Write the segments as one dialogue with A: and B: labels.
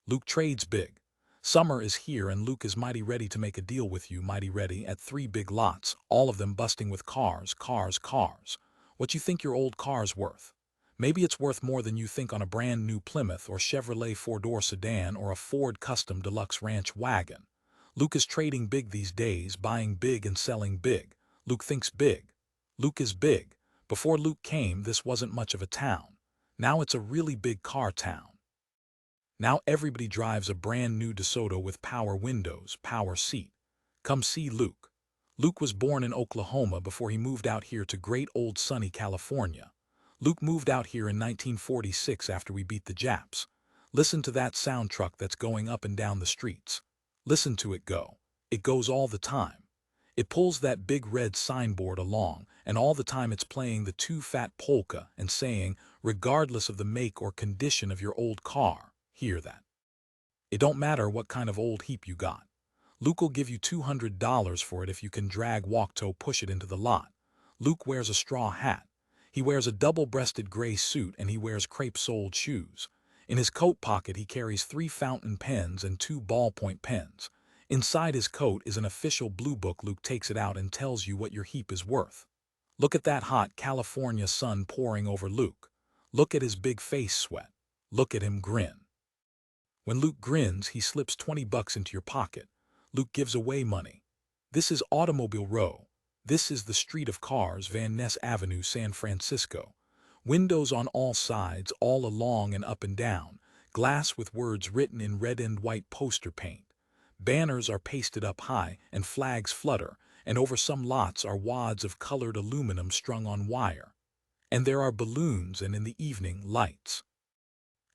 A: Luke trades big. Summer is here and Luke is mighty ready to make a deal with you, mighty ready, at 3 big lots, all of them busting with cars, cars, cars. What you think your old car's worth? Maybe it's worth more than you think on a brand new Plymouth or Chevrolet four-door sedan or a Ford Custom Deluxe Ranch wagon. Luke is trading big these days, buying big and selling big. Luke thinks big. Luke is big. Before Luke came, this wasn't much of a town. Now it's a really big car town. Now everybody drives a brand new DeSoto with power windows, power seat. Come see Luke. Luke was born in Oklahoma before he moved out here to great old sunny California. Luke moved out here in 1946 after we beat the Japs. Listen to that sound truck that's going up and down the streets. Listen to it go. It goes all the time. It pulls that big red signboard along, and all the time it's playing the Too Fat polka and saying, regardless of the make or condition of your old car, hear that. It don't matter what kind of old heap you got. Luke will give you $200 for it if you can drag walk-toe push it into the lot. Luke wears a straw hat. He wears a double-breasted gray suit and he wears crepe-soled shoes. In his coat pocket he carries 3 fountain pens and 2 ballpoint pens. Inside his coat is an official blue book. Luke takes it out and tells you what your heap is worth. Look at that hot California sun pouring over Luke. Look at his big face sweat. Look at him grin. When Luke grins, he slips $20 into your pocket. Luke gives away money. This is Automobile Row. This is the street of cars, Van Ness Avenue, San Francisco. Windows on all sides, all along and up and down. Glass with words written in red and white poster paint. Banners are pasted up high and flags flutter, and over some lots are wads of colored aluminum strung on wire. And there are balloons and in the evening, lights.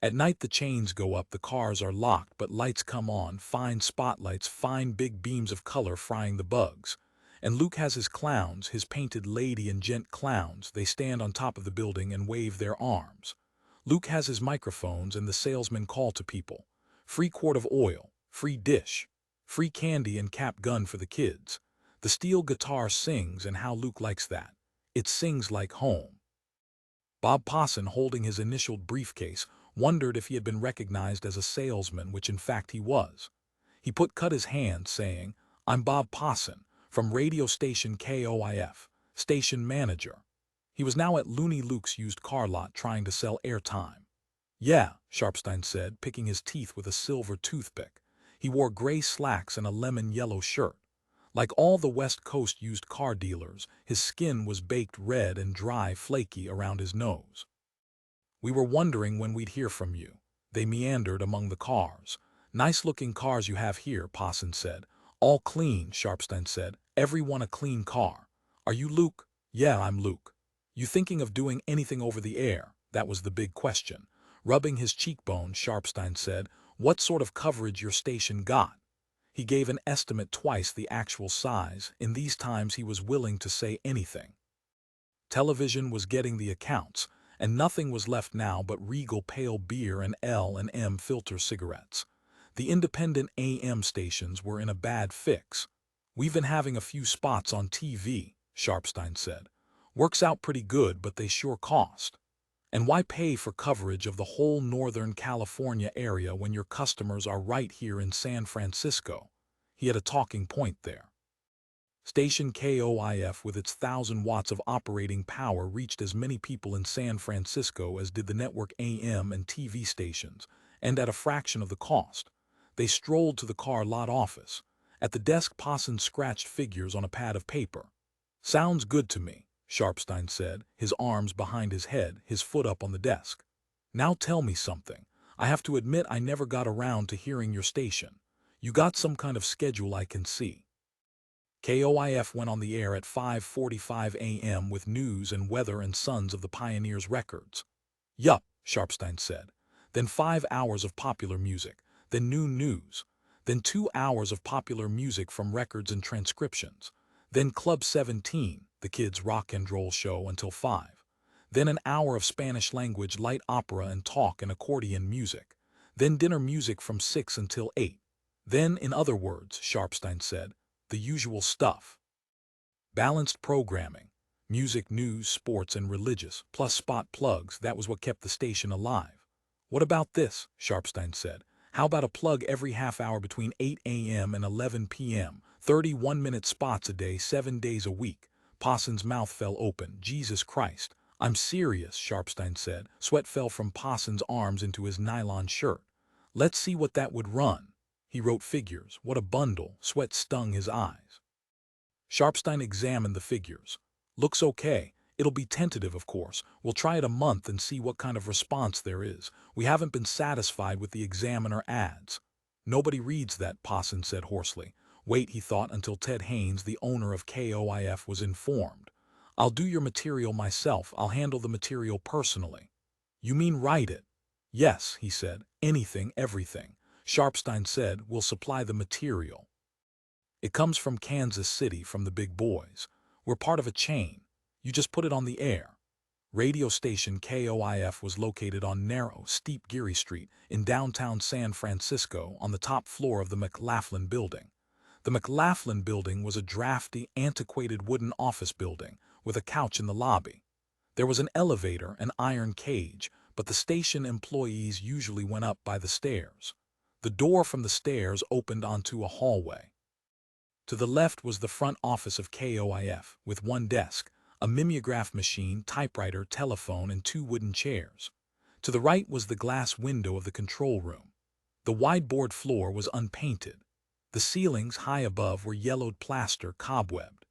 A: At night the chains go up, the cars are locked, but lights come on, fine spotlights, fine big beams of color frying the bugs. And Luke has his clowns, his painted lady and gent clowns. They stand on top of the building and wave their arms. Luke has his microphones and the salesmen call to people. Free quart of oil, free dish, free candy and cap gun for the kids. The steel guitar sings, and how Luke likes that. It sings like home. Bob Posson, holding his initialed briefcase, wondered if he had been recognized as a salesman, which in fact he was. He cut his hand, saying, "I'm Bob Posson, from radio station KOIF, station manager." He was now at Looney Luke's used car lot trying to sell airtime. "Yeah," Sharpstein said, picking his teeth with a silver toothpick. He wore gray slacks and a lemon-yellow shirt. Like all the West Coast used car dealers, his skin was baked red and dry, flaky around his nose. "We were wondering when we'd hear from you." They meandered among the cars. "Nice-looking cars you have here," Posson said. "All clean," Sharpstein said. "Every one a clean car. Are you Luke?" "Yeah, I'm Luke." "You thinking of doing anything over the air?" That was the big question. Rubbing his cheekbone, Sharpstein said, "What sort of coverage your station got?" He gave an estimate twice the actual size. In these times he was willing to say anything. Television was getting the accounts, and nothing was left now but Regal pale beer and L&M filter cigarettes. The independent AM stations were in a bad fix. "We've been having a few spots on TV," Sharpstein said. "Works out pretty good, but they sure cost. And why pay for coverage of the whole Northern California area when your customers are right here in San Francisco?" He had a talking point there. Station KOIF, with its 1,000 watts of operating power, reached as many people in San Francisco as did the network AM and TV stations, and at a fraction of the cost. They strolled to the car lot office. At the desk, Posson scratched figures on a pad of paper. "Sounds good to me," Sharpstein said, his arms behind his head, his foot up on the desk. "Now tell me something. I have to admit I never got around to hearing your station. You got some kind of schedule, I can see." KOIF went on the air at 5:45 a.m. with news and weather and Sons of the Pioneers records. "Yup," Sharpstein said. "Then 5 hours of popular music, then noon news, then 2 hours of popular music from records and transcriptions, then Club 17, the kids' rock and roll show, until 5, then an hour of Spanish-language light opera and talk and accordion music, then dinner music from 6 until 8. Then, in other words," Sharpstein said, "the usual stuff. Balanced programming, music, news, sports, and religious, plus spot plugs. That was what kept the station alive." "What about this?" Sharpstein said. How about a plug every half hour between 8 a.m. and 11 p.m., 31-minute spots a day, 7 days a week? Pawson's mouth fell open. Jesus Christ. I'm serious, Sharpstein said. Sweat fell from Pawson's arms into his nylon shirt. Let's see what that would run. He wrote figures. What a bundle. Sweat stung his eyes. Sharpstein examined the figures. Looks okay. It'll be tentative, of course. We'll try it a month and see what kind of response there is. We haven't been satisfied with the Examiner ads. Nobody reads that, Pawson said hoarsely. Wait, he thought, until Ted Haynes, the owner of KOIF, was informed. I'll do your material myself. I'll handle the material personally. You mean write it? Yes, he said. Anything, everything. Sharpstein said, we'll supply the material. It comes from Kansas City, from the big boys. We're part of a chain. You just put it on the air. Radio station KOIF was located on narrow, steep Geary Street in downtown San Francisco on the top floor of the McLaughlin Building. The McLaughlin Building was a drafty, antiquated wooden office building with a couch in the lobby. There was an elevator, an iron cage, but the station employees usually went up by the stairs. The door from the stairs opened onto a hallway. To the left was the front office of KOIF, with one desk, a mimeograph machine, typewriter, telephone, and 2 wooden chairs. To the right was the glass window of the control room. The wide-board floor was unpainted. The ceilings high above were yellowed plaster, cobwebbed.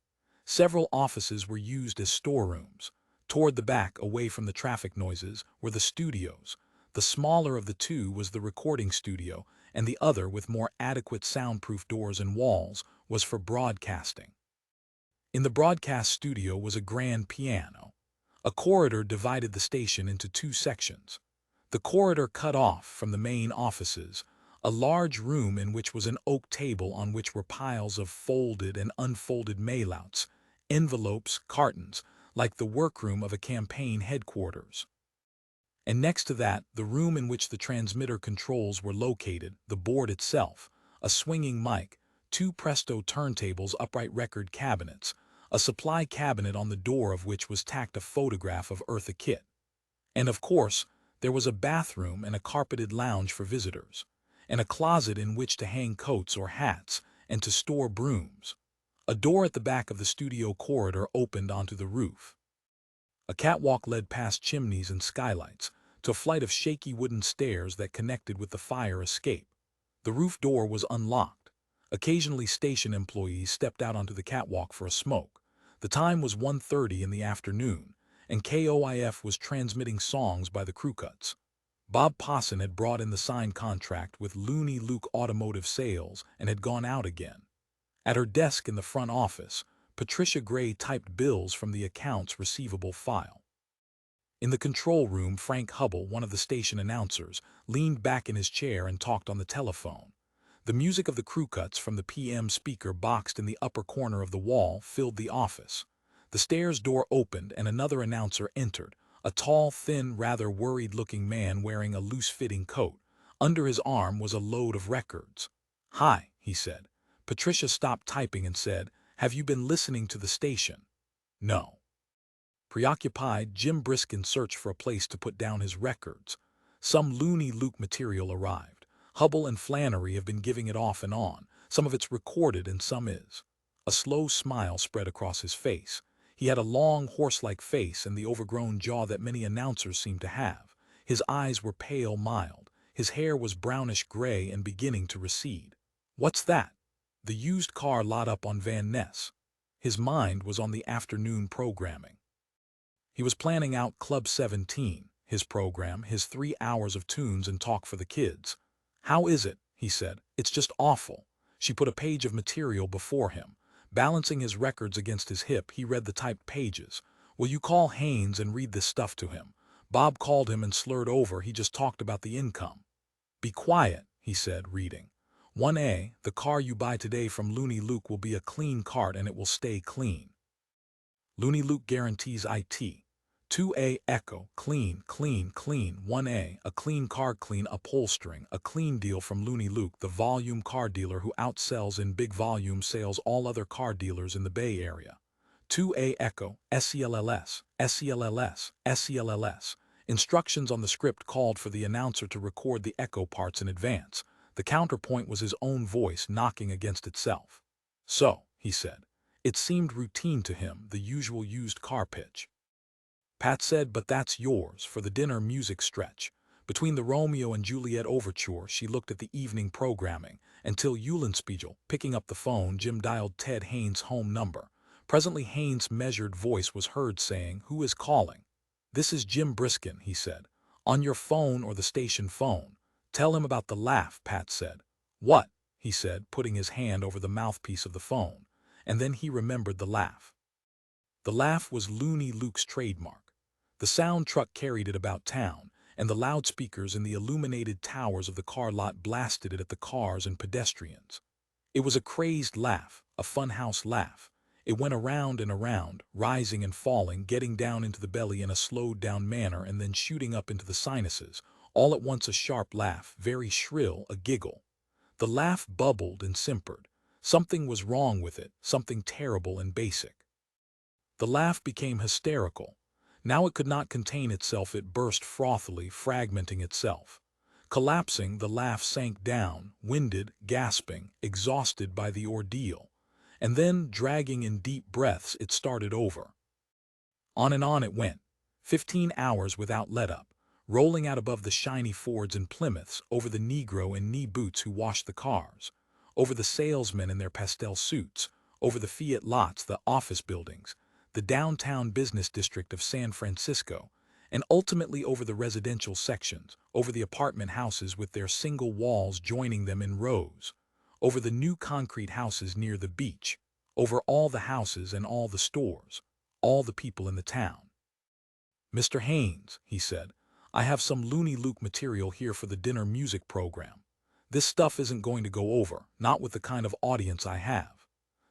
A: Several offices were used as storerooms. Toward the back, away from the traffic noises, were the studios. The smaller of the two was the recording studio, and the other, with more adequate soundproof doors and walls, was for broadcasting. In the broadcast studio was a grand piano. A corridor divided the station into 2 sections. The corridor cut off from the main offices a large room in which was an oak table on which were piles of folded and unfolded mailouts, envelopes, cartons, like the workroom of a campaign headquarters. And next to that, the room in which the transmitter controls were located, the board itself, a swinging mic, 2 Presto turntables, upright record cabinets, a supply cabinet on the door of which was tacked a photograph of Eartha Kitt. And of course, there was a bathroom and a carpeted lounge for visitors, and a closet in which to hang coats or hats and to store brooms. A door at the back of the studio corridor opened onto the roof. A catwalk led past chimneys and skylights to a flight of shaky wooden stairs that connected with the fire escape. The roof door was unlocked. Occasionally station employees stepped out onto the catwalk for a smoke. The time was 1:30 in the afternoon, and KOIF was transmitting songs by the crew cuts. Bob Pawson had brought in the signed contract with Looney Luke Automotive Sales and had gone out again. At her desk in the front office, Patricia Gray typed bills from the accounts receivable file. In the control room, Frank Hubble, one of the station announcers, leaned back in his chair and talked on the telephone. The music of the crew cuts from the PM speaker boxed in the upper corner of the wall filled the office. The stairs door opened and another announcer entered, a tall, thin, rather worried-looking man wearing a loose-fitting coat. Under his arm was a load of records. "Hi," he said. Patricia stopped typing and said, "Have you been listening to the station?" "No." Preoccupied, Jim Briskin searched for a place to put down his records. Some Looney Luke material arrived. Hubble and Flannery have been giving it off and on. Some of it's recorded and some is. A slow smile spread across his face. He had a long, horse-like face and the overgrown jaw that many announcers seem to have. His eyes were pale mild. His hair was brownish-gray and beginning to recede. "What's that?" The used car lot up on Van Ness. His mind was on the afternoon programming. He was planning out Club 17, his program, his 3 hours of tunes and talk for the kids. "How is it?" he said. "It's just awful." She put a page of material before him. Balancing his records against his hip, he read the typed pages. "Will you call Haynes and read this stuff to him?" Bob called him and slurred over. He just talked about the income. "Be quiet," he said, reading. 1A, the car you buy today from Looney Luke will be a clean cart and it will stay clean. Looney Luke guarantees IT. 2A, Echo, clean, clean, clean. 1A, a clean car, clean upholstering, a clean deal from Looney Luke, the volume car dealer who outsells in big volume sales all other car dealers in the Bay Area. 2A, Echo, SELLS, SELLS, SELLS. Instructions on the script called for the announcer to record the Echo parts in advance. The counterpoint was his own voice knocking against itself. "So," he said. It seemed routine to him, the usual used car pitch. Pat said, "But that's yours, for the dinner music stretch." Between the Romeo and Juliet overture, she looked at the evening programming, until Eulenspiegel, picking up the phone, Jim dialed Ted Haynes' home number. Presently Haynes' measured voice was heard saying, "Who is calling?" "This is Jim Briskin," he said. "On your phone or the station phone. Tell him about the laugh," Pat said. "What?" he said, putting his hand over the mouthpiece of the phone. And then he remembered the laugh. The laugh was Looney Luke's trademark. The sound truck carried it about town, and the loudspeakers in the illuminated towers of the car lot blasted it at the cars and pedestrians. It was a crazed laugh, a funhouse laugh. It went around and around, rising and falling, getting down into the belly in a slowed-down manner and then shooting up into the sinuses. All at once a sharp laugh, very shrill, a giggle. The laugh bubbled and simpered. Something was wrong with it, something terrible and basic. The laugh became hysterical. Now it could not contain itself, it burst frothily, fragmenting itself. Collapsing, the laugh sank down, winded, gasping, exhausted by the ordeal. And then, dragging in deep breaths, it started over. On and on it went. 15 hours without let-up, rolling out above the shiny Fords and Plymouths, over the Negro in knee boots who washed the cars, over the salesmen in their pastel suits, over the Fiat lots, the office buildings, the downtown business district of San Francisco, and ultimately over the residential sections, over the apartment houses with their single walls joining them in rows, over the new concrete houses near the beach, over all the houses and all the stores, all the people in the town. "Mr. Haynes," he said, "I have some Looney Luke material here for the dinner music program. This stuff isn't going to go over, not with the kind of audience I have.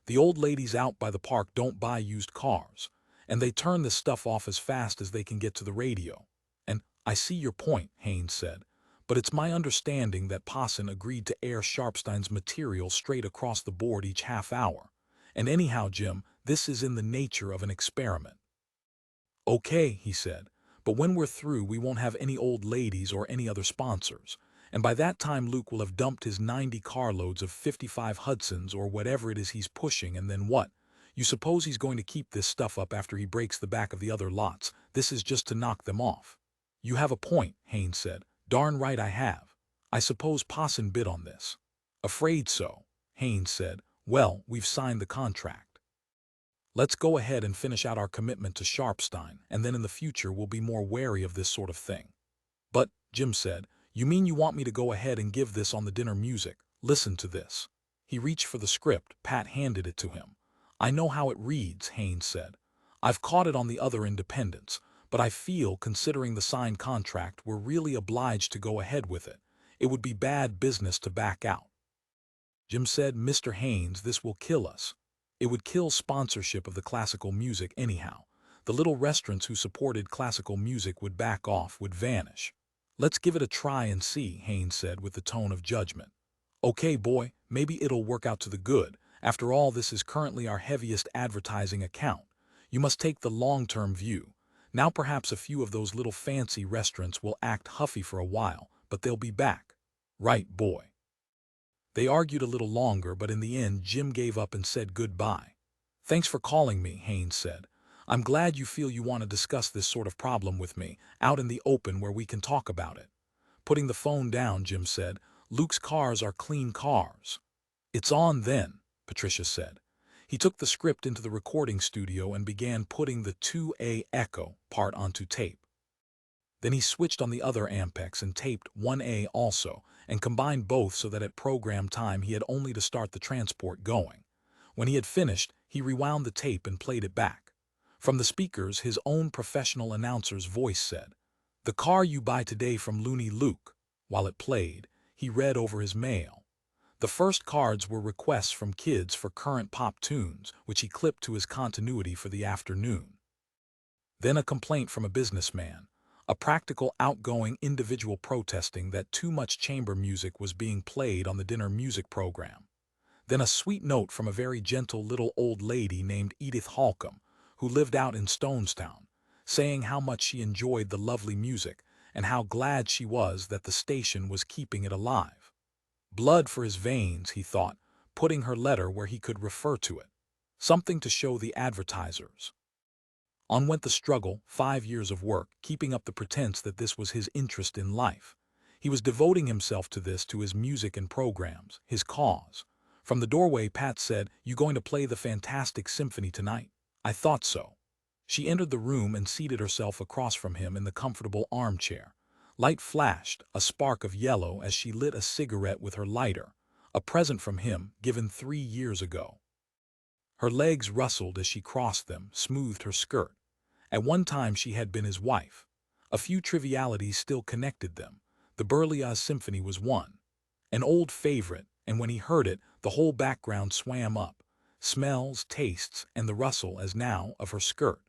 A: The old ladies out by the park don't buy used cars, and they turn this stuff off as fast as they can get to the radio. And I see your point," Haynes said, "but it's my understanding that Posson agreed to air Sharpstein's material straight across the board each half hour. And anyhow, Jim, this is in the nature of an experiment." "Okay," he said, "but when we're through we won't have any old ladies or any other sponsors. And by that time Luke will have dumped his 90 carloads of 55 Hudsons or whatever it is he's pushing, and then what? You suppose he's going to keep this stuff up after he breaks the back of the other lots? This is just to knock them off." "You have a point," Haynes said. "Darn right I have. I suppose Posson bid on this." "Afraid so," Haynes said. "Well, we've signed the contract. Let's go ahead and finish out our commitment to Sharpstein, and then in the future we'll be more wary of this sort of thing." "But," Jim said, "you mean you want me to go ahead and give this on the dinner music? Listen to this." He reached for the script. Pat handed it to him. "I know how it reads," Haynes said. "I've caught it on the other independents, but I feel, considering the signed contract, we're really obliged to go ahead with it. It would be bad business to back out." Jim said, "Mr. Haynes, this will kill us. It would kill sponsorship of the classical music anyhow. The little restaurants who supported classical music would back off, would vanish." "Let's give it a try and see," Haynes said with the tone of judgment. "Okay, boy, maybe it'll work out to the good. After all, this is currently our heaviest advertising account. You must take the long-term view. Now perhaps a few of those little fancy restaurants will act huffy for a while, but they'll be back. Right, boy?" They argued a little longer, but in the end Jim gave up and said goodbye. "Thanks for calling me," Haynes said. "I'm glad you feel you want to discuss this sort of problem with me, out in the open where we can talk about it." Putting the phone down, Jim said, "Luke's cars are clean cars." "It's on then," Patricia said. He took the script into the recording studio and began putting the 2A echo part onto tape. Then he switched on the other ampex and taped 1A also, and combined both so that at program time he had only to start the transport going. When he had finished, he rewound the tape and played it back. From the speakers, his own professional announcer's voice said, "The car you buy today from Looney Luke." While it played, he read over his mail. The first cards were requests from kids for current pop tunes, which he clipped to his continuity for the afternoon. Then a complaint from a businessman, a practical, outgoing individual protesting that too much chamber music was being played on the dinner music program. Then a sweet note from a very gentle little old lady named Edith Holcomb, who lived out in Stonestown, saying how much she enjoyed the lovely music and how glad she was that the station was keeping it alive. Blood for his veins, he thought, putting her letter where he could refer to it. Something to show the advertisers. On went the struggle, 5 years of work, keeping up the pretense that this was his interest in life. He was devoting himself to this, to his music and programs, his cause. From the doorway, Pat said, "You going to play the Fantastic Symphony tonight?" "I thought so." She entered the room and seated herself across from him in the comfortable armchair. Light flashed, a spark of yellow, as she lit a cigarette with her lighter, a present from him, given 3 years ago. Her legs rustled as she crossed them, smoothed her skirt. At one time she had been his wife. A few trivialities still connected them. The Berlioz Symphony was one. An old favorite, and when he heard it, the whole background swam up. Smells, tastes, and the rustle, as now, of her skirt.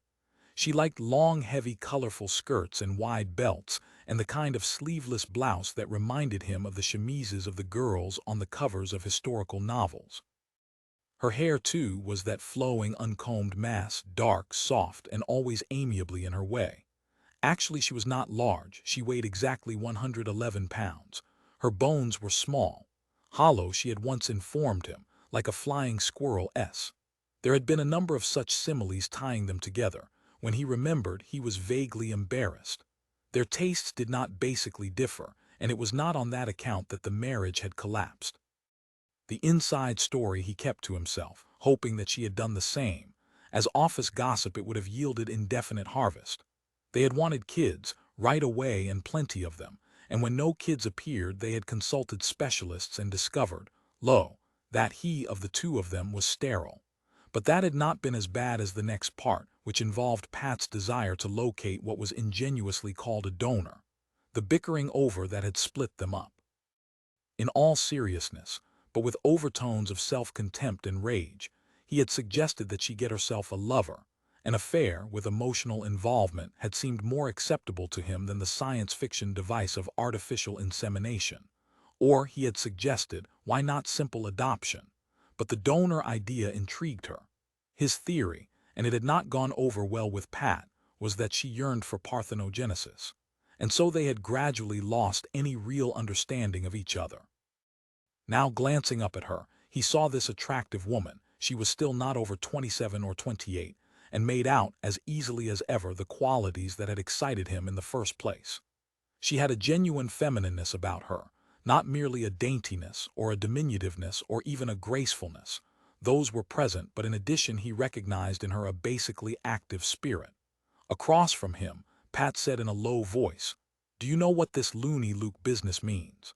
A: She liked long, heavy, colorful skirts and wide belts, and the kind of sleeveless blouse that reminded him of the chemises of the girls on the covers of historical novels. Her hair, too, was that flowing, uncombed mass, dark, soft, and always amiably in her way. Actually, she was not large. She weighed exactly 111 pounds. Her bones were small. Hollow, she had once informed him, like a flying squirrel S. There had been a number of such similes tying them together. When he remembered, he was vaguely embarrassed. Their tastes did not basically differ, and it was not on that account that the marriage had collapsed. The inside story he kept to himself, hoping that she had done the same. As office gossip, it would have yielded indefinite harvest. They had wanted kids, right away, and plenty of them, and when no kids appeared they had consulted specialists and discovered, lo, that he of the two of them was sterile. But that had not been as bad as the next part, which involved Pat's desire to locate what was ingenuously called a donor. The bickering over that had split them up. In all seriousness, but with overtones of self-contempt and rage, he had suggested that she get herself a lover. An affair with emotional involvement had seemed more acceptable to him than the science fiction device of artificial insemination. Or he had suggested, why not simple adoption? But the donor idea intrigued her. His theory, and it had not gone over well with Pat, was that she yearned for parthenogenesis. And so they had gradually lost any real understanding of each other. Now, glancing up at her, he saw this attractive woman. She was still not over 27 or 28, and made out as easily as ever the qualities that had excited him in the first place. She had a genuine feminineness about her, not merely a daintiness or a diminutiveness or even a gracefulness. Those were present, but in addition he recognized in her a basically active spirit. Across from him, Pat said in a low voice, "Do you know what this loony Luke business means?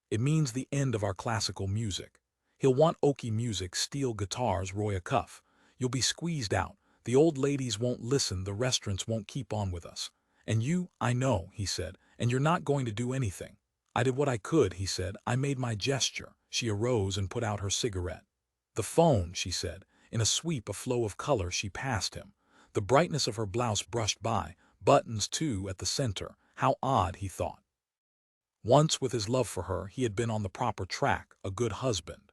A: It means the end of our classical music. He'll want oaky music, steel guitars, Roy a cuff. You'll be squeezed out. The old ladies won't listen, the restaurants won't keep on with us. And you, I know," he said, "and you're not going to do anything." "I did what I could," he said. "I made my gesture." She arose and put out her cigarette. "The phone," she said. In a sweep, a flow of color, she passed him. The brightness of her blouse brushed by, buttons too at the center. How odd, he thought. Once, with his love for her, he had been on the proper track, a good husband.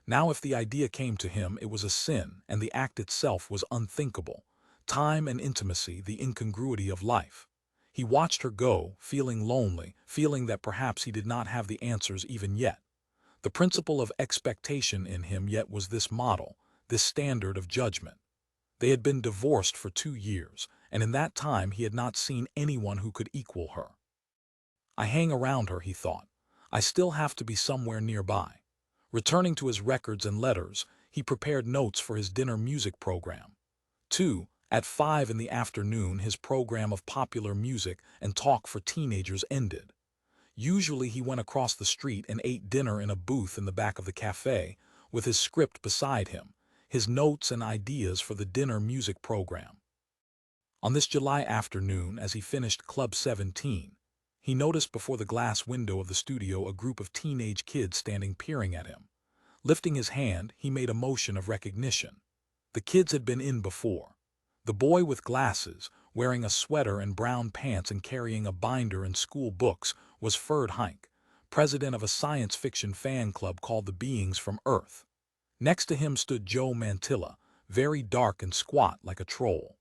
A: Now if the idea came to him, it was a sin, and the act itself was unthinkable. Time and intimacy, the incongruity of life. He watched her go, feeling lonely, feeling that perhaps he did not have the answers even yet. The principle of expectation in him yet was this model, this standard of judgment. They had been divorced for 2 years, and in that time he had not seen anyone who could equal her. I hang around her, he thought. I still have to be somewhere nearby. Returning to his records and letters, he prepared notes for his dinner music program. 2. At 5 in the afternoon, his program of popular music and talk for teenagers ended. Usually he went across the street and ate dinner in a booth in the back of the cafe, with his script beside him, his notes and ideas for the dinner music program. On this July afternoon, as he finished Club 17, he noticed before the glass window of the studio a group of teenage kids standing peering at him. Lifting his hand, he made a motion of recognition. The kids had been in before. The boy with glasses, wearing a sweater and brown pants and carrying a binder and school books, was Ferd Heinck, president of a science fiction fan club called the Beings from Earth. Next to him stood Joe Mantilla, very dark and squat like a troll.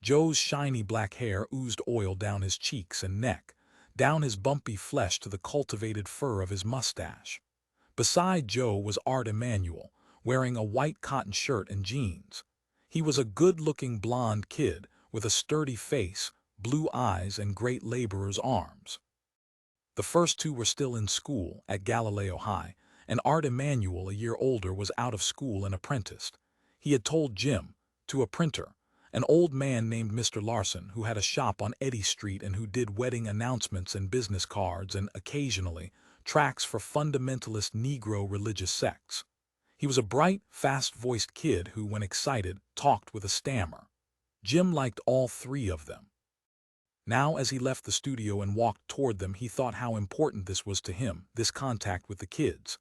A: Joe's shiny black hair oozed oil down his cheeks and neck, down his bumpy flesh to the cultivated fur of his mustache. Beside Joe was Art Emanuel, wearing a white cotton shirt and jeans. He was a good-looking blond kid with a sturdy face, blue eyes, and great laborer's arms. The first two were still in school at Galileo High, and Art Emanuel, a year older, was out of school and apprenticed. He had told Jim, to a printer, an old man named Mr. Larson who had a shop on Eddy Street and who did wedding announcements and business cards and, occasionally, tracts for fundamentalist Negro religious sects. He was a bright, fast-voiced kid who, when excited, talked with a stammer. Jim liked all three of them. Now, as he left the studio and walked toward them, he thought how important this was to him, this contact with the kids.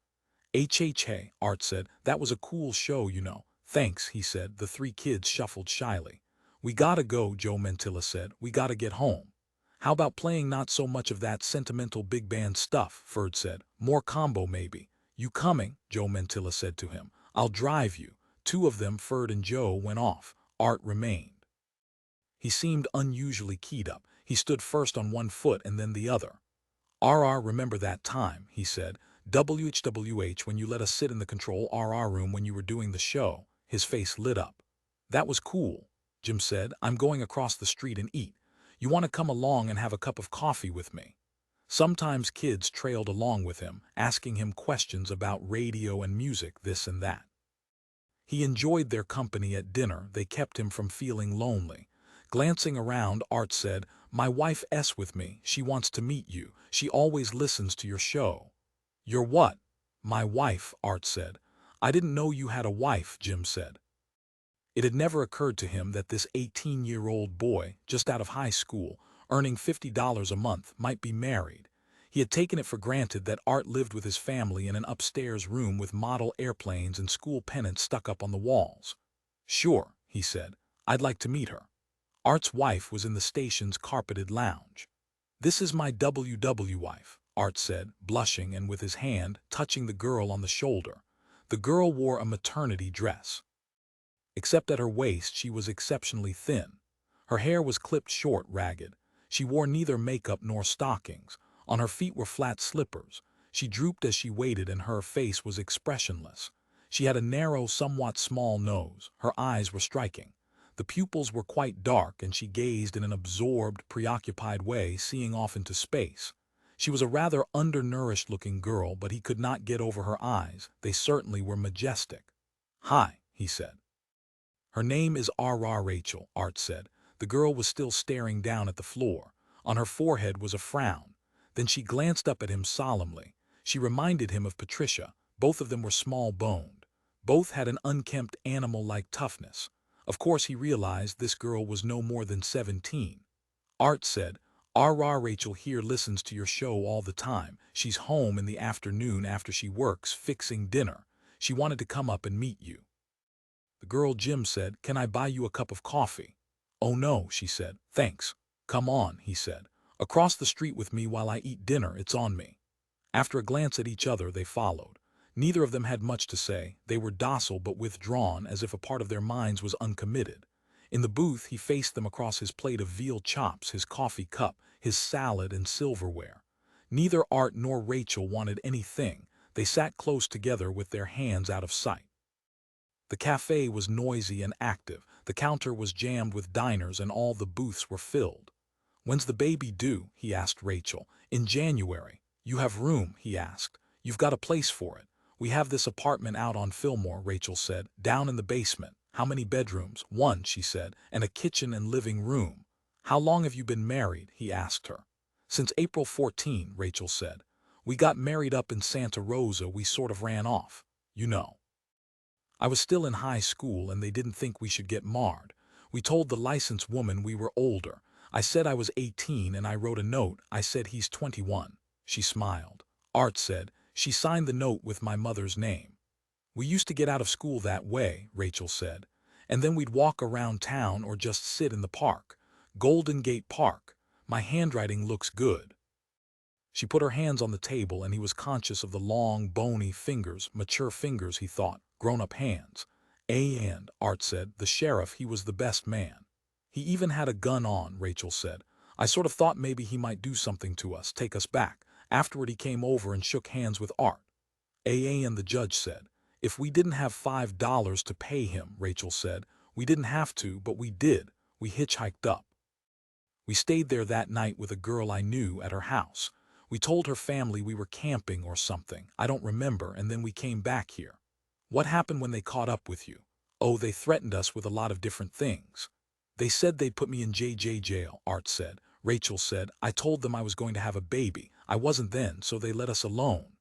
A: Hey, Art said, that was a cool show, you know. Thanks, he said. The three kids shuffled shyly. We gotta go, Joe Mantilla said. We gotta get home. How about playing not so much of that sentimental big band stuff, Ferd said. More combo, maybe. You coming? Joe Mantilla said to him. I'll drive you. Two of them, Ferd and Joe, went off. Art remained. He seemed unusually keyed up. He stood first on one foot and then the other. RR, remember that time, he said. WHWH, when you let us sit in the control RR room when you were doing the show. His face lit up. That was cool, Jim said. I'm going across the street and eat. You want to come along and have a cup of coffee with me? Sometimes kids trailed along with him, asking him questions about radio and music, this and that. He enjoyed their company at dinner. They kept him from feeling lonely. Glancing around, Art said, My wife S with me. She wants to meet you. She always listens to your show. Your what? My wife, Art said. I didn't know you had a wife, Jim said. It had never occurred to him that this 18-year-old boy, just out of high school, earning $50 a month, might be married. He had taken it for granted that Art lived with his family in an upstairs room with model airplanes and school pennants stuck up on the walls. Sure, he said. I'd like to meet her. Art's wife was in the station's carpeted lounge. This is my WW wife, Art said, blushing and with his hand touching the girl on the shoulder. The girl wore a maternity dress. Except at her waist, she was exceptionally thin. Her hair was clipped short, ragged. She wore neither makeup nor stockings. On her feet were flat slippers. She drooped as she waited and her face was expressionless. She had a narrow, somewhat small nose. Her eyes were striking. The pupils were quite dark and she gazed in an absorbed, preoccupied way, seeing off into space. She was a rather undernourished-looking girl, but he could not get over her eyes. They certainly were majestic. Hi, he said. Her name is R.R. Rachel, Art said. The girl was still staring down at the floor. On her forehead was a frown. Then she glanced up at him solemnly. She reminded him of Patricia. Both of them were small-boned. Both had an unkempt animal-like toughness. Of course, he realized this girl was no more than 17. Art said, R.R. Rachel here listens to your show all the time. She's home in the afternoon after she works, fixing dinner. She wanted to come up and meet you. The girl, Jim said, Can I buy you a cup of coffee? Oh no, she said. Thanks. Come on, he said. Across the street with me while I eat dinner, it's on me. After a glance at each other, they followed. Neither of them had much to say. They were docile but withdrawn, as if a part of their minds was uncommitted. In the booth, he faced them across his plate of veal chops, his coffee cup, his salad, and silverware. Neither Art nor Rachel wanted anything. They sat close together with their hands out of sight. The cafe was noisy and active. The counter was jammed with diners and all the booths were filled. When's the baby due? He asked Rachel. In January. You have room? He asked. You've got a place for it. We have this apartment out on Fillmore, Rachel said, down in the basement. How many bedrooms? One, she said, and a kitchen and living room. How long have you been married? He asked her. Since April 14, Rachel said. We got married up in Santa Rosa. We sort of ran off, you know. I was still in high school and they didn't think we should get marred. We told the licensed woman we were older. I said I was 18 and I wrote a note. I said he's 21. She smiled. Art said, She signed the note with my mother's name. We used to get out of school that way, Rachel said. And then we'd walk around town or just sit in the park. Golden Gate Park. My handwriting looks good. She put her hands on the table and he was conscious of the long, bony fingers, mature fingers, he thought, grown-up hands. And, Art said, the sheriff, he was the best man. He even had a gun on, Rachel said. I sort of thought maybe he might do something to us, take us back. Afterward he came over and shook hands with Art. AA and the judge said, "If we didn't have $5 to pay him," Rachel said, "we didn't have to, but we did. We hitchhiked up. We stayed there that night with a girl I knew at her house. We told her family we were camping or something, I don't remember, and then we came back here." "What happened when they caught up with you?" "Oh, they threatened us with a lot of different things. They said they'd put me in JJ jail," Art said. Rachel said, "I told them I was going to have a baby. I wasn't then, so they let us alone."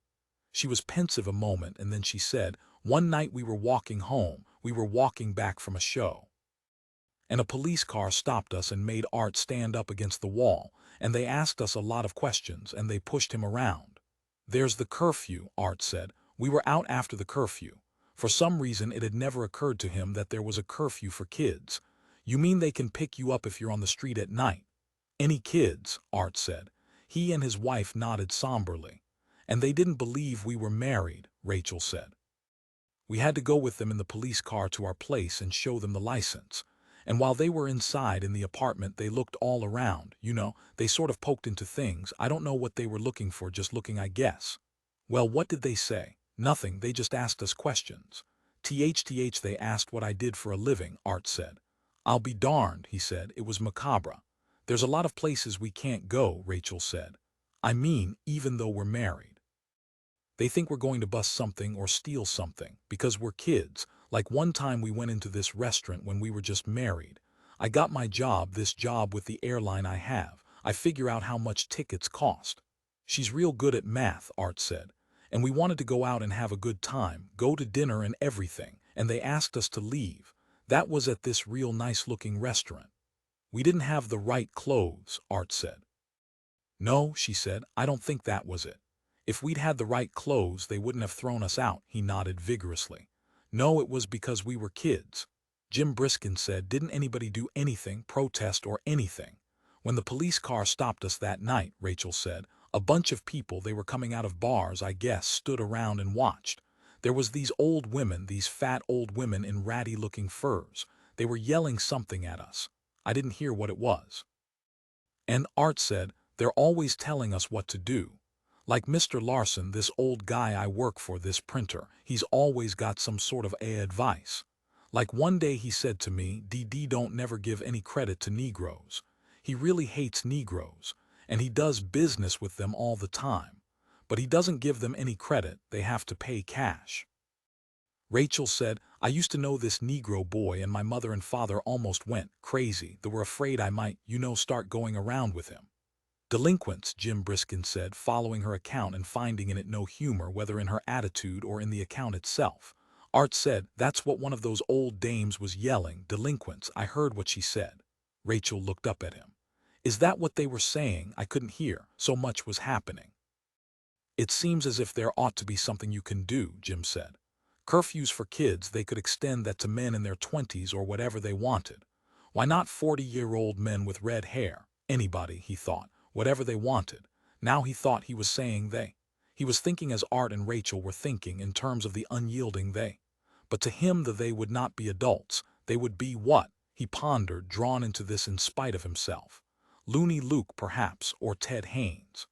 A: She was pensive a moment, and then she said, "One night we were walking home. We were walking back from a show, and a police car stopped us and made Art stand up against the wall, and they asked us a lot of questions, and they pushed him around." "There's the curfew," Art said. "We were out after the curfew." For some reason it had never occurred to him that there was a curfew for kids. "You mean they can pick you up if you're on the street at night?" "Any kids," Art said. He and his wife nodded somberly. "And they didn't believe we were married," Rachel said. "We had to go with them in the police car to our place and show them the license. And while they were inside in the apartment they looked all around, they sort of poked into things. I don't know what they were looking for, just looking, I guess." "Well, what did they say?" "Nothing, they just asked us questions." "Tch, they asked what I did for a living," Art said. "I'll be darned," he said. "It was macabre." "There's a lot of places we can't go," Rachel said. "I mean, even though we're married. They think we're going to bust something or steal something, because we're kids. Like one time we went into this restaurant when we were just married. I got my job, this job with the airline I have. I figure out how much tickets cost." "She's real good at math," Art said. "And we wanted to go out and have a good time, go to dinner and everything, and they asked us to leave. That was at this real nice-looking restaurant. We didn't have the right clothes," Art said. "No," she said, "I don't think that was it. If we'd had the right clothes they wouldn't have thrown us out," he nodded vigorously. "No, it was because we were kids." Jim Briskin said, "Didn't anybody do anything, protest or anything?" "When the police car stopped us that night," Rachel said, "a bunch of people, they were coming out of bars, I guess, stood around and watched. There was these old women, these fat old women in ratty-looking furs. They were yelling something at us. I didn't hear what it was." And Art said, "They're always telling us what to do. Like Mr. Larson, this old guy I work for, this printer, he's always got some sort of advice. Like one day he said to me, 'DD don't never give any credit to Negroes. He really hates Negroes, and he does business with them all the time. But he doesn't give them any credit, they have to pay cash.'" Rachel said, "I used to know this Negro boy, and my mother and father almost went crazy. They were afraid I might, start going around with him." "Delinquents," Jim Briskin said, following her account and finding in it no humor, whether in her attitude or in the account itself. Art said, "That's what one of those old dames was yelling, delinquents. I heard what she said." Rachel looked up at him. "Is that what they were saying?" "I couldn't hear. So much was happening." "It seems as if there ought to be something you can do," Jim said. "Curfews for kids, they could extend that to men in their 20s or whatever they wanted. Why not 40-year-old men with red hair? Anybody," he thought, whatever they wanted. Now he thought he was saying they. He was thinking as Art and Rachel were thinking, in terms of the unyielding they. But to him the they would not be adults. They would be what? He pondered, drawn into this in spite of himself. Looney Luke, perhaps, or Ted Haynes.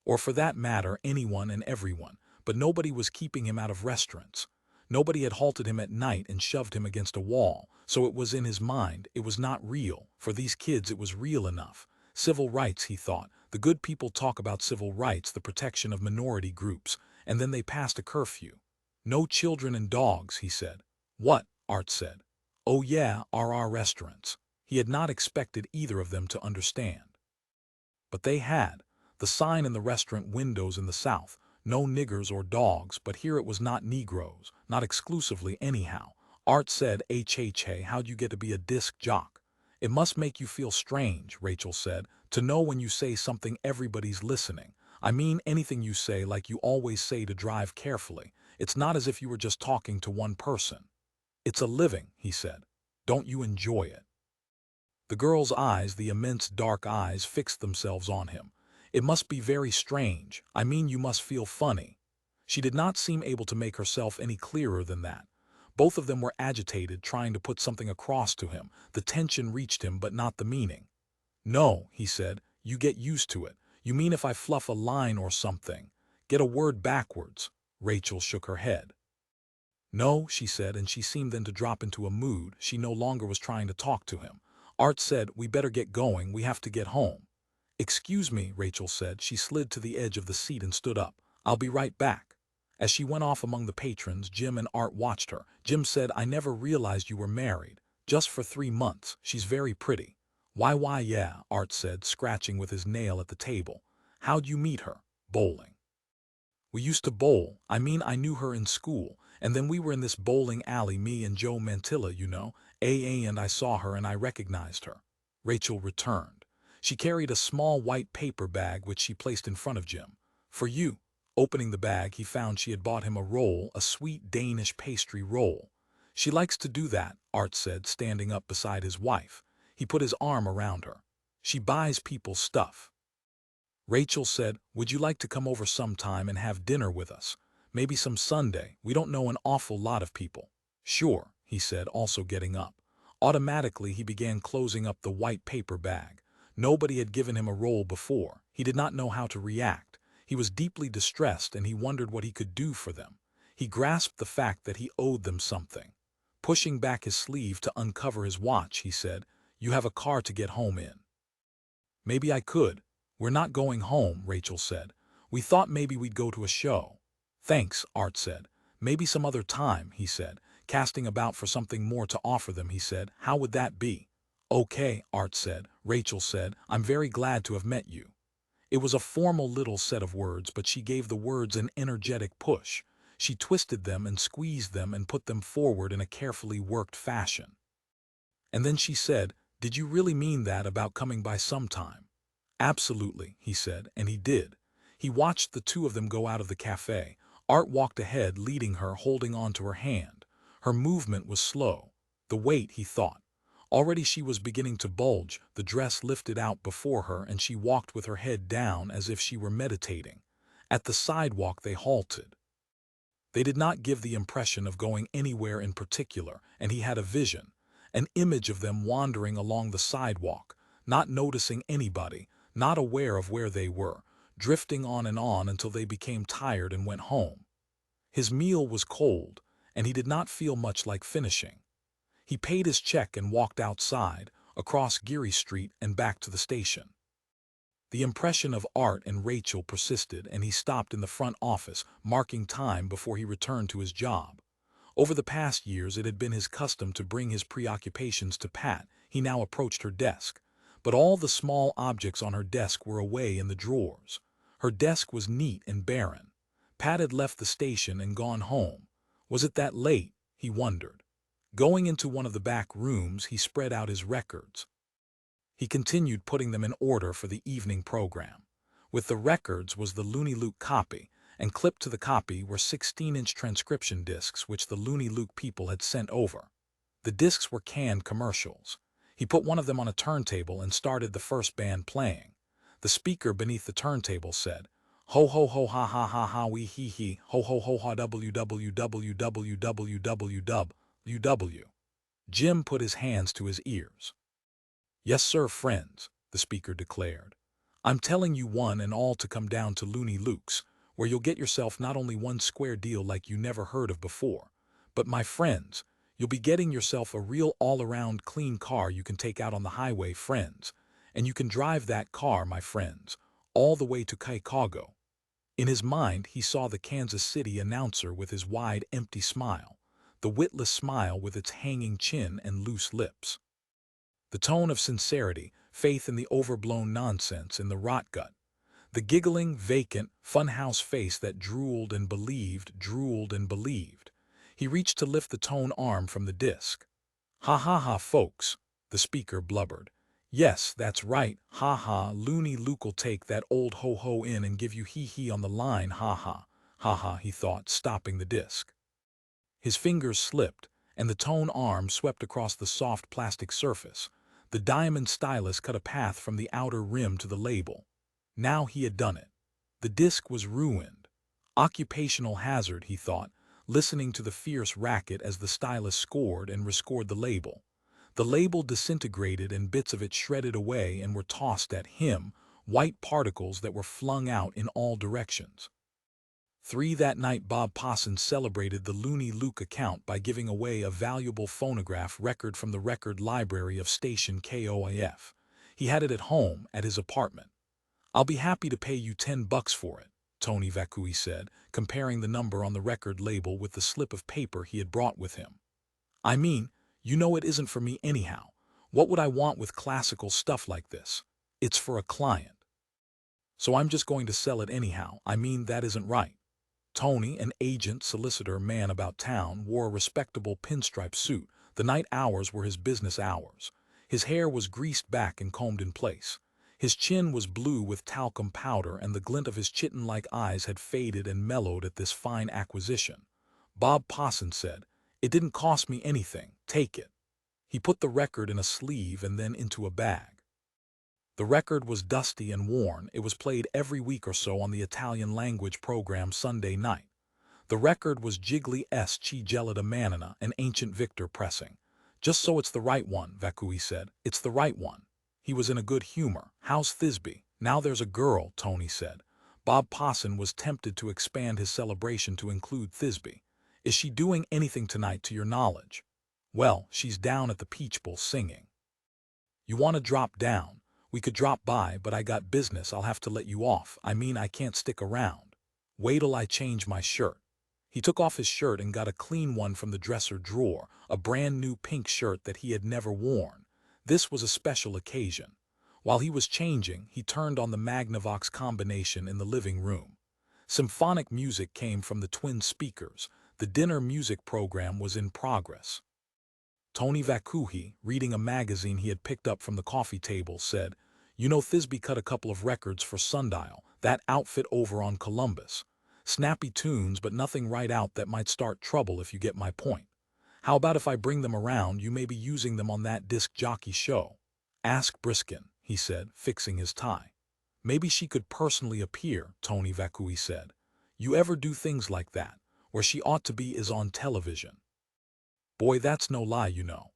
A: Or for that matter, anyone and everyone. But nobody was keeping him out of restaurants. Nobody had halted him at night and shoved him against a wall. So it was in his mind. It was not real. For these kids it was real enough. Civil rights, he thought. The good people talk about civil rights, the protection of minority groups, and then they passed a curfew. "No children and dogs," he said. "What?" Art said. "Oh yeah, our restaurants." He had not expected either of them to understand. But they had. The sign in the restaurant windows in the South, "No niggers or dogs," but here it was not Negroes, not exclusively anyhow. Art said, "Hey, how'd you get to be a disc jock?" "It must make you feel strange," Rachel said, "to know when you say something everybody's listening. I mean anything you say, like you always say to drive carefully. It's not as if you were just talking to one person." "It's a living," he said. "Don't you enjoy it?" The girl's eyes, the immense dark eyes, fixed themselves on him. "It must be very strange. I mean, you must feel funny." She did not seem able to make herself any clearer than that. Both of them were agitated, trying to put something across to him. The tension reached him, but not the meaning. No, he said, you get used to it. You mean if I fluff a line or something? Get a word backwards? Rachel shook her head. No, she said, and she seemed then to drop into a mood. She no longer was trying to talk to him. Art said, we better get going, we have to get home. Excuse me, Rachel said. She slid to the edge of the seat and stood up. I'll be right back. As she went off among the patrons, Jim and Art watched her. Jim said, I never realized you were married. Just for 3 months. She's very pretty. Why, yeah, Art said, scratching with his nail at the table. How'd you meet her? Bowling. We used to bowl. I mean, I knew her in school. And then we were in this bowling alley, me and Joe Mantilla, you know. And I saw her and I recognized her. Rachel returned. She carried a small white paper bag which she placed in front of Jim. For you. Opening the bag, he found she had bought him a roll, a sweet Danish pastry roll. She likes to do that, Art said, standing up beside his wife. He put his arm around her. She buys people stuff. Rachel said, would you like to come over sometime and have dinner with us? Maybe some Sunday. We don't know an awful lot of people. Sure, he said, also getting up. Automatically, he began closing up the white paper bag. Nobody had given him a roll before. He did not know how to react. He was deeply distressed and he wondered what he could do for them. He grasped the fact that he owed them something. Pushing back his sleeve to uncover his watch, he said, you have a car to get home in. Maybe I could. We're not going home, Rachel said. We thought maybe we'd go to a show. Thanks, Art said. Maybe some other time, he said, casting about for something more to offer them, he said. How would that be? Okay, Art said. Rachel said, I'm very glad to have met you. It was a formal little set of words, but she gave the words an energetic push. She twisted them and squeezed them and put them forward in a carefully worked fashion. And then she said, did you really mean that about coming by sometime? Absolutely, he said, and he did. He watched the two of them go out of the cafe. Art walked ahead, leading her, holding on to her hand. Her movement was slow. The weight, he thought. Already she was beginning to bulge, the dress lifted out before her, and she walked with her head down as if she were meditating. At the sidewalk they halted. They did not give the impression of going anywhere in particular, and he had a vision, an image of them wandering along the sidewalk, not noticing anybody, not aware of where they were, drifting on until they became tired and went home. His meal was cold, and he did not feel much like finishing. He paid his check and walked outside, across Geary Street and back to the station. The impression of Art and Rachel persisted, and he stopped in the front office, marking time before he returned to his job. Over the past years, it had been his custom to bring his preoccupations to Pat. He now approached her desk. But all the small objects on her desk were away in the drawers. Her desk was neat and barren. Pat had left the station and gone home. Was it that late? He wondered. Going into one of the back rooms, he spread out his records. He continued putting them in order for the evening program. With the records was the Looney Luke copy, and clipped to the copy were 16-inch transcription discs which the Looney Luke people had sent over. The discs were canned commercials. He put one of them on a turntable and started the first band playing. The speaker beneath the turntable said, ho ho ho ha ha ha ha wee hee hee, ho ho ho ha www. Jim put his hands to his ears. Yes sir, friends, the speaker declared. I'm telling you one and all to come down to Looney Luke's, where you'll get yourself not only one square deal like you never heard of before, but my friends, you'll be getting yourself a real all-around clean car you can take out on the highway, friends, and you can drive that car, my friends, all the way to Chicago. In his mind, he saw the Kansas City announcer with his wide, empty smile, the witless smile with its hanging chin and loose lips. The tone of sincerity, faith in the overblown nonsense in the rot gut. The giggling, vacant, funhouse face that drooled and believed. He reached to lift the tone arm from the disc. Ha ha ha, folks, the speaker blubbered. Yes, that's right, ha ha, Looney Luke'll take that old ho-ho in and give you hee-hee on the line, ha ha, he thought, stopping the disc. His fingers slipped, and the tone arm swept across the soft plastic surface. The diamond stylus cut a path from the outer rim to the label. Now he had done it. The disc was ruined. Occupational hazard, he thought, listening to the fierce racket as the stylus scored and rescored the label. The label disintegrated and bits of it shredded away and were tossed at him, white particles that were flung out in all directions. 3. That night Bob Posson celebrated the Looney Luke account by giving away a valuable phonograph record from the record library of station KOAF. He had it at home, at his apartment. "I'll be happy to pay you $10 for it," Tony Vacui said, comparing the number on the record label with the slip of paper he had brought with him. "I mean, you know it isn't for me anyhow. What would I want with classical stuff like this? It's for a client. So I'm just going to sell it anyhow. I mean, that isn't right." Tony, an agent, solicitor, man about town, wore a respectable pinstripe suit. The night hours were his business hours. His hair was greased back and combed in place. His chin was blue with talcum powder, and the glint of his chitin-like eyes had faded and mellowed at this fine acquisition. Bob Posson said, "It didn't cost me anything. Take it." He put the record in a sleeve and then into a bag. The record was dusty and worn. It was played every week or so on the Italian language program Sunday night. The record was Gigli S. Chi Gelida Manina, an ancient Victor pressing. "Just so it's the right one," Vacui said. "It's the right one." He was in a good humor. "How's Thisbe?" "Now there's a girl," Tony said. Bob Posson was tempted to expand his celebration to include Thisbe. "Is she doing anything tonight to your knowledge?" "Well, she's down at the Peach Bowl singing." "You want to drop down? We could drop by, but I got business. I'll have to let you off. I mean, I can't stick around. Wait till I change my shirt." He took off his shirt and got a clean one from the dresser drawer, a brand new pink shirt that he had never worn. This was a special occasion. While he was changing, he turned on the Magnavox combination in the living room. Symphonic music came from the twin speakers. The dinner music program was in progress. Tony Vacui, reading a magazine he had picked up from the coffee table, said, "You know Thisbe cut a couple of records for Sundial, that outfit over on Columbus. Snappy tunes, but nothing right out that might start trouble, if you get my point. How about if I bring them around? You may be using them on that disc jockey show." "Ask Briskin," he said, fixing his tie. "Maybe she could personally appear," Tony Vacui said. "You ever do things like that? Where she ought to be is on television." "Boy, that's no lie, you know."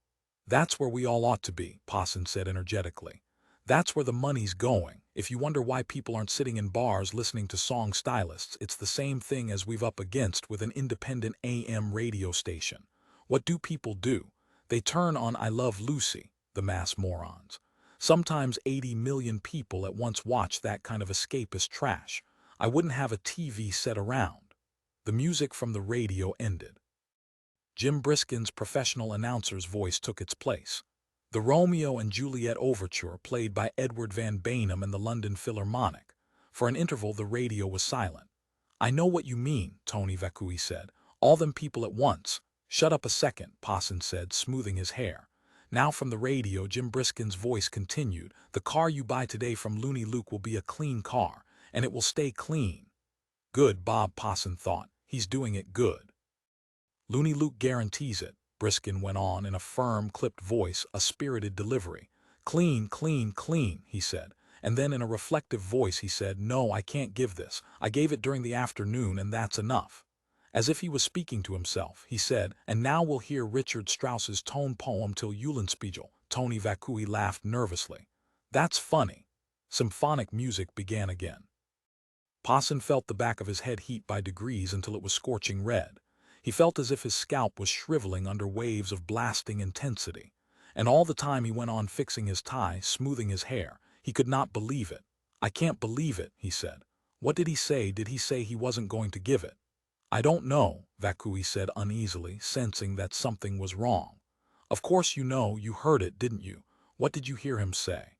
A: "That's where we all ought to be," Posson said energetically. "That's where the money's going. If you wonder why people aren't sitting in bars listening to song stylists, it's the same thing as we've up against with an independent AM radio station. What do people do? They turn on I Love Lucy, the mass morons. Sometimes 80 million people at once watch that kind of escapist trash. I wouldn't have a TV set around." The music from the radio ended. Jim Briskin's professional announcer's voice took its place. The Romeo and Juliet Overture, played by Edward Van Beinum and the London Philharmonic. For an interval the radio was silent. "I know what you mean," Tony Vacui said. "All them people at once." "Shut up a second," Posson said, smoothing his hair. Now from the radio Jim Briskin's voice continued, "The car you buy today from Looney Luke will be a clean car, and it will stay clean." "Good," Bob Posson thought. "He's doing it good." "Looney Luke guarantees it," Briskin went on in a firm, clipped voice, a spirited delivery. "Clean, clean, clean," he said. And then in a reflective voice he said, "No, I can't give this. I gave it during the afternoon, and that's enough." As if he was speaking to himself, he said, "And now we'll hear Richard Strauss's tone poem Till Eulenspiegel." Tony Vacui laughed nervously. "That's funny." Symphonic music began again. Posson felt the back of his head heat by degrees until it was scorching red. He felt as if his scalp was shriveling under waves of blasting intensity. And all the time he went on fixing his tie, smoothing his hair. He could not believe it. "I can't believe it," he said. "What did he say? Did he say he wasn't going to give it?" "I don't know," Vacui said uneasily, sensing that something was wrong. "Of course you know. You heard it, didn't you? What did you hear him say?"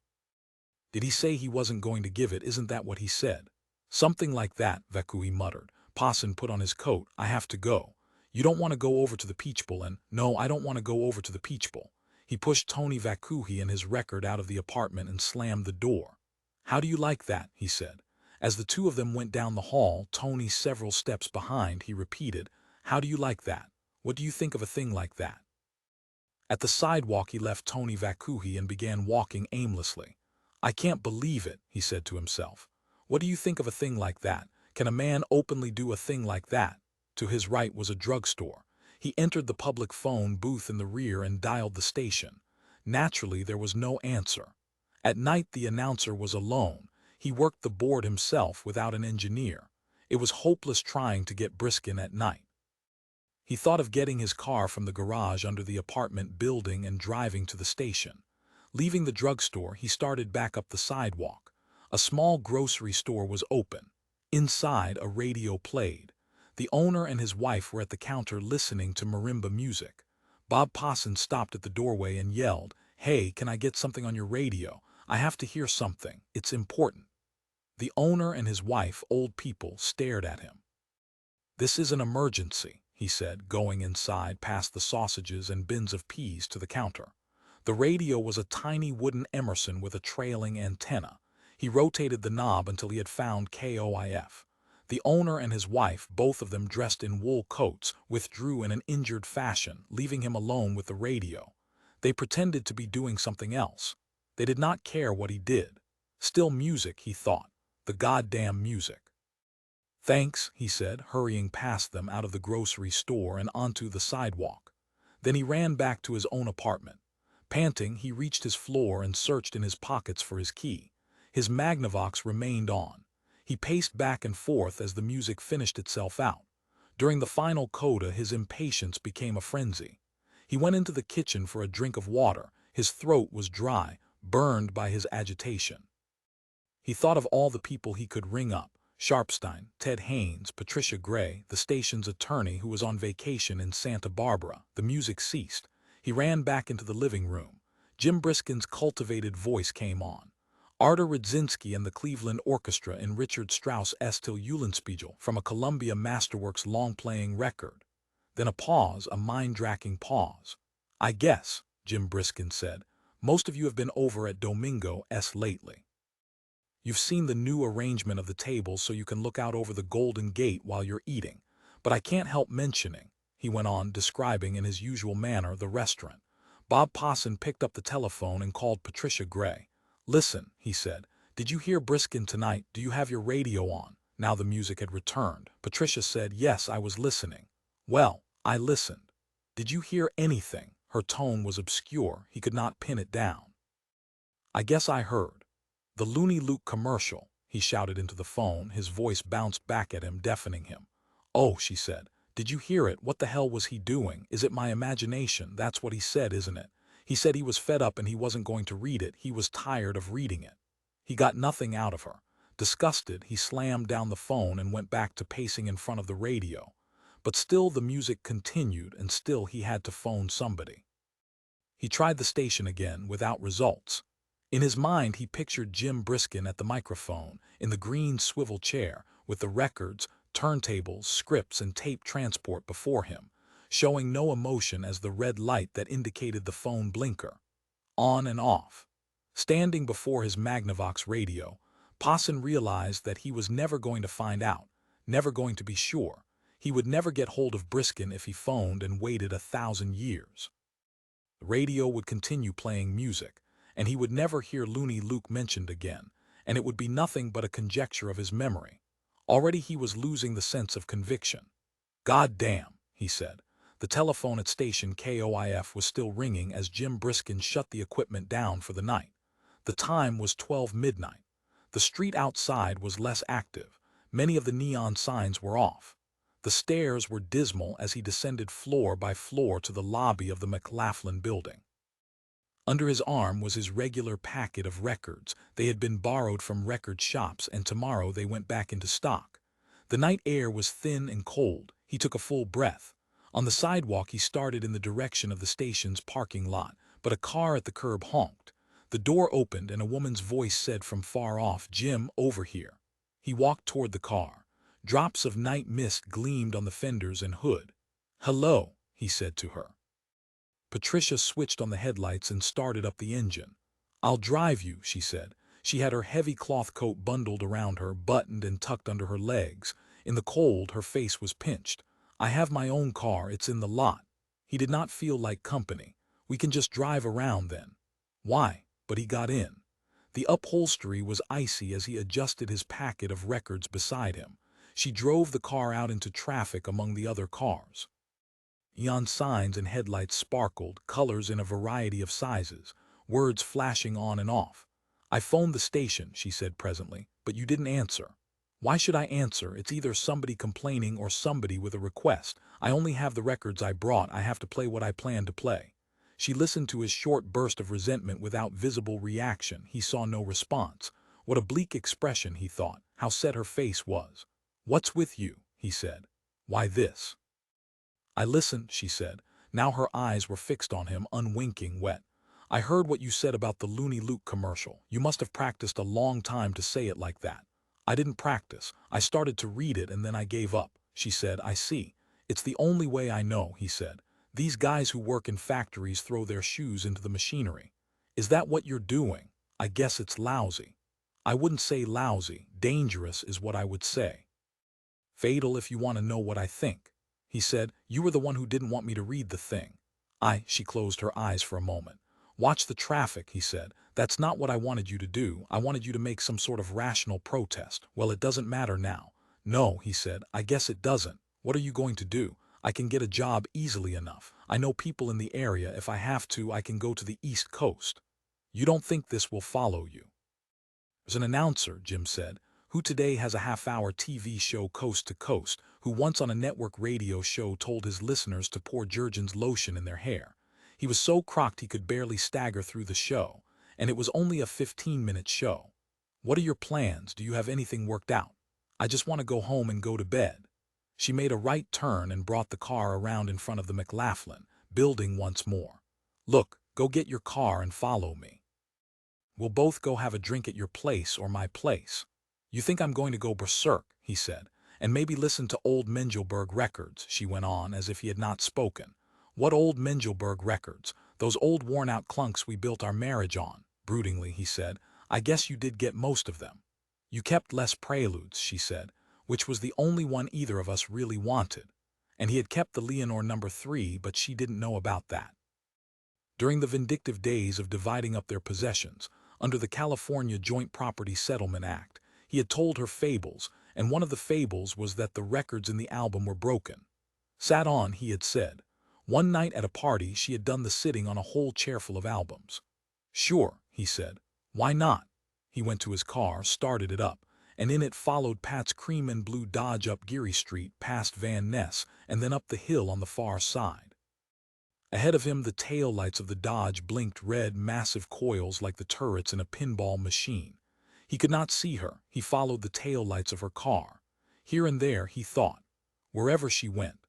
A: "Did he say he wasn't going to give it? Isn't that what he said?" "Something like that," Vacui muttered. Posson put on his coat. "I have to go. You don't want to go over to the Peach Bowl and—" "No, I don't want to go over to the Peach Bowl." He pushed Tony Vacui and his record out of the apartment and slammed the door. "How do you like that?" he said. As the two of them went down the hall, Tony several steps behind, he repeated, "How do you like that? What do you think of a thing like that?" At the sidewalk he left Tony Vacui and began walking aimlessly. "I can't believe it," he said to himself. "What do you think of a thing like that? Can a man openly do a thing like that?" To his right was a drugstore. He entered the public phone booth in the rear and dialed the station. Naturally, there was no answer. At night, the announcer was alone. He worked the board himself without an engineer. It was hopeless trying to get Briskin at night. He thought of getting his car from the garage under the apartment building and driving to the station. Leaving the drugstore, he started back up the sidewalk. A small grocery store was open. Inside, a radio played. The owner and his wife were at the counter listening to marimba music. Bob Posson stopped at the doorway and yelled, "Hey, can I get something on your radio? I have to hear something. It's important." The owner and his wife, old people, stared at him. "This is an emergency," he said, going inside past the sausages and bins of peas to the counter. The radio was a tiny wooden Emerson with a trailing antenna. He rotated the knob until he had found KOIF. The owner and his wife, both of them dressed in wool coats, withdrew in an injured fashion, leaving him alone with the radio. They pretended to be doing something else. They did not care what he did. Still music, he thought. The goddamn music. "Thanks," he said, hurrying past them out of the grocery store and onto the sidewalk. Then he ran back to his own apartment. Panting, he reached his floor and searched in his pockets for his key. His Magnavox remained on. He paced back and forth as the music finished itself out. During the final coda, his impatience became a frenzy. He went into the kitchen for a drink of water. His throat was dry, burned by his agitation. He thought of all the people he could ring up: Sharpstein, Ted Haynes, Patricia Gray, the station's attorney who was on vacation in Santa Barbara. The music ceased. He ran back into the living room. Jim Briskin's cultivated voice came on. Artur Rudzinski and the Cleveland Orchestra in Richard Strauss' Till Eulenspiegel from a Columbia Masterworks long-playing record. Then a pause, a mind-racking pause. "I guess," Jim Briskin said, "most of you have been over at Domingo's lately. You've seen the new arrangement of the tables so you can look out over the Golden Gate while you're eating. But I can't help mentioning," he went on, describing in his usual manner the restaurant. Bob Posson picked up the telephone and called Patricia Gray. "Listen," he said, "did you hear Briskin tonight? Do you have your radio on?" Now the music had returned. Patricia said, "Yes, I was listening." "Well, I listened." "Did you hear anything?" Her tone was obscure. He could not pin it down. "I guess I heard the Looney Luke commercial," he shouted into the phone. His voice bounced back at him, deafening him. "Oh," she said, "did you hear it? What the hell was he doing? Is it my imagination? That's what he said, isn't it? He said he was fed up and he wasn't going to read it. He was tired of reading it." He got nothing out of her. Disgusted, he slammed down the phone and went back to pacing in front of the radio. But still the music continued, and still he had to phone somebody. He tried the station again, without results. In his mind, he pictured Jim Briskin at the microphone, in the green swivel chair, with the records, turntables, scripts, and tape transport before him, showing no emotion as the red light that indicated the phone blinker. On and off. Standing before his Magnavox radio, Posson realized that he was never going to find out, never going to be sure. He would never get hold of Briskin if he phoned and waited 1,000 years. The radio would continue playing music, and he would never hear Looney Luke mentioned again, and it would be nothing but a conjecture of his memory. Already he was losing the sense of conviction. "God damn," he said. The telephone at station KOIF was still ringing as Jim Briskin shut the equipment down for the night. The time was 12 midnight. The street outside was less active. Many of the neon signs were off. The stairs were dismal as he descended floor by floor to the lobby of the McLaughlin building. Under his arm was his regular packet of records. They had been borrowed from record shops, and tomorrow they went back into stock. The night air was thin and cold. He took a full breath. On the sidewalk, he started in the direction of the station's parking lot, but a car at the curb honked. The door opened and a woman's voice said from far off, "Jim, over here." He walked toward the car. Drops of night mist gleamed on the fenders and hood. "Hello," he said to her. Patricia switched on the headlights and started up the engine. "I'll drive you," she said. She had her heavy cloth coat bundled around her, buttoned and tucked under her legs. In the cold, her face was pinched. "I have my own car. It's in the lot." He did not feel like company. "We can just drive around then." "Why?" But he got in. The upholstery was icy as he adjusted his packet of records beside him. She drove the car out into traffic among the other cars. Neon signs and headlights sparkled, colors in a variety of sizes, words flashing on and off. "I phoned the station," she said presently, "but you didn't answer." "Why should I answer? It's either somebody complaining or somebody with a request. I only have the records I brought. I have to play what I plan to play." She listened to his short burst of resentment without visible reaction. He saw no response. What a bleak expression, he thought. How set her face was. "What's with you?" he said. "Why this?" "I listened," she said. Now her eyes were fixed on him, unwinking, wet. "I heard what you said about the Looney Luke commercial. You must have practiced a long time to say it like that." "I didn't practice. I started to read it and then I gave up," she said. "I see. It's the only way I know," he said. "These guys who work in factories throw their shoes into the machinery. Is that what you're doing? I guess it's lousy." "I wouldn't say lousy. Dangerous is what I would say. Fatal if you want to know what I think." He said, "You were the one who didn't want me to read the thing." She closed her eyes for a moment. "Watch the traffic," he said. "That's not what I wanted you to do. I wanted you to make some sort of rational protest. Well, it doesn't matter now." "No," he said, "I guess it doesn't. What are you going to do?" "I can get a job easily enough. I know people in the area. If I have to, I can go to the East Coast." "You don't think this will follow you?" "There's an announcer," Jim said, "who today has a half-hour TV show coast to coast, who once on a network radio show told his listeners to pour Jergens lotion in their hair. He was so crocked he could barely stagger through the show, and it was only a 15-minute show. What are your plans? Do you have anything worked out?" "I just want to go home and go to bed." She made a right turn and brought the car around in front of the McLaughlin building once more. "Look, go get your car and follow me. We'll both go have a drink at your place or my place." "You think I'm going to go berserk," he said. "And maybe listen to old Mengelberg records," she went on as if he had not spoken. "What old Mengelberg records? Those old worn-out clunks we built our marriage on." Broodingly, he said, "I guess you did get most of them." "You kept Les Preludes," she said, which was the only one either of us really wanted. And he had kept the Leonore No. 3, but she didn't know about that. During the vindictive days of dividing up their possessions, under the California Joint Property Settlement Act, he had told her fables, and one of the fables was that the records in the album were broken. "Sat on," he had said. One night at a party she had done the sitting on a whole chairful of albums. "Sure," he said. "Why not?" He went to his car, started it up, and in it followed Pat's cream and blue Dodge up Geary Street, past Van Ness, and then up the hill on the far side. Ahead of him the tail lights of the Dodge blinked red, massive coils like the turrets in a pinball machine. He could not see her. He followed the tail lights of her car. Here and there, he thought. Wherever she went.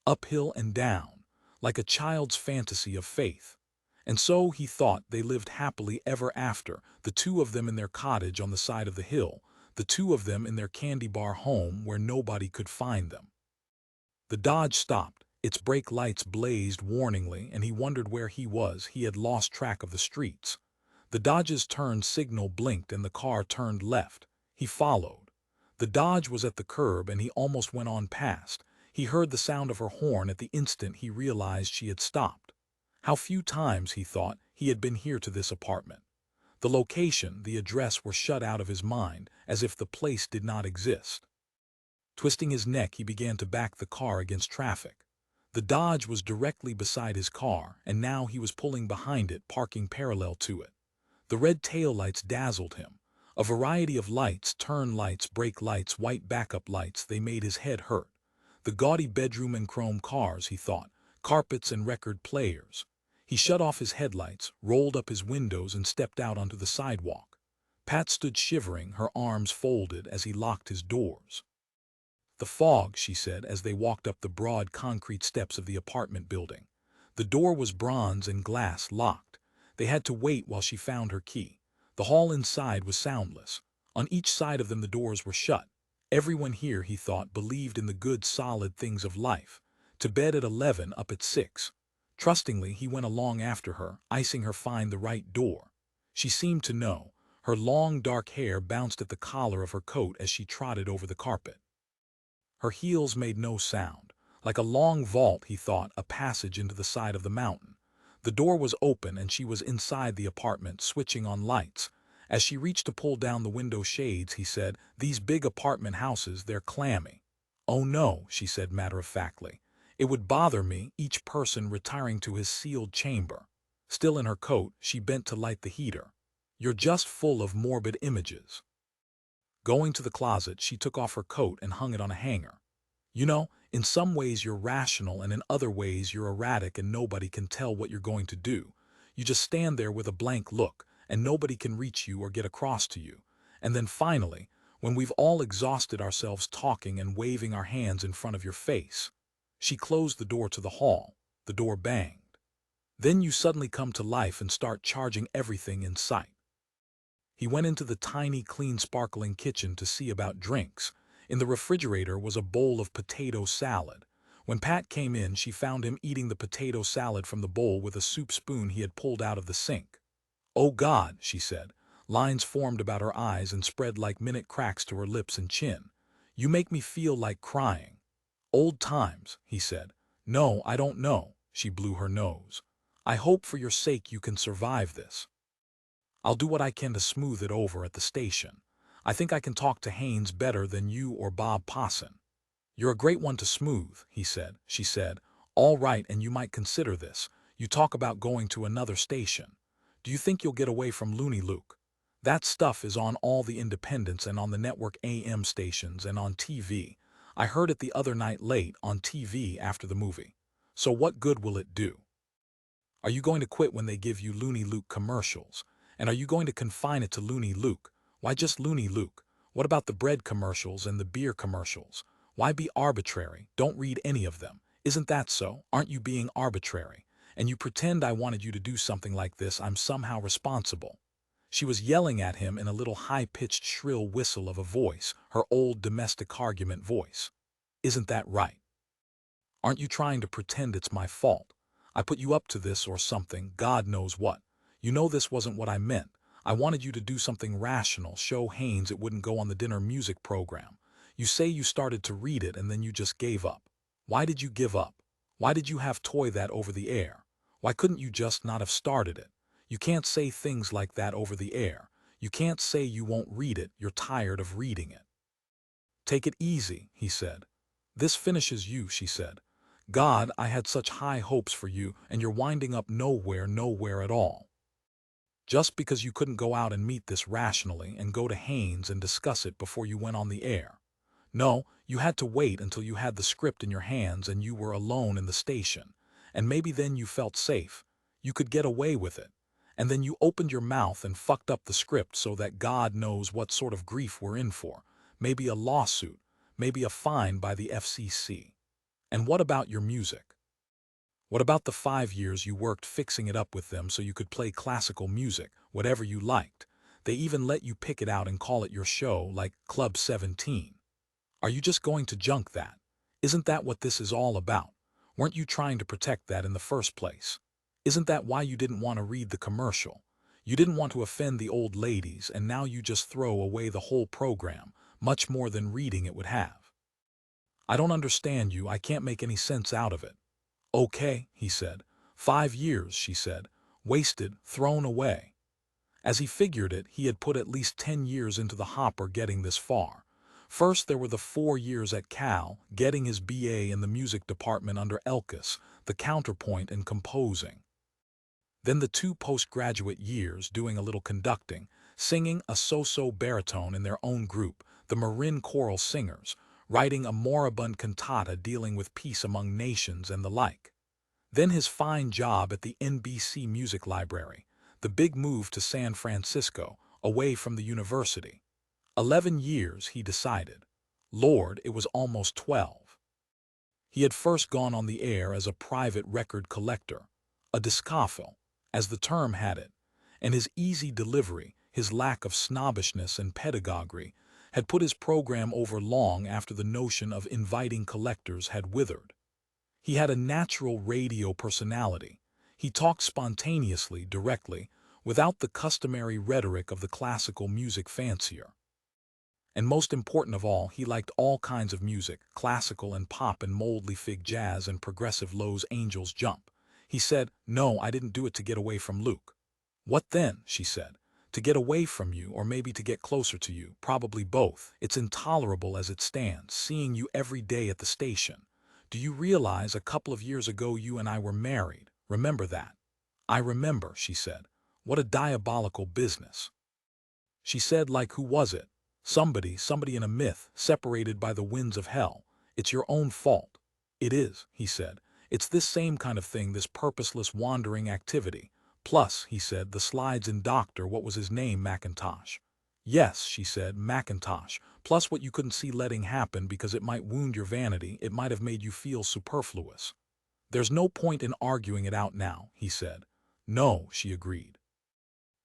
A: Uphill and down. Like a child's fantasy of faith. And so, he thought, they lived happily ever after, the two of them in their cottage on the side of the hill, the two of them in their candy bar home where nobody could find them. The Dodge stopped. Its brake lights blazed warningly, and he wondered where he was. He had lost track of the streets. The Dodge's turn signal blinked and the car turned left. He followed. The Dodge was at the curb and he almost went on past. He heard the sound of her horn at the instant he realized she had stopped. How few times, he thought, he had been here to this apartment. The location, the address were shut out of his mind, as if the place did not exist. Twisting his neck, he began to back the car against traffic. The Dodge was directly beside his car, and now he was pulling behind it, parking parallel to it. The red taillights dazzled him. A variety of lights, turn lights, brake lights, white backup lights, they made his head hurt. The gaudy bedroom and chrome cars, he thought, carpets and record players. He shut off his headlights, rolled up his windows, and stepped out onto the sidewalk. Pat stood shivering, her arms folded, as he locked his doors. "The fog," she said as they walked up the broad concrete steps of the apartment building. The door was bronze and glass, locked. They had to wait while she found her key. The hall inside was soundless. On each side of them the doors were shut. Everyone here, he thought, believed in the good, solid things of life. To bed at 11, up at 6. Trustingly, he went along after her, icing her find the right door. She seemed to know. Her long, dark hair bounced at the collar of her coat as she trotted over the carpet. Her heels made no sound. Like a long vault, he thought, a passage into the side of the mountain. The door was open and she was inside the apartment, switching on lights. As she reached to pull down the window shades, he said, "These big apartment houses, they're clammy." "Oh no," she said matter-of-factly. It would bother me, each person retiring to his sealed chamber. Still in her coat, she bent to light the heater. You're just full of morbid images. Going to the closet, she took off her coat and hung it on a hanger. You know, in some ways you're rational and in other ways you're erratic and nobody can tell what you're going to do. You just stand there with a blank look and nobody can reach you or get across to you. And then finally, when we've all exhausted ourselves talking and waving our hands in front of your face, she closed the door to the hall. The door banged. Then you suddenly come to life and start charging everything in sight. He went into the tiny, clean, sparkling kitchen to see about drinks. In the refrigerator was a bowl of potato salad. When Pat came in, she found him eating the potato salad from the bowl with a soup spoon he had pulled out of the sink. "Oh God," she said. Lines formed about her eyes and spread like minute cracks to her lips and chin. "You make me feel like crying." "Old times," he said. "No, I don't know." She blew her nose. "I hope for your sake you can survive this. I'll do what I can to smooth it over at the station. I think I can talk to Haynes better than you or Bob Posson." "You're a great one to smooth," he said. She said, "All right, and you might consider this. You talk about going to another station. Do you think you'll get away from Looney Luke? That stuff is on all the independents and on the network AM stations and on TV. I heard it the other night late on TV after the movie. So what good will it do? Are you going to quit when they give you Looney Luke commercials? And are you going to confine it to Looney Luke? Why just Looney Luke? What about the bread commercials and the beer commercials? Why be arbitrary? Don't read any of them. Isn't that so? Aren't you being arbitrary? And you pretend I wanted you to do something like this, I'm somehow responsible." She was yelling at him in a little high-pitched shrill whistle of a voice, her old domestic argument voice. "Isn't that right? Aren't you trying to pretend it's my fault? I put you up to this or something, God knows what. You know this wasn't what I meant. I wanted you to do something rational, show Haynes it wouldn't go on the dinner music program. You say you started to read it and then you just gave up. Why did you give up? Why did you have toy that over the air? Why couldn't you just not have started it? You can't say things like that over the air. You can't say you won't read it, you're tired of reading it." "Take it easy," he said. "This finishes you," she said. "God, I had such high hopes for you, and you're winding up nowhere at all. Just because you couldn't go out and meet this rationally and go to Haynes and discuss it before you went on the air. No, you had to wait until you had the script in your hands and you were alone in the station. And maybe then you felt safe. You could get away with it. And then you opened your mouth and fucked up the script so that God knows what sort of grief we're in for. Maybe a lawsuit. Maybe a fine by the FCC. And what about your music? What about the 5 years you worked fixing it up with them so you could play classical music, whatever you liked? They even let you pick it out and call it your show, like Club 17. Are you just going to junk that? Isn't that what this is all about? Weren't you trying to protect that in the first place? Isn't that why you didn't want to read the commercial? You didn't want to offend the old ladies, and now you just throw away the whole program, much more than reading it would have. I don't understand you, I can't make any sense out of it." "Okay," he said. 5 years, she said. Wasted, thrown away. As he figured it, he had put at least 10 years into the hopper getting this far. First there were the 4 years at Cal, getting his BA in the music department under Elkis, the counterpoint and composing. Then the 2 postgraduate years doing a little conducting, singing a so-so baritone in their own group, the Marin Choral Singers, writing a moribund cantata dealing with peace among nations and the like. Then his fine job at the NBC Music Library, the big move to San Francisco, away from the university. 11 years, he decided. Lord, it was almost 12. He had first gone on the air as a private record collector, a discophile, as the term had it, and his easy delivery, his lack of snobbishness and pedagogy, had put his program over long after the notion of inviting collectors had withered. He had a natural radio personality. He talked spontaneously, directly, without the customary rhetoric of the classical music fancier. And most important of all, he liked all kinds of music, classical and pop and moldly fig jazz and progressive Lowe's Angels Jump. He said, "No, I didn't do it to get away from Luke." "What then?" she said. "To get away from you, or maybe to get closer to you, probably both. It's intolerable as it stands, seeing you every day at the station. Do you realize a couple of years ago you and I were married? Remember that?" "I remember," she said. "What a diabolical business." She said, like, who was it? Somebody in a myth, separated by the winds of hell. "It's your own fault." "It is," he said. "It's this same kind of thing, this purposeless wandering activity. Plus," he said, "the slides in Doctor, what was his name, Macintosh." "Yes," she said, "Macintosh. Plus what you couldn't see letting happen because it might wound your vanity, it might have made you feel superfluous." "There's no point in arguing it out now," he said. "No," she agreed.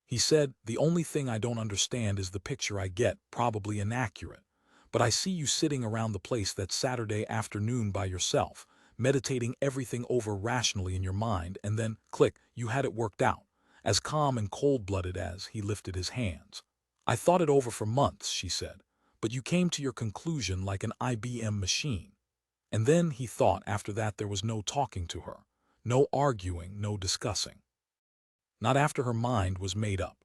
A: He said, "The only thing I don't understand is the picture I get, probably inaccurate. But I see you sitting around the place that Saturday afternoon by yourself, meditating everything over rationally in your mind, and then, click, you had it worked out. As calm and cold-blooded as," he lifted his hands. "I thought it over for months," she said. "But you came to your conclusion like an IBM machine." And then he thought after that there was no talking to her. No arguing, no discussing. Not after her mind was made up.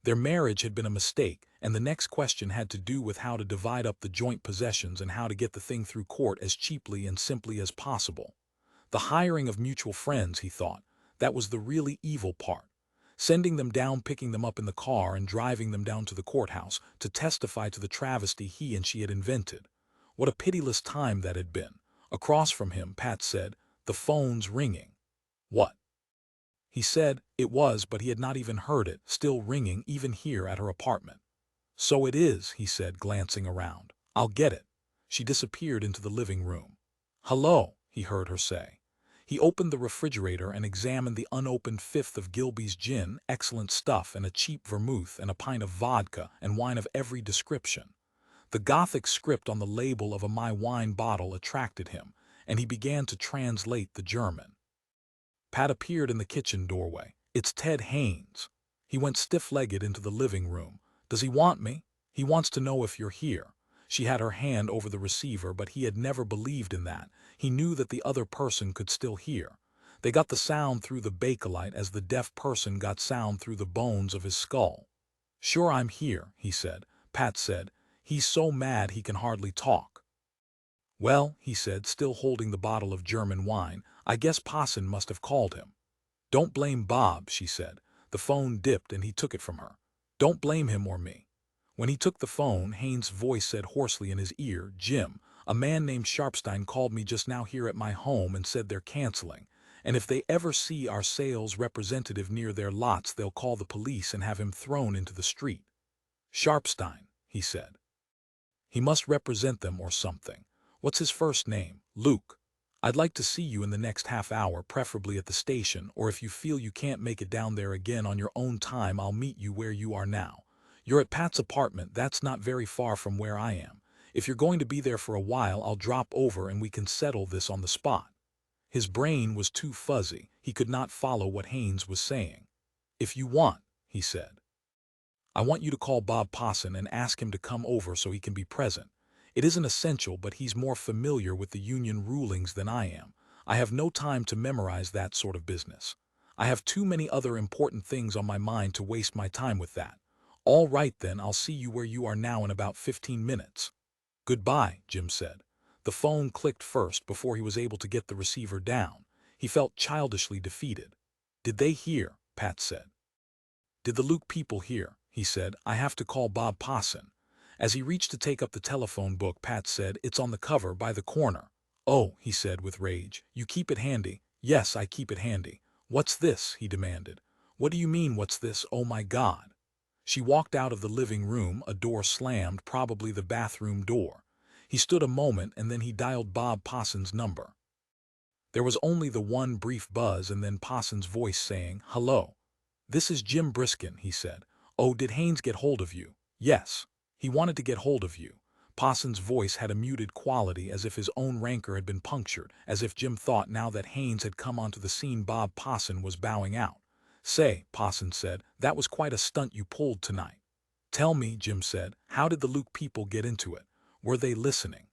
A: Their marriage had been a mistake, and the next question had to do with how to divide up the joint possessions and how to get the thing through court as cheaply and simply as possible. The hiring of mutual friends, he thought, that was the really evil part. Sending them down, picking them up in the car, and driving them down to the courthouse to testify to the travesty he and she had invented. What a pitiless time that had been. Across from him, Pat said, "The phone's ringing." "What?" He said it was, but he had not even heard it, still ringing even here at her apartment. "So it is," he said, glancing around. "I'll get it." She disappeared into the living room. "Hello," he heard her say. He opened the refrigerator and examined the unopened fifth of Gilby's gin, excellent stuff, and a cheap vermouth and a pint of vodka and wine of every description. The Gothic script on the label of a My Wine bottle attracted him, and he began to translate the German. Pat appeared in the kitchen doorway. "It's Ted Haynes." He went stiff-legged into the living room. "Does he want me?" "He wants to know if you're here." She had her hand over the receiver, but he had never believed in that. He knew that the other person could still hear. They got the sound through the bakelite as the deaf person got sound through the bones of his skull. "Sure, I'm here," he said. Pat said, "He's so mad he can hardly talk." "Well," he said, still holding the bottle of German wine, "I guess Posson must have called him." "Don't blame Bob," she said. The phone dipped and he took it from her. "Don't blame him or me." When he took the phone, Haynes' voice said hoarsely in his ear, "Jim, a man named Sharpstein called me just now here at my home and said they're canceling. And if they ever see our sales representative near their lots, they'll call the police and have him thrown into the street." "Sharpstein," he said. "He must represent them or something. What's his first name?" "Luke. I'd like to see you in the next half hour, preferably at the station, or if you feel you can't make it down there again on your own time, I'll meet you where you are now. You're at Pat's apartment, that's not very far from where I am. If you're going to be there for a while, I'll drop over and we can settle this on the spot." His brain was too fuzzy, he could not follow what Haynes was saying. "If you want," he said. "I want you to call Bob Posson and ask him to come over so he can be present. It isn't essential, but he's more familiar with the union rulings than I am. I have no time to memorize that sort of business. I have too many other important things on my mind to waste my time with that. All right then, I'll see you where you are now in about 15 minutes. "Goodbye," Jim said. The phone clicked first before he was able to get the receiver down. He felt childishly defeated. "Did they hear?" Pat said. "Did the Luke people hear?" He said. "I have to call Bob Posson." As he reached to take up the telephone book, Pat said, "It's on the cover, by the corner." "Oh," he said with rage. "You keep it handy." "Yes, I keep it handy." "What's this?" he demanded. "What do you mean, what's this? Oh my God." She walked out of the living room, a door slammed, probably the bathroom door. He stood a moment and then he dialed Bob Posson's number. There was only the one brief buzz and then Posson's voice saying, "Hello. This is Jim Briskin," he said. "Oh, did Haynes get hold of you?" "Yes. He wanted to get hold of you." Posson's voice had a muted quality, as if his own rancor had been punctured, as if Jim thought now that Haynes had come onto the scene Bob Posson was bowing out. "Say," Posson said, "that was quite a stunt you pulled tonight." "Tell me," Jim said, "how did the Luke people get into it? Were they listening?"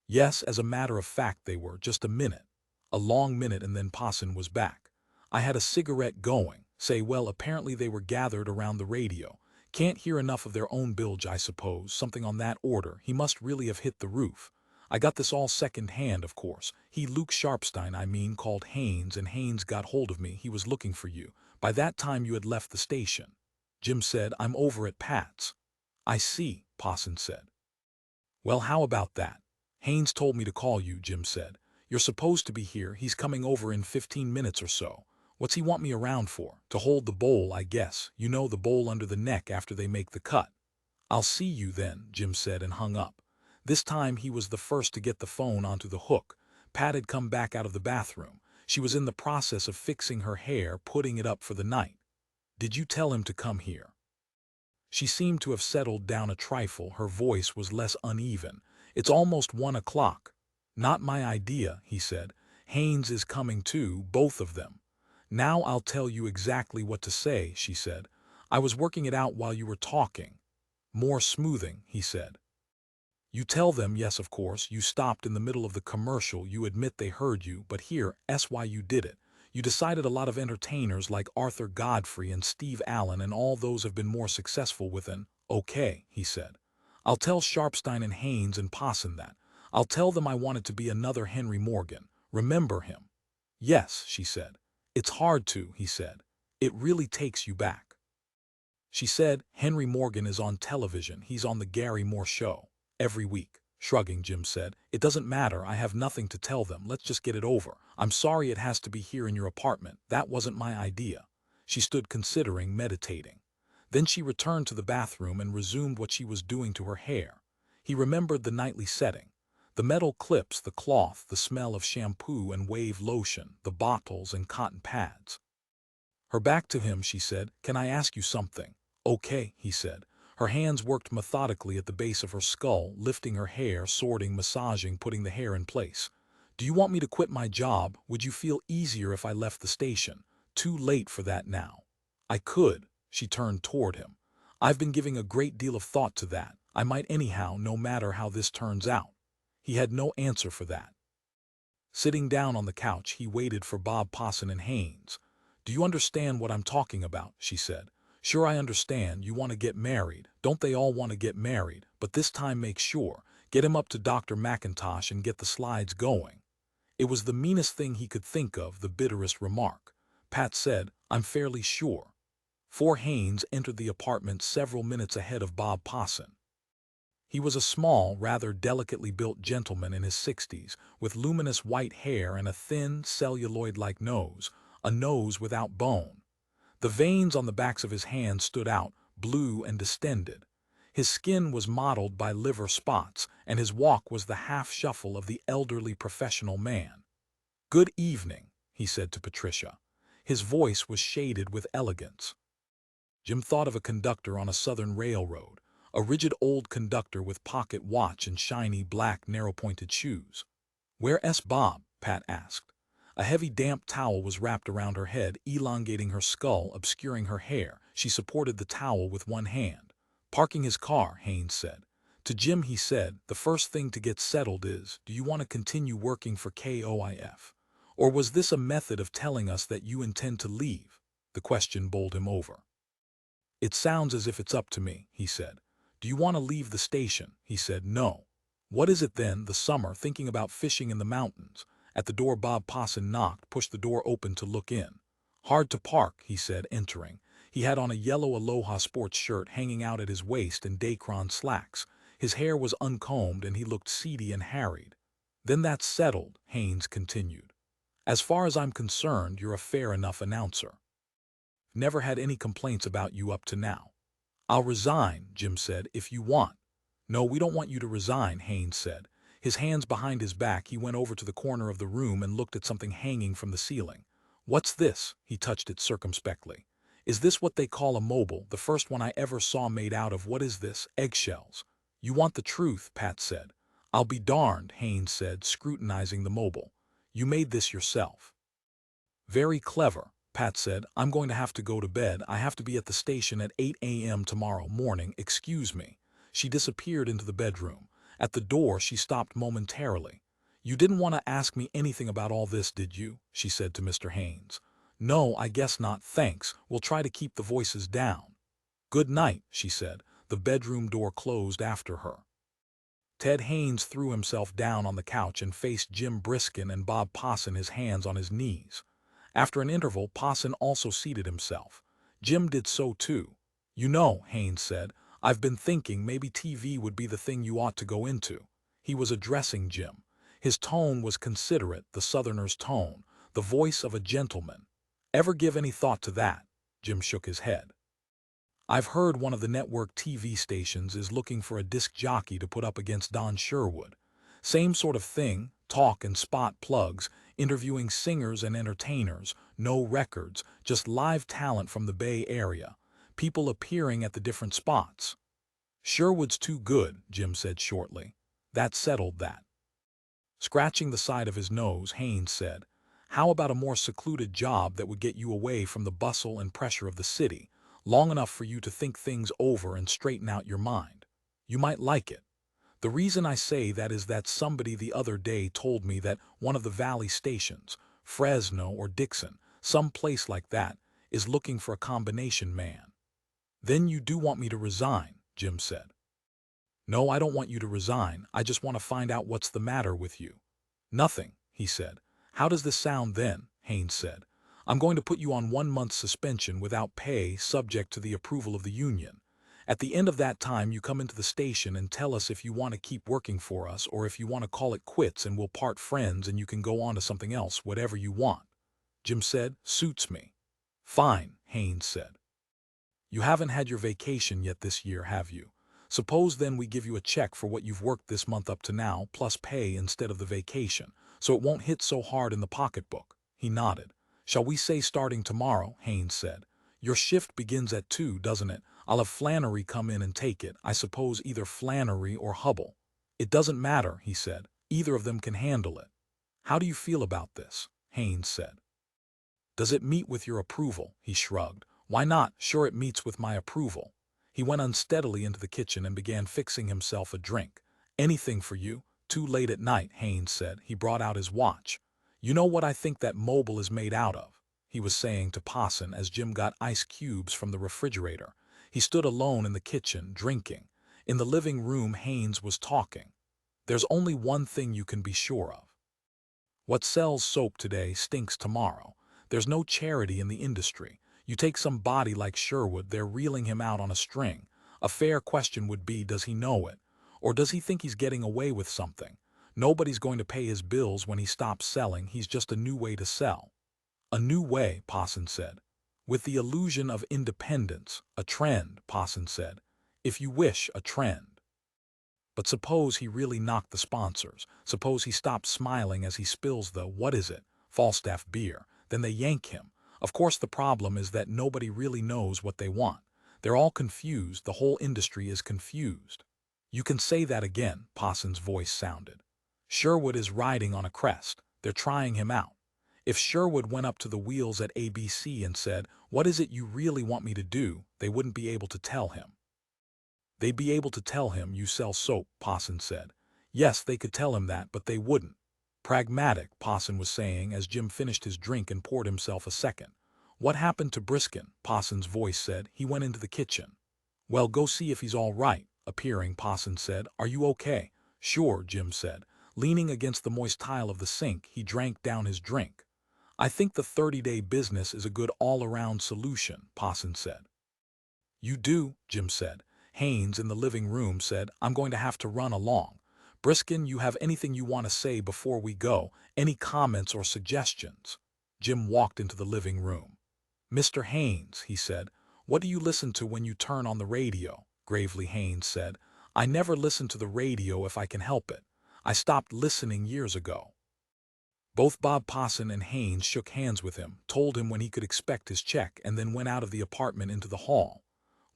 A: Yes, as a matter of fact they were, just a minute. A long minute, and then Posson was back. "I had a cigarette going. Say, well, apparently they were gathered around the radio. Can't hear enough of their own bilge, I suppose, something on that order. He must really have hit the roof. I got this all second hand, of course. Luke Sharpstein, called Haynes, and Haynes got hold of me. He was looking for you. By that time you had left the station. Jim said, I'm over at Pat's. I see, Pawson said. Well, how about that? Haynes told me to call you, Jim said. You're supposed to be here. He's coming over in 15 minutes or so. What's he want me around for? To hold the bowl, I guess. You know, the bowl under the neck after they make the cut. I'll see you then, Jim said and hung up. This time he was the first to get the phone onto the hook. Pat had come back out of the bathroom. She was in the process of fixing her hair, putting it up for the night. Did you tell him to come here? She seemed to have settled down a trifle. Her voice was less uneven. It's almost 1 o'clock. Not my idea, he said. Haynes is coming too, both of them. Now I'll tell you exactly what to say, she said. I was working it out while you were talking. More smoothing, he said. You tell them, yes, of course, you stopped in the middle of the commercial, you admit they heard you, but here's why you did it. You decided a lot of entertainers like Arthur Godfrey and Steve Allen and all those have been more successful with an, okay, he said. I'll tell Sharpstein and Haynes and Pawson that. I'll tell them I want it to be another Henry Morgan. Remember him? Yes, she said. It's hard to, he said. It really takes you back. She said, Henry Morgan is on television. He's on the Gary Moore show. Every week. Shrugging, Jim said, it doesn't matter. I have nothing to tell them. Let's just get it over. I'm sorry it has to be here in your apartment. That wasn't my idea. She stood considering, meditating. Then she returned to the bathroom and resumed what she was doing to her hair. He remembered the nightly setting. The metal clips, the cloth, the smell of shampoo and wave lotion, the bottles and cotton pads. Her back to him, she said, can I ask you something? Okay, he said. Her hands worked methodically at the base of her skull, lifting her hair, sorting, massaging, putting the hair in place. Do you want me to quit my job? Would you feel easier if I left the station? Too late for that now. I could. She turned toward him. I've been giving a great deal of thought to that. I might anyhow, no matter how this turns out. He had no answer for that. Sitting down on the couch, he waited for Bob, Pawson, and Haynes. Do you understand what I'm talking about? She said. Sure, I understand. You want to get married. Don't they all want to get married? But this time make sure. Get him up to Dr. McIntosh and get the slides going. It was the meanest thing he could think of, the bitterest remark. Pat said, I'm fairly sure. Four Haynes entered the apartment several minutes ahead of Bob Pawson. He was a small, rather delicately built gentleman in his 60s, with luminous white hair and a thin, celluloid-like nose, a nose without bone. The veins on the backs of his hands stood out, blue and distended. His skin was mottled by liver spots, and his walk was the half-shuffle of the elderly professional man. Good evening, he said to Patricia. His voice was shaded with elegance. Jim thought of a conductor on a southern railroad, a rigid old conductor with pocket watch and shiny black narrow-pointed shoes. Where's Bob? Pat asked. A heavy damp towel was wrapped around her head, elongating her skull, obscuring her hair. She supported the towel with one hand. Parking his car, Haynes said. To Jim he said, the first thing to get settled is, do you want to continue working for KOIF? Or was this a method of telling us that you intend to leave? The question bowled him over. It sounds as if it's up to me, he said. Do you want to leave the station? He said, no. What is it then, the summer, thinking about fishing in the mountains? At the door Bob Pawson knocked, pushed the door open to look in. Hard to park, he said, entering. He had on a yellow Aloha sports shirt hanging out at his waist and Dacron slacks. His hair was uncombed and he looked seedy and harried. Then that's settled, Haynes continued. As far as I'm concerned, you're a fair enough announcer. Never had any complaints about you up to now. I'll resign, Jim said, if you want. No, we don't want you to resign, Haynes said. His hands behind his back, he went over to the corner of the room and looked at something hanging from the ceiling. What's this? He touched it circumspectly. Is this what they call a mobile, the first one I ever saw made out of, what is this, eggshells? You want the truth, Pat said. I'll be darned, Haynes said, scrutinizing the mobile. You made this yourself. Very clever, Pat said. I'm going to have to go to bed. I have to be at the station at 8 a.m. tomorrow morning. Excuse me. She disappeared into the bedroom. At the door, she stopped momentarily. You didn't want to ask me anything about all this, did you? She said to Mr. Haynes. No, I guess not, thanks. We'll try to keep the voices down. Good night, she said. The bedroom door closed after her. Ted Haynes threw himself down on the couch and faced Jim Briskin and Bob Posson, his hands on his knees. After an interval, Posson also seated himself. Jim did so too. "You know," Haynes said, "I've been thinking maybe TV would be the thing you ought to go into." He was addressing Jim. His tone was considerate, the Southerner's tone, the voice of a gentleman. "Ever give any thought to that?" Jim shook his head. "I've heard one of the network TV stations is looking for a disc jockey to put up against Don Sherwood. Same sort of thing, talk and spot plugs, interviewing singers and entertainers, no records, just live talent from the Bay Area, people appearing at the different spots." "Sherwood's too good," Jim said shortly. "That settled that." Scratching the side of his nose, Haynes said, "How about a more secluded job that would get you away from the bustle and pressure of the city, long enough for you to think things over and straighten out your mind? You might like it. The reason I say that is that somebody the other day told me that one of the Valley stations, Fresno or Dixon, some place like that, is looking for a combination man." "Then you do want me to resign," Jim said. "No, I don't want you to resign. I just want to find out what's the matter with you." "Nothing," he said. "How does this sound then?" Haynes said. "I'm going to put you on 1 month's suspension without pay, subject to the approval of the union. At the end of that time you come into the station and tell us if you want to keep working for us or if you want to call it quits, and we'll part friends and you can go on to something else, whatever you want." Jim said, "Suits me." "Fine," Haynes said. "You haven't had your vacation yet this year, have you? Suppose then we give you a check for what you've worked this month up to now, plus pay instead of the vacation, so it won't hit so hard in the pocketbook." He nodded. "Shall we say starting tomorrow?" Haynes said. "Your shift begins at 2, doesn't it? I'll have Flannery come in and take it, I suppose either Flannery or Hubble." "It doesn't matter," he said. "Either of them can handle it." "How do you feel about this?" Haynes said. "Does it meet with your approval?" He shrugged. "Why not? Sure it meets with my approval." He went unsteadily into the kitchen and began fixing himself a drink. "Anything for you? Too late at night," Haynes said. He brought out his watch. "You know what I think that mobile is made out of?" he was saying to Posson as Jim got ice cubes from the refrigerator. He stood alone in the kitchen, drinking. In the living room, Haynes was talking. "There's only one thing you can be sure of. What sells soap today stinks tomorrow. There's no charity in the industry. You take some body like Sherwood, they're reeling him out on a string. A fair question would be, does he know it? Or does he think he's getting away with something? Nobody's going to pay his bills when he stops selling. He's just a new way to sell." "A new way," Posson said. "With the illusion of independence. A trend," Posson said. "If you wish, a trend. But suppose he really knocked the sponsors. Suppose he stops smiling as he spills the, what is it, Falstaff beer. Then they yank him. Of course the problem is that nobody really knows what they want. They're all confused. The whole industry is confused." "You can say that again," Posson's voice sounded. "Sherwood is riding on a crest. They're trying him out. If Sherwood went up to the wheels at ABC and said, 'What is it you really want me to do?' they wouldn't be able to tell him." "They'd be able to tell him you sell soap," Posson said. "Yes, they could tell him that, but they wouldn't." "Pragmatic," Posson was saying as Jim finished his drink and poured himself a second. "What happened to Briskin?" Posson's voice said. "He went into the kitchen." "Well, go see if he's all right." Appearing, Posson said, "Are you okay?" "Sure," Jim said. Leaning against the moist tile of the sink, he drank down his drink. "I think the 30-day business is a good all-around solution," Posson said. "You do?" Jim said. Haynes in the living room said, "I'm going to have to run along. Briskin, you have anything you want to say before we go? Any comments or suggestions?" Jim walked into the living room. "Mr. Haynes," he said, "what do you listen to when you turn on the radio?" Gravely, Haynes said, "I never listen to the radio if I can help it. I stopped listening years ago." Both Bob Posson and Haynes shook hands with him, told him when he could expect his check, and then went out of the apartment into the hall.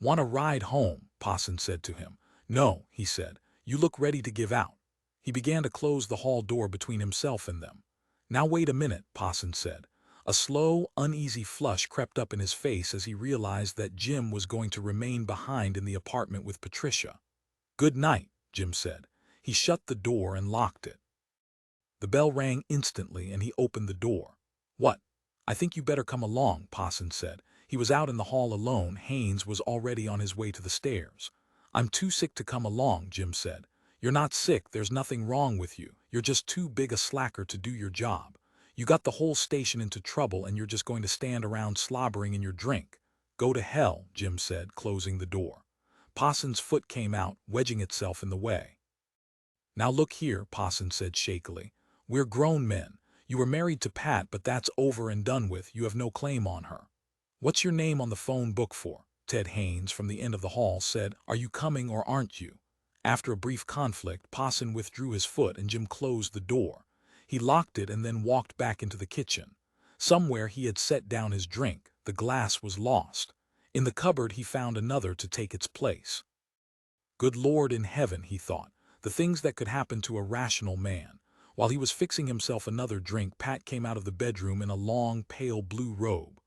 A: "Want a ride home?" Posson said to him. "No," he said. "You look ready to give out." He began to close the hall door between himself and them. "Now wait a minute," Posson said. A slow, uneasy flush crept up in his face as he realized that Jim was going to remain behind in the apartment with Patricia. "Good night," Jim said. He shut the door and locked it. The bell rang instantly and he opened the door. "What? I think you better come along," Posson said. He was out in the hall alone. Haynes was already on his way to the stairs. "I'm too sick to come along," Jim said. You're not sick, there's nothing wrong with you. You're just too big a slacker to do your job. You got the whole station into trouble and you're just going to stand around slobbering in your drink. Go to hell, Jim said, closing the door. Posson's foot came out, wedging itself in the way. Now look here, Posson said shakily. We're grown men. You were married to Pat, but that's over and done with. You have no claim on her. What's your name on the phone book for? Ted Haynes from the end of the hall said, Are you coming or aren't you? After a brief conflict, Posson withdrew his foot and Jim closed the door. He locked it and then walked back into the kitchen. Somewhere he had set down his drink. The glass was lost. In the cupboard he found another to take its place. Good Lord in heaven, he thought, the things that could happen to a rational man. While he was fixing himself another drink, Pat came out of the bedroom in a long, pale blue robe.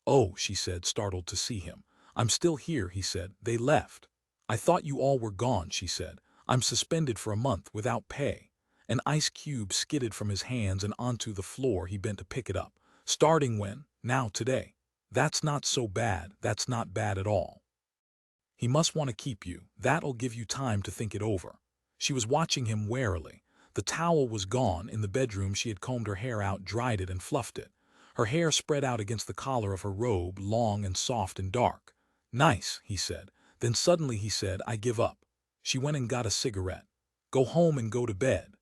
A: Oh, she said, startled to see him. I'm still here, he said. They left. I thought you all were gone, she said. I'm suspended for a month without pay. An ice cube skidded from his hands and onto the floor. He bent to pick it up. Starting when? Now, today. That's not so bad. That's not bad at all. He must want to keep you. That'll give you time to think it over. She was watching him warily. The towel was gone. In the bedroom she had combed her hair out, dried it, and fluffed it. Her hair spread out against the collar of her robe, long and soft and dark. Nice, he said. Then suddenly he said, I give up. She went and got a cigarette. Go home and go to bed.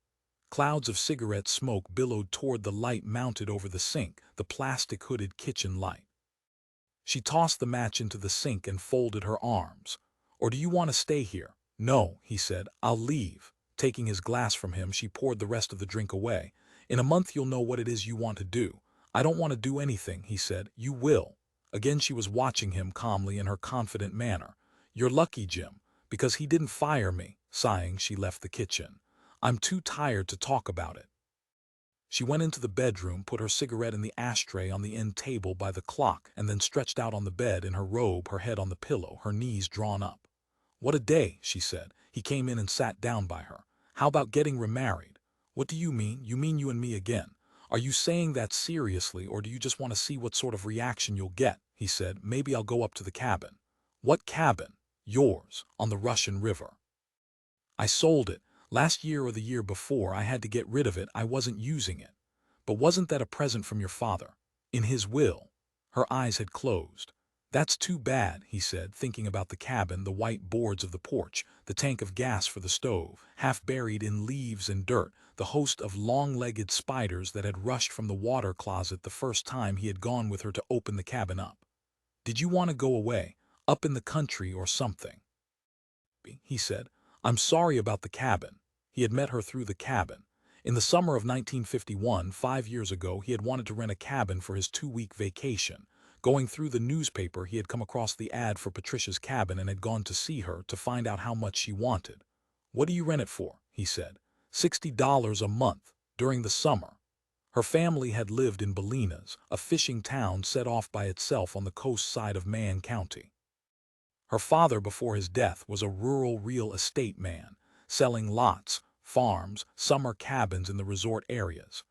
A: Clouds of cigarette smoke billowed toward the light mounted over the sink, the plastic-hooded kitchen light. She tossed the match into the sink and folded her arms. Or do you want to stay here? No, he said. I'll leave. Taking his glass from him, she poured the rest of the drink away. In a month you'll know what it is you want to do. I don't want to do anything, he said. You will. Again she was watching him calmly in her confident manner. You're lucky, Jim, because he didn't fire me. Sighing, she left the kitchen. I'm too tired to talk about it. She went into the bedroom, put her cigarette in the ashtray on the end table by the clock, and then stretched out on the bed in her robe, her head on the pillow, her knees drawn up. What a day, she said. He came in and sat down by her. How about getting remarried? What do you mean? You mean you and me again? Are you saying that seriously, or do you just want to see what sort of reaction you'll get? He said. Maybe I'll go up to the cabin. What cabin? Yours, on the Russian River. I sold it. Last year or the year before. I had to get rid of it. I wasn't using it. But wasn't that a present from your father? In his will. Her eyes had closed. That's too bad, he said, thinking about the cabin, the white boards of the porch, the tank of gas for the stove, half buried in leaves and dirt, the host of long-legged spiders that had rushed from the water closet the first time he had gone with her to open the cabin up. Did you want to go away, up in the country or something? He said. I'm sorry about the cabin. He had met her through the cabin. In the summer of 1951, 5 years ago, he had wanted to rent a cabin for his 2-week vacation. Going through the newspaper, he had come across the ad for Patricia's cabin and had gone to see her to find out how much she wanted. What do you rent it for? He said. $60 a month, during the summer. Her family had lived in Bolinas, a fishing town set off by itself on the coast side of Man County. Her father, before his death, was a rural real estate man, selling lots, farms, summer cabins in the resort areas.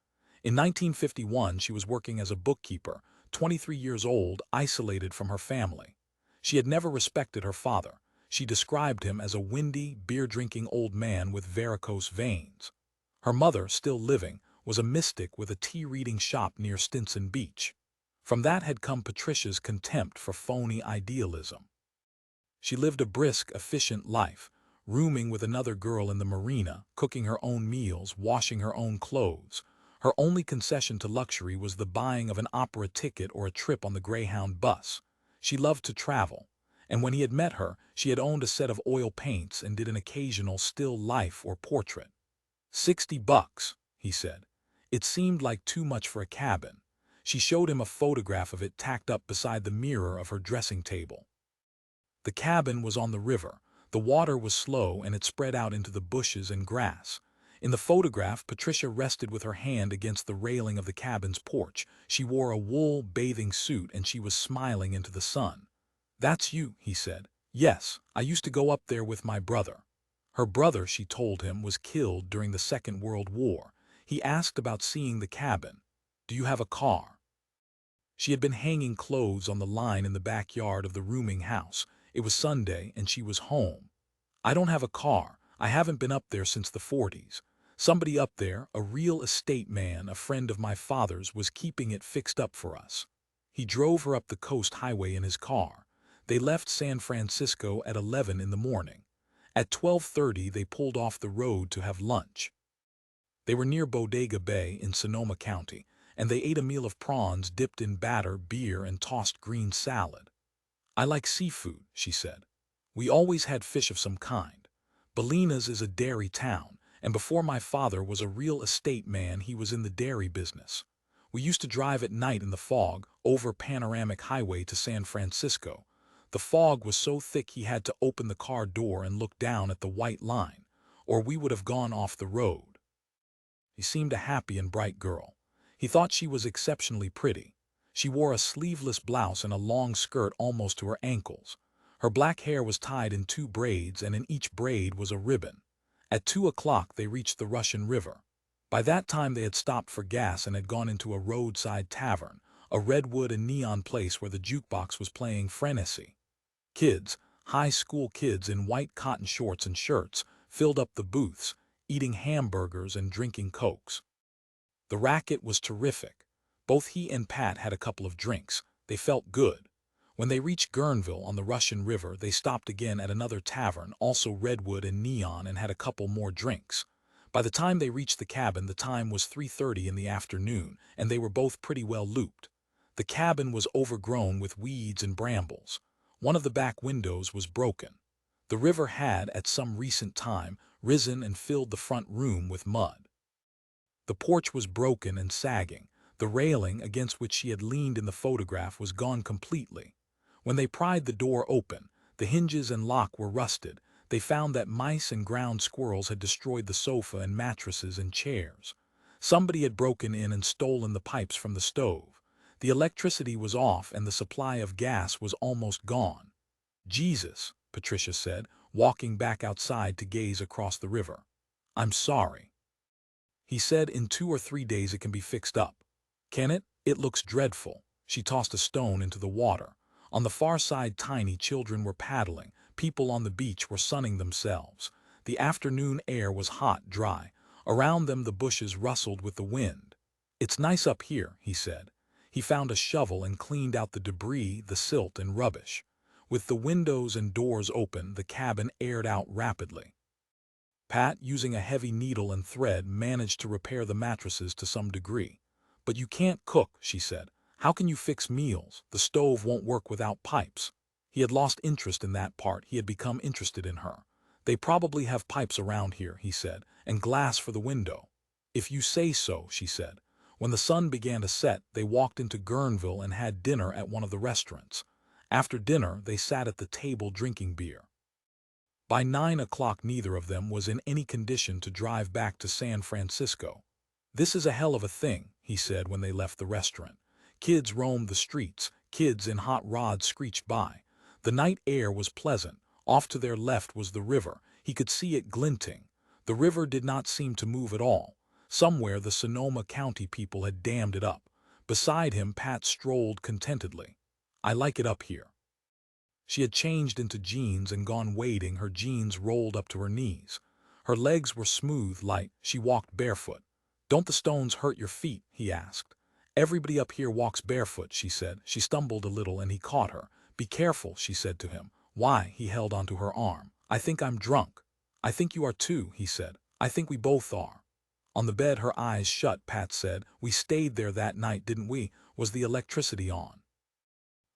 A: In 1951, she was working as a bookkeeper, 23 years old, isolated from her family. She had never respected her father. She described him as a windy, beer-drinking old man with varicose veins. Her mother, still living, was a mystic with a tea-reading shop near Stinson Beach. From that had come Patricia's contempt for phony idealism. She lived a brisk, efficient life, rooming with another girl in the marina, cooking her own meals, washing her own clothes. Her only concession to luxury was the buying of an opera ticket or a trip on the Greyhound bus. She loved to travel, and when he had met her, she had owned a set of oil paints and did an occasional still life or portrait. $60, he said. It seemed like too much for a cabin. She showed him a photograph of it tacked up beside the mirror of her dressing table. The cabin was on the river. The water was slow and it spread out into the bushes and grass. In the photograph, Patricia rested with her hand against the railing of the cabin's porch. She wore a wool bathing suit and she was smiling into the sun. That's you, he said. Yes, I used to go up there with my brother. Her brother, she told him, was killed during the Second World War. He asked about seeing the cabin. Do you have a car? She had been hanging clothes on the line in the backyard of the rooming house. It was Sunday and she was home. I don't have a car. I haven't been up there since the 40s. Somebody up there, a real estate man, a friend of my father's, was keeping it fixed up for us. He drove her up the coast highway in his car. They left San Francisco at 11 in the morning. At 12:30 they pulled off the road to have lunch. They were near Bodega Bay in Sonoma County, and they ate a meal of prawns dipped in batter, beer, and tossed green salad. I like seafood, she said. We always had fish of some kind. Bolinas is a dairy town, and before my father was a real estate man, he was in the dairy business. We used to drive at night in the fog over Panoramic Highway to San Francisco. The fog was so thick he had to open the car door and look down at the white line, or we would have gone off the road. She seemed a happy and bright girl. He thought she was exceptionally pretty. She wore a sleeveless blouse and a long skirt almost to her ankles. Her black hair was tied in 2 braids, and in each braid was a ribbon. At 2 o'clock they reached the Russian River. By that time they had stopped for gas and had gone into a roadside tavern, a redwood and neon place where the jukebox was playing Frenesy. Kids, high school kids in white cotton shorts and shirts, filled up the booths, eating hamburgers and drinking Cokes. The racket was terrific. Both he and Pat had a couple of drinks. They felt good. When they reached Guerneville on the Russian River, they stopped again at another tavern, also redwood and neon, and had a couple more drinks. By the time they reached the cabin, the time was 3:30 in the afternoon, and they were both pretty well looped. The cabin was overgrown with weeds and brambles. One of the back windows was broken. The river had, at some recent time, risen and filled the front room with mud. The porch was broken and sagging. The railing against which she had leaned in the photograph was gone completely. When they pried the door open, the hinges and lock were rusted. They found that mice and ground squirrels had destroyed the sofa and mattresses and chairs. Somebody had broken in and stolen the pipes from the stove. The electricity was off and the supply of gas was almost gone. Jesus, Patricia said, walking back outside to gaze across the river. I'm sorry. He said, in 2 or 3 days it can be fixed up. Can it? It looks dreadful. She tossed a stone into the water. On the far side, tiny children were paddling. People on the beach were sunning themselves. The afternoon air was hot, dry. Around them the bushes rustled with the wind. It's nice up here, he said. He found a shovel and cleaned out the debris, the silt and rubbish. With the windows and doors open, the cabin aired out rapidly. Pat, using a heavy needle and thread, managed to repair the mattresses to some degree. But you can't cook, she said. How can you fix meals? The stove won't work without pipes. He had lost interest in that part. He had become interested in her. They probably have pipes around here, he said, and glass for the window. If you say so, she said. When the sun began to set, they walked into Guerneville and had dinner at one of the restaurants. After dinner, they sat at the table drinking beer. By 9 o'clock neither of them was in any condition to drive back to San Francisco. This is a hell of a thing, he said when they left the restaurant. Kids roamed the streets. Kids in hot rods screeched by. The night air was pleasant. Off to their left was the river. He could see it glinting. The river did not seem to move at all. Somewhere the Sonoma County people had dammed it up. Beside him, Pat strolled contentedly. I like it up here. She had changed into jeans and gone wading, her jeans rolled up to her knees. Her legs were smooth, light. She walked barefoot. Don't the stones hurt your feet? He asked. Everybody up here walks barefoot, she said. She stumbled a little and he caught her. Be careful, she said to him. Why? He held onto her arm. I think I'm drunk. I think you are too, he said. I think we both are. On the bed, her eyes shut, Pat said. We stayed there that night, didn't we? Was the electricity on?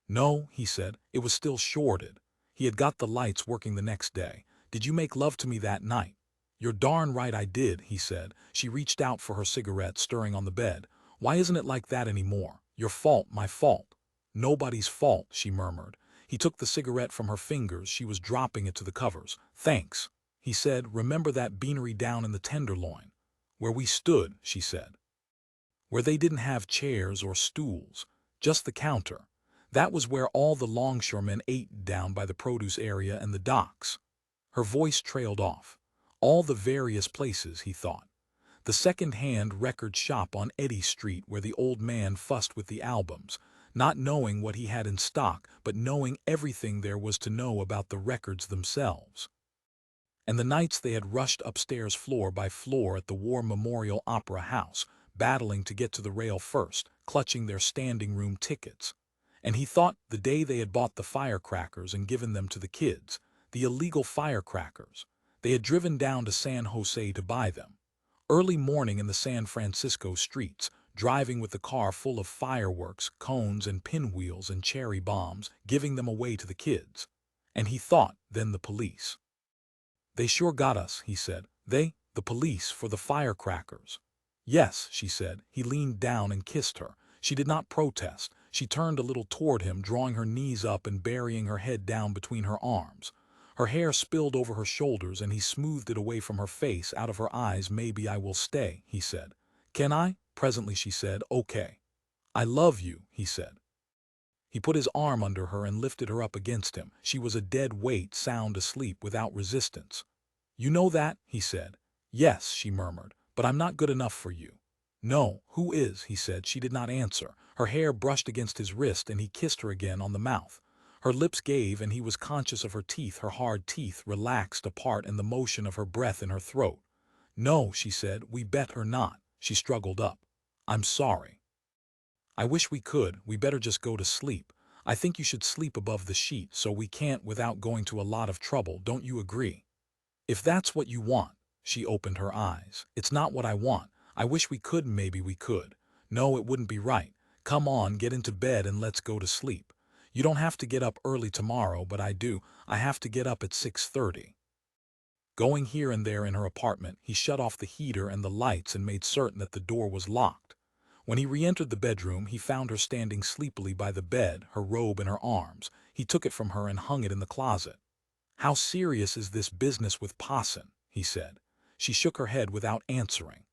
A: No, he said. It was still shorted. He had got the lights working the next day. Did you make love to me that night? You're darn right I did, he said. She reached out for her cigarette, stirring on the bed. Why isn't it like that anymore? Your fault, my fault. Nobody's fault, she murmured. He took the cigarette from her fingers. She was dropping it to the covers. Thanks, he said. Remember that beanery down in the Tenderloin? Where we stood, she said. Where they didn't have chairs or stools, just the counter. That was where all the longshoremen ate, down by the produce area and the docks. Her voice trailed off. All the various places, he thought. The second-hand record shop on Eddy Street where the old man fussed with the albums, not knowing what he had in stock, but knowing everything there was to know about the records themselves. And the nights they had rushed upstairs floor by floor at the War Memorial Opera House, battling to get to the rail first, clutching their standing room tickets. And he thought the day they had bought the firecrackers and given them to the kids, the illegal firecrackers, they had driven down to San Jose to buy them. Early morning in the San Francisco streets, driving with the car full of fireworks, cones and pinwheels and cherry bombs, giving them away to the kids. And he thought, then the police. They sure got us, he said. The police, for the firecrackers. Yes, she said. He leaned down and kissed her. She did not protest. She turned a little toward him, drawing her knees up and burying her head down between her arms. Her hair spilled over her shoulders and he smoothed it away from her face, out of her eyes. Maybe I will stay, he said. Can I? Presently she said, okay. I love you, he said. He put his arm under her and lifted her up against him. She was a dead weight, sound asleep, without resistance. You know that, he said. Yes, she murmured, but I'm not good enough for you. No, who is, he said. She did not answer. Her hair brushed against his wrist and he kissed her again on the mouth. Her lips gave and he was conscious of her teeth, her hard teeth relaxed apart, and the motion of her breath in her throat. No, she said, we better not. She struggled up. I'm sorry. I wish we could. We better just go to sleep. I think you should sleep above the sheet so we can't without going to a lot of trouble. Don't you agree? If that's what you want. She opened her eyes. It's not what I want. I wish we could. Maybe we could. No, it wouldn't be right. Come on, get into bed and let's go to sleep. You don't have to get up early tomorrow, but I do. I have to get up at 6:30. Going here and there in her apartment, he shut off the heater and the lights and made certain that the door was locked. When he re-entered the bedroom, he found her standing sleepily by the bed, her robe in her arms. He took it from her and hung it in the closet. How serious is this business with Posson? He said. She shook her head without answering.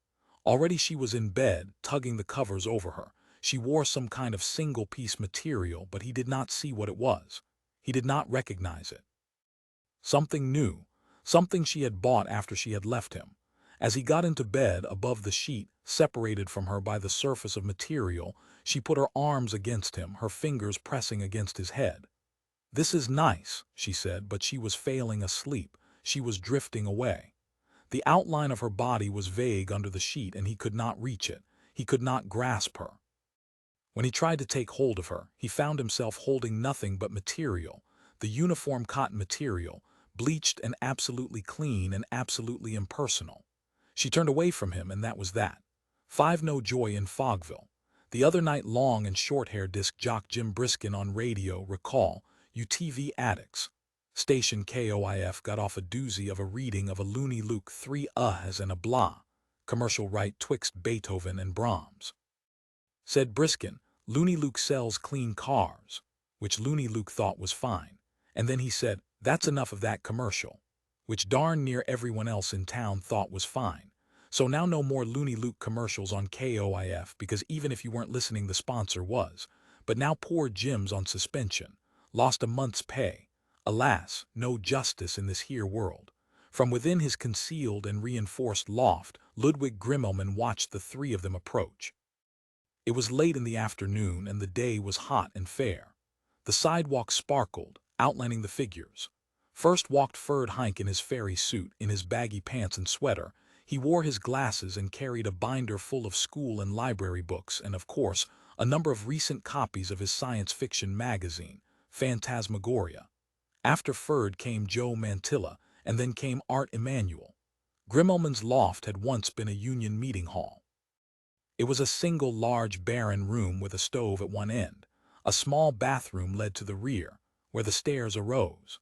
A: Already she was in bed, tugging the covers over her. She wore some kind of single-piece material, but he did not see what it was. He did not recognize it. Something new, something she had bought after she had left him. As he got into bed, above the sheet, separated from her by the surface of material, she put her arms against him, her fingers pressing against his head. This is nice, she said, but she was failing asleep. She was drifting away. The outline of her body was vague under the sheet and he could not reach it. He could not grasp her. When he tried to take hold of her, he found himself holding nothing but material, the uniform cotton material, bleached and absolutely clean and absolutely impersonal. She turned away from him, and that was that. 5 No Joy in Fogville. The other night, long and short-hair disc jock Jim Briskin on radio, recall, UTV addicts. Station KOIF got off a doozy of a reading of a Looney Luke 3 uhs and a blah. Commercial right twixt Beethoven and Brahms. Said Briskin, Looney Luke sells clean cars, which Looney Luke thought was fine. And then he said, that's enough of that commercial, which darn near everyone else in town thought was fine. So now no more Looney Luke commercials on KOIF, because even if you weren't listening, the sponsor was. But now poor Jim's on suspension, lost a month's pay. Alas, no justice in this here world. From within his concealed and reinforced loft, Ludwig Grimmelman watched the 3 of them approach. It was late in the afternoon and the day was hot and fair. The sidewalk sparkled, outlining the figures. First walked Ferd Heinck in his fairy suit, in his baggy pants and sweater. He wore his glasses and carried a binder full of school and library books and, of course, a number of recent copies of his science fiction magazine, Phantasmagoria. After Ferd came Joe Mantilla, and then came Art Emanuel. Grimmelman's loft had once been a union meeting hall. It was a single large barren room with a stove at one end. A small bathroom led to the rear, where the stairs arose.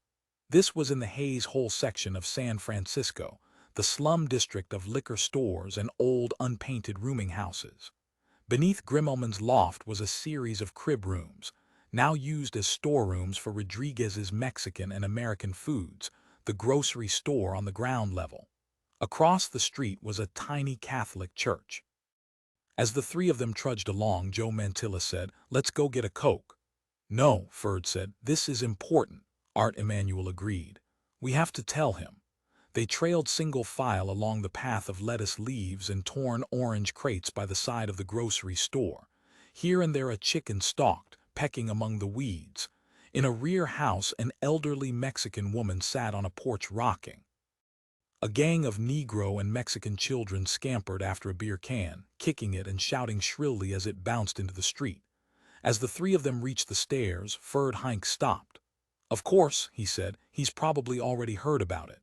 A: This was in the Hayes Hole section of San Francisco, the slum district of liquor stores and old unpainted rooming houses. Beneath Grimmelman's loft was a series of crib rooms, now used as storerooms for Rodriguez's Mexican and American foods, the grocery store on the ground level. Across the street was a tiny Catholic church. As the 3 of them trudged along, Joe Mantilla said, let's go get a Coke. No, Ferd said, this is important. Art Emanuel agreed. We have to tell him. They trailed single file along the path of lettuce leaves and torn orange crates by the side of the grocery store. Here and there a chicken stalked, pecking among the weeds. In a rear house, an elderly Mexican woman sat on a porch rocking. A gang of Negro and Mexican children scampered after a beer can, kicking it and shouting shrilly as it bounced into the street. As the three of them reached the stairs, Ferd Heinck stopped. "Of course," he said, "he's probably already heard about it."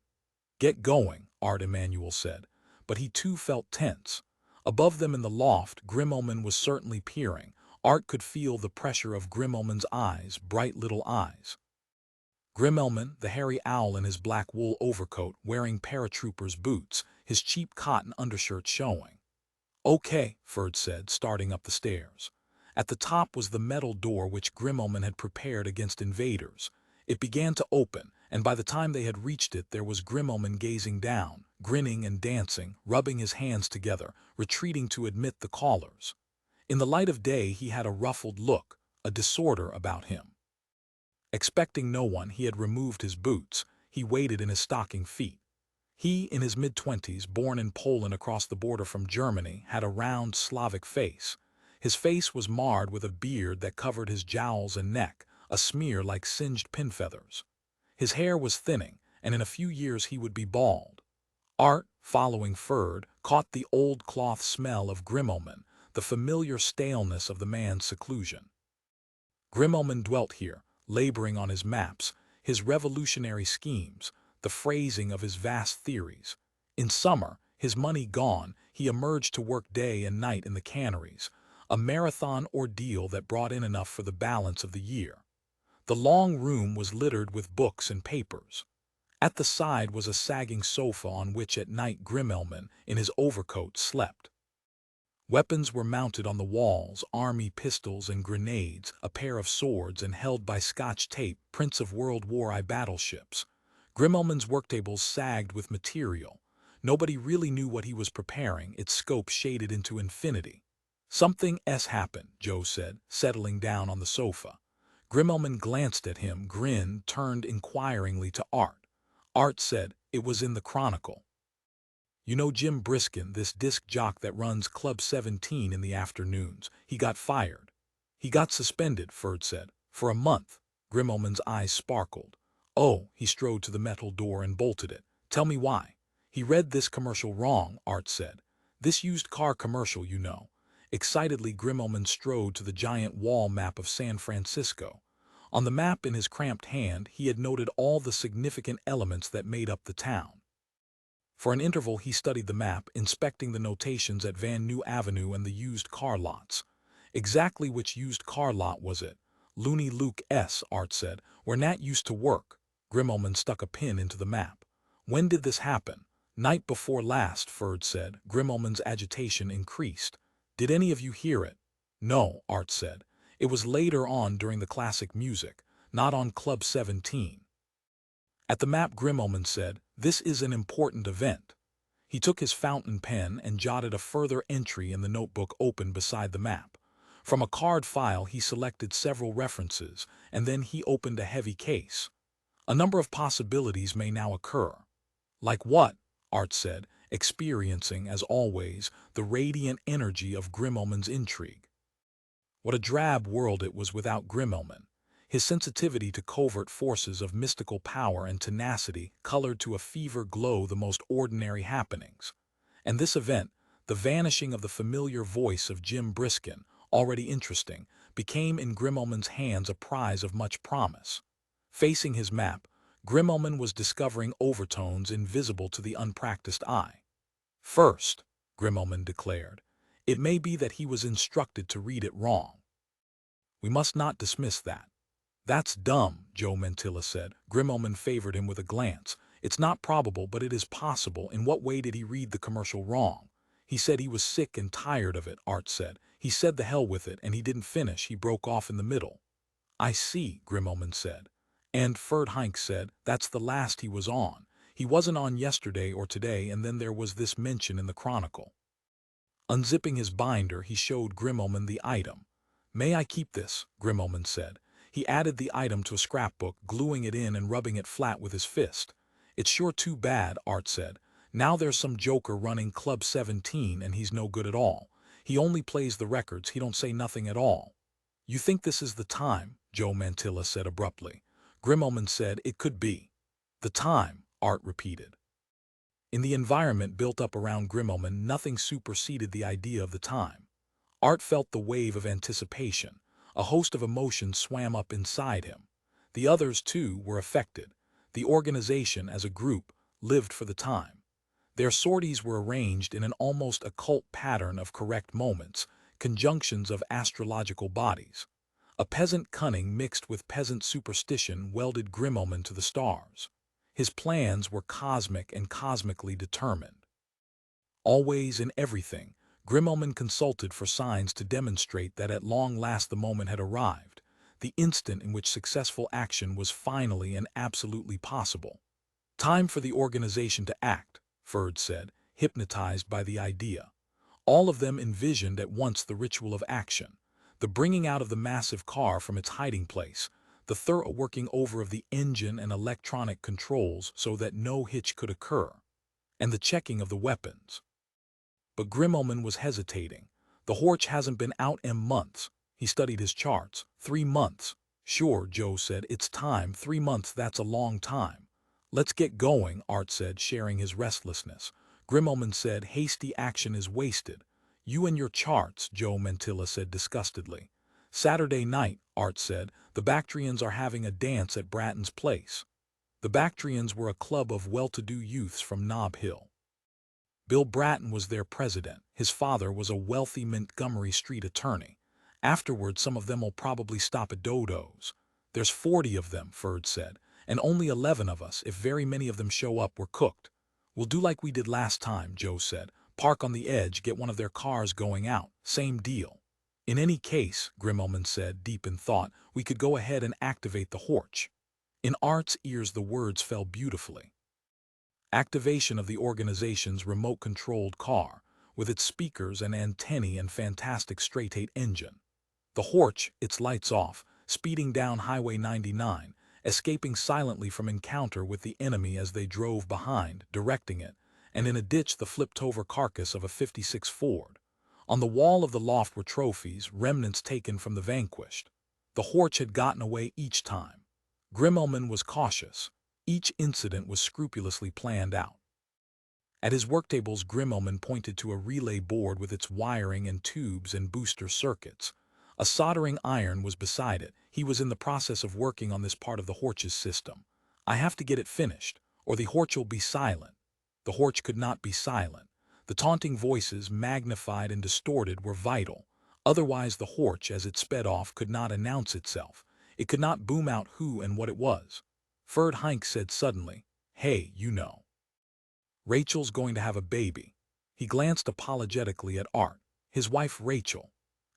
A: "Get going," Art Emanuel said, but he too felt tense. Above them in the loft, Grimmelman was certainly peering. Art could feel the pressure of Grimmelman's eyes, bright little eyes. Grimmelman, the hairy owl in his black wool overcoat, wearing paratrooper's boots, his cheap cotton undershirt showing. "Okay," Ferd said, starting up the stairs. At the top was the metal door which Grimmelman had prepared against invaders. It began to open, and by the time they had reached it there was Grimmelman gazing down, grinning and dancing, rubbing his hands together, retreating to admit the callers. In the light of day he had a ruffled look, a disorder about him. Expecting no one, he had removed his boots. He waited in his stocking feet. He, in his mid-20s, born in Poland across the border from Germany, had a round Slavic face. His face was marred with a beard that covered his jowls and neck, a smear like singed pin feathers. His hair was thinning, and in a few years he would be bald. Art, following Ferd, caught the old cloth smell of Grimmelman, the familiar staleness of the man's seclusion. Grimmelman dwelt here, laboring on his maps, his revolutionary schemes, the phrasing of his vast theories. In summer, his money gone, he emerged to work day and night in the canneries, a marathon ordeal that brought in enough for the balance of the year. The long room was littered with books and papers. At the side was a sagging sofa on which at night Grimmelman, in his overcoat, slept. Weapons were mounted on the walls, army pistols and grenades, a pair of swords, and held by Scotch tape, prints of World War I battleships. Grimmelman's worktables sagged with material. Nobody really knew what he was preparing, its scope shaded into infinity. "Something else happened," Joe said, settling down on the sofa. Grimmelman glanced at him, grinned, turned inquiringly to Art. Art said, "It was in the Chronicle. You know Jim Briskin, this disc jock that runs Club 17 in the afternoons. He got fired." "He got suspended," Ferd said. "For a month." Grimmelman's eyes sparkled. "Oh," he strode to the metal door and bolted it. "Tell me why." "He read this commercial wrong," Art said. "This used car commercial, you know." Excitedly, Grimmelman strode to the giant wall map of San Francisco. On the map in his cramped hand, he had noted all the significant elements that made up the town. For an interval he studied the map, inspecting the notations at Van New Avenue and the used car lots. Exactly which used car lot was it? "Looney Luke S., Art said, "where Nat used to work." Grimmelman stuck a pin into the map. "When did this happen?" "Night before last," Ferd said. Grimmelman's agitation increased. "Did any of you hear it?" "No," Art said. "It was later on during the classic music, not on Club 17. At the map, Grimmelman said, "This is an important event." He took his fountain pen and jotted a further entry in the notebook open beside the map. From a card file he selected several references, and then he opened a heavy case. "A number of possibilities may now occur." "Like what?" Art said, experiencing, as always, the radiant energy of Grimmelman's intrigue. What a drab world it was without Grimmelman. His sensitivity to covert forces of mystical power and tenacity colored to a fever glow the most ordinary happenings. And this event, the vanishing of the familiar voice of Jim Briskin, already interesting, became in Grimmelman's hands a prize of much promise. Facing his map, Grimmelman was discovering overtones invisible to the unpracticed eye. "First," Grimmelman declared, "it may be that he was instructed to read it wrong. We must not dismiss that." "That's dumb," Joe Mantilla said. Grimmelman favored him with a glance. "It's not probable, but it is possible. In what way did he read the commercial wrong?" "He said he was sick and tired of it," Art said. "He said the hell with it, and he didn't finish. He broke off in the middle." "I see," Grimmelman said. "And," Ferd Heinck said, "that's the last he was on. He wasn't on yesterday or today, and then there was this mention in the Chronicle." Unzipping his binder, he showed Grimmelman the item. "May I keep this?" Grimmelman said. He added the item to a scrapbook, gluing it in and rubbing it flat with his fist. "It's sure too bad," Art said. "Now there's some joker running Club 17 and he's no good at all. He only plays the records, he don't say nothing at all." "You think this is the time?" Joe Mantilla said abruptly. Grimmelman said it could be. "The time," Art repeated. In the environment built up around Grimmelman, nothing superseded the idea of the time. Art felt the wave of anticipation. A host of emotions swam up inside him. The others, too, were affected. The organization, as a group, lived for the time. Their sorties were arranged in an almost occult pattern of correct moments, conjunctions of astrological bodies. A peasant cunning mixed with peasant superstition welded Grimmelman to the stars. His plans were cosmic and cosmically determined. Always in everything, Grimmelman consulted for signs to demonstrate that at long last the moment had arrived, the instant in which successful action was finally and absolutely possible. Time for the organization to act, Ferd said, hypnotized by the idea. All of them envisioned at once the ritual of action, the bringing out of the massive car from its hiding place, the thorough working over of the engine and electronic controls so that no hitch could occur, and the checking of the weapons. But Grimmelman was hesitating. The Horch hasn't been out in months. He studied his charts. 3 months. Sure, Joe said, it's time. 3 months, that's a long time. Let's get going, Art said, sharing his restlessness. Grimmelman said, hasty action is wasted. You and your charts, Joe Mantilla said disgustedly. Saturday night, Art said, the Bactrians are having a dance at Bratton's place. The Bactrians were a club of well-to-do youths from Nob Hill. Bill Bratton was their president. His father was a wealthy Montgomery Street attorney. Afterward, some of them will probably stop at Dodo's. There's 40 of them, Ferd said, and only 11 of us, if very many of them show up, were cooked. We'll do like we did last time, Joe said. Park on the edge, get one of their cars going out. Same deal. In any case, Grimmelman said, deep in thought, we could go ahead and activate the Horch. In Art's ears the words fell beautifully. Activation of the organization's remote-controlled car, with its speakers and antennae and fantastic straight-eight engine. The Horch, its lights off, speeding down Highway 99, escaping silently from encounter with the enemy as they drove behind, directing it, and in a ditch the flipped-over carcass of a '56 Ford. On the wall of the loft were trophies, remnants taken from the vanquished. The Horch had gotten away each time. Grimmelman was cautious. Each incident was scrupulously planned out. At his worktables, Grimmelman pointed to a relay board with its wiring and tubes and booster circuits. A soldering iron was beside it. He was in the process of working on this part of the Horch's system. I have to get it finished, or the Horch will be silent. The Horch could not be silent. The taunting voices, magnified and distorted, were vital. Otherwise the Horch, as it sped off, could not announce itself. It could not boom out who and what it was. Ferd Heinck said suddenly, hey, you know. Rachel's going to have a baby. He glanced apologetically at Art, his wife Rachel.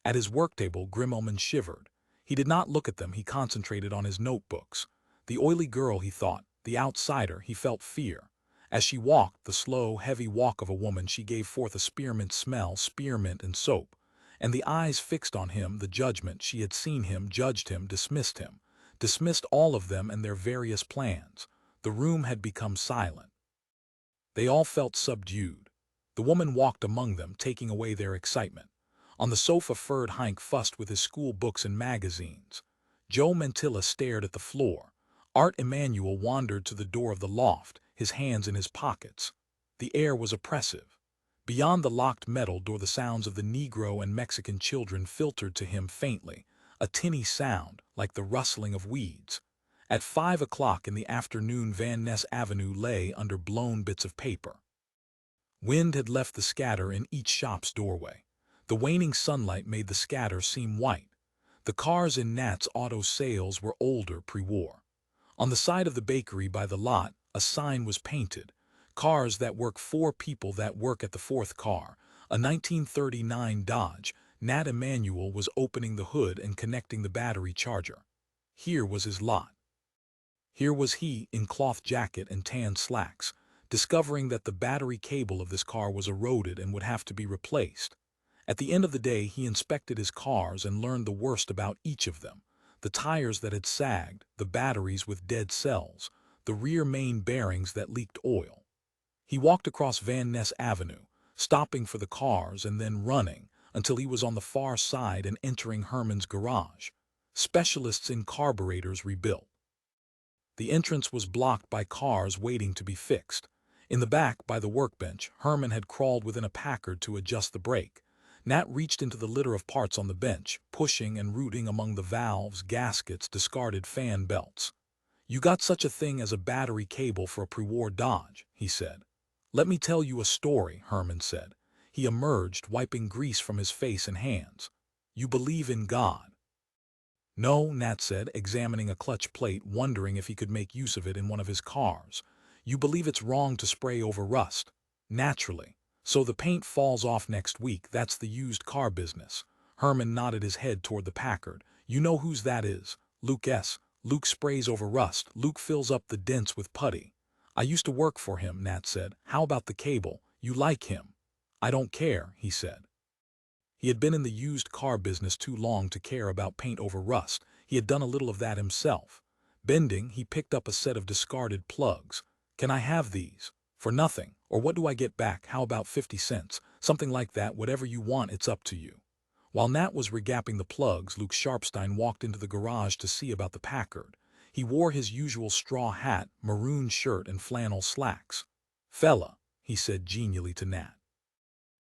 A: At his worktable, Grimmelman shivered. He did not look at them, he concentrated on his notebooks. The oily girl, he thought, the outsider, he felt fear. As she walked, the slow, heavy walk of a woman, she gave forth a spearmint smell, spearmint and soap. And the eyes fixed on him, the judgment, she had seen him, judged him, dismissed all of them and their various plans. The room had become silent. They all felt subdued. The woman walked among them, taking away their excitement. On the sofa, Ferd Heinck fussed with his school books and magazines. Joe Mantilla stared at the floor. Art Emanuel wandered to the door of the loft, his hands in his pockets. The air was oppressive. Beyond the locked metal door, the sounds of the Negro and Mexican children filtered to him faintly, a tinny sound, like the rustling of weeds. At 5 o'clock in the afternoon, Van Ness Avenue lay under blown bits of paper. Wind had left the scatter in each shop's doorway. The waning sunlight made the scatter seem white. The cars in Nat's Auto Sales were older, pre-war. On the side of the bakery by the lot, a sign was painted. Cars that work, 4 people that work at the 4th car. A 1939 Dodge. Nat Emanuel was opening the hood and connecting the battery charger. Here was his lot. Here was he, in cloth jacket and tan slacks, discovering that the battery cable of this car was eroded and would have to be replaced. At the end of the day, he inspected his cars and learned the worst about each of them. The tires that had sagged, the batteries with dead cells, the rear main bearings that leaked oil. He walked across Van Ness Avenue, stopping for the cars and then running, until he was on the far side and entering Herman's garage. Specialists in carburetors rebuilt. The entrance was blocked by cars waiting to be fixed. In the back, by the workbench, Herman had crawled within a Packard to adjust the brake. Nat reached into the litter of parts on the bench, pushing and rooting among the valves, gaskets, discarded fan belts. "You got such a thing as a battery cable for a pre-war Dodge," he said. "Let me tell you a story," Herman said. He emerged, wiping grease from his face and hands. "You believe in God?" "No," Nat said, examining a clutch plate, wondering if he could make use of it in one of his cars. "You believe it's wrong to spray over rust?" "Naturally. So the paint falls off next week. That's the used car business." Herman nodded his head toward the Packard. "You know whose that is? Luke S. Luke sprays over rust. Luke fills up the dents with putty." "I used to work for him," Nat said. "How about the cable? You like him?" "I don't care," he said. He had been in the used car business too long to care about paint over rust. He had done a little of that himself. Bending, he picked up a set of discarded plugs. "Can I have these?" "For nothing. Or what do I get back? How about 50 cents? Something like that. Whatever you want, it's up to you." While Nat was regapping the plugs, Luke Sharpstein walked into the garage to see about the Packard. He wore his usual straw hat, maroon shirt, and flannel slacks. "Fella," he said genially to Nat.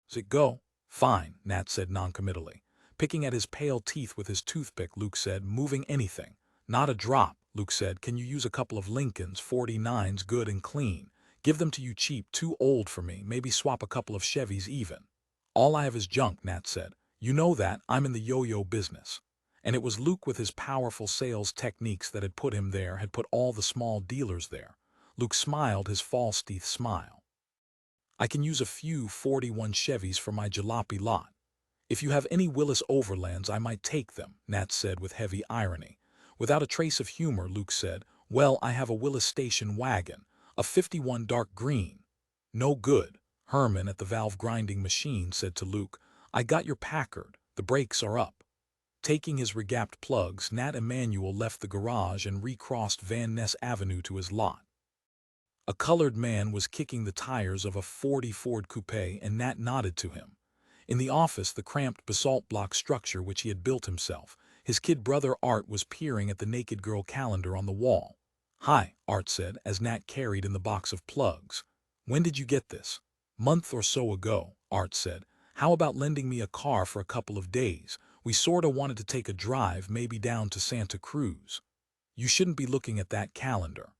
A: "Does it go?" "Fine," Nat said noncommittally. Picking at his pale teeth with his toothpick, Luke said, "Moving anything?" "Not a drop," Luke said. "Can you use a couple of Lincolns, 49s, good and clean? Give them to you cheap, too old for me, maybe swap a couple of Chevys even." "All I have is junk," Nat said. "You know that, I'm in the yo-yo business." And it was Luke with his powerful sales techniques that had put him there, had put all the small dealers there. Luke smiled his false teeth smile. "I can use a few 41 Chevys for my jalopy lot. If you have any Willis Overlands, I might take them," Nat said with heavy irony. Without a trace of humor, Luke said, "Well, I have a Willis station wagon, a 51 dark green." "No good," Herman at the valve grinding machine said to Luke. "I got your Packard. The brakes are up." Taking his regapped plugs, Nat Emanuel left the garage and recrossed Van Ness Avenue to his lot. A colored man was kicking the tires of a 40 Ford Coupe, and Nat nodded to him. In the office, the cramped basalt block structure which he had built himself, his kid brother Art was peering at the naked girl calendar on the wall. "Hi," Art said, as Nat carried in the box of plugs. "When did you get this?" "Month or so ago," Art said. "How about lending me a car for a couple of days? We sorta wanted to take a drive, maybe down to Santa Cruz." "You shouldn't be looking at that calendar."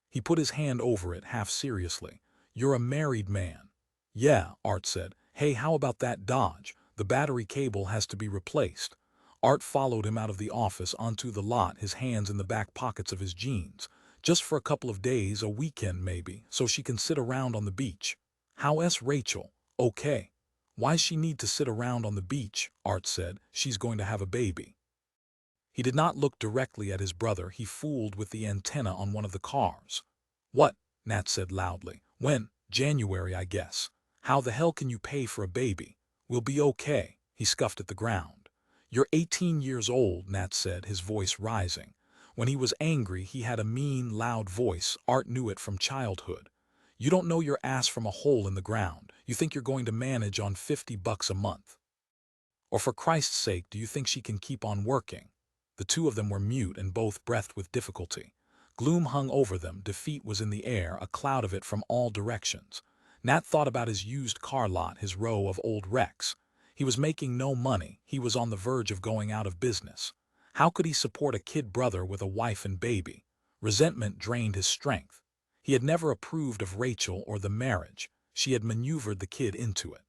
A: He put his hand over it half seriously. "You're a married man." "Yeah," Art said. "Hey, how about that Dodge? The battery cable has to be replaced." Art followed him out of the office onto the lot, his hands in the back pockets of his jeans. "Just for a couple of days, a weekend maybe, so she can sit around on the beach." "How's Rachel?" "Okay." "Why's she need to sit around on the beach?" Art said. "She's going to have a baby." He did not look directly at his brother. He fooled with the antenna on one of the cars. "What?" Nat said loudly. "When? January, I guess. How the hell can you pay for a baby?" "We'll be okay." He scuffed at the ground. "You're 18 years old," Nat said, his voice rising. When he was angry, he had a mean, loud voice. Art knew it from childhood. "You don't know your ass from a hole in the ground. You think you're going to manage on $50 a month? Or for Christ's sake, do you think she can keep on working?" The two of them were mute and both breathed with difficulty. Gloom hung over them, defeat was in the air, a cloud of it from all directions. Nat thought about his used car lot, his row of old wrecks. He was making no money, he was on the verge of going out of business. How could he support a kid brother with a wife and baby? Resentment drained his strength. He had never approved of Rachel or the marriage. She had maneuvered the kid into it.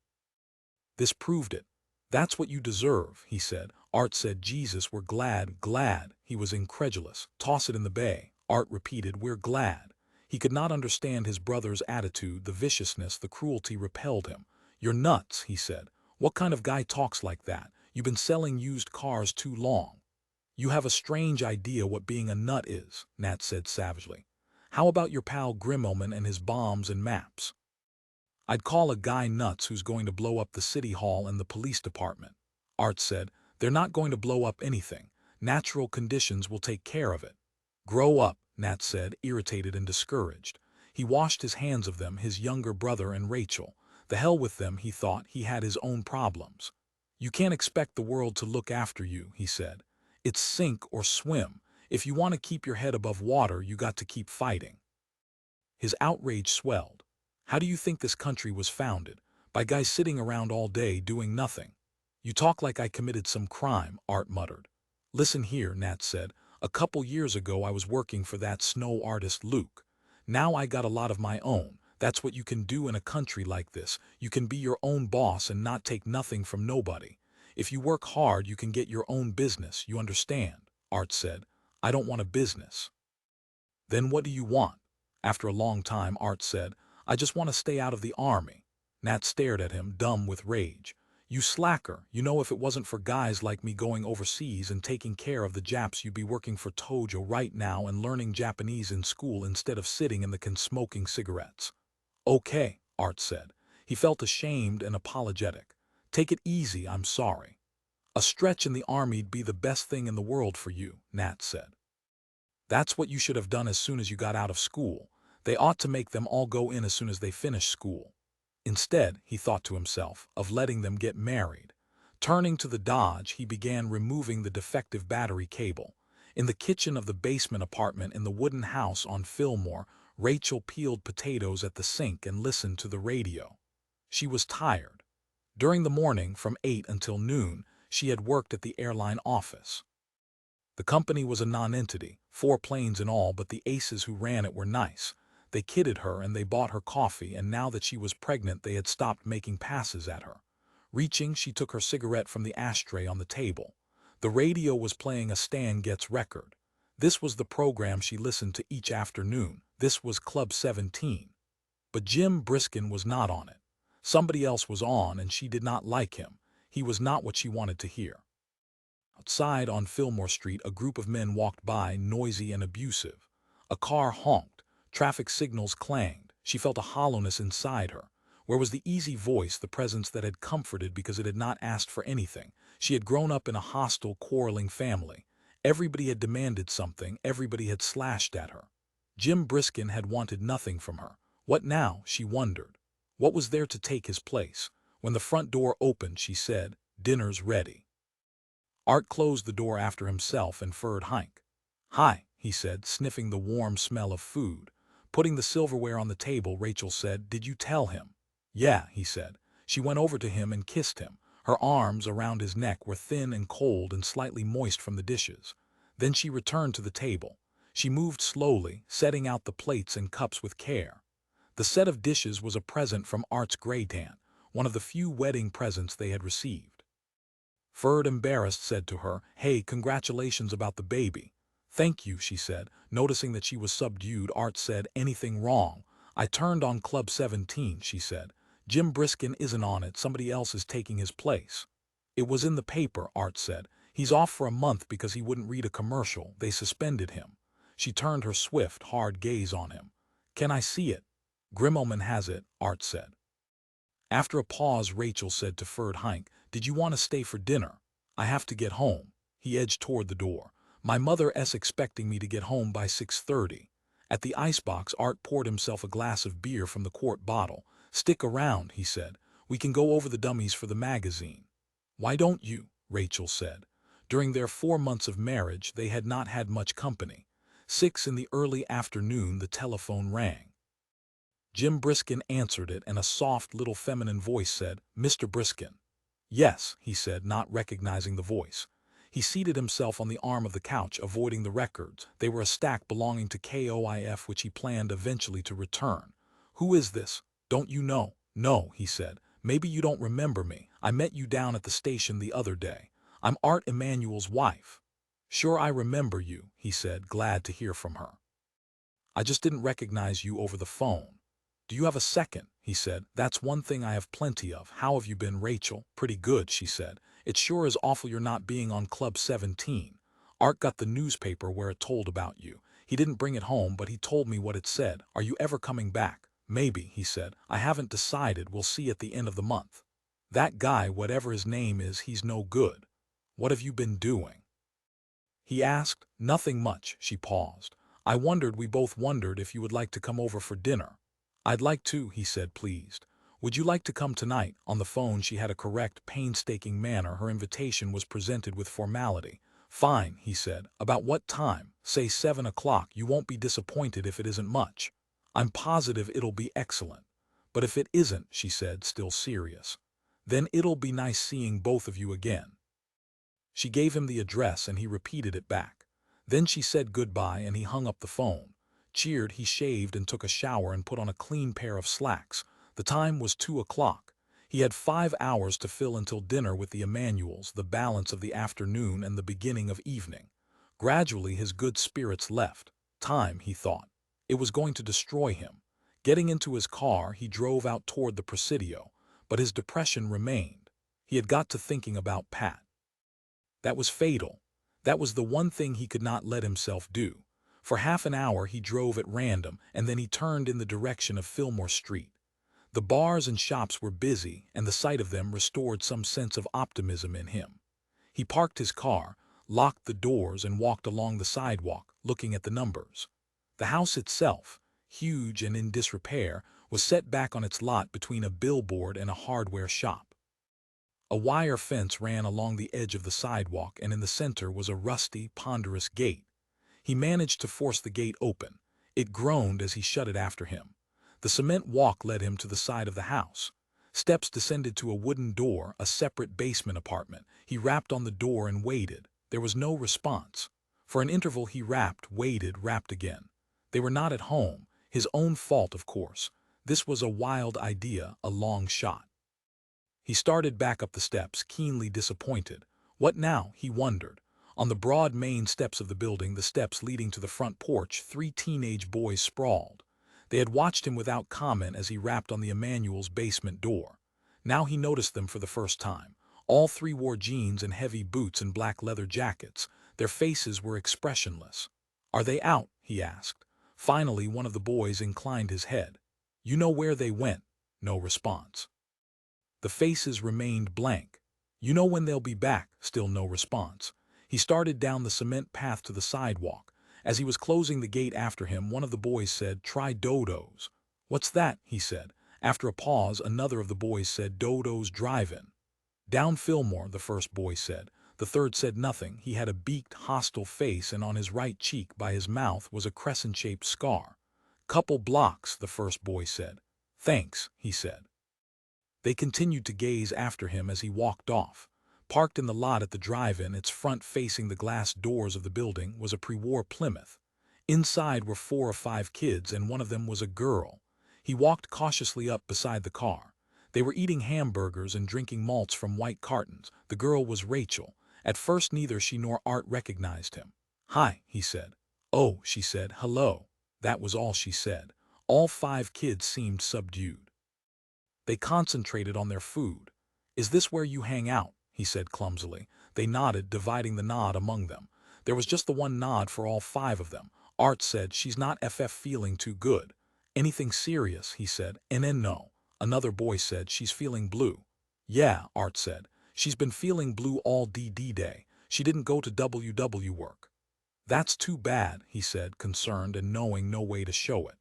A: This proved it. "That's what you deserve," he said. Art said, "Jesus, we're glad." "Glad?" He was incredulous. "Toss it in the bay." Art repeated, "We're glad." He could not understand his brother's attitude, the viciousness, the cruelty repelled him. "You're nuts," he said. "What kind of guy talks like that? You've been selling used cars too long." "You have a strange idea what being a nut is," Nat said savagely. "How about your pal Grimmelman and his bombs and maps?" "I'd call a guy nuts who's going to blow up the city hall and the police department." Art said, "They're not going to blow up anything. Natural conditions will take care of it." "Grow up," Nat said, irritated and discouraged. He washed his hands of them, his younger brother and Rachel. The hell with them, he thought, he had his own problems. "You can't expect the world to look after you," he said. "It's sink or swim. If you want to keep your head above water, you got to keep fighting." His outrage swelled. How do you think this country was founded? By guys sitting around all day doing nothing. You talk like I committed some crime, Art muttered. Listen here, Nat said. A couple years ago I was working for that snow artist Luke. Now I got a lot of my own. That's what you can do in a country like this. You can be your own boss and not take nothing from nobody. If you work hard, you can get your own business, you understand, Art said. I don't want a business. Then what do you want? After a long time, Art said, I just want to stay out of the army. Nat stared at him, dumb with rage. You slacker, you know if it wasn't for guys like me going overseas and taking care of the Japs, you'd be working for Tojo right now and learning Japanese in school instead of sitting in the can smoking cigarettes. Okay, Art said. He felt ashamed and apologetic. Take it easy, I'm sorry. A stretch in the army'd be the best thing in the world for you, Nat said. That's what you should have done as soon as you got out of school. They ought to make them all go in as soon as they finish school. Instead, he thought to himself, of letting them get married. Turning to the Dodge, he began removing the defective battery cable. In the kitchen of the basement apartment in the wooden house on Fillmore, Rachel peeled potatoes at the sink and listened to the radio. She was tired. During the morning, from 8 until noon, she had worked at the airline office. The company was a non-entity, 4 planes in all, but the aces who ran it were nice. They kidded her and they bought her coffee, and now that she was pregnant they had stopped making passes at her. Reaching, she took her cigarette from the ashtray on the table. The radio was playing a Stan Getz record. This was the program she listened to each afternoon. This was Club 17. But Jim Briskin was not on it. Somebody else was on, and she did not like him. He was not what she wanted to hear. Outside on Fillmore Street, a group of men walked by, noisy and abusive. A car honked. Traffic signals clanged. She felt a hollowness inside her. Where was the easy voice, the presence that had comforted because it had not asked for anything? She had grown up in a hostile, quarreling family. Everybody had demanded something. Everybody had slashed at her. Jim Briskin had wanted nothing from her. What now, she wondered. What was there to take his place? When the front door opened, she said, "Dinner's ready." Art closed the door after himself and furred Hank. "Hi," he said, sniffing the warm smell of food. Putting the silverware on the table, Rachel said, "Did you tell him?" "Yeah," he said. She went over to him and kissed him. Her arms around his neck were thin and cold and slightly moist from the dishes. Then she returned to the table. She moved slowly, setting out the plates and cups with care. The set of dishes was a present from Art's Greytan, one of the few wedding presents they had received. Ferd, embarrassed, said to her, "Hey, congratulations about the baby." "Thank you," she said. Noticing that she was subdued, Art said, "Anything wrong?" "I turned on Club 17, she said. "Jim Briskin isn't on it. Somebody else is taking his place." "It was in the paper," Art said. "He's off for a month because he wouldn't read a commercial. They suspended him." She turned her swift, hard gaze on him. "Can I see it?" "Grimmelman has it," Art said. After a pause, Rachel said to Ferd Hank, "Did you want to stay for dinner?" "I have to get home." He edged toward the door. "My mother's expecting me to get home by 6:30. At the icebox, Art poured himself a glass of beer from the quart bottle. "Stick around," he said. "We can go over the dummies for the magazine." "Why don't you?" Rachel said. During their 4 months of marriage, they had not had much company. 6 in the early afternoon, the telephone rang. Jim Briskin answered it, and a soft little feminine voice said, "Mr. Briskin." "Yes," he said, not recognizing the voice. He seated himself on the arm of the couch, avoiding the records. They were a stack belonging to KOIF, which he planned eventually to return. "Who is this? Don't you know?" "No," he said. "Maybe you don't remember me. I met you down at the station the other day. I'm Art Emanuel's wife." "Sure, I remember you," he said, glad to hear from her. "I just didn't recognize you over the phone." "Do you have a second?" he said. "That's one thing I have plenty of. How have you been, Rachel?" "Pretty good," she said. "It sure is awful you're not being on Club 17. Art got the newspaper where it told about you. He didn't bring it home, but he told me what it said. Are you ever coming back?" "Maybe," he said. "I haven't decided. We'll see at the end of the month." "That guy, whatever his name is, he's no good." "What have you been doing?" he asked. "Nothing much." She paused. We both wondered if you would like to come over for dinner." "I'd like to," he said, pleased. "Would you like to come tonight?" On the phone she had a correct, painstaking manner. Her invitation was presented with formality. "Fine," he said. "About what time?" "Say 7 o'clock. You won't be disappointed if it isn't much." "I'm positive it'll be excellent." But if it isn't, she said, still serious, then it'll be nice seeing both of you again. She gave him the address and he repeated it back. Then she said goodbye and he hung up the phone. Cheered, he shaved and took a shower and put on a clean pair of slacks. The time was 2 o'clock. He had 5 hours to fill until dinner with the Emanuels, the balance of the afternoon and the beginning of evening. Gradually his good spirits left. Time, he thought. It was going to destroy him. Getting into his car, he drove out toward the Presidio, but his depression remained. He had got to thinking about Pat. That was fatal. That was the one thing he could not let himself do. For half an hour he drove at random, and then he turned in the direction of Fillmore Street. The bars and shops were busy, and the sight of them restored some sense of optimism in him. He parked his car, locked the doors, and walked along the sidewalk, looking at the numbers. The house itself, huge and in disrepair, was set back on its lot between a billboard and a hardware shop. A wire fence ran along the edge of the sidewalk, and in the center was a rusty, ponderous gate. He managed to force the gate open. It groaned as he shut it after him. The cement walk led him to the side of the house. Steps descended to a wooden door, a separate basement apartment. He rapped on the door and waited. There was no response. For an interval he rapped, waited, rapped again. They were not at home. His own fault, of course. This was a wild idea, a long shot. He started back up the steps, keenly disappointed. What now, he wondered. On the broad main steps of the building, the steps leading to the front porch, 3 teenage boys sprawled. They had watched him without comment as he rapped on the Emanuel's basement door. Now he noticed them for the first time. All 3 wore jeans and heavy boots and black leather jackets. Their faces were expressionless. "Are they out?" he asked. Finally, one of the boys inclined his head. "You know where they went?" No response. The faces remained blank. "You know when they'll be back?" Still no response. He started down the cement path to the sidewalk. As he was closing the gate after him, one of the boys said, "Try Dodo's." "What's that?" he said. After a pause, another of the boys said, "Dodo's Drive-In." "Down Fillmore," the first boy said. The third said nothing. He had a beaked, hostile face, and on his right cheek by his mouth was a crescent-shaped scar. "Couple blocks," the first boy said. "Thanks," he said. They continued to gaze after him as he walked off. Parked in the lot at the drive-in, its front facing the glass doors of the building, was a pre-war Plymouth. Inside were 4 or 5 kids, and one of them was a girl. He walked cautiously up beside the car. They were eating hamburgers and drinking malts from white cartons. The girl was Rachel. At first neither she nor Art recognized him. "Hi," he said. "Oh," she said. "Hello." That was all she said. All 5 kids seemed subdued. They concentrated on their food. "Is this where you hang out?" he said clumsily. They nodded, dividing the nod among them. There was just the one nod for all 5 of them. Art said, "She's not feeling too good." "Anything serious?" he said. No. Another boy said, "She's feeling blue." "Yeah," Art said. "She's been feeling blue all DD day. She didn't go to WW work." "That's too bad," he said, concerned and knowing no way to show it.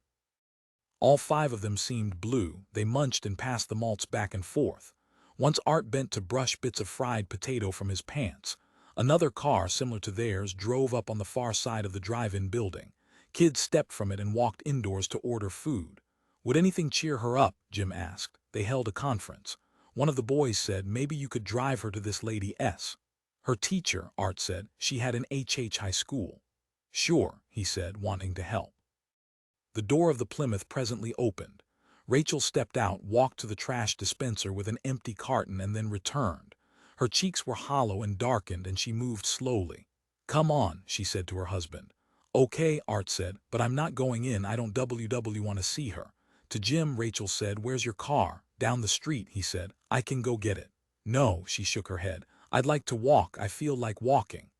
A: All 5 of them seemed blue. They munched and passed the malts back and forth. Once Art bent to brush bits of fried potato from his pants. Another car, similar to theirs, drove up on the far side of the drive-in building. Kids stepped from it and walked indoors to order food. "Would anything cheer her up?" Jim asked. They held a conference. One of the boys said, "Maybe you could drive her to this lady S." "Her teacher," Art said. "She had an HH high school." "Sure," he said, wanting to help. The door of the Plymouth presently opened. Rachel stepped out, walked to the trash dispenser with an empty carton, and then returned. Her cheeks were hollow and darkened, and she moved slowly. "Come on," she said to her husband. "Okay," Art said, "but I'm not going in. I don't want to see her." To Jim, Rachel said, "Where's your car?" "Down the street," he said. "I can go get it." "No," she shook her head. "I'd like to walk. I feel like walking."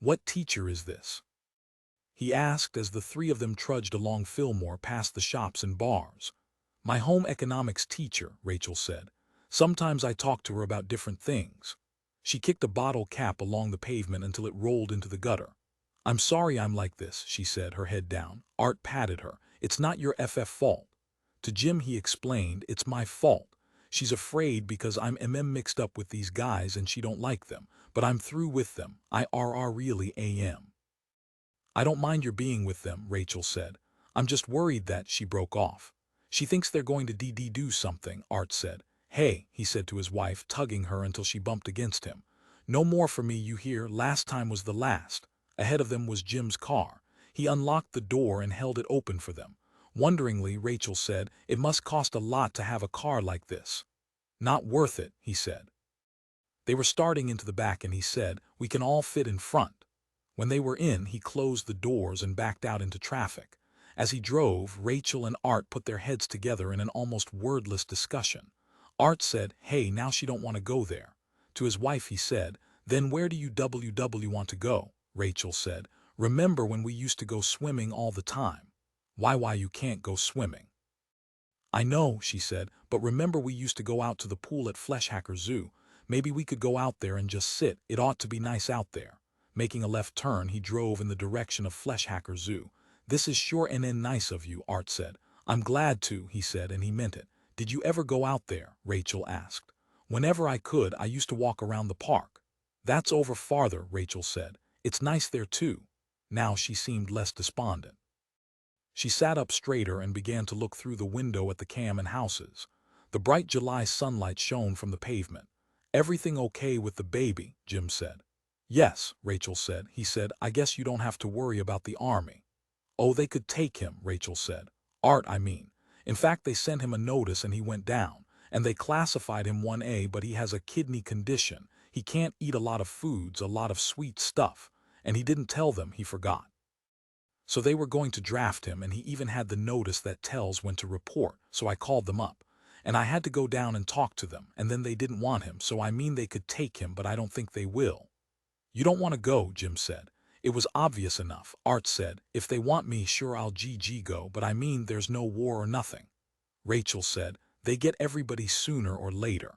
A: "What teacher is this?" he asked as the 3 of them trudged along Fillmore past the shops and bars. "My home economics teacher," Rachel said. "Sometimes I talk to her about different things." She kicked a bottle cap along the pavement until it rolled into the gutter. "I'm sorry I'm like this," she said, her head down. Art patted her. "It's not your fault." To Jim he explained, "It's my fault. She's afraid because I'm mixed up with these guys and she don't like them, but I'm through with them. I really am." "I don't mind your being with them," Rachel said. "I'm just worried that," she broke off. She thinks they're going to do something, Art said. Hey, he said to his wife, tugging her until she bumped against him. No more for me, you hear? Last time was the last. Ahead of them was Jim's car. He unlocked the door and held it open for them. Wonderingly, Rachel said, it must cost a lot to have a car like this. Not worth it, he said. They were starting into the back and he said, we can all fit in front. When they were in, he closed the doors and backed out into traffic. As he drove, Rachel and Art put their heads together in an almost wordless discussion. Art said, hey, now she don't want to go there. To his wife he said, then where do you want to go? Rachel said, remember when we used to go swimming all the time? Why you can't go swimming? I know, she said, but remember we used to go out to the pool at Fleshhacker Zoo. Maybe we could go out there and just sit. It ought to be nice out there. Making a left turn, he drove in the direction of Fleshhacker Zoo. This is sure and nice of you, Art said. I'm glad to, he said, and he meant it. Did you ever go out there? Rachel asked. Whenever I could, I used to walk around the park. That's over farther, Rachel said. It's nice there too. Now she seemed less despondent. She sat up straighter and began to look through the window at the Cam and houses. The bright July sunlight shone from the pavement. Everything okay with the baby? Jim said. Yes, Rachel said. He said, I guess you don't have to worry about the army. Oh, they could take him, Rachel said. Art, I mean. In fact, they sent him a notice and he went down. And they classified him 1A, but he has a kidney condition. He can't eat a lot of foods, a lot of sweet stuff. And he didn't tell them, he forgot. So they were going to draft him, and he even had the notice that tells when to report, so I called them up. And I had to go down and talk to them, and then they didn't want him, so I mean they could take him, but I don't think they will. You don't want to go, Jim said. It was obvious enough, Art said. If they want me, sure I'll go, but I mean there's no war or nothing. Rachel said, they get everybody sooner or later.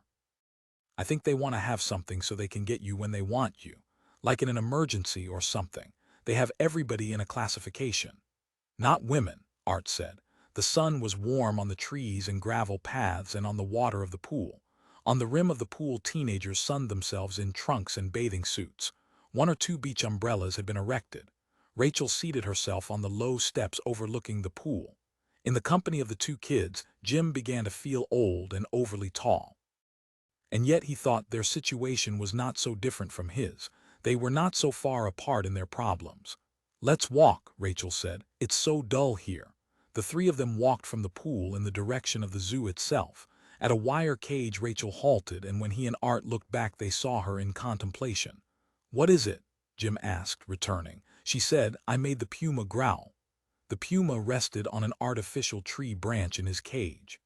A: I think they want to have something so they can get you when they want you, like in an emergency or something. They have everybody in a classification. Not women, Art said. The sun was warm on the trees and gravel paths and on the water of the pool. On the rim of the pool, teenagers sunned themselves in trunks and bathing suits. 1 or 2 beach umbrellas had been erected. Rachel seated herself on the low steps overlooking the pool. In the company of the 2 kids, Jim began to feel old and overly tall. And yet he thought their situation was not so different from his. They were not so far apart in their problems. Let's walk, Rachel said. It's so dull here. The 3 of them walked from the pool in the direction of the zoo itself. At a wire cage, Rachel halted, and when he and Art looked back, they saw her in contemplation. What is it? Jim asked, returning. She said, I made the puma growl. The puma rested on an artificial tree branch in his cage.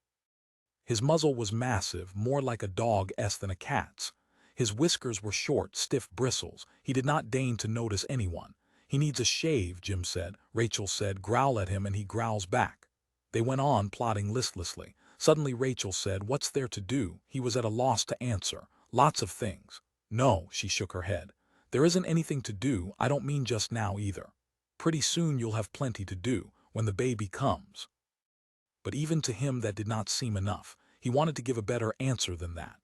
A: His muzzle was massive, more like a dog's than a cat's. His whiskers were short, stiff bristles. He did not deign to notice anyone. He needs a shave, Jim said. Rachel said, growl at him and he growls back. They went on, plodding listlessly. Suddenly Rachel said, what's there to do? He was at a loss to answer. Lots of things. No, she shook her head. There isn't anything to do. I don't mean just now either. Pretty soon you'll have plenty to do, when the baby comes. But even to him that did not seem enough. He wanted to give a better answer than that.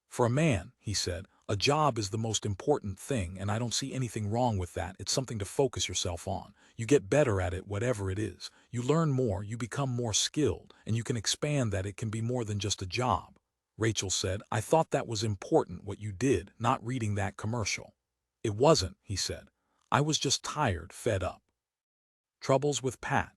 A: For a man, he said, a job is the most important thing, and I don't see anything wrong with that. It's something to focus yourself on. You get better at it, whatever it is. You learn more, you become more skilled, and you can expand that. It can be more than just a job. Rachel said, I thought that was important, what you did, not reading that commercial. It wasn't, he said. I was just tired, fed up. Troubles with Pat.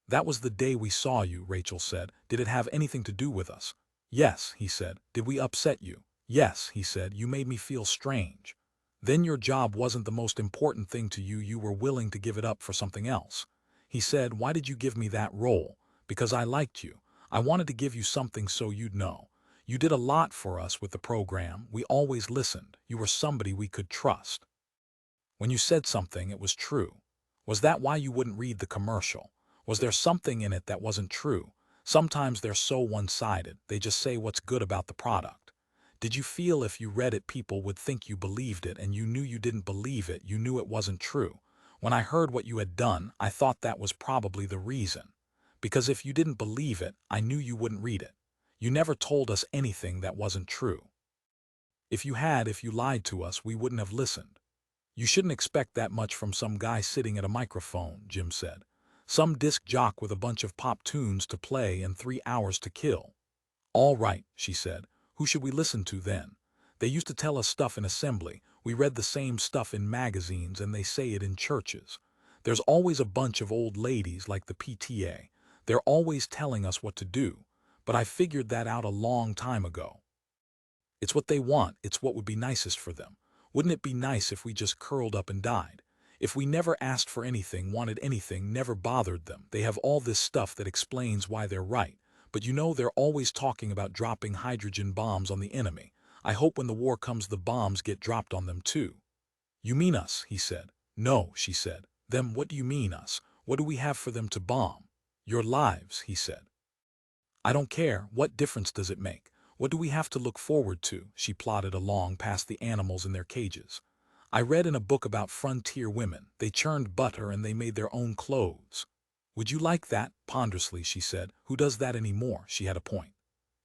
A: That was the day we saw you, Rachel said. Did it have anything to do with us? Yes, he said. Did we upset you? Yes, he said. You made me feel strange. Then your job wasn't the most important thing to you. You were willing to give it up for something else. He said, why did you give me that role? Because I liked you. I wanted to give you something so you'd know. You did a lot for us with the program. We always listened. You were somebody we could trust. When you said something, it was true. Was that why you wouldn't read the commercial? Was there something in it that wasn't true? Sometimes they're so one-sided, they just say what's good about the product. Did you feel if you read it people would think you believed it and you knew you didn't believe it, you knew it wasn't true? When I heard what you had done, I thought that was probably the reason. Because if you didn't believe it, I knew you wouldn't read it. You never told us anything that wasn't true. If you lied to us, we wouldn't have listened. You shouldn't expect that much from some guy sitting at a microphone, Jim said. Some disc jock with a bunch of pop tunes to play and 3 hours to kill. All right, she said. Who should we listen to then? They used to tell us stuff in assembly. We read the same stuff in magazines and they say it in churches. There's always a bunch of old ladies like the PTA. They're always telling us what to do. But I figured that out a long time ago. It's what they want. It's what would be nicest for them. Wouldn't it be nice if we just curled up and died? If we never asked for anything, wanted anything, never bothered them, they have all this stuff that explains why they're right. But you know they're always talking about dropping hydrogen bombs on the enemy. I hope when the war comes the bombs get dropped on them too. You mean us, he said. No, she said. Them, what do you mean us? What do we have for them to bomb? Your lives, he said. I don't care. What difference does it make? What do we have to look forward to? She plodded along past the animals in their cages. I read in a book about frontier women. They churned butter and they made their own clothes. Would you like that? Ponderously, she said. Who does that anymore? She had a point.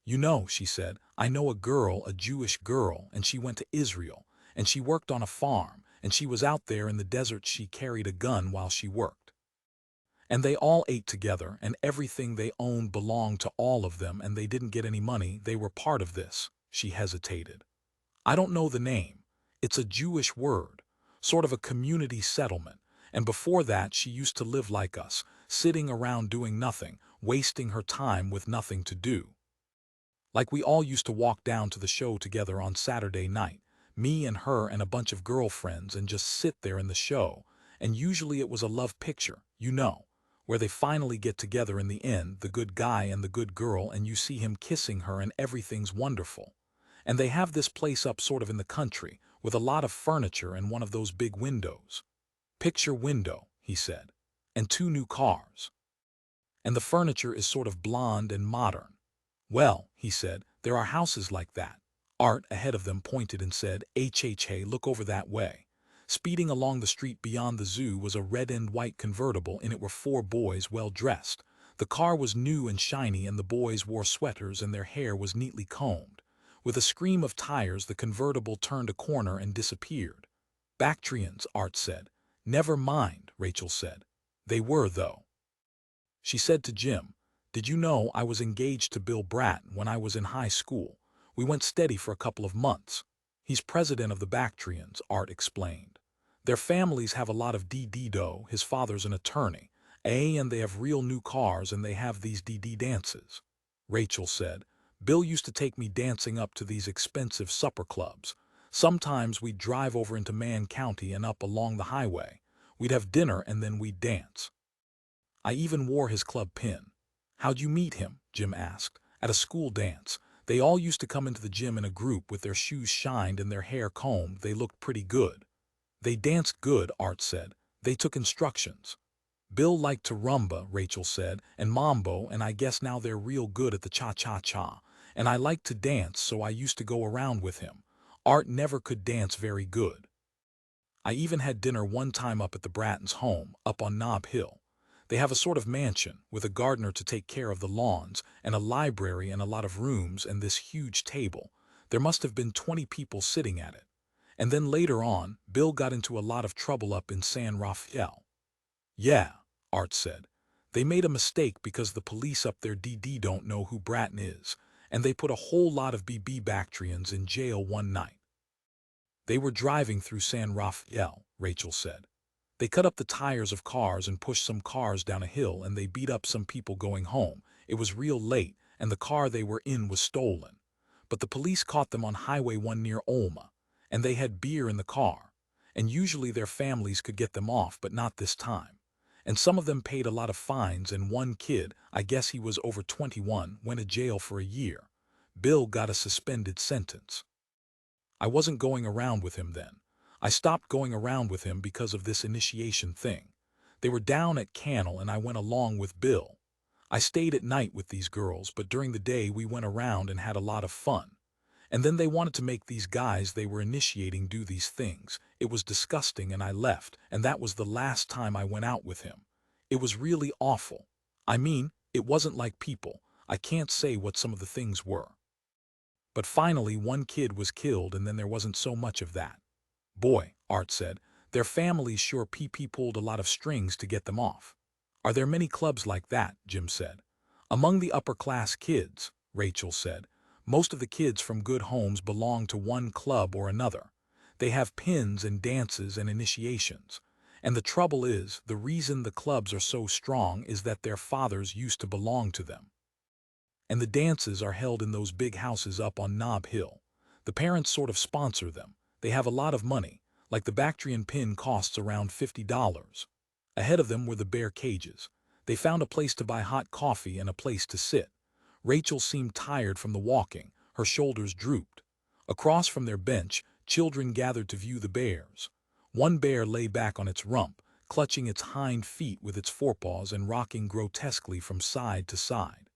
A: You know, she said, I know a girl, a Jewish girl, and she went to Israel, and she worked on a farm, and she was out there in the desert. She carried a gun while she worked. And they all ate together, and everything they owned belonged to all of them, and they didn't get any money. They were part of this. She hesitated. I don't know the name. It's a Jewish word, sort of a community settlement. And before that, she used to live like us, sitting around doing nothing, wasting her time with nothing to do. Like we all used to walk down to the show together on Saturday night, me and her and a bunch of girlfriends, and just sit there in the show. And usually it was a love picture, you know, where they finally get together in the end, the good guy and the good girl, and you see him kissing her and everything's wonderful. And they have this place up sort of in the country, with a lot of furniture and one of those big windows. Picture window, he said. And 2 new cars. And the furniture is sort of blonde and modern. Well, he said, there are houses like that. Art, ahead of them, pointed and said, Hey, look over that way. Speeding along the street beyond the zoo was a red and white convertible. In it were 4 boys well dressed. The car was new and shiny, and the boys wore sweaters and their hair was neatly combed. With a scream of tires, the convertible turned a corner and disappeared. Bactrians, Art said. Never mind, Rachel said. They were, though. She said to Jim, Did you know I was engaged to Bill Bratton when I was in high school? We went steady for a couple of months. He's president of the Bactrians, Art explained. Their families have a lot of DD dough. His father's an attorney. And they have real new cars and they have these DD dances. Rachel said, Bill used to take me dancing up to these expensive supper clubs. Sometimes we'd drive over into Mann County and up along the highway. We'd have dinner and then we'd dance. I even wore his club pin. How'd you meet him? Jim asked. At a school dance. They all used to come into the gym in a group with their shoes shined and their hair combed. They looked pretty good. They danced good, Art said. They took instructions. Bill liked to rumba, Rachel said, and mambo, and I guess now they're real good at the cha-cha-cha. And I liked to dance, so I used to go around with him. Art never could dance very good. I even had dinner one time up at the Brattons' home, up on Nob Hill. They have a sort of mansion, with a gardener to take care of the lawns, and a library and a lot of rooms and this huge table. There must have been 20 people sitting at it. And then later on, Bill got into a lot of trouble up in San Rafael. Yeah, Art said. They made a mistake because the police up there DD don't know who Bratton is, and they put a whole lot of BB Bactrians in jail one night. They were driving through San Rafael, Rachel said. They cut up the tires of cars and pushed some cars down a hill, and they beat up some people going home. It was real late, and the car they were in was stolen. But the police caught them on Highway 1 near Olma, and they had beer in the car. And usually their families could get them off, but not this time. And some of them paid a lot of fines, and one kid, I guess he was over 21, went to jail for a year. Bill got a suspended sentence. I wasn't going around with him then. I stopped going around with him because of this initiation thing. They were down at Cannell and I went along with Bill. I stayed at night with these girls, but during the day we went around and had a lot of fun. And then they wanted to make these guys they were initiating do these things. It was disgusting and I left, and that was the last time I went out with him. It was really awful. I mean, it wasn't like people. I can't say what some of the things were. But finally one kid was killed and then there wasn't so much of that. Boy, Art said, their families sure PP pulled a lot of strings to get them off. Are there many clubs like that? Jim said. Among the upper-class kids, Rachel said. Most of the kids from good homes belong to one club or another. They have pins and dances and initiations. And the trouble is, the reason the clubs are so strong is that their fathers used to belong to them. And the dances are held in those big houses up on Nob Hill. The parents sort of sponsor them. They have a lot of money, like the Bactrian pin costs around $50. Ahead of them were the bare cages. They found a place to buy hot coffee and a place to sit. Rachel seemed tired from the walking. Her shoulders drooped. Across from their bench, children gathered to view the bears. One bear lay back on its rump, clutching its hind feet with its forepaws and rocking grotesquely from side to side.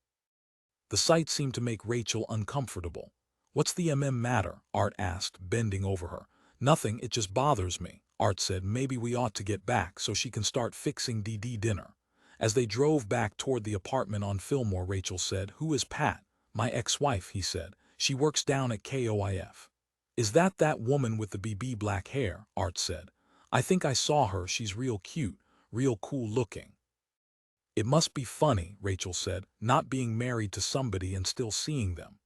A: The sight seemed to make Rachel uncomfortable. "What's the matter?" Art asked, bending over her. "Nothing, it just bothers me," Art said. "Maybe we ought to get back so she can start fixing DD dinner." As they drove back toward the apartment on Fillmore, Rachel said, "Who is Pat?" "My ex-wife," he said. "She works down at KOIF." "Is that woman with the BB black hair?" Art said. "I think I saw her. She's real cute, real cool looking." "It must be funny," Rachel said, "not being married to somebody and still seeing them."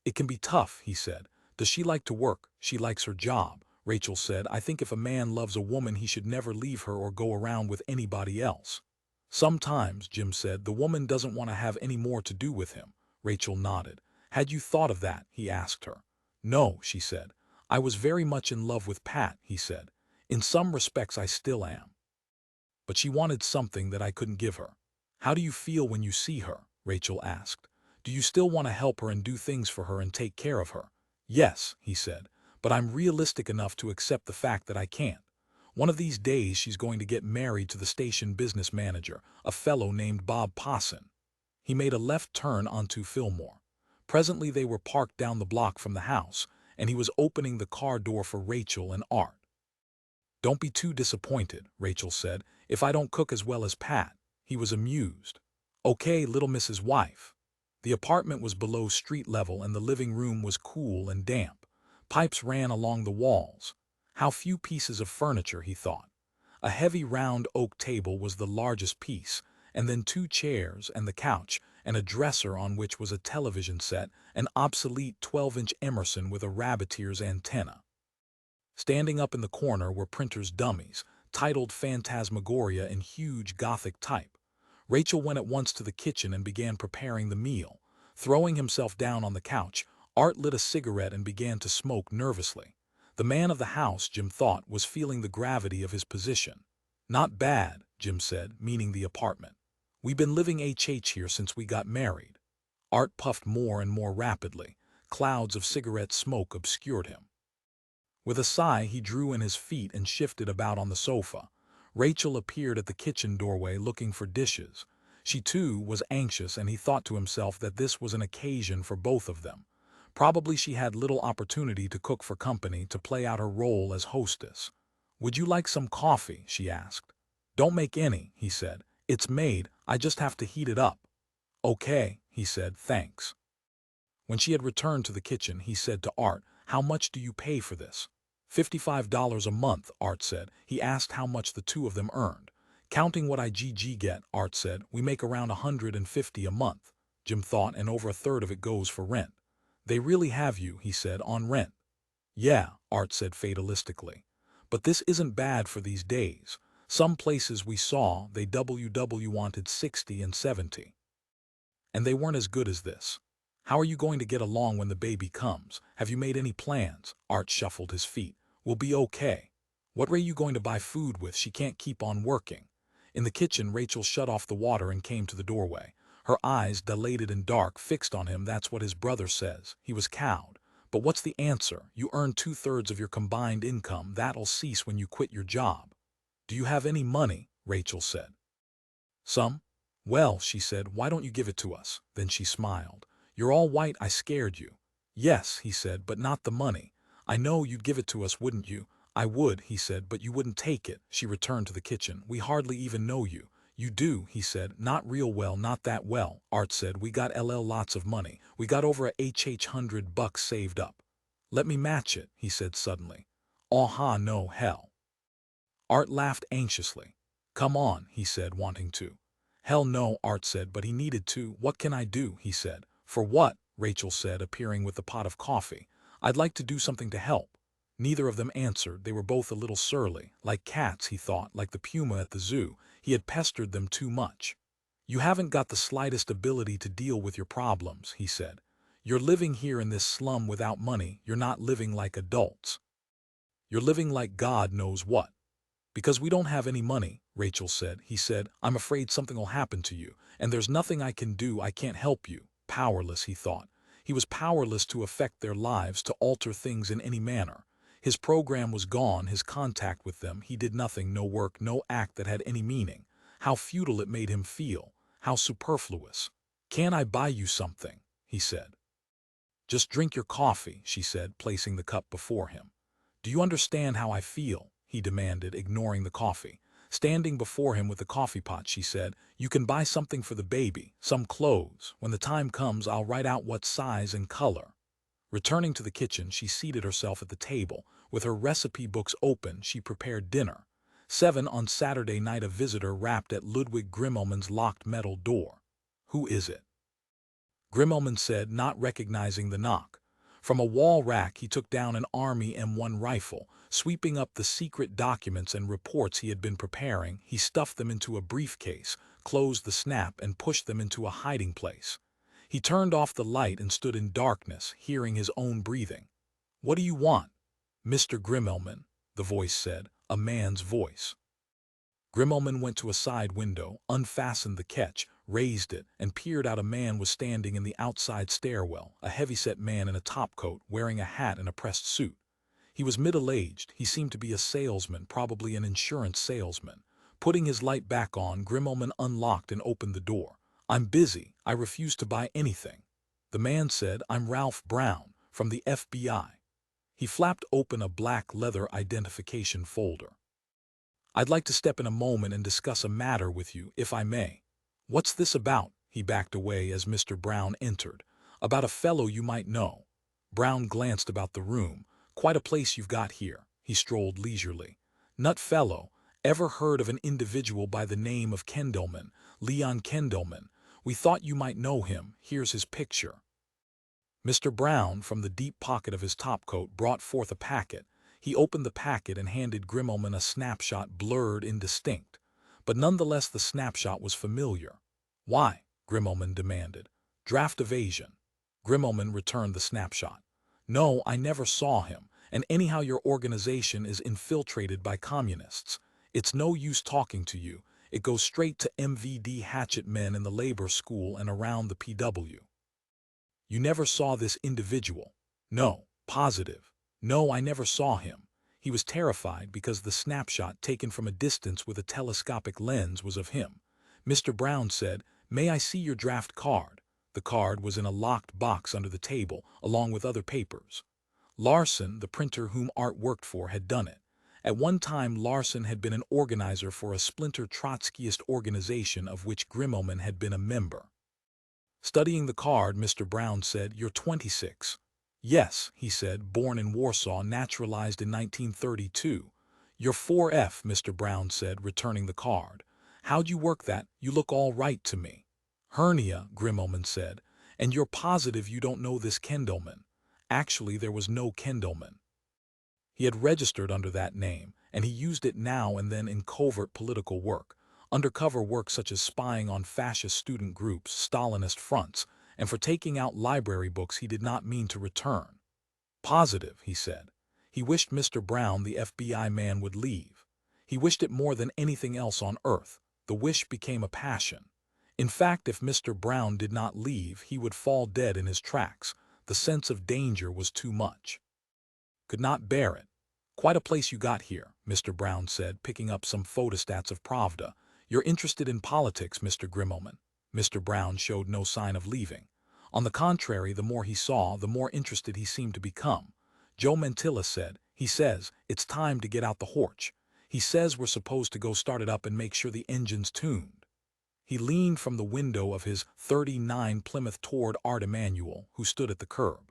A: "It can be tough," he said. "Does she like to work?" "She likes her job," Rachel said. "I think if a man loves a woman he should never leave her or go around with anybody else." "Sometimes," Jim said, "the woman doesn't want to have any more to do with him." Rachel nodded. "Had you thought of that?" he asked her. "No," she said. "I was very much in love with Pat," he said. "In some respects I still am. But she wanted something that I couldn't give her." "How do you feel when you see her?" Rachel asked. "Do you still want to help her and do things for her and take care of her?" "Yes," he said, "but I'm realistic enough to accept the fact that I can't. One of these days she's going to get married to the station business manager, a fellow named Bob Posson." He made a left turn onto Fillmore. Presently they were parked down the block from the house, and he was opening the car door for Rachel and Art. "Don't be too disappointed," Rachel said, "if I don't cook as well as Pat." He was amused. "Okay, little Mrs. Wife." The apartment was below street level and the living room was cool and damp. Pipes ran along the walls. How few pieces of furniture, he thought. A heavy round oak table was the largest piece, and then 2 chairs and the couch, and a dresser on which was a television set, an obsolete 12-inch Emerson with a rabbiteer's antenna. Standing up in the corner were printer's dummies, titled Phantasmagoria in huge Gothic type. Rachel went at once to the kitchen and began preparing the meal. Throwing himself down on the couch, Art lit a cigarette and began to smoke nervously. The man of the house, Jim thought, was feeling the gravity of his position. "Not bad," Jim said, meaning the apartment. "We've been living HH here since we got married." Art puffed more and more rapidly. Clouds of cigarette smoke obscured him. With a sigh, he drew in his feet and shifted about on the sofa. Rachel appeared at the kitchen doorway looking for dishes. She, too, was anxious, and he thought to himself that this was an occasion for both of them. Probably she had little opportunity to cook for company, to play out her role as hostess. "Would you like some coffee?" she asked. "Don't make any," he said. "It's made, I just have to heat it up." "Okay," he said, "thanks." When she had returned to the kitchen, he said to Art, "How much do you pay for this?" $55 a month, Art said. He asked how much the two of them earned. "Counting what I get," Art said, "we make around $150 a month." Jim thought, "and over a third of it goes for rent." "They really have you," he said, "on rent." "Yeah," Art said fatalistically. "But this isn't bad for these days. Some places we saw, they wanted 60 and 70. And they weren't as good as this. How are you going to get along when the baby comes? Have you made any plans?" Art shuffled his feet. "We'll be okay. What are you going to buy food with? She can't keep on working." In the kitchen, Rachel shut off the water and came to the doorway. Her eyes, dilated and dark, fixed on him. "That's what his brother says." He was cowed. "But what's the answer? You earn 2/3 of your combined income. That'll cease when you quit your job." "Do you have any money?" Rachel said. "Some." "Well," she said, "why don't you give it to us?" Then she smiled. "You're all white. I scared you." "Yes," he said, "but not the money." "I know you'd give it to us, wouldn't you?" "I would," he said, "but you wouldn't take it." She returned to the kitchen. "We hardly even know you." "You do," he said. "Not real well, not that well." Art said, "We got lots of money. We got over a $100 saved up." "Let me match it," he said suddenly. "Aw, no, hell." Art laughed anxiously. "Come on," he said, wanting to. Hell no, Art said, but he needed to. What can I do? He said. For what? Rachel said, appearing with the pot of coffee. I'd like to do something to help. Neither of them answered. They were both a little surly. Like cats, he thought, like the puma at the zoo. He had pestered them too much. You haven't got the slightest ability to deal with your problems, he said. You're living here in this slum without money. You're not living like adults. You're living like God knows what. Because we don't have any money, Rachel said. He said, I'm afraid something will happen to you, and there's nothing I can do. I can't help you. Powerless, he thought. He was powerless to affect their lives, to alter things in any manner. His program was gone, his contact with them. He did nothing, no work, no act that had any meaning. How futile it made him feel. How superfluous. Can I buy you something? He said. Just drink your coffee, she said, placing the cup before him. Do you understand how I feel? He demanded, ignoring the coffee. Standing before him with the coffee pot, she said, you can buy something for the baby, some clothes. When the time comes, I'll write out what size and color. Returning to the kitchen, she seated herself at the table. With her recipe books open, she prepared dinner. 7 on Saturday night, a visitor rapped at Ludwig Grimmelmann's locked metal door. Who is it? Grimmelmann said, not recognizing the knock. From a wall rack he took down an Army M1 rifle. Sweeping up the secret documents and reports he had been preparing, he stuffed them into a briefcase, closed the snap, and pushed them into a hiding place. He turned off the light and stood in darkness, hearing his own breathing. What do you want? Mr. Grimmelmann, the voice said, a man's voice. Grimmelmann went to a side window, unfastened the catch, raised it, and peered out. A man was standing in the outside stairwell, a heavyset man in a topcoat, wearing a hat and a pressed suit. He was middle-aged. He seemed to be a salesman, probably an insurance salesman. Putting his light back on, Grimmelmann unlocked and opened the door. I'm busy. I refuse to buy anything. The man said, I'm Ralph Brown, from the FBI. He flapped open a black leather identification folder. I'd like to step in a moment and discuss a matter with you, if I may. What's this about? He backed away as Mr. Brown entered. About a fellow you might know. Brown glanced about the room. Quite a place you've got here. He strolled leisurely. Nut fellow. Ever heard of an individual by the name of Kendelman, Leon Kendelman? We thought you might know him. Here's his picture. Mr. Brown, from the deep pocket of his topcoat, brought forth a packet. He opened the packet and handed Grimmelmann a snapshot, blurred, indistinct. But nonetheless the snapshot was familiar. Why? Grimmelmann demanded. Draft evasion. Grimmelmann returned the snapshot. No, I never saw him, and anyhow your organization is infiltrated by communists. It's no use talking to you. It goes straight to MVD hatchet men in the labor school and around the PW. You never saw this individual? No, positive. No, I never saw him. He was terrified because the snapshot taken from a distance with a telescopic lens was of him. Mr. Brown said, May I see your draft card? The card was in a locked box under the table, along with other papers. Larson, the printer whom Art worked for, had done it. At one time Larson had been an organizer for a splinter Trotskyist organization of which Grimmelmann had been a member. Studying the card, Mr. Brown said, You're 26. Yes, he said, born in Warsaw, naturalized in 1932. You're 4F, Mr. Brown said, returning the card. How'd you work that? You look all right to me. Hernia, Grimmelmann said. And you're positive you don't know this Kendelman? Actually, there was no Kendelman. He had registered under that name, and he used it now and then in covert political work, undercover work such as spying on fascist student groups, Stalinist fronts, and for taking out library books he did not mean to return. Positive, he said. He wished Mr. Brown, the FBI man, would leave. He wished it more than anything else on earth. The wish became a passion. In fact, if Mr. Brown did not leave, he would fall dead in his tracks. The sense of danger was too much. Could not bear it. Quite a place you got here, Mr. Brown said, picking up some photostats of Pravda. You're interested in politics, Mr. Grimmelmann. Mr. Brown showed no sign of leaving. On the contrary, the more he saw, the more interested he seemed to become. Joe Mantilla said, He says, it's time to get out the horch. He says we're supposed to go start it up and make sure the engine's tuned. He leaned from the window of his '39 Plymouth toward Art Emanuel, who stood at the curb.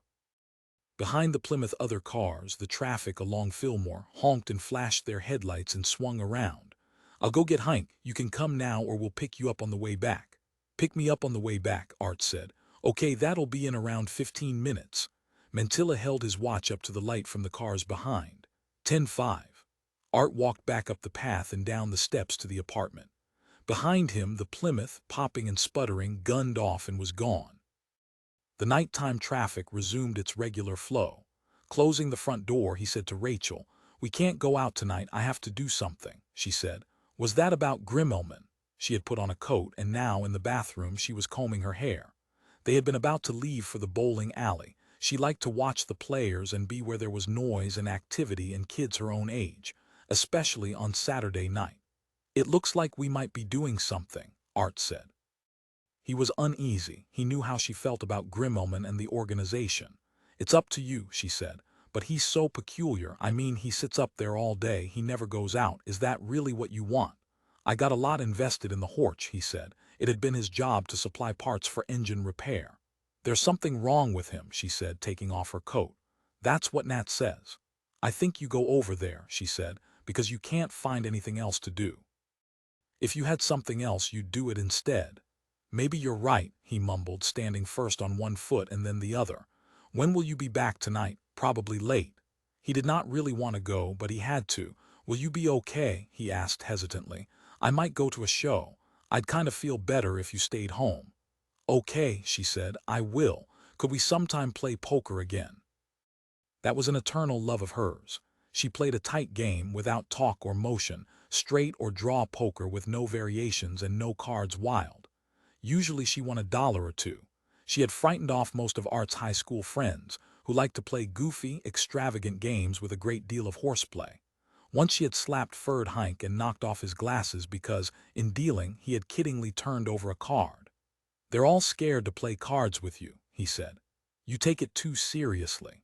A: Behind the Plymouth other cars, the traffic along Fillmore, honked and flashed their headlights and swung around. I'll go get Hank. You can come now or we'll pick you up on the way back. Pick me up on the way back, Art said. Okay, that'll be in around 15 minutes. Mantilla held his watch up to the light from the cars behind. 10:05. Art walked back up the path and down the steps to the apartment. Behind him, the Plymouth, popping and sputtering, gunned off and was gone. The nighttime traffic resumed its regular flow. Closing the front door, he said to Rachel, "We can't go out tonight, I have to do something," she said. Was that about Grimmelman? She had put on a coat, and now in the bathroom she was combing her hair. They had been about to leave for the bowling alley. She liked to watch the players and be where there was noise and activity and kids her own age, especially on Saturday night. "It looks like we might be doing something," Art said. He was uneasy. He knew how she felt about Grimmelman and the organization. "It's up to you," she said. "But he's so peculiar. I mean, he sits up there all day, he never goes out. Is that really what you want?" "I got a lot invested in the Horch," he said. It had been his job to supply parts for engine repair. "There's something wrong with him," she said, taking off her coat. "That's what Nat says." "I think you go over there," she said, "because you can't find anything else to do. If you had something else, you'd do it instead." "Maybe you're right," he mumbled, standing first on one foot and then the other. "When will you be back tonight?" "Probably late." He did not really want to go, but he had to. "Will you be okay?" he asked hesitantly. "I might go to a show. I'd kind of feel better if you stayed home." "Okay," she said, "I will. Could we sometime play poker again?" That was an eternal love of hers. She played a tight game, without talk or motion, straight or draw poker with no variations and no cards wild. Usually she won $1 or $2. She had frightened off most of Art's high school friends, who liked to play goofy, extravagant games with a great deal of horseplay. Once she had slapped Ferd Hank and knocked off his glasses because, in dealing, he had kiddingly turned over a card. "They're all scared to play cards with you," he said. "You take it too seriously."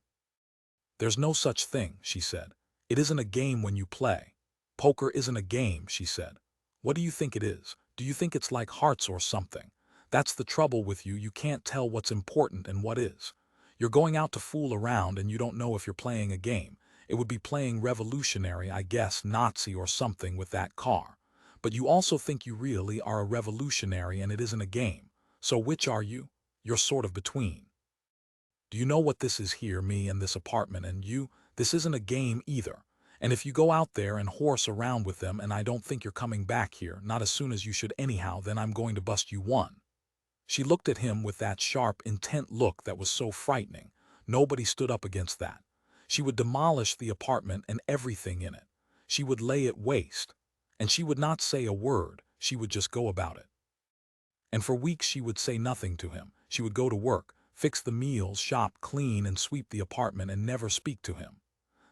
A: "There's no such thing," she said. "It isn't a game when you play." "Poker isn't a game," she said. "What do you think it is? Do you think it's like hearts or something? That's the trouble with you, you can't tell what's important and what is. You're going out to fool around and you don't know if you're playing a game. It would be playing revolutionary, I guess, Nazi or something with that car. But you also think you really are a revolutionary and it isn't a game. So which are you? You're sort of between. Do you know what this is here, me and this apartment and you? This isn't a game either. And if you go out there and horse around with them and I don't think you're coming back here, not as soon as you should anyhow, then I'm going to bust you one." She looked at him with that sharp, intent look that was so frightening. Nobody stood up against that. She would demolish the apartment and everything in it. She would lay it waste. And she would not say a word, she would just go about it. And for weeks she would say nothing to him. She would go to work, fix the meals, shop, clean, and sweep the apartment and never speak to him.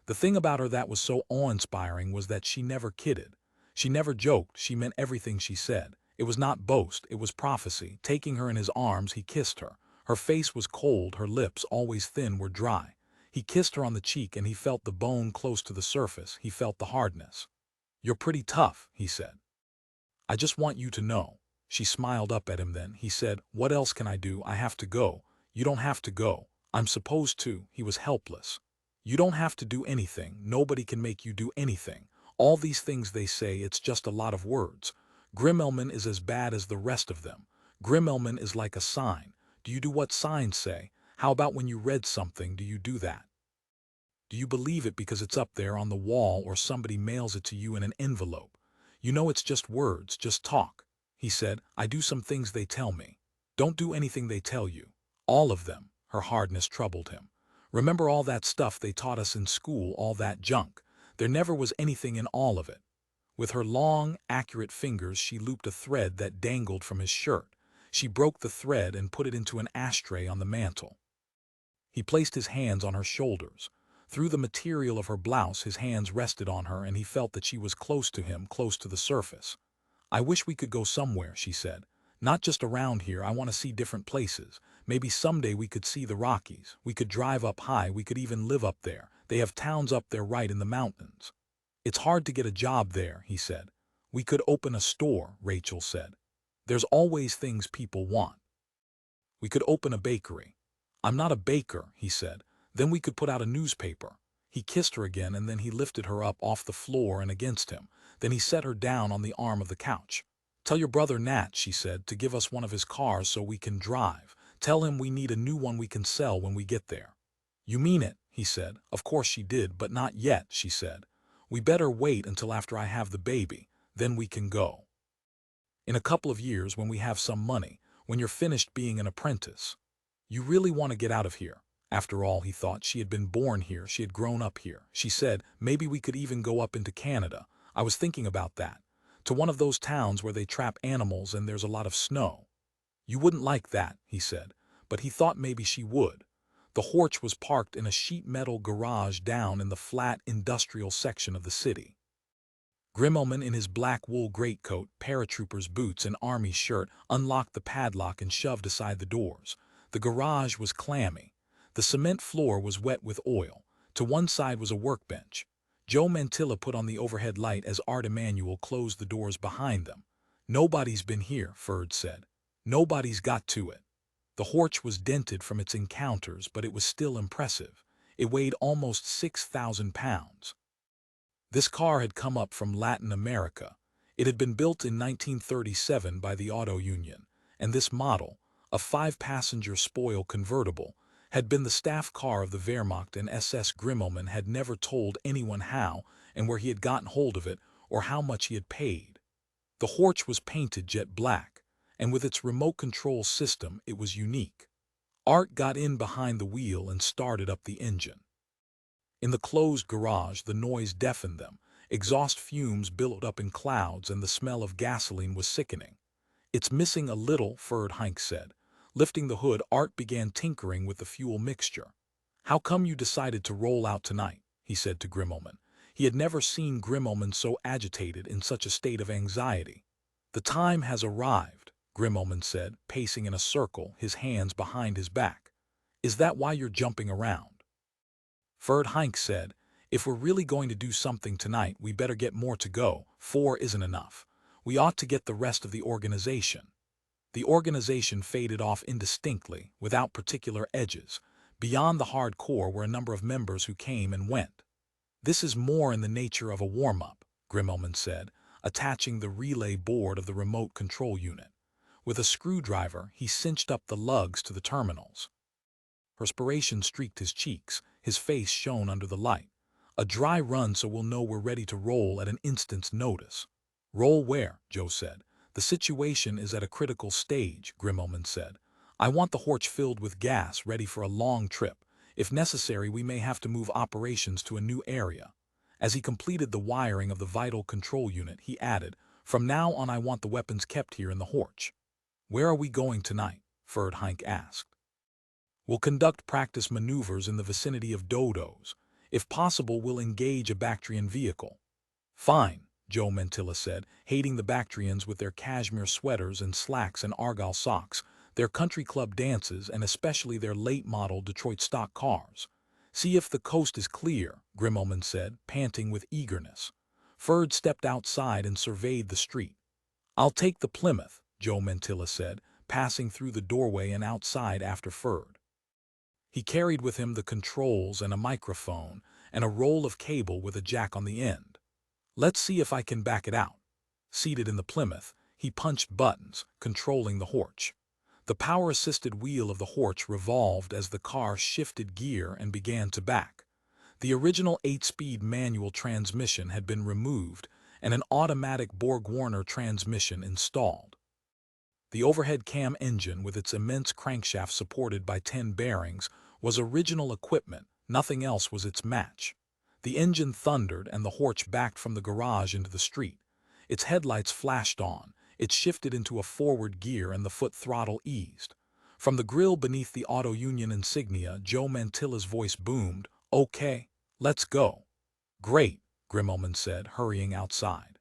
A: The thing about her that was so awe-inspiring was that she never kidded. She never joked, she meant everything she said. It was not boast, it was prophecy. Taking her in his arms, he kissed her. Her face was cold, her lips, always thin, were dry. He kissed her on the cheek and he felt the bone close to the surface, he felt the hardness. "You're pretty tough," he said. "I just want you to know." She smiled up at him then. He said, "What else can I do? I have to go." "You don't have to go." "I'm supposed to." He was helpless. "You don't have to do anything. Nobody can make you do anything. All these things they say, it's just a lot of words. Grimmelman is as bad as the rest of them. Grimmelman is like a sign. Do you do what signs say? How about when you read something, do you do that? Do you believe it because it's up there on the wall or somebody mails it to you in an envelope? You know it's just words, just talk." He said, "I do some things they tell me." "Don't do anything they tell you." "All of them." Her hardness troubled him. "Remember all that stuff they taught us in school, all that junk? There never was anything in all of it." With her long, accurate fingers she looped a thread that dangled from his shirt. She broke the thread and put it into an ashtray on the mantel. He placed his hands on her shoulders. Through the material of her blouse his hands rested on her and he felt that she was close to him, close to the surface. "I wish we could go somewhere," she said. "Not just around here, I want to see different places. Maybe someday we could see the Rockies. We could drive up high, we could even live up there. They have towns up there right in the mountains." "It's hard to get a job there," he said. "We could open a store," Rachel said. "There's always things people want." "We could open a bakery." "I'm not a baker," he said. "Then we could put out a newspaper." He kissed her again, and then he lifted her up off the floor and against him. Then he set her down on the arm of the couch. "Tell your brother Nat," she said, "to give us one of his cars so we can drive. Tell him we need a new one we can sell when we get there." "You mean it," he said. Of course she did, but not yet, she said. "We better wait until after I have the baby, then we can go. In a couple of years, when we have some money, when you're finished being an apprentice. You really want to get out of here." After all, he thought, she had been born here, she had grown up here. She said, "Maybe we could even go up into Canada. I was thinking about that. To one of those towns where they trap animals and there's a lot of snow." "You wouldn't like that," he said, but he thought maybe she would. The Horch was parked in a sheet metal garage down in the flat industrial section of the city. Grimmelman, in his black wool greatcoat, paratrooper's boots, and army shirt, unlocked the padlock and shoved aside the doors. The garage was clammy. The cement floor was wet with oil. To one side was a workbench. Joe Mantilla put on the overhead light as Art Emanuel closed the doors behind them. "Nobody's been here," Ferd said. "Nobody's got to it." The Horch was dented from its encounters, but it was still impressive. It weighed almost 6,000 pounds. This car had come up from Latin America. It had been built in 1937 by the Auto Union, and this model, a 5-passenger spoil convertible, had been the staff car of the Wehrmacht, and SS Grimmelman had never told anyone how and where he had gotten hold of it or how much he had paid. The Horch was painted jet black, and with its remote control system it was unique. Art got in behind the wheel and started up the engine. In the closed garage, the noise deafened them. Exhaust fumes billowed up in clouds, and the smell of gasoline was sickening. "It's missing a little," Ferd Heinck said. Lifting the hood, Art began tinkering with the fuel mixture. "How come you decided to roll out tonight?" he said to Grimmelman. He had never seen Grimmelman so agitated, in such a state of anxiety. "The time has arrived," Grimmelman said, pacing in a circle, his hands behind his back. "Is that why you're jumping around?" Ferd Heinck said, "If we're really going to do something tonight, we better get more to go. 4 isn't enough. We ought to get the rest of the organization." The organization faded off indistinctly, without particular edges. Beyond the hard core were a number of members who came and went. "This is more in the nature of a warm-up," Grimmelman said, attaching the relay board of the remote control unit. With a screwdriver, he cinched up the lugs to the terminals. Perspiration streaked his cheeks, his face shone under the light. "A dry run so we'll know we're ready to roll at an instant's notice." "Roll where?" Joe said. "The situation is at a critical stage," Grimmelman said. "I want the Horch filled with gas, ready for a long trip. If necessary, we may have to move operations to a new area." As he completed the wiring of the vital control unit, he added, "From now on I want the weapons kept here in the Horch." "Where are we going tonight?" Ferd Heinck asked. "We'll conduct practice maneuvers in the vicinity of Dodo's. If possible, we'll engage a Bactrian vehicle." "Fine," Joe Mantilla said, hating the Bactrians with their cashmere sweaters and slacks and argyle socks, their country club dances, and especially their late-model Detroit stock cars. "See if the coast is clear," Grimmelman said, panting with eagerness. Ferd stepped outside and surveyed the street. "I'll take the Plymouth," Joe Mantilla said, passing through the doorway and outside after Ferd. He carried with him the controls and a microphone and a roll of cable with a jack on the end. "Let's see if I can back it out." Seated in the Plymouth, he punched buttons, controlling the Horch. The power-assisted wheel of the Horch revolved as the car shifted gear and began to back. The original 8-speed manual transmission had been removed and an automatic Borg-Warner transmission installed. The overhead cam engine, with its immense crankshaft supported by 10 bearings, was original equipment. Nothing else was its match. The engine thundered, and the Horch backed from the garage into the street. Its headlights flashed on, it shifted into a forward gear, and the foot throttle eased. From the grill beneath the Auto Union insignia, Joe Mantilla's voice boomed, "Okay, let's go." "Great," Grimmelman said, hurrying outside.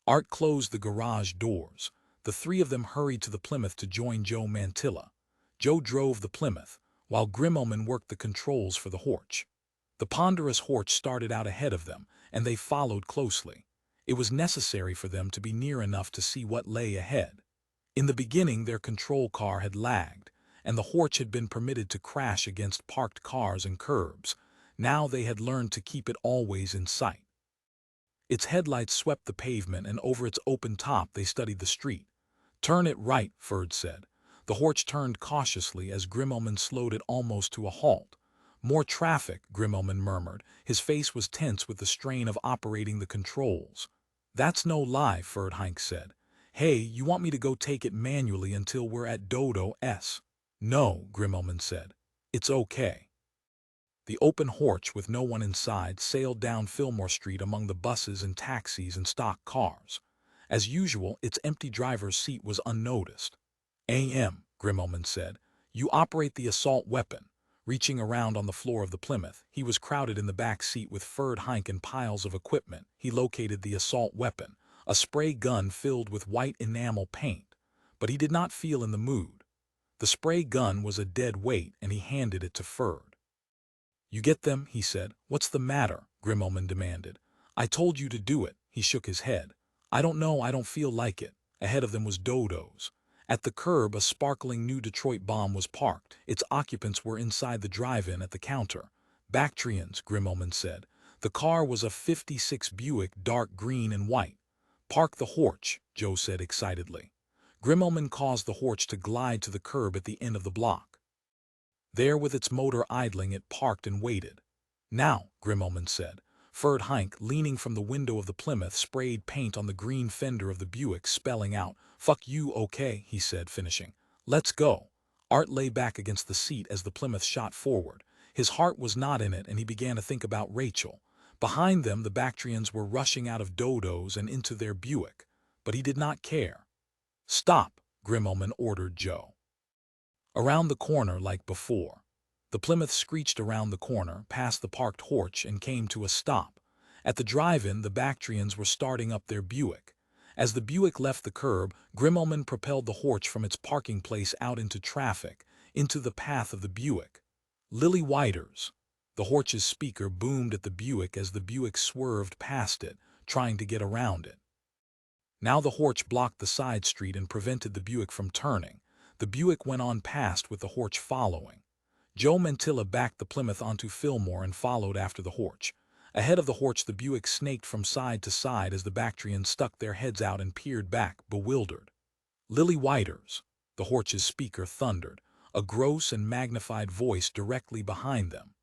A: Art closed the garage doors. The three of them hurried to the Plymouth to join Joe Mantilla. Joe drove the Plymouth, while Grimmelman worked the controls for the Horch. The ponderous Horch started out ahead of them, and they followed closely. It was necessary for them to be near enough to see what lay ahead. In the beginning, their control car had lagged, and the Horch had been permitted to crash against parked cars and curbs. Now they had learned to keep it always in sight. Its headlights swept the pavement, and over its open top they studied the street. "Turn it right," Ferd said. The horch turned cautiously as Grimmelman slowed it almost to a halt. "More traffic," Grimmelman murmured. His face was tense with the strain of operating the controls. "That's no lie," Ferd said. "Hey, you want me to go take it manually until we're at Dodo S?" "No," Grimmelman said. "It's okay." The open horch, with no one inside, sailed down Fillmore Street among the buses and taxis and stock cars. As usual, its empty driver's seat was unnoticed. "A.M.," Grimmelman said. "You operate the assault weapon." Reaching around on the floor of the Plymouth, he was crowded in the back seat with Ferd and piles of equipment. He located the assault weapon, a spray gun filled with white enamel paint. But he did not feel in the mood. The spray gun was a dead weight, and he handed it to Ferd. "You get them?" he said. "What's the matter?" Grimmelman demanded. "I told you to do it." He shook his head. "I don't know, I don't feel like it." Ahead of them was Dodo's. At the curb, a sparkling new Detroit bomb was parked. Its occupants were inside the drive-in at the counter. "Bactrians," Grimmelman said. The car was a '56 Buick, dark green and white. "Park the horch," Joe said excitedly. Grimmelman caused the horch to glide to the curb at the end of the block. There, with its motor idling, it parked and waited. "Now," Grimmelman said. Ferd leaning from the window of the Plymouth, sprayed paint on the green fender of the Buick, spelling out, "Fuck you, okay," he said, finishing. "Let's go." Art lay back against the seat as the Plymouth shot forward. His heart was not in it, and he began to think about Rachel. Behind them, the Bactrians were rushing out of Dodo's and into their Buick. But he did not care. "Stop," Grimmelman ordered Joe. Around the corner like before. The Plymouth screeched around the corner, past the parked horch, and came to a stop. At the drive-in, the Bactrians were starting up their Buick. As the Buick left the curb, Grimmelman propelled the horch from its parking place out into traffic, into the path of the Buick. "Lily Whiters." The horch's speaker boomed at the Buick as the Buick swerved past it, trying to get around it. Now the horch blocked the side street and prevented the Buick from turning. The Buick went on past with the horch following. Joe Mantilla backed the Plymouth onto Fillmore and followed after the horch. Ahead of the horch, the Buick snaked from side to side as the Bactrians stuck their heads out and peered back, bewildered. "Lily Whiters," the horch's speaker thundered, a gross and magnified voice directly behind them.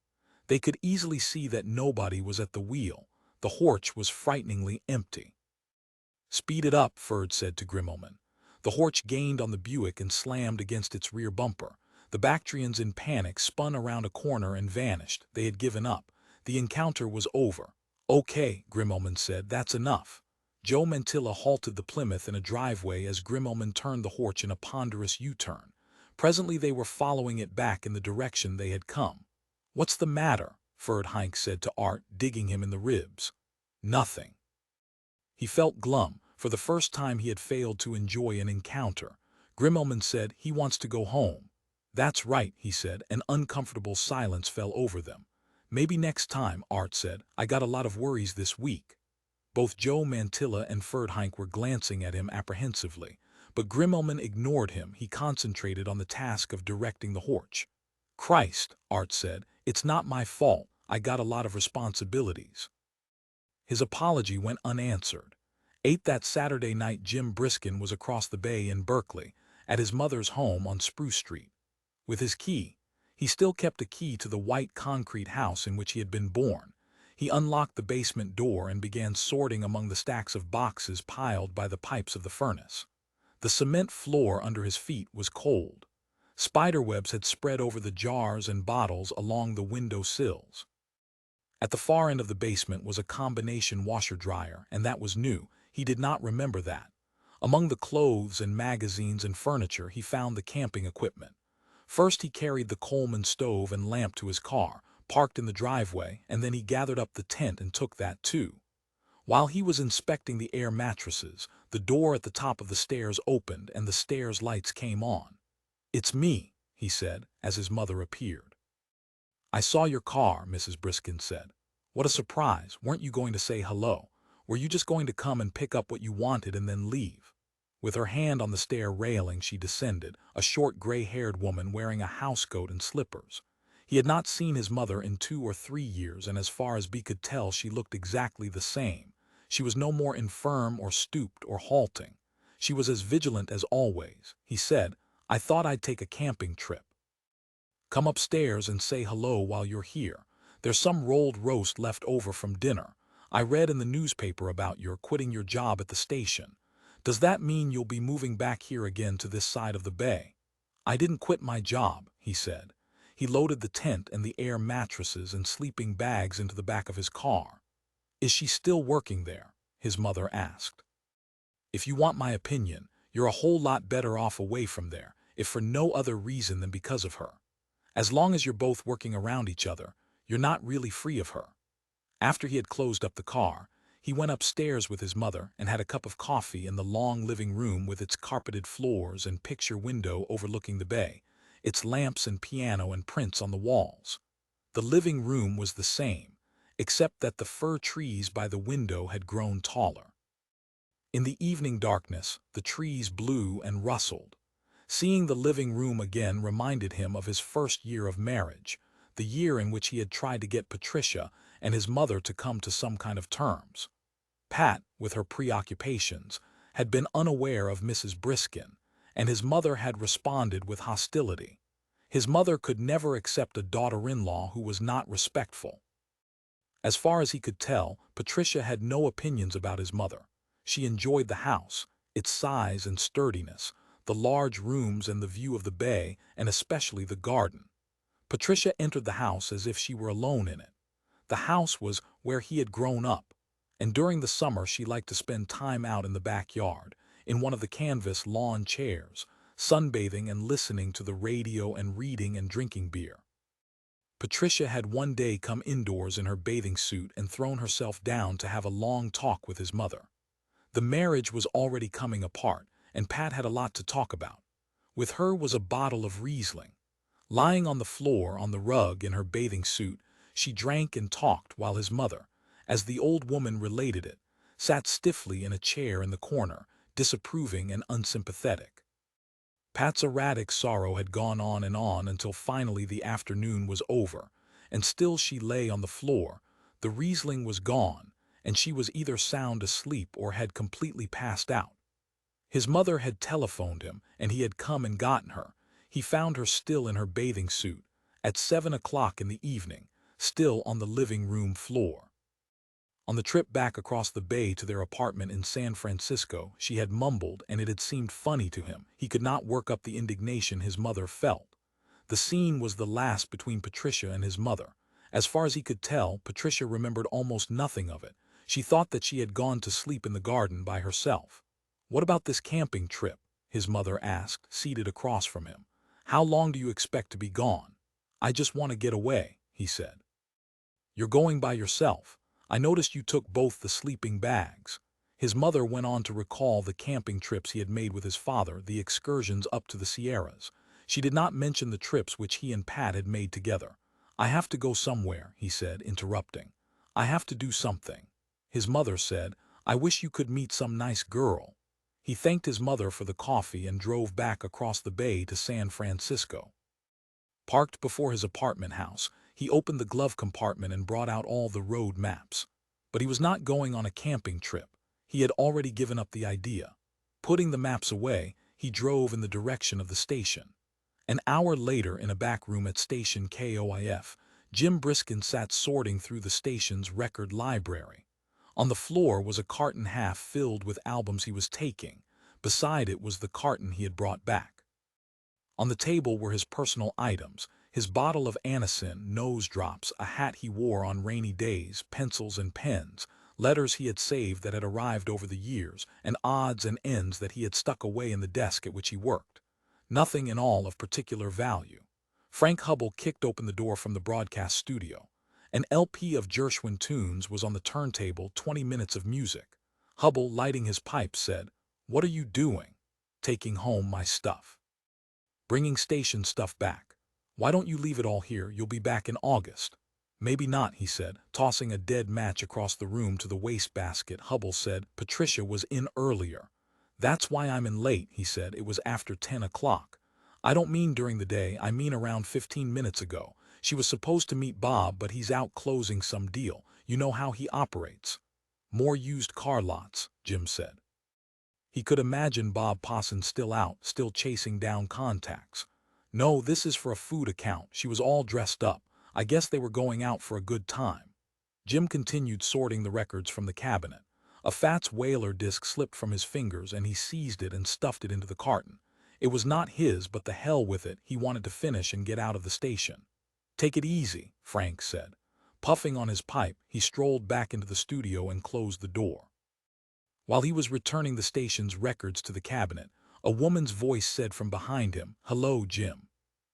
A: They could easily see that nobody was at the wheel. The horch was frighteningly empty. "Speed it up," Ferd said to Grimmelman. The horch gained on the Buick and slammed against its rear bumper. The Bactrians, in panic, spun around a corner and vanished. They had given up. The encounter was over. "Okay," Grimmelman said, "that's enough." Joe Mantilla halted the Plymouth in a driveway as Grimmelman turned the horch in a ponderous U-turn. Presently they were following it back in the direction they had come. "What's the matter?" Ferd said to Art, digging him in the ribs. "Nothing." He felt glum. For the first time he had failed to enjoy an encounter. Grimmelman said, "He wants to go home." "That's right," he said. An uncomfortable silence fell over them. "Maybe next time," Art said. "I got a lot of worries this week." Both Joe Mantilla and Ferd were glancing at him apprehensively. But Grimmelman ignored him. He concentrated on the task of directing the horch. "Christ," Art said, "it's not my fault. I got a lot of responsibilities." His apology went unanswered. That Saturday night, Jim Briskin was across the bay in Berkeley, at his mother's home on Spruce Street. With his key, he still kept a key to the white concrete house in which he had been born. He unlocked the basement door and began sorting among the stacks of boxes piled by the pipes of the furnace. The cement floor under his feet was cold. Spiderwebs had spread over the jars and bottles along the window sills. At the far end of the basement was a combination washer-dryer, and that was new. He did not remember that. Among the clothes and magazines and furniture, he found the camping equipment. First he carried the Coleman stove and lamp to his car, parked in the driveway, and then he gathered up the tent and took that too. While he was inspecting the air mattresses, the door at the top of the stairs opened and the stairs lights came on. "It's me," he said, as his mother appeared. "I saw your car," Mrs. Briskin said. "What a surprise. Weren't you going to say hello? Were you just going to come and pick up what you wanted and then leave?" With her hand on the stair railing, she descended, a short gray-haired woman wearing a housecoat and slippers. He had not seen his mother in 2 or 3 years, and as far as B could tell, she looked exactly the same. She was no more infirm or stooped or halting. She was as vigilant as always. He said, "I thought I'd take a camping trip. Come upstairs and say hello while you're here. There's some rolled roast left over from dinner. I read in the newspaper about your quitting your job at the station. Does that mean you'll be moving back here again to this side of the bay?" "I didn't quit my job," he said. He loaded the tent and the air mattresses and sleeping bags into the back of his car. "Is she still working there?" his mother asked. "If you want my opinion, you're a whole lot better off away from there, if for no other reason than because of her. As long as you're both working around each other, you're not really free of her." After he had closed up the car, he went upstairs with his mother and had a cup of coffee in the long living room with its carpeted floors and picture window overlooking the bay, its lamps and piano and prints on the walls. The living room was the same, except that the fir trees by the window had grown taller. In the evening darkness, the trees blew and rustled. Seeing the living room again reminded him of his first year of marriage, the year in which he had tried to get Patricia and his mother to come to some kind of terms. Pat, with her preoccupations, had been unaware of Mrs. Briskin, and his mother had responded with hostility. His mother could never accept a daughter-in-law who was not respectful. As far as he could tell, Patricia had no opinions about his mother. She enjoyed the house, its size and sturdiness, the large rooms and the view of the bay, and especially the garden. Patricia entered the house as if she were alone in it. The house was where he had grown up, and during the summer she liked to spend time out in the backyard, in one of the canvas lawn chairs, sunbathing and listening to the radio and reading and drinking beer. Patricia had one day come indoors in her bathing suit and thrown herself down to have a long talk with his mother. The marriage was already coming apart, and Pat had a lot to talk about. With her was a bottle of Riesling. Lying on the floor on the rug in her bathing suit, she drank and talked while his mother, as the old woman related it, sat stiffly in a chair in the corner, disapproving and unsympathetic. Pat's erratic sorrow had gone on until finally the afternoon was over, and still she lay on the floor. The Riesling was gone, and she was either sound asleep or had completely passed out. His mother had telephoned him, and he had come and gotten her. He found her still in her bathing suit, at 7 o'clock in the evening, still on the living room floor. On the trip back across the bay to their apartment in San Francisco, she had mumbled, and it had seemed funny to him. He could not work up the indignation his mother felt. The scene was the last between Patricia and his mother. As far as he could tell, Patricia remembered almost nothing of it. She thought that she had gone to sleep in the garden by herself. "What about this camping trip?" his mother asked, seated across from him. "How long do you expect to be gone?" "I just want to get away," he said. "You're going by yourself. I noticed you took both the sleeping bags." His mother went on to recall the camping trips he had made with his father, the excursions up to the Sierras. She did not mention the trips which he and Pat had made together. "I have to go somewhere," he said, interrupting. "I have to do something." His mother said, "I wish you could meet some nice girl." He thanked his mother for the coffee and drove back across the bay to San Francisco. Parked before his apartment house, he opened the glove compartment and brought out all the road maps. But he was not going on a camping trip. He had already given up the idea. Putting the maps away, he drove in the direction of the station. An hour later, in a back room at Station KOIF, Jim Briskin sat sorting through the station's record library. On the floor was a carton half filled with albums he was taking. Beside it was the carton he had brought back. On the table were his personal items, his bottle of Anisin, nose drops, a hat he wore on rainy days, pencils and pens, letters he had saved that had arrived over the years, and odds and ends that he had stuck away in the desk at which he worked. Nothing in all of particular value. Frank Hubble kicked open the door from the broadcast studio. An LP of Gershwin tunes was on the turntable, 20 minutes of music. Hubble, lighting his pipe, said, "What are you doing?" "Taking home my stuff. Bringing station stuff back. Why don't you leave it all here? You'll be back in August." "Maybe not," he said, tossing a dead match across the room to the wastebasket. Hubble said, "Patricia was in earlier." "That's why I'm in late," he said. "It was after 10 o'clock. I don't mean during the day, I mean around 15 minutes ago. She was supposed to meet Bob, but he's out closing some deal. You know how he operates. More used car lots, Jim said. He could imagine Bob Posson still out, still chasing down contacts. No, this is for a food account. She was all dressed up. I guess they were going out for a good time. Jim continued sorting the records from the cabinet. A Fats Whaler disc slipped from his fingers and he seized it and stuffed it into the carton. It was not his, but the hell with it, he wanted to finish and get out of the station. Take it easy, Frank said. Puffing on his pipe, he strolled back into the studio and closed the door. While he was returning the station's records to the cabinet, a woman's voice said from behind him, "Hello, Jim."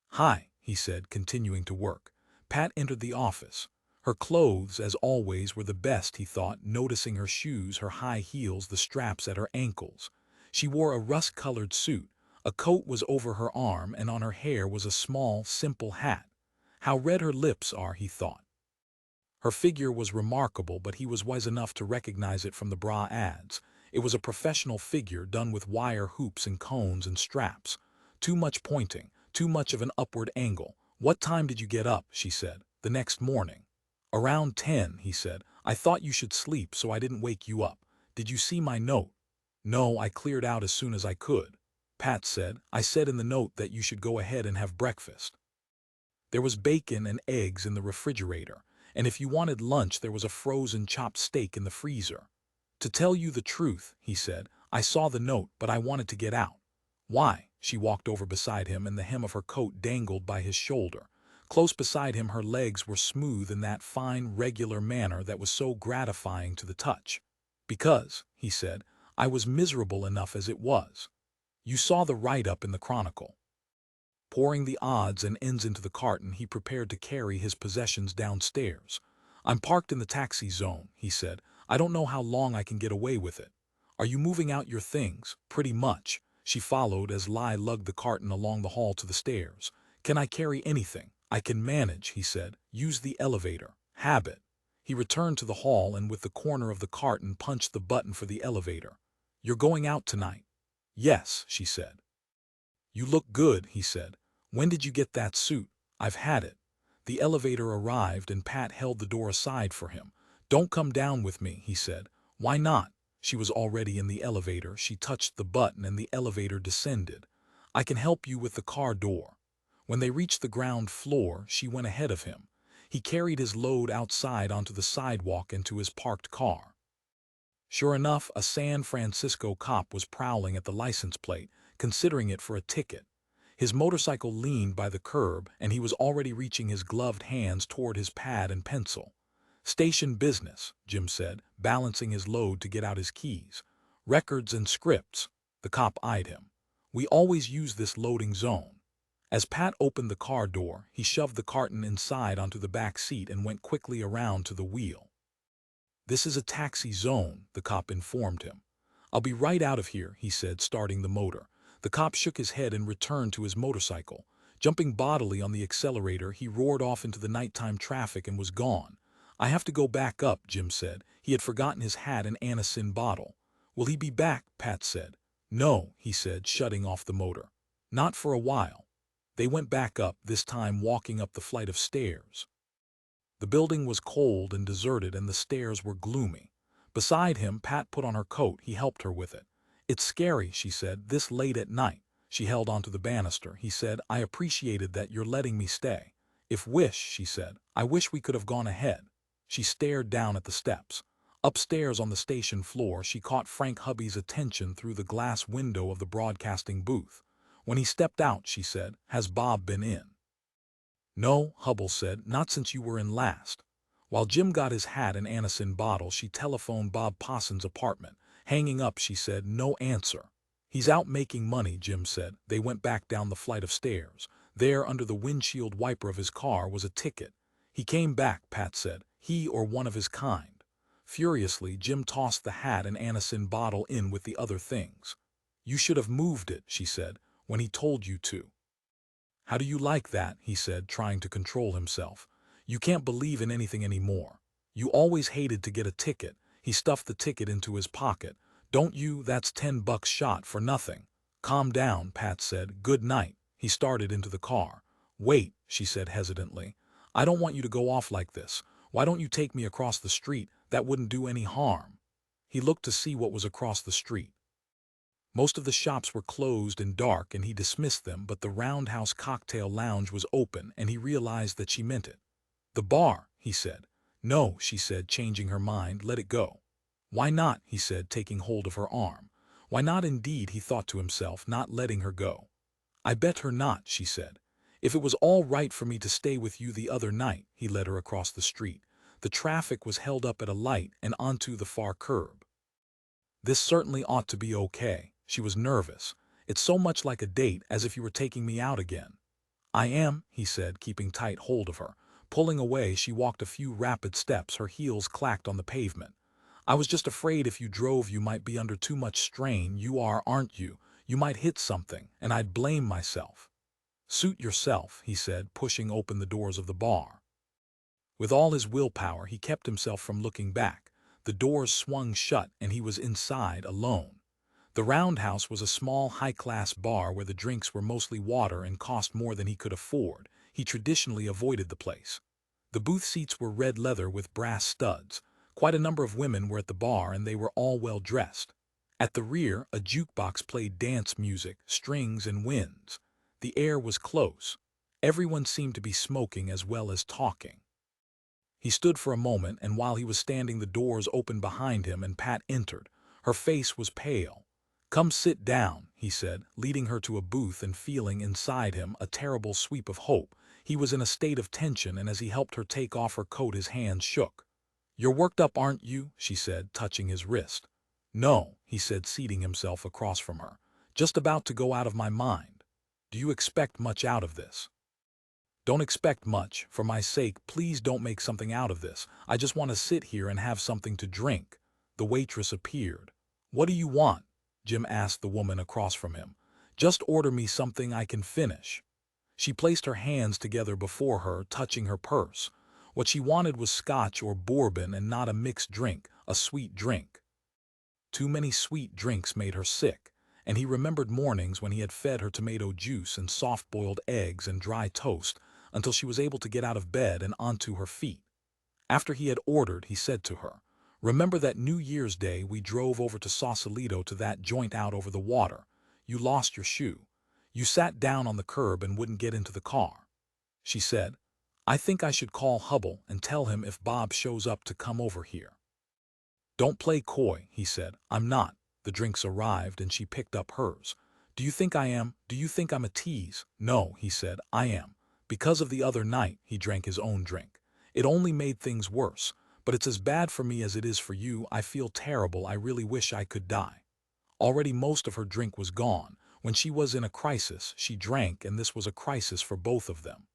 A: "Hi," he said, continuing to work. Pat entered the office. Her clothes, as always, were the best, he thought, noticing her shoes, her high heels, the straps at her ankles. She wore a rust-colored suit. A coat was over her arm, and on her hair was a small, simple hat. How red her lips are, he thought. Her figure was remarkable, but he was wise enough to recognize it from the bra ads. It was a professional figure done with wire hoops and cones and straps. Too much pointing, too much of an upward angle. "What time did you get up?" she said. "The next morning." "Around 10, he said. "I thought you should sleep, so I didn't wake you up. Did you see my note?" "No, I cleared out as soon as I could." Pat said, "I said in the note that you should go ahead and have breakfast. There was bacon and eggs in the refrigerator, and if you wanted lunch there was a frozen chopped steak in the freezer." "To tell you the truth," he said, "I saw the note, but I wanted to get out." "Why?" She walked over beside him, and the hem of her coat dangled by his shoulder. Close beside him, her legs were smooth in that fine, regular manner that was so gratifying to the touch. "Because," he said, "I was miserable enough as it was. You saw the write-up in the Chronicle." Pouring the odds and ends into the carton, he prepared to carry his possessions downstairs. "I'm parked in the taxi zone," he said. "I don't know how long I can get away with it." "Are you moving out your things?" "Pretty much." She followed as Lai lugged the carton along the hall to the stairs. "Can I carry anything?" "I can manage," he said. "Use the elevator. Habit." He returned to the hall and with the corner of the carton punched the button for the elevator. "You're going out tonight?" "Yes," she said. "You look good," he said. "When did you get that suit?" "I've had it." The elevator arrived and Pat held the door aside for him. "Don't come down with me," he said. "Why not?" She was already in the elevator. She touched the button and the elevator descended. "I can help you with the car door." When they reached the ground floor, she went ahead of him. He carried his load outside onto the sidewalk and to his parked car. Sure enough, a San Francisco cop was prowling at the license plate, considering it for a ticket. His motorcycle leaned by the curb, and he was already reaching his gloved hands toward his pad and pencil. "Station business," Jim said, balancing his load to get out his keys. "Records and scripts." The cop eyed him. "We always use this loading zone." As Pat opened the car door, he shoved the carton inside onto the back seat and went quickly around to the wheel. "This is a taxi zone," the cop informed him. "I'll be right out of here," he said, starting the motor. The cop shook his head and returned to his motorcycle. Jumping bodily on the accelerator, he roared off into the nighttime traffic and was gone. "I have to go back up," Jim said. He had forgotten his hat and Anacin bottle. "Will he be back?" Pat said. "No," he said, shutting off the motor. "Not for a while." They went back up, this time walking up the flight of stairs. The building was cold and deserted and the stairs were gloomy. Beside him, Pat put on her coat. He helped her with it. "It's scary," she said, "this late at night." She held onto the banister. He said, "I appreciated that you're letting me stay." "If wish," she said, "I wish we could have gone ahead." She stared down at the steps. Upstairs on the station floor, she caught Frank Hubby's attention through the glass window of the broadcasting booth. When he stepped out, she said, "Has Bob been in?" "No," Hubble said, "not since you were in last." While Jim got his hat and Anacin bottle, she telephoned Bob Posson's apartment. Hanging up, she said, "No answer." "He's out making money," Jim said. They went back down the flight of stairs. There, under the windshield wiper of his car, was a ticket. "He came back," Pat said. "He or one of his kind." Furiously, Jim tossed the hat and Anacin bottle in with the other things. "You should have moved it," she said, "when he told you to." "How do you like that?" he said, trying to control himself. "You can't believe in anything anymore. You always hated to get a ticket." He stuffed the ticket into his pocket. "Don't you? That's $10 shot for nothing." "Calm down," Pat said. "Good night." He started into the car. "Wait," she said hesitantly. I don't want you to go off like this. Why don't you take me across the street? That wouldn't do any harm." He looked to see what was across the street. Most of the shops were closed and dark, and he dismissed them, but the Roundhouse Cocktail Lounge was open, and he realized that she meant it. "The bar," he said. "No," she said, changing her mind, "let it go." "Why not?" he said, taking hold of her arm. "Why not indeed?" he thought to himself, not letting her go. "I bet her not," she said. "If it was all right for me to stay with you the other night," he led her across the street. The traffic was held up at a light and onto the far curb. "This certainly ought to be okay." She was nervous. "It's so much like a date, as if you were taking me out again." "I am," he said, keeping tight hold of her. Pulling away, she walked a few rapid steps, her heels clacked on the pavement. "I was just afraid if you drove you might be under too much strain. You are, aren't you? You might hit something, and I'd blame myself." "Suit yourself," he said, pushing open the doors of the bar. With all his willpower, he kept himself from looking back. The doors swung shut, and he was inside, alone. The Roundhouse was a small, high-class bar where the drinks were mostly water and cost more than he could afford. He traditionally avoided the place. The booth seats were red leather with brass studs. Quite a number of women were at the bar, and they were all well dressed. At the rear, a jukebox played dance music, strings and winds. The air was close. Everyone seemed to be smoking as well as talking. He stood for a moment, and while he was standing, the doors opened behind him and Pat entered. Her face was pale. "Come sit down," he said, leading her to a booth and feeling inside him a terrible sweep of hope. He was in a state of tension, and as he helped her take off her coat, his hands shook. "You're worked up, aren't you?" she said, touching his wrist. "No," he said, seating himself across from her. "Just about to go out of my mind. Do you expect much out of this?" "Don't expect much. For my sake, please don't make something out of this. I just want to sit here and have something to drink." The waitress appeared. "What do you want?" Jim asked the woman across from him. "Just order me something I can finish." She placed her hands together before her, touching her purse. What she wanted was scotch or bourbon, and not a mixed drink, a sweet drink. Too many sweet drinks made her sick, and he remembered mornings when he had fed her tomato juice and soft-boiled eggs and dry toast until she was able to get out of bed and onto her feet. After he had ordered, he said to her, "Remember that New Year's Day we drove over to Sausalito to that joint out over the water? You lost your shoe. You sat down on the curb and wouldn't get into the car." She said, "I think I should call Hubble and tell him if Bob shows up to come over here." "Don't play coy," he said. "I'm not." The drinks arrived, and she picked up hers. "Do you think I am? Do you think I'm a tease?" "No," he said, "I am. Because of the other night." He drank his own drink. "It only made things worse. But it's as bad for me as it is for you. I feel terrible. I really wish I could die." Already most of her drink was gone. When she was in a crisis, she drank, and this was a crisis for both of them.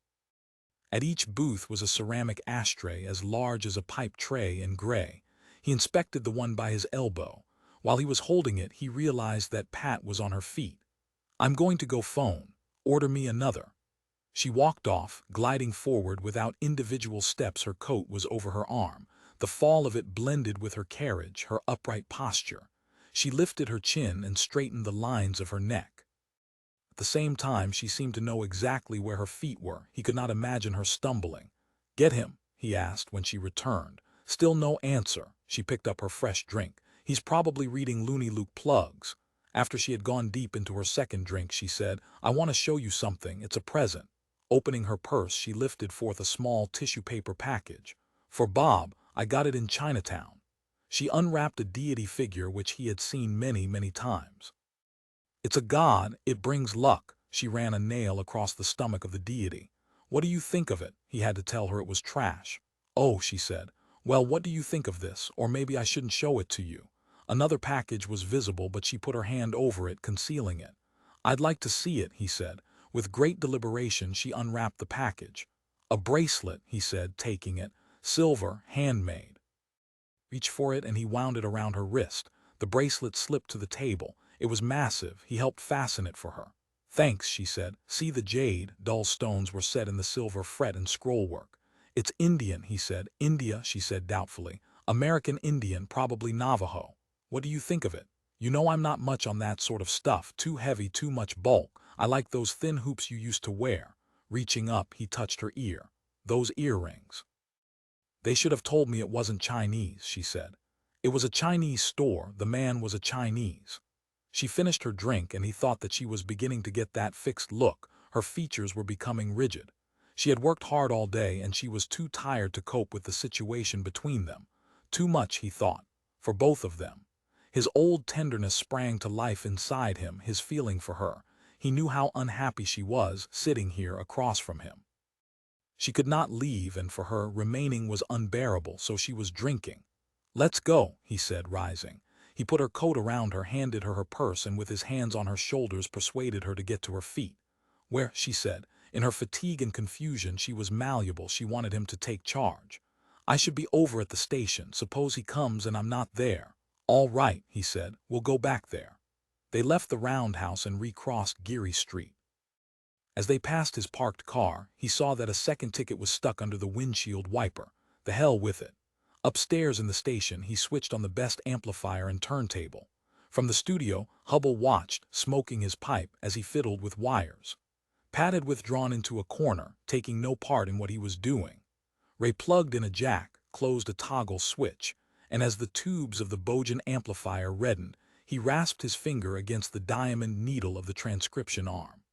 A: At each booth was a ceramic ashtray as large as a pipe tray in gray. He inspected the one by his elbow. While he was holding it, he realized that Pat was on her feet. "I'm going to go phone. Order me another." She walked off, gliding forward without individual steps. Her coat was over her arm. The fall of it blended with her carriage, her upright posture. She lifted her chin and straightened the lines of her neck. At the same time, she seemed to know exactly where her feet were. He could not imagine her stumbling. "Get him?" he asked when she returned. Still no answer. She picked up her fresh drink. "He's probably reading Looney Luke plugs." After she had gone deep into her second drink, she said, "I want to show you something. It's a present." Opening her purse, she lifted forth a small tissue paper package. "For Bob. I got it in Chinatown." She unwrapped a deity figure which he had seen many, many times. "It's a god. It brings luck." She ran a nail across the stomach of the deity. "What do you think of it?" He had to tell her it was trash. "Oh," she said. "Well, what do you think of this? Or maybe I shouldn't show it to you." Another package was visible, but she put her hand over it, concealing it. "I'd like to see it," he said. With great deliberation, she unwrapped the package. "A bracelet," he said, taking it. "Silver, handmade." Reach for it, and he wound it around her wrist. The bracelet slipped to the table. It was massive. He helped fasten it for her. "Thanks," she said. "See the jade." Dull stones were set in the silver fret and scrollwork. "It's Indian," he said. "India," she said doubtfully. "American Indian, probably Navajo. What do you think of it?" "You know I'm not much on that sort of stuff. Too heavy, too much bulk. I like those thin hoops you used to wear." Reaching up, he touched her ear. Those earrings. They should have told me it wasn't Chinese, she said. It was a Chinese store, the man was a Chinese. She finished her drink and he thought that she was beginning to get that fixed look, her features were becoming rigid. She had worked hard all day and she was too tired to cope with the situation between them. Too much, he thought, for both of them. His old tenderness sprang to life inside him, his feeling for her. He knew how unhappy she was, sitting here across from him. She could not leave, and for her, remaining was unbearable, so she was drinking. "Let's go," he said, rising. He put her coat around her, handed her her purse, and with his hands on her shoulders persuaded her to get to her feet. "Where?" she said. In her fatigue and confusion, she was malleable. She wanted him to take charge. "I should be over at the station. Suppose he comes and I'm not there." "All right," he said. "We'll go back there." They left the roundhouse and recrossed Geary Street. As they passed his parked car, he saw that a second ticket was stuck under the windshield wiper. The hell with it. Upstairs in the station, he switched on the best amplifier and turntable. From the studio, Hubble watched, smoking his pipe, as he fiddled with wires. Pat had withdrawn into a corner, taking no part in what he was doing. Ray plugged in a jack, closed a toggle switch, and as the tubes of the Bojan amplifier reddened, he rasped his finger against the diamond needle of the transcription arm.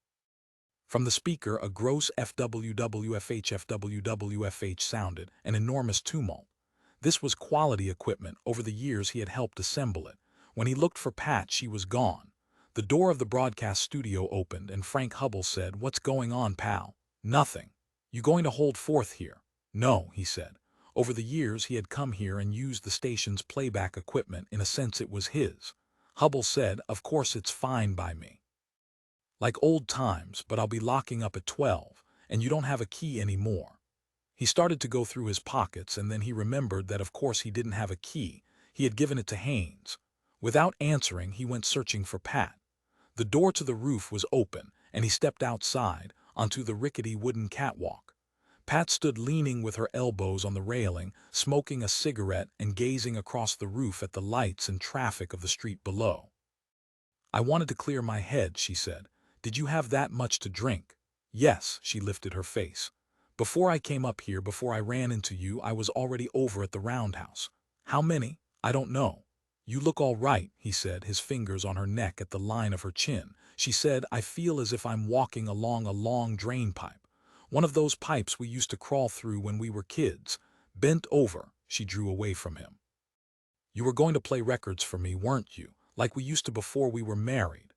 A: From the speaker, a gross FWWFH sounded, an enormous tumult. This was quality equipment. Over the years he had helped assemble it. When he looked for Pat, she was gone. The door of the broadcast studio opened and Frank Hubble said, "What's going on, pal?" "Nothing. You going to hold forth here?" "No," he said. Over the years he had come here and used the station's playback equipment. In a sense it was his. Hubble said, "Of course it's fine by me. Like old times, but I'll be locking up at 12, and you don't have a key anymore." He started to go through his pockets, and then he remembered that of course he didn't have a key. He had given it to Haynes. Without answering, he went searching for Pat. The door to the roof was open, and he stepped outside, onto the rickety wooden catwalk. Pat stood leaning with her elbows on the railing, smoking a cigarette and gazing across the roof at the lights and traffic of the street below. "I wanted to clear my head," she said. "Did you have that much to drink?" "Yes," she lifted her face. "Before I came up here, before I ran into you, I was already over at the roundhouse." "How many?" "I don't know." "You look all right," he said, his fingers on her neck at the line of her chin. She said, "I feel as if I'm walking along a long drain pipe. One of those pipes we used to crawl through when we were kids." Bent over, she drew away from him. "You were going to play records for me, weren't you? Like we used to before we were married."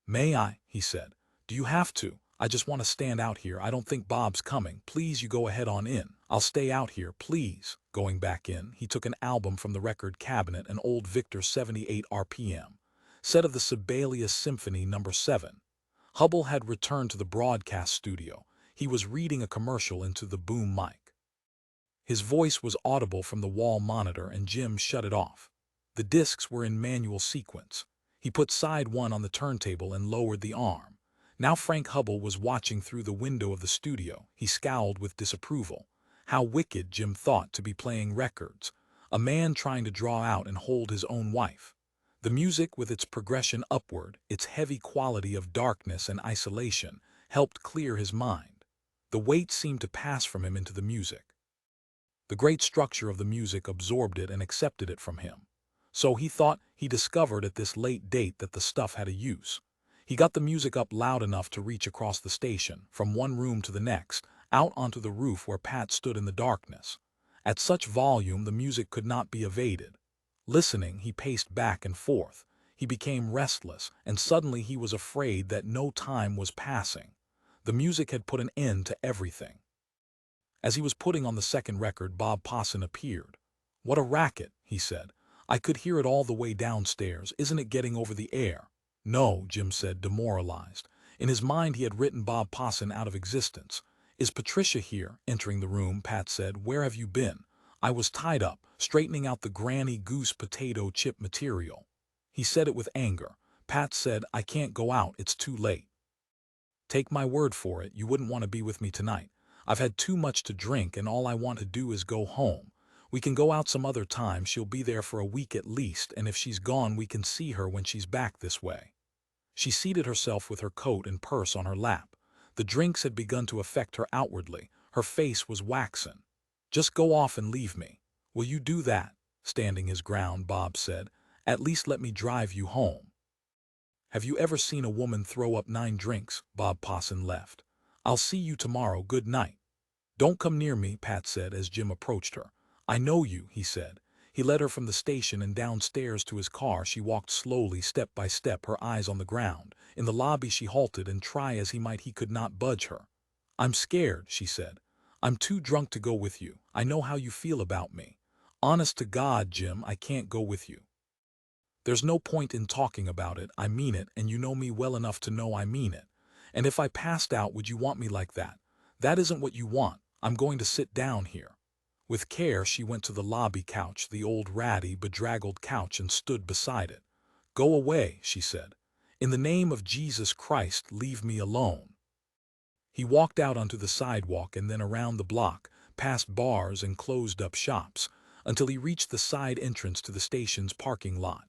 A: "May I?" he said. "Do you have to? I just want to stand out here. I don't think Bob's coming. Please, you go ahead on in. I'll stay out here, please." Going back in, he took an album from the record cabinet, an old Victor 78 RPM, set of the Sibelius Symphony No. 7. Hubble had returned to the broadcast studio. He was reading a commercial into the boom mic. His voice was audible from the wall monitor, and Jim shut it off. The discs were in manual sequence. He put side one on the turntable and lowered the arm. Now Frank Hubble was watching through the window of the studio. He scowled with disapproval. How wicked, Jim thought, to be playing records. A man trying to draw out and hold his own wife. The music, with its progression upward, its heavy quality of darkness and isolation, helped clear his mind. The weight seemed to pass from him into the music. The great structure of the music absorbed it and accepted it from him. So he thought he discovered at this late date that the stuff had a use. He got the music up loud enough to reach across the station, from one room to the next, out onto the roof where Pat stood in the darkness. At such volume the music could not be evaded. Listening, he paced back and forth. He became restless, and suddenly he was afraid that no time was passing. The music had put an end to everything. As he was putting on the second record, Bob Posson appeared. "What a racket," he said. "I could hear it all the way downstairs. Isn't it getting over the air?" "No," Jim said, demoralized. In his mind he had written Bob Posson out of existence. "Is Patricia here?" Entering the room, Pat said, "Where have you been?" "I was tied up, straightening out the granny goose potato chip material." He said it with anger. Pat said, "I can't go out, it's too late." "Take my word for it, you wouldn't want to be with me tonight. I've had too much to drink and all I want to do is go home. We can go out some other time, she'll be there for a week at least, and if she's gone we can see her when she's back this way." She seated herself with her coat and purse on her lap. The drinks had begun to affect her outwardly. Her face was waxen. "Just go off and leave me. Will you do that?" Standing his ground, Bob said. "At least let me drive you home." "Have you ever seen a woman throw up 9 drinks?" Bob Posson left. "I'll see you tomorrow. Good night." "Don't come near me," Pat said as Jim approached her. "I know you," he said. He led her from the station and downstairs to his car. She walked slowly, step by step, her eyes on the ground. In the lobby she halted, and try as he might he could not budge her. "I'm scared," she said. "I'm too drunk to go with you. I know how you feel about me. Honest to God, Jim, I can't go with you." "There's no point in talking about it. I mean it, and you know me well enough to know I mean it. And if I passed out, would you want me like that? That isn't what you want. I'm going to sit down here." With care she went to the lobby couch, the old ratty, bedraggled couch, and stood beside it. "Go away," she said. "In the name of Jesus Christ, leave me alone." He walked out onto the sidewalk and then around the block, past bars and closed-up shops, until he reached the side entrance to the station's parking lot.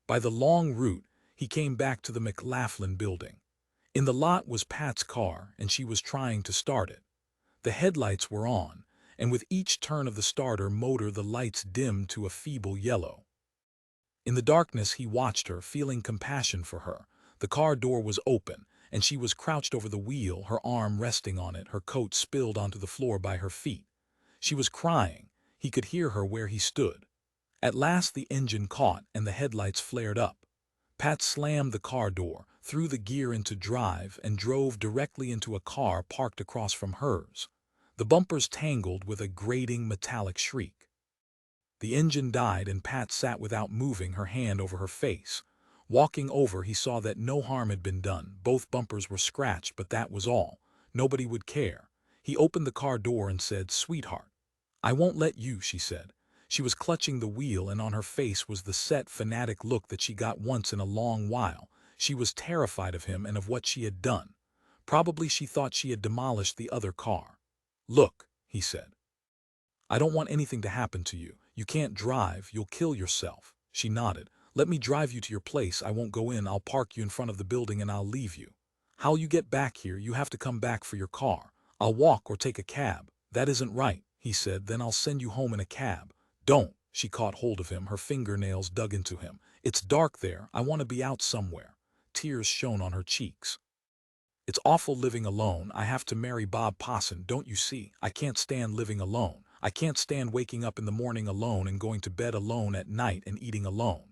A: By the long route, he came back to the McLaughlin building. In the lot was Pat's car, and she was trying to start it. The headlights were on, and with each turn of the starter motor the lights dimmed to a feeble yellow. In the darkness he watched her, feeling compassion for her. The car door was open, and she was crouched over the wheel, her arm resting on it, her coat spilled onto the floor by her feet. She was crying. He could hear her where he stood. At last the engine caught, and the headlights flared up. Pat slammed the car door, threw the gear into drive, and drove directly into a car parked across from hers. The bumpers tangled with a grating metallic shriek. The engine died, and Pat sat without moving, her hand over her face. Walking over, he saw that no harm had been done. Both bumpers were scratched, but that was all. Nobody would care. He opened the car door and said, "Sweetheart." "I won't let you," she said. She was clutching the wheel, and on her face was the set, fanatic look that she got once in a long while. She was terrified of him and of what she had done. Probably she thought she had demolished the other car. "Look," he said. "I don't want anything to happen to you. You can't drive. You'll kill yourself." She nodded. "Let me drive you to your place. I won't go in. I'll park you in front of the building and I'll leave you. How'll you get back here? You have to come back for your car." "I'll walk or take a cab." "That isn't right," he said. "Then I'll send you home in a cab." "Don't." She caught hold of him, her fingernails dug into him. "It's dark there. I want to be out somewhere." Tears shone on her cheeks. "It's awful living alone. I have to marry Bob Posson, don't you see? I can't stand living alone. I can't stand waking up in the morning alone and going to bed alone at night and eating alone."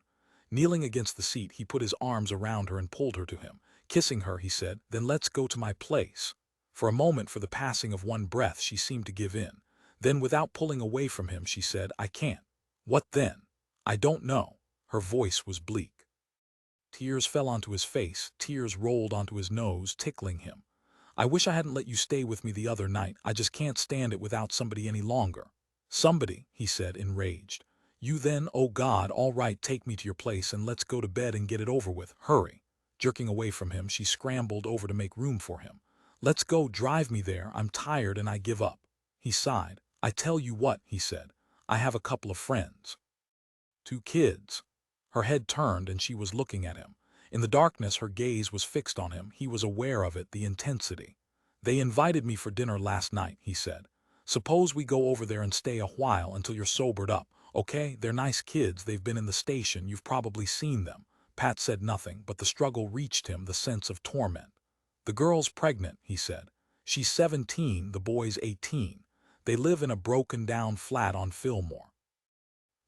A: Kneeling against the seat, he put his arms around her and pulled her to him. Kissing her, he said, "Then let's go to my place." For a moment, for the passing of one breath, she seemed to give in. Then, without pulling away from him, she said, "I can't." "What then?" "I don't know." Her voice was bleak. Tears fell onto his face, tears rolled onto his nose, tickling him. "I wish I hadn't let you stay with me the other night. I just can't stand it without somebody any longer." "Somebody," he said, enraged. "You then? Oh God, all right, take me to your place and let's go to bed and get it over with. Hurry." Jerking away from him, she scrambled over to make room for him. "Let's go, drive me there. I'm tired and I give up." He sighed. "I tell you what," he said. "I have a couple of friends. 2 kids." Her head turned and she was looking at him. In the darkness her gaze was fixed on him. He was aware of it, the intensity. "They invited me for dinner last night," he said. "Suppose we go over there and stay a while until you're sobered up, okay? They're nice kids. They've been in the station. You've probably seen them." Pat said nothing, but the struggle reached him, the sense of torment. "The girl's pregnant," he said. "She's 17, the boy's 18. They live in a broken-down flat on Fillmore.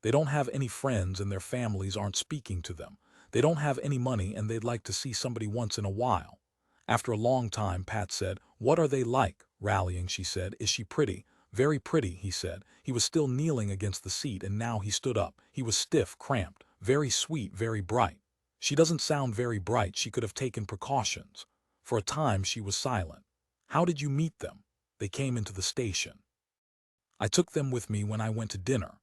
A: They don't have any friends and their families aren't speaking to them. They don't have any money and they'd like to see somebody once in a while." After a long time, Pat said, "What are they like?" Rallying, she said, "Is she pretty?" "Very pretty," he said. He was still kneeling against the seat, and now he stood up. He was stiff, cramped. "Very sweet, very bright." "She doesn't sound very bright. She could have taken precautions." For a time she was silent. "How did you meet them?" "They came into the station. I took them with me when I went to dinner."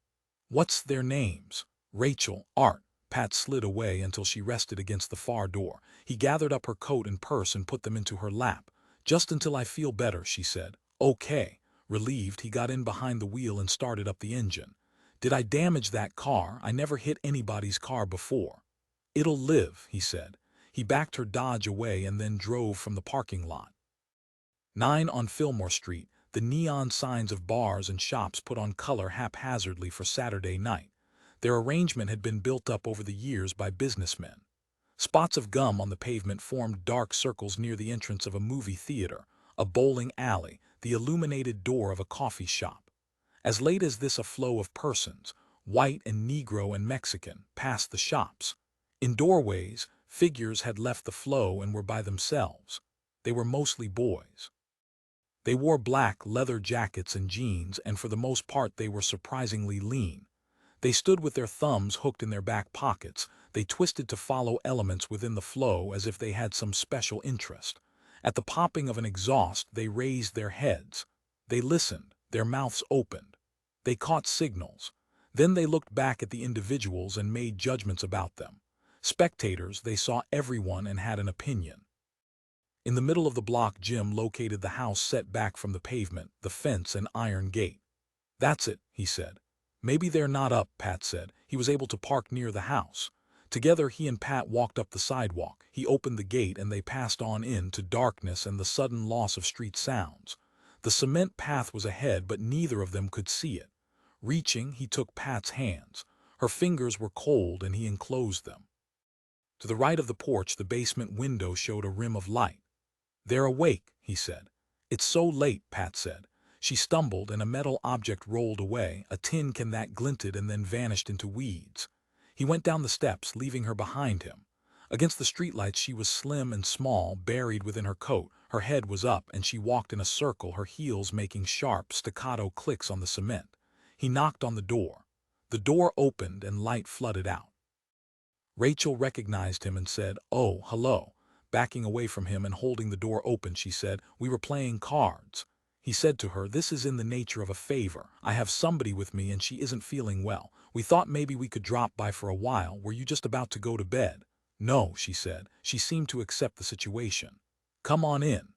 A: "What's their names?" "Rachel, Art." Pat slid away until she rested against the far door. He gathered up her coat and purse and put them into her lap. "Just until I feel better," she said. "Okay." Relieved, he got in behind the wheel and started up the engine. "Did I damage that car? I never hit anybody's car before." "It'll live," he said. He backed her Dodge away and then drove from the parking lot. 9 on Fillmore Street, the The neon signs of bars and shops put on color haphazardly for Saturday night. Their arrangement had been built up over the years by businessmen. Spots of gum on the pavement formed dark circles near the entrance of a movie theater, a bowling alley, the illuminated door of a coffee shop. As late as this, a flow of persons, white and Negro and Mexican, passed the shops. In doorways, figures had left the flow and were by themselves. They were mostly boys. They wore black leather jackets and jeans, and for the most part they were surprisingly lean. They stood with their thumbs hooked in their back pockets. They twisted to follow elements within the flow as if they had some special interest. At the popping of an exhaust, they raised their heads. They listened, their mouths opened. They caught signals. Then they looked back at the individuals and made judgments about them. Spectators, they saw everyone and had an opinion. In the middle of the block, Jim located the house set back from the pavement, the fence and iron gate. "That's it," he said. "Maybe they're not up," Pat said. He was able to park near the house. Together he and Pat walked up the sidewalk. He opened the gate and they passed on into darkness and the sudden loss of street sounds. The cement path was ahead, but neither of them could see it. Reaching, he took Pat's hands. Her fingers were cold and he enclosed them. To the right of the porch, the basement window showed a rim of light. "They're awake," he said. "It's so late," Pat said. She stumbled and a metal object rolled away, a tin can that glinted and then vanished into weeds. He went down the steps, leaving her behind him. Against the streetlights she was slim and small, buried within her coat. Her head was up and she walked in a circle, her heels making sharp, staccato clicks on the cement. He knocked on the door. The door opened and light flooded out. Rachel recognized him and said, "Oh, hello." Backing away from him and holding the door open, she said, "We were playing cards." He said to her, "This is in the nature of a favor. I have somebody with me and she isn't feeling well. We thought maybe we could drop by for a while. Were you just about to go to bed?" "No," she said. She seemed to accept the situation. "Come on in."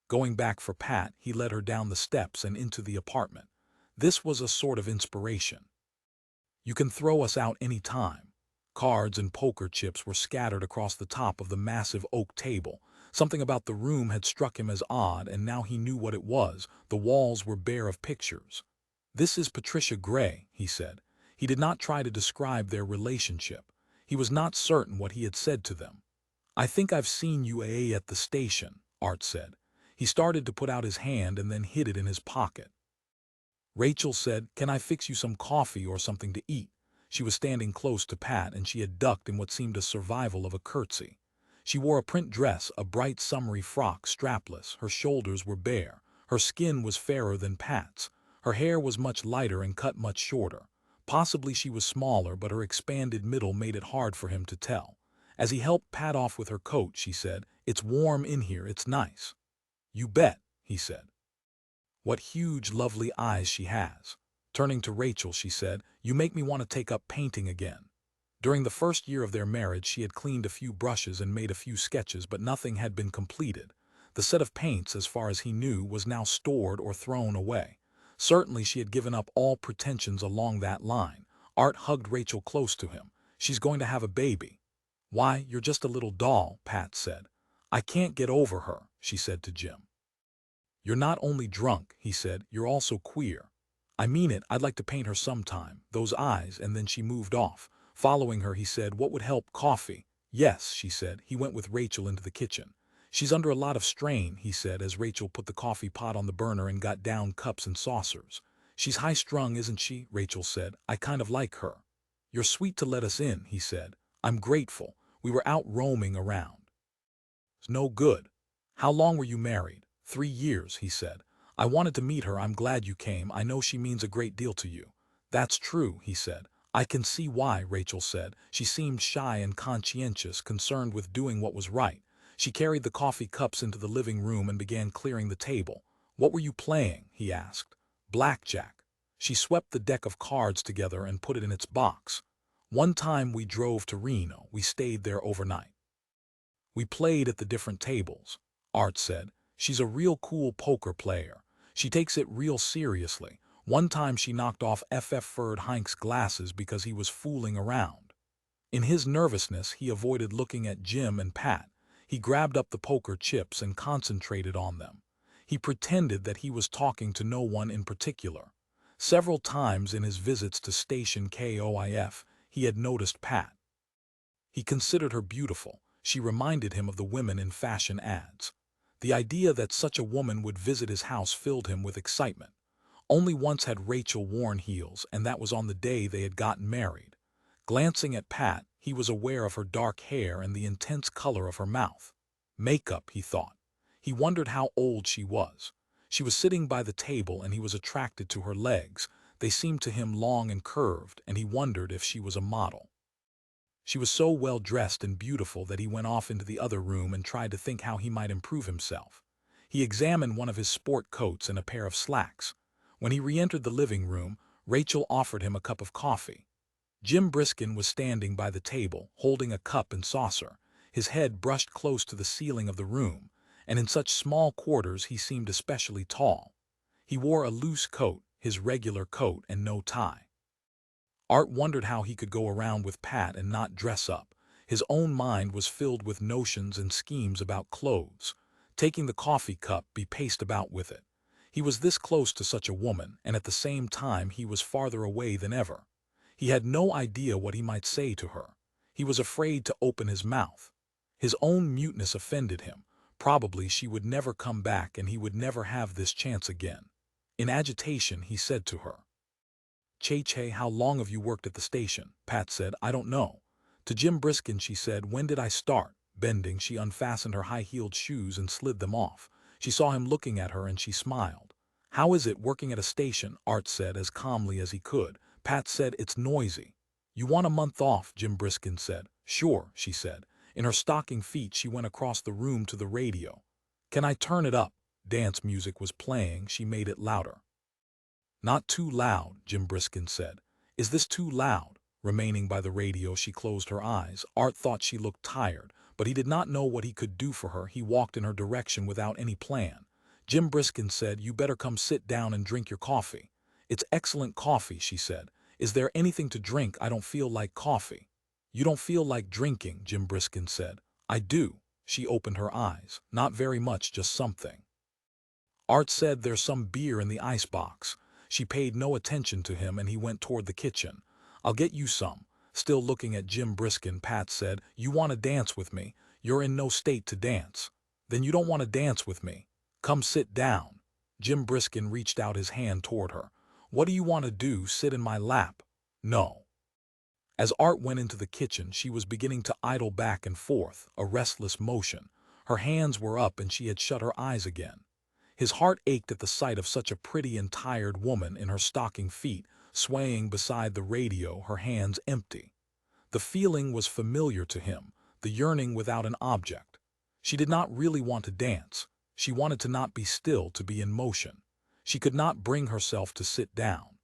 A: Going back for Pat, he led her down the steps and into the apartment. This was a sort of inspiration. "You can throw us out any time." Cards and poker chips were scattered across the top of the massive oak table. Something about the room had struck him as odd, and now he knew what it was. The walls were bare of pictures. "This is Patricia Gray," he said. He did not try to describe their relationship. He was not certain what he had said to them. "I think I've seen you at the station," Art said. He started to put out his hand and then hid it in his pocket. Rachel said, "Can I fix you some coffee or something to eat?" She was standing close to Pat and she had ducked in what seemed a survival of a curtsy. She wore a print dress, a bright summery frock, strapless. Her shoulders were bare. Her skin was fairer than Pat's. Her hair was much lighter and cut much shorter. Possibly she was smaller, but her expanded middle made it hard for him to tell. As he helped Pat off with her coat, she said, "It's warm in here, it's nice." "You bet," he said. "What huge, lovely eyes she has." Turning to Rachel, she said, "You make me want to take up painting again." During the first year of their marriage, she had cleaned a few brushes and made a few sketches, but nothing had been completed. The set of paints, as far as he knew, was now stored or thrown away. Certainly she had given up all pretensions along that line. Art hugged Rachel close to him. "She's going to have a baby." "Why, you're just a little doll," Pat said. "I can't get over her," she said to Jim. "You're not only drunk," he said, "you're also queer." "I mean it, I'd like to paint her sometime. Those eyes," and then she moved off. Following her, he said, "What would help, coffee?" "Yes," she said. He went with Rachel into the kitchen. "She's under a lot of strain," he said as Rachel put the coffee pot on the burner and got down cups and saucers. "She's high-strung, isn't she?" Rachel said. "I kind of like her." "You're sweet to let us in," he said. "I'm grateful. We were out roaming around." "It's no good." "How long were you married?" 3 years, he said. "I wanted to meet her. I'm glad you came. I know she means a great deal to you." "That's true," he said. "I can see why," Rachel said. She seemed shy and conscientious, concerned with doing what was right. She carried the coffee cups into the living room and began clearing the table. "What were you playing?" he asked. "Blackjack." She swept the deck of cards together and put it in its box. "One time we drove to Reno. We stayed there overnight. We played at the different tables." Art said, "She's a real cool poker player. She takes it real seriously. One time she knocked off Ferd Heink's glasses because he was fooling around." In his nervousness, he avoided looking at Jim and Pat. He grabbed up the poker chips and concentrated on them. He pretended that he was talking to no one in particular. Several times in his visits to Station KOIF, he had noticed Pat. He considered her beautiful. She reminded him of the women in fashion ads. The idea that such a woman would visit his house filled him with excitement. Only once had Rachel worn heels, and that was on the day they had gotten married. Glancing at Pat, he was aware of her dark hair and the intense color of her mouth. Makeup, he thought. He wondered how old she was. She was sitting by the table and he was attracted to her legs. They seemed to him long and curved, and he wondered if she was a model. She was so well dressed and beautiful that he went off into the other room and tried to think how he might improve himself. He examined one of his sport coats and a pair of slacks. When he re-entered the living room, Rachel offered him a cup of coffee. Jim Briskin was standing by the table, holding a cup and saucer. His head brushed close to the ceiling of the room, and in such small quarters he seemed especially tall. He wore a loose coat, his regular coat, and no tie. Art wondered how he could go around with Pat and not dress up. His own mind was filled with notions and schemes about clothes. Taking the coffee cup, be paced about with it. He was this close to such a woman, and at the same time he was farther away than ever. He had no idea what he might say to her. He was afraid to open his mouth. His own muteness offended him. Probably she would never come back and he would never have this chance again. In agitation, he said to her, "Che, how long have you worked at the station?" Pat said, "I don't know." To Jim Briskin she said, "When did I start?" Bending, she unfastened her high-heeled shoes and slid them off. She saw him looking at her and she smiled. "How is it working at a station?" Art said as calmly as he could. Pat said, "It's noisy." "You want a month off?" Jim Briskin said. "Sure," she said. In her stocking feet she went across the room to the radio. "Can I turn it up?" Dance music was playing. She made it louder. "Not too loud," Jim Briskin said. "Is this too loud?" Remaining by the radio, she closed her eyes. Art thought she looked tired, but he did not know what he could do for her. He walked in her direction without any plan. Jim Briskin said, "You better come sit down and drink your coffee." "It's excellent coffee," she said. "Is there anything to drink? I don't feel like coffee." "You don't feel like drinking," Jim Briskin said. "I do." She opened her eyes. "Not very much, just something." Art said, "There's some beer in the icebox." She paid no attention to him and he went toward the kitchen. "I'll get you some." Still looking at Jim Briskin, Pat said, "You want to dance with me? You're in no state to dance." "Then you don't want to dance with me? Come sit down." Jim Briskin reached out his hand toward her. "What do you want to do, sit in my lap?" "No." As Art went into the kitchen, she was beginning to idle back and forth, a restless motion. Her hands were up and she had shut her eyes again. His heart ached at the sight of such a pretty and tired woman in her stocking feet, swaying beside the radio, her hands empty. The feeling was familiar to him, the yearning without an object. She did not really want to dance. She wanted to not be still, to be in motion. She could not bring herself to sit down.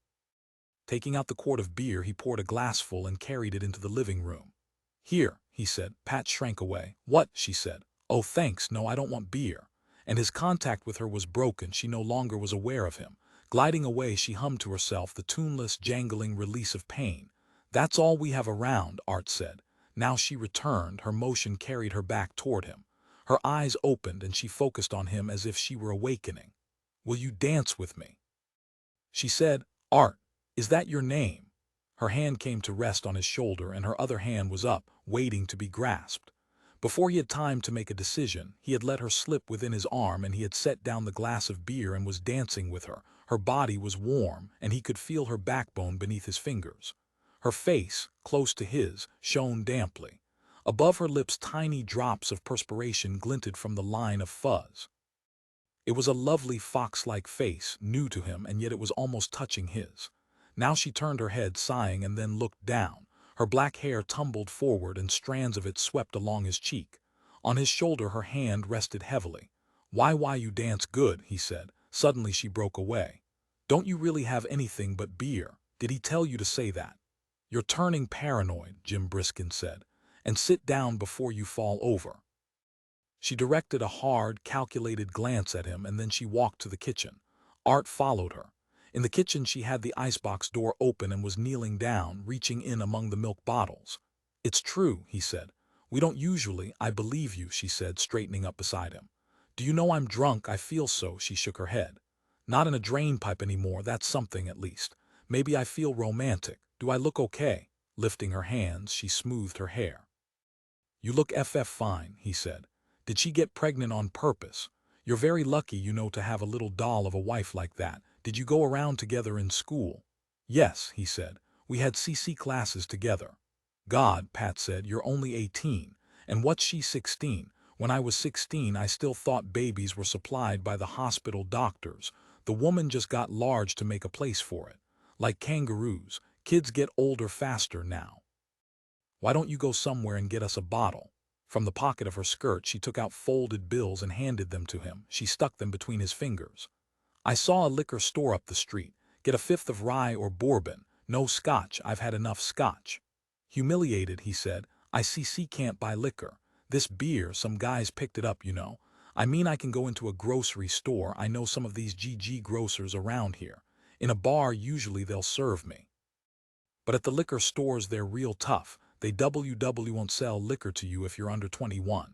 A: Taking out the quart of beer, he poured a glassful and carried it into the living room. "Here," he said. Pat shrank away. "What?" she said. "Oh, thanks, no, I don't want beer." And his contact with her was broken. She no longer was aware of him. Gliding away, she hummed to herself the tuneless, jangling release of pain. "That's all we have around," Art said. Now she returned. Her motion carried her back toward him. Her eyes opened and she focused on him as if she were awakening. "Will you dance with me?" She said, "Art, is that your name?" Her hand came to rest on his shoulder and her other hand was up, waiting to be grasped. Before he had time to make a decision, he had let her slip within his arm and he had set down the glass of beer and was dancing with her. Her body was warm and he could feel her backbone beneath his fingers. Her face, close to his, shone damply. Above her lips tiny drops of perspiration glinted from the line of fuzz. It was a lovely fox-like face, new to him, and yet it was almost touching his. Now she turned her head, sighing, and then looked down. Her black hair tumbled forward and strands of it swept along his cheek. On his shoulder her hand rested heavily. Why you dance good," he said. Suddenly she broke away. "Don't you really have anything but beer? Did he tell you to say that?" "You're turning paranoid," Jim Briskin said. "And sit down before you fall over." She directed a hard, calculated glance at him and then she walked to the kitchen. Art followed her. In the kitchen she had the icebox door open and was kneeling down, reaching in among the milk bottles. "It's true," he said. "We don't usually—" "I believe you," she said, straightening up beside him. Do you know I'm drunk? I feel so, she shook her head. Not in a drain pipe anymore, that's something at least. Maybe I feel romantic. Do I look okay? Lifting her hands, she smoothed her hair. You look fine, he said. Did she get pregnant on purpose? You're very lucky, you know, to have a little doll of a wife like that. Did you go around together in school? Yes, he said. We had CC classes together. God, Pat said, you're only 18. And what's she 16? When I was 16, I still thought babies were supplied by the hospital doctors. The woman just got large to make a place for it. Like kangaroos, kids get older faster now. Why don't you go somewhere and get us a bottle? From the pocket of her skirt, she took out folded bills and handed them to him. She stuck them between his fingers. I saw a liquor store up the street. Get a fifth of rye or bourbon. No scotch, I've had enough scotch. Humiliated, he said, I CC can't buy liquor. This beer, some guys picked it up, you know. I mean, I can go into a grocery store. I know some of these GG grocers around here. In a bar, usually they'll serve me. But at the liquor stores, they're real tough. They won't sell liquor to you if you're under 21.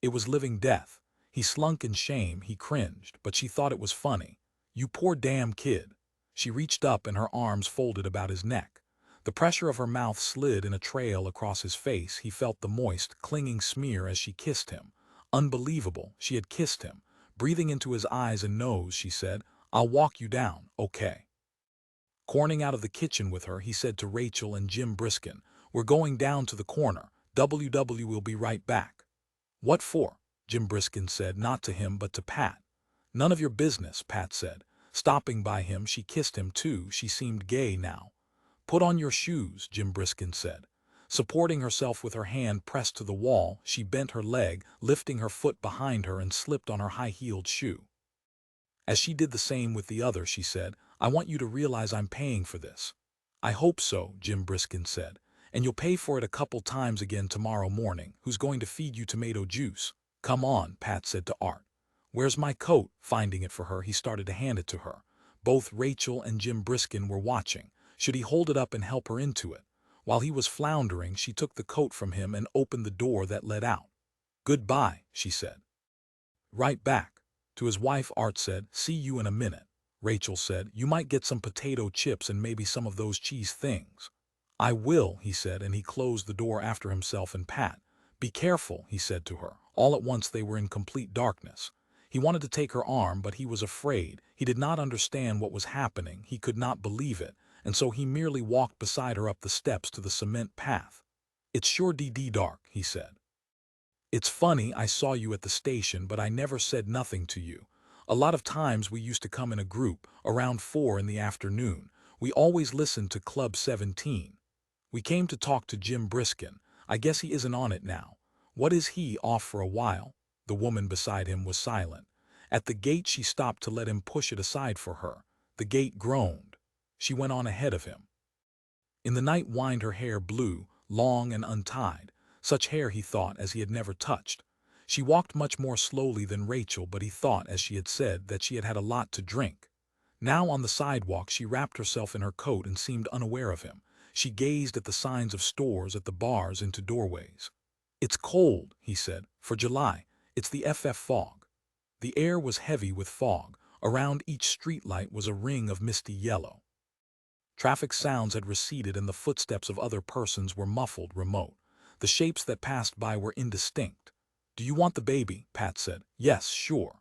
A: It was living death. He slunk in shame, he cringed, but she thought it was funny. You poor damn kid. She reached up and her arms folded about his neck. The pressure of her mouth slid in a trail across his face. He felt the moist, clinging smear as she kissed him. Unbelievable, she had kissed him. Breathing into his eyes and nose, she said, I'll walk you down, okay? Corning out of the kitchen with her, he said to Rachel and Jim Briskin, we're going down to the corner. WW will be right back. What for? Jim Briskin said, not to him but to Pat. None of your business, Pat said. Stopping by him, she kissed him too. She seemed gay now. Put on your shoes, Jim Briskin said. Supporting herself with her hand pressed to the wall, she bent her leg, lifting her foot behind her and slipped on her high-heeled shoe. As she did the same with the other, she said, I want you to realize I'm paying for this. I hope so, Jim Briskin said. And you'll pay for it a couple times again tomorrow morning. Who's going to feed you tomato juice? Come on, Pat said to Art. Where's my coat? Finding it for her, he started to hand it to her. Both Rachel and Jim Briskin were watching. Should he hold it up and help her into it? While he was floundering, she took the coat from him and opened the door that led out. Goodbye, she said. Right back. To his wife, Art said, see you in a minute. Rachel said, you might get some potato chips and maybe some of those cheese things. I will, he said, and he closed the door after himself and Pat. Be careful, he said to her. All at once they were in complete darkness. He wanted to take her arm, but he was afraid. He did not understand what was happening. He could not believe it, and so he merely walked beside her up the steps to the cement path. It's sure DD dark, he said. It's funny, I saw you at the station, but I never said nothing to you. A lot of times we used to come in a group, around 4 in the afternoon. We always listened to Club 17. We came to talk to Jim Briskin. I guess he isn't on it now. What is he, off for a while? The woman beside him was silent. At the gate she stopped to let him push it aside for her. The gate groaned. She went on ahead of him. In the night whined her hair blue, long and untied. Such hair, he thought, as he had never touched. She walked much more slowly than Rachel, but he thought, as she had said, that she had had a lot to drink. Now on the sidewalk she wrapped herself in her coat and seemed unaware of him. She gazed at the signs of stores, at the bars, into doorways. It's cold, he said, for July. It's the FF fog. The air was heavy with fog. Around each streetlight was a ring of misty yellow. Traffic sounds had receded and the footsteps of other persons were muffled, remote. The shapes that passed by were indistinct. Do you want the baby? Pat said. Yes, sure.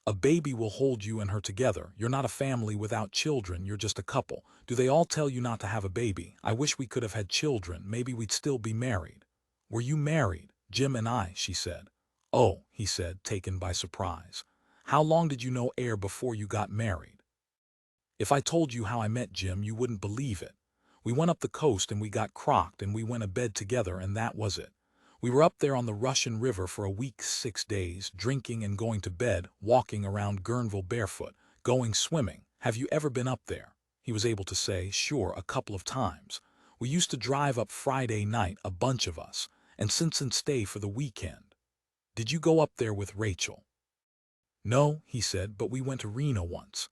A: A baby will hold you and her together. You're not a family without children, you're just a couple. Do they all tell you not to have a baby? I wish we could have had children. Maybe we'd still be married. Were you married? Jim and I, she said. Oh, he said, taken by surprise. How long did you know Air before you got married? If I told you how I met Jim, you wouldn't believe it. We went up the coast and we got crocked and we went to bed together and that was it. We were up there on the Russian River for a week, 6 days, drinking and going to bed, walking around Guerneville barefoot, going swimming. Have you ever been up there? He was able to say, sure, a couple of times. We used to drive up Friday night, a bunch of us, and since and stay for the weekend. Did you go up there with Rachel? No, he said, but we went to Reno once.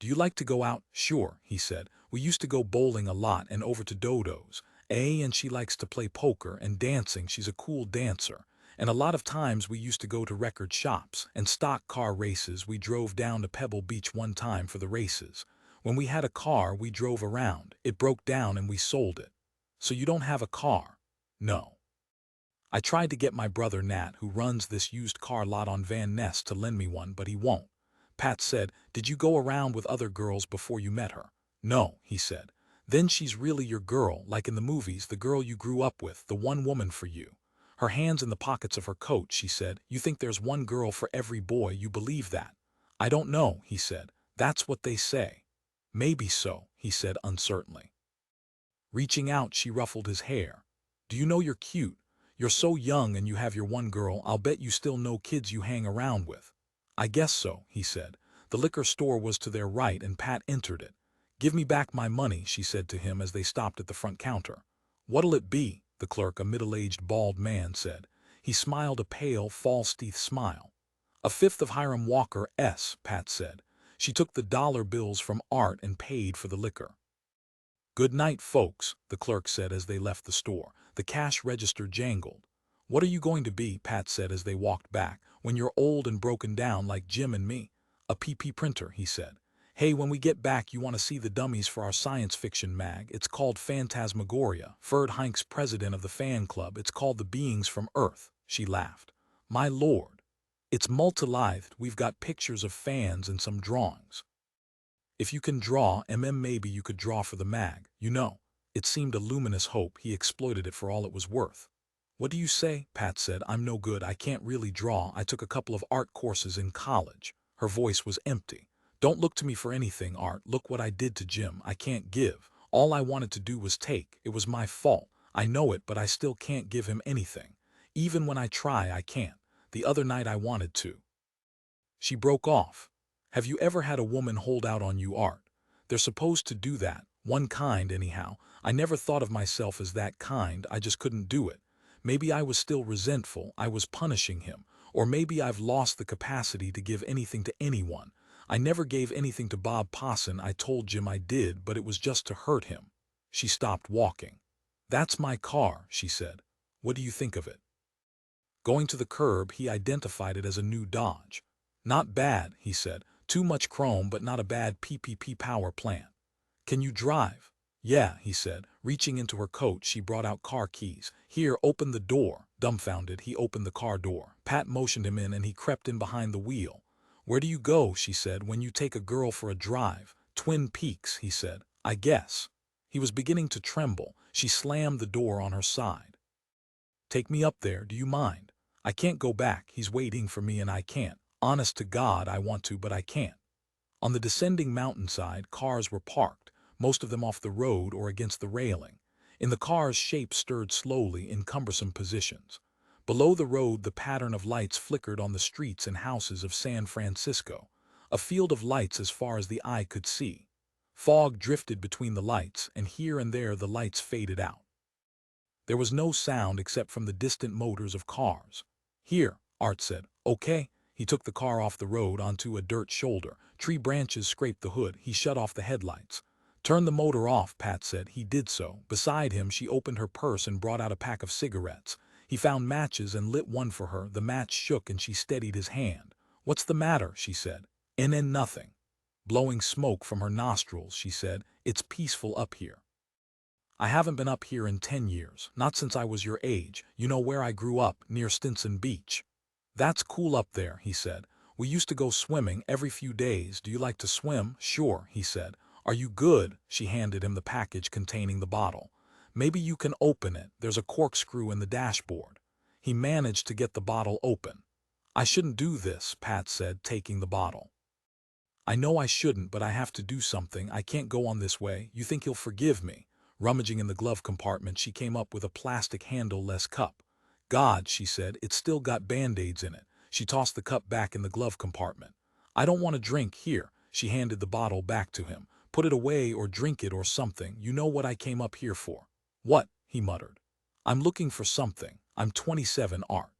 A: Do you like to go out? Sure, he said. We used to go bowling a lot and over to Dodo's. And she likes to play poker and dancing. She's a cool dancer. And a lot of times we used to go to record shops and stock car races. We drove down to Pebble Beach one time for the races. When we had a car, we drove around. It broke down and we sold it. So you don't have a car? No. I tried to get my brother Nat, who runs this used car lot on Van Ness, to lend me one, but he won't. Pat said, "Did you go around with other girls before you met her?" "No," he said. "Then she's really your girl, like in the movies, the girl you grew up with, the one woman for you." Her hands in the pockets of her coat, she said, "You think there's one girl for every boy, you believe that?" "I don't know," he said. "That's what they say." "Maybe so," he said uncertainly. Reaching out, she ruffled his hair. "Do you know you're cute? You're so young and you have your one girl. I'll bet you still know kids you hang around with." "I guess so," he said. The liquor store was to their right and Pat entered it. "Give me back my money," she said to him as they stopped at the front counter. "What'll it be?" the clerk, a middle-aged bald man, said. He smiled a pale, false-teeth smile. "A fifth of Hiram Walker's," Pat said. She took the dollar bills from Art and paid for the liquor. "Good night, folks," the clerk said as they left the store. The cash register jangled. "What are you going to be?" Pat said as they walked back. "When you're old and broken down like Jim and me?" "A PP printer," he said. "Hey, when we get back you want to see the dummies for our science fiction mag. It's called Phantasmagoria. Ferd Heink's president of the fan club. It's called The Beings from Earth." She laughed. "My lord. It's multilithed. We've got pictures of fans and some drawings. If you can draw, maybe you could draw for the mag, you know." It seemed a luminous hope. He exploited it for all it was worth. "What do you say?" Pat said. "I'm no good. I can't really draw. I took a couple of art courses in college." Her voice was empty. "Don't look to me for anything, Art. Look what I did to Jim. I can't give. All I wanted to do was take. It was my fault. I know it, but I still can't give him anything. Even when I try, I can't. The other night I wanted to." She broke off. "Have you ever had a woman hold out on you, Art? They're supposed to do that. One kind, anyhow. I never thought of myself as that kind. I just couldn't do it. Maybe I was still resentful. I was punishing him. Or maybe I've lost the capacity to give anything to anyone. I never gave anything to Bob Posson. I told Jim I did, but it was just to hurt him." She stopped walking. "That's my car," she said. "What do you think of it?" Going to the curb, he identified it as a new Dodge. "Not bad," he said. "Too much chrome, but not a bad PPP power plant." "Can you drive?" "Yeah," he said. Reaching into her coat, she brought out car keys. "Here, open the door." Dumbfounded, he opened the car door. Pat motioned him in and he crept in behind the wheel. "Where do you go," she said, "when you take a girl for a drive?" "Twin Peaks," he said. "I guess." He was beginning to tremble. She slammed the door on her side. "Take me up there, do you mind? I can't go back. He's waiting for me and I can't. Honest to God, I want to, but I can't." On the descending mountainside, cars were parked, most of them off the road or against the railing. In the cars, shapes stirred slowly in cumbersome positions. Below the road, the pattern of lights flickered on the streets and houses of San Francisco, a field of lights as far as the eye could see. Fog drifted between the lights, and here and there the lights faded out. There was no sound except from the distant motors of cars. "Here," Art said. "Okay." He took the car off the road onto a dirt shoulder. Tree branches scraped the hood. He shut off the headlights. "Turn the motor off," Pat said. He did so. Beside him, she opened her purse and brought out a pack of cigarettes. He found matches and lit one for her. The match shook and she steadied his hand. "What's the matter?" she said. Nothing." Blowing smoke from her nostrils, she said. "It's peaceful up here. I haven't been up here in 10 years, not since I was your age. You know where I grew up, near Stinson Beach." "That's cool up there," he said. "We used to go swimming every few days. Do you like to swim?" "Sure," he said. "Are you good?" She handed him the package containing the bottle. "Maybe you can open it. There's a corkscrew in the dashboard." He managed to get the bottle open. "I shouldn't do this," Pat said, taking the bottle. "I know I shouldn't, but I have to do something. I can't go on this way. You think he'll forgive me?" Rummaging in the glove compartment, she came up with a plastic handle-less cup. "God," she said, "it's still got Band-Aids in it." She tossed the cup back in the glove compartment. "I don't want to drink. Here." She handed the bottle back to him. "Put it away or drink it or something. You know what I came up here for." "What?" he muttered. "I'm looking for something. I'm 27, Art.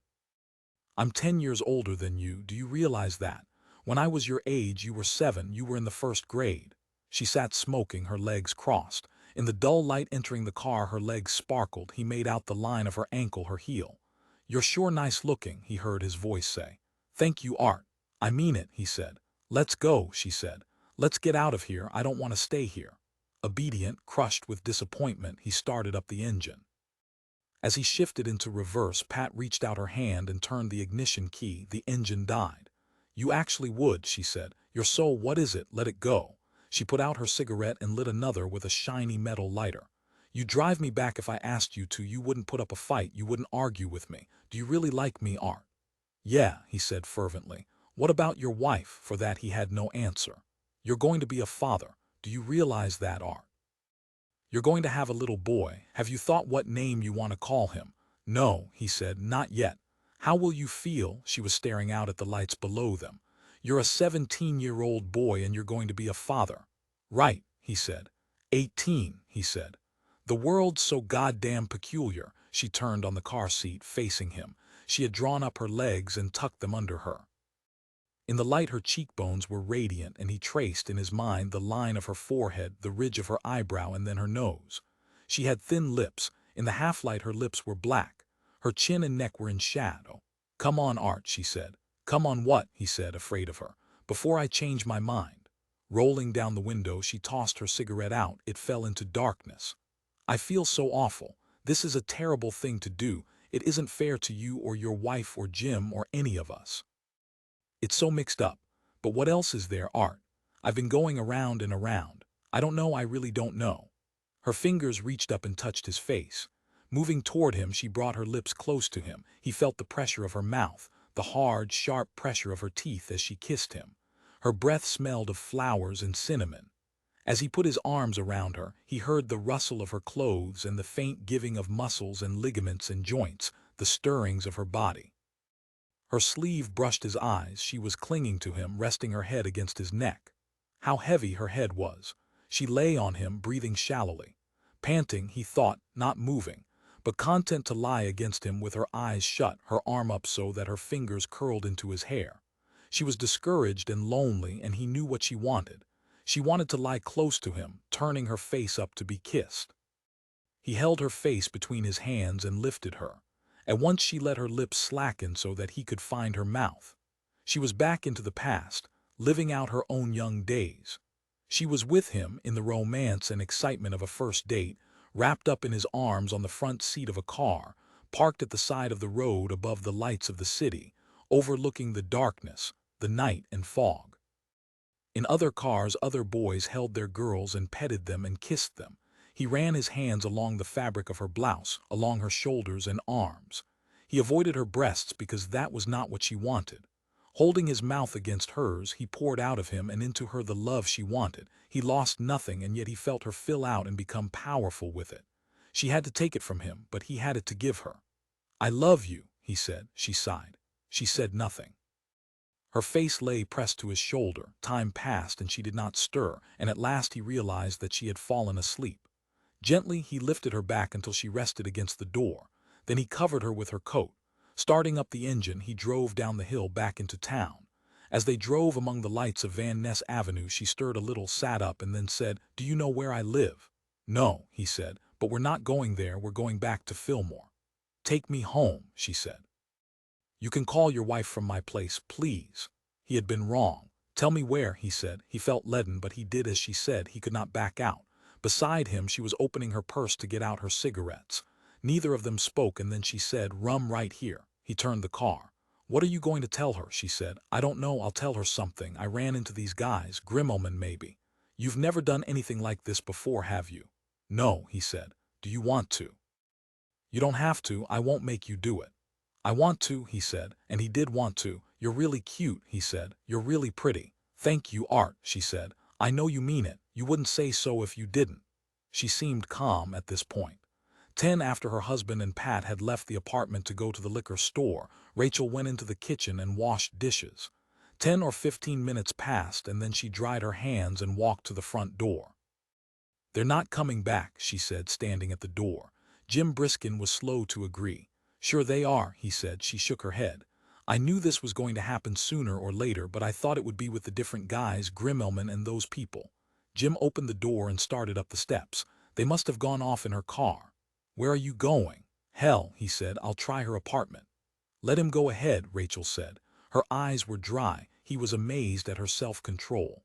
A: I'm 10 years older than you. Do you realize that? When I was your age, you were 7. You were in the first grade." She sat smoking, her legs crossed. In the dull light entering the car, her legs sparkled. He made out the line of her ankle, her heel. "You're sure nice looking," he heard his voice say. "Thank you, Art." "I mean it," he said. "Let's go," she said. "Let's get out of here. I don't want to stay here." Obedient, crushed with disappointment, he started up the engine. As he shifted into reverse, Pat reached out her hand and turned the ignition key. The engine died. "You actually would," she said. "You're so, what is it? Let it go." She put out her cigarette and lit another with a shiny metal lighter. "You'd drive me back if I asked you to. You wouldn't put up a fight. You wouldn't argue with me. Do you really like me, Art?" "Yeah," he said fervently. "What about your wife?" For that he had no answer. "You're going to be a father. Do you realize that, Art? You're going to have a little boy. Have you thought what name you want to call him?" "No," he said, "not yet." "How will you feel?" She was staring out at the lights below them. "You're a 17-year-old boy and you're going to be a father." "Right," he said. 18, he said. "The world's so goddamn peculiar." She turned on the car seat, facing him. She had drawn up her legs and tucked them under her. In the light her cheekbones were radiant, and he traced in his mind the line of her forehead, the ridge of her eyebrow, and then her nose. She had thin lips. In the half-light her lips were black. Her chin and neck were in shadow. "Come on, Art," she said. "Come on what?" he said, afraid of her. "Before I change my mind." Rolling down the window, she tossed her cigarette out. It fell into darkness. "I feel so awful. This is a terrible thing to do. It isn't fair to you or your wife or Jim or any of us. It's so mixed up. But what else is there, Art? I've been going around and around. I don't know, I really don't know." Her fingers reached up and touched his face. Moving toward him, she brought her lips close to him. He felt the pressure of her mouth, the hard, sharp pressure of her teeth as she kissed him. Her breath smelled of flowers and cinnamon. As he put his arms around her, he heard the rustle of her clothes and the faint giving of muscles and ligaments and joints, the stirrings of her body. Her sleeve brushed his eyes. She was clinging to him, resting her head against his neck. How heavy her head was. She lay on him, breathing shallowly. Panting, he thought, not moving, but content to lie against him with her eyes shut, her arm up so that her fingers curled into his hair. She was discouraged and lonely, and he knew what she wanted. She wanted to lie close to him, turning her face up to be kissed. He held her face between his hands and lifted her. At once she let her lips slacken so that he could find her mouth. She was back into the past, living out her own young days. She was with him in the romance and excitement of a first date, wrapped up in his arms on the front seat of a car, parked at the side of the road above the lights of the city, overlooking the darkness, the night and fog. In other cars, other boys held their girls and petted them and kissed them. He ran his hands along the fabric of her blouse, along her shoulders and arms. He avoided her breasts because that was not what she wanted. Holding his mouth against hers, he poured out of him and into her the love she wanted. He lost nothing, and yet he felt her fill out and become powerful with it. She had to take it from him, but he had it to give her. "I love you," he said. She sighed. She said nothing. Her face lay pressed to his shoulder. Time passed and she did not stir, and at last he realized that she had fallen asleep. Gently, he lifted her back until she rested against the door. Then he covered her with her coat. Starting up the engine, he drove down the hill back into town. As they drove among the lights of Van Ness Avenue, she stirred a little, sat up, and then said, "Do you know where I live?" "No," he said, "but we're not going there. We're going back to Fillmore." "Take me home," she said. "You can call your wife from my place, please." He had been wrong. "Tell me where," he said. He felt leaden, but he did as she said. He could not back out. Beside him, she was opening her purse to get out her cigarettes. Neither of them spoke, and then she said, "Rum right here." He turned the car. "What are you going to tell her?" she said. "I don't know. I'll tell her something. I ran into these guys, Grimmelman maybe." "You've never done anything like this before, have you?" "No," he said. "Do you want to?" "You don't have to. I won't make you do it." "I want to," he said, and he did want to. "You're really cute," he said. "You're really pretty." "Thank you, Art," she said. "I know you mean it. You wouldn't say so if you didn't." She seemed calm at this point. 10 after her husband and Pat had left the apartment to go to the liquor store, Rachel went into the kitchen and washed dishes. 10 or 15 minutes passed, and then she dried her hands and walked to the front door. "They're not coming back," she said, standing at the door. Jim Briskin was slow to agree. "Sure they are," he said. She shook her head. "I knew this was going to happen sooner or later, but I thought it would be with the different guys, Grimmelman and those people." Jim opened the door and started up the steps. They must have gone off in her car. "Where are you going?" "Hell," he said. "I'll try her apartment." Let him go ahead, Rachel said. Her eyes were dry. He was amazed at her self-control.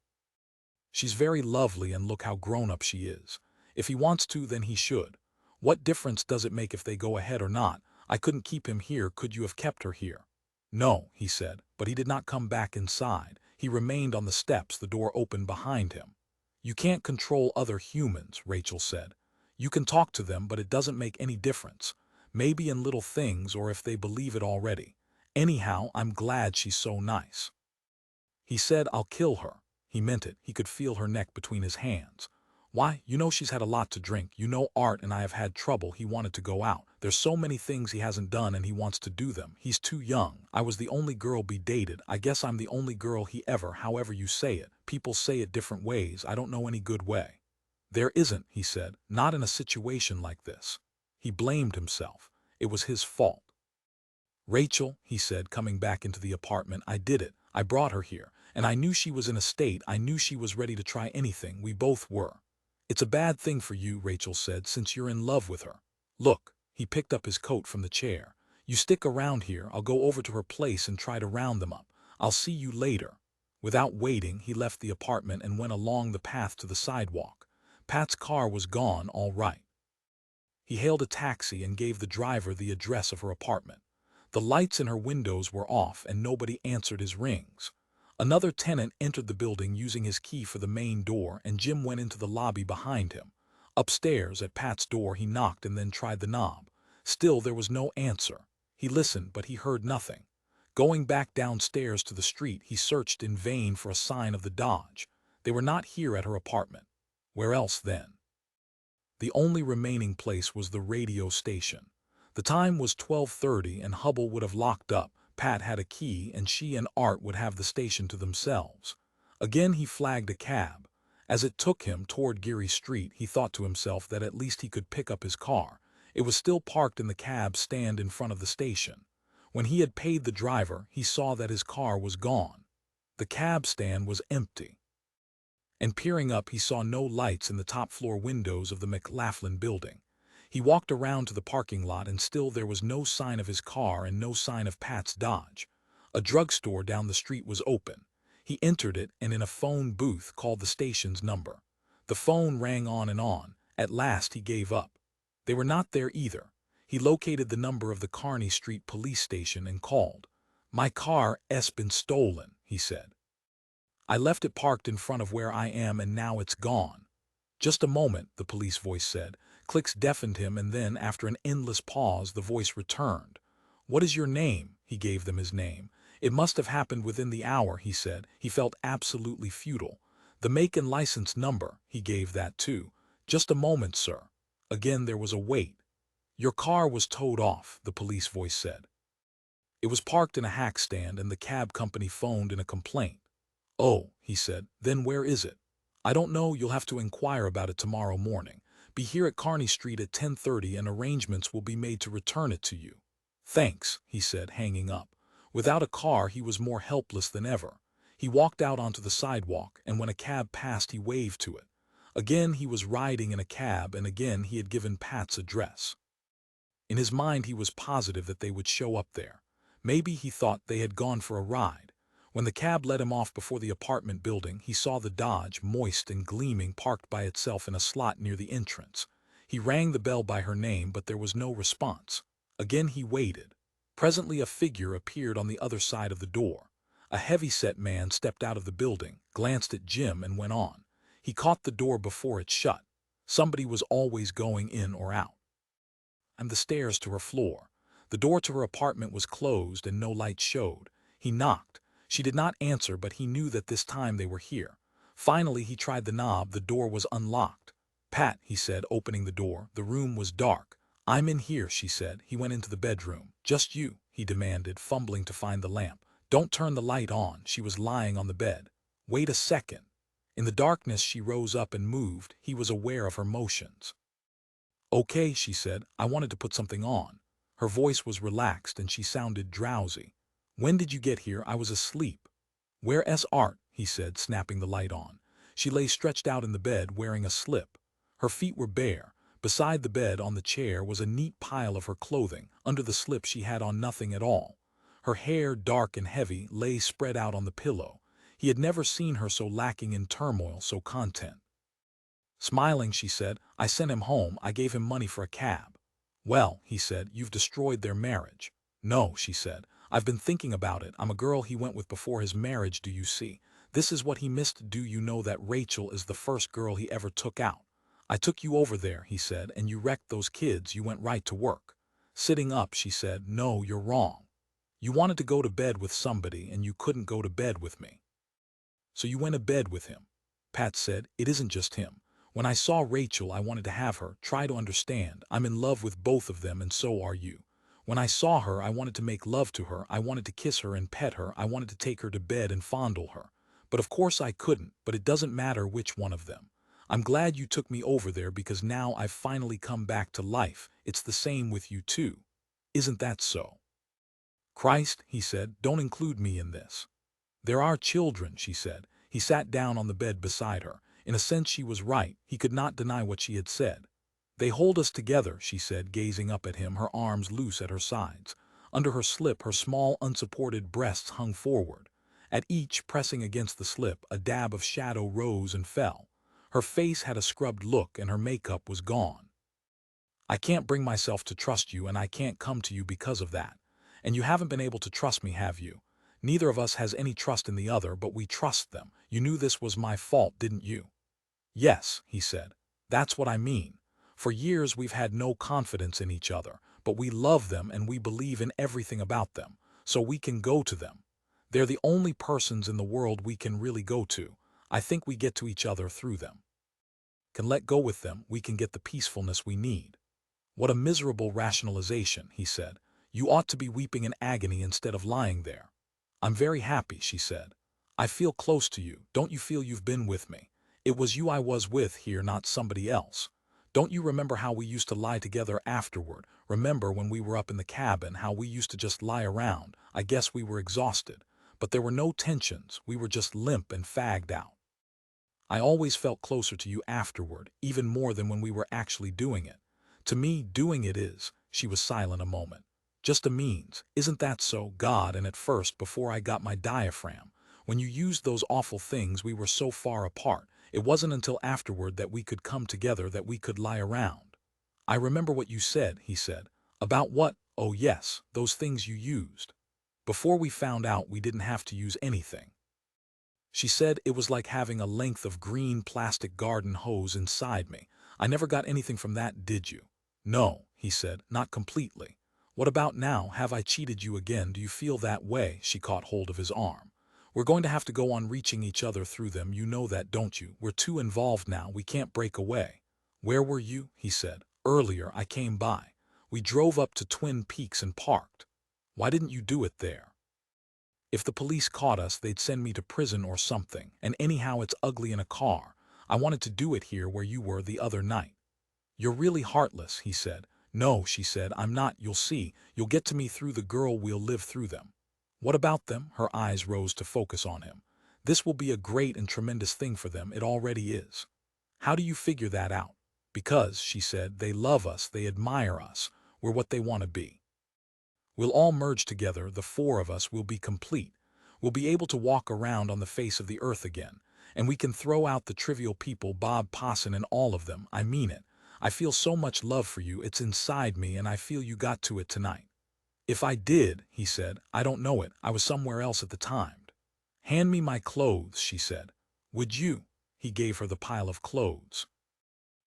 A: She's very lovely and look how grown-up she is. If he wants to, then he should. What difference does it make if they go ahead or not? I couldn't keep him here. Could you have kept her here? No, he said, but he did not come back inside. He remained on the steps, the door opened behind him. You can't control other humans, Rachel said. You can talk to them, but it doesn't make any difference. Maybe in little things or if they believe it already. Anyhow, I'm glad she's so nice. He said, I'll kill her. He meant it. He could feel her neck between his hands. Why, you know she's had a lot to drink. You know Art and I have had trouble. He wanted to go out. There's so many things he hasn't done and he wants to do them. He's too young. I was the only girl be dated. I guess I'm the only girl he ever, however you say it. People say it different ways. I don't know any good way. There isn't, he said, not in a situation like this. He blamed himself. It was his fault. Rachel, he said, coming back into the apartment, I did it. I brought her here. And I knew she was in a state. I knew she was ready to try anything. We both were. It's a bad thing for you, Rachel said, since you're in love with her. Look, he picked up his coat from the chair. You stick around here. I'll go over to her place and try to round them up. I'll see you later. Without waiting, he left the apartment and went along the path to the sidewalk. Pat's car was gone, all right. He hailed a taxi and gave the driver the address of her apartment. The lights in her windows were off and nobody answered his rings. Another tenant entered the building using his key for the main door, and Jim went into the lobby behind him. Upstairs, at Pat's door, he knocked and then tried the knob. Still there was no answer. He listened, but he heard nothing. Going back downstairs to the street, he searched in vain for a sign of the Dodge. They were not here at her apartment. Where else then? The only remaining place was the radio station. The time was 12:30 and Hubble would have locked up. Pat had a key and she and Art would have the station to themselves. Again he flagged a cab. As it took him toward Geary Street, he thought to himself that at least he could pick up his car. It was still parked in the cab stand in front of the station. When he had paid the driver, he saw that his car was gone. The cab stand was empty. And peering up, he saw no lights in the top floor windows of the McLaughlin building. He walked around to the parking lot and still there was no sign of his car and no sign of Pat's Dodge. A drugstore down the street was open. He entered it and in a phone booth called the station's number. The phone rang on and on. At last he gave up. They were not there either. He located the number of the Kearny Street police station and called. My car's been stolen, he said. I left it parked in front of where I am and now it's gone. Just a moment, the police voice said. Clicks deafened him and then, after an endless pause, the voice returned. What is your name? He gave them his name. It must have happened within the hour, he said. He felt absolutely futile. The make and license number, he gave that too. Just a moment, sir. Again there was a wait. Your car was towed off, the police voice said. It was parked in a hack stand and the cab company phoned in a complaint. Oh, he said, then where is it? I don't know, you'll have to inquire about it tomorrow morning. Be here at Kearny Street at 10:30 and arrangements will be made to return it to you. Thanks, he said, hanging up. Without a car, he was more helpless than ever. He walked out onto the sidewalk, and when a cab passed, he waved to it. Again he was riding in a cab, and again he had given Pat's address. In his mind he was positive that they would show up there. Maybe he thought they had gone for a ride. When the cab let him off before the apartment building, he saw the Dodge, moist and gleaming, parked by itself in a slot near the entrance. He rang the bell by her name, but there was no response. Again he waited. Presently a figure appeared on the other side of the door. A heavy-set man stepped out of the building, glanced at Jim, and went on. He caught the door before it shut. Somebody was always going in or out. And the stairs to her floor. The door to her apartment was closed and no light showed. He knocked. She did not answer, but he knew that this time they were here. Finally he tried the knob. The door was unlocked. Pat, he said, opening the door. The room was dark. I'm in here, she said. He went into the bedroom. Just you, he demanded, fumbling to find the lamp. Don't turn the light on. She was lying on the bed. Wait a second. In the darkness she rose up and moved. He was aware of her motions. Okay, she said. I wanted to put something on. Her voice was relaxed and she sounded drowsy. When did you get here? I was asleep. Where's Art? He said, snapping the light on. She lay stretched out in the bed wearing a slip. Her feet were bare. Beside the bed on the chair was a neat pile of her clothing. Under the slip she had on nothing at all. Her hair, dark and heavy, lay spread out on the pillow. He had never seen her so lacking in turmoil, so content. Smiling, she said, I sent him home. I gave him money for a cab. Well, he said, you've destroyed their marriage. No, she said, I've been thinking about it. I'm a girl he went with before his marriage, do you see? This is what he missed. Do you know that Rachel is the first girl he ever took out? I took you over there, he said, and you wrecked those kids. You went right to work. Sitting up, she said, no, you're wrong. You wanted to go to bed with somebody and you couldn't go to bed with me. So you went to bed with him. Pat said, it isn't just him. When I saw Rachel, I wanted to have her. Try to understand. I'm in love with both of them, and so are you. When I saw her, I wanted to make love to her. I wanted to kiss her and pet her. I wanted to take her to bed and fondle her. But of course I couldn't, but it doesn't matter which one of them. I'm glad you took me over there because now I've finally come back to life. It's the same with you too. Isn't that so? Christ, he said, don't include me in this. There are children, she said. He sat down on the bed beside her. In a sense she was right. He could not deny what she had said. They hold us together, she said, gazing up at him, her arms loose at her sides. Under her slip, her small, unsupported breasts hung forward. At each, pressing against the slip, a dab of shadow rose and fell. Her face had a scrubbed look and her makeup was gone. I can't bring myself to trust you and I can't come to you because of that. And you haven't been able to trust me, have you? Neither of us has any trust in the other, but we trust them. You knew this was my fault, didn't you? Yes, he said. That's what I mean. For years we've had no confidence in each other, but we love them and we believe in everything about them, so we can go to them. They're the only persons in the world we can really go to. I think we get to each other through them. Can let go with them, we can get the peacefulness we need. What a miserable rationalization, he said. You ought to be weeping in agony instead of lying there. I'm very happy, she said. I feel close to you. Don't you feel you've been with me? It was you I was with here, not somebody else. Don't you remember how we used to lie together afterward? Remember when we were up in the cabin, how we used to just lie around? I guess we were exhausted. But there were no tensions. We were just limp and fagged out. I always felt closer to you afterward, even more than when we were actually doing it. To me, doing it is, she was silent a moment, just a means. Isn't that so, God? And at first, before I got my diaphragm, when you used those awful things, we were so far apart. It wasn't until afterward that we could come together, that we could lie around. I remember what you said, he said. About what? Oh yes, those things you used. Before we found out we didn't have to use anything. She said it was like having a length of green plastic garden hose inside me. I never got anything from that, did you? No, he said, not completely. What about now? Have I cheated you again? Do you feel that way? She caught hold of his arm. We're going to have to go on reaching each other through them. You know that, don't you? We're too involved now. We can't break away. Where were you? He said. Earlier, I came by. We drove up to Twin Peaks and parked. Why didn't you do it there? If the police caught us, they'd send me to prison or something. And anyhow, it's ugly in a car. I wanted to do it here where you were the other night. You're really heartless, he said. No, she said, I'm not. You'll see. You'll get to me through the girl. We'll live through them. What about them? Her eyes rose to focus on him. This will be a great and tremendous thing for them. It already is. How do you figure that out? Because, she said, they love us, they admire us. We're what they want to be. We'll all merge together, the four of us will be complete. We'll be able to walk around on the face of the earth again. And we can throw out the trivial people, Bob Posson and all of them. I mean it. I feel so much love for you. It's inside me and I feel you got to it tonight. If I did, he said, I don't know it. I was somewhere else at the time. Hand me my clothes, she said. Would you? He gave her the pile of clothes.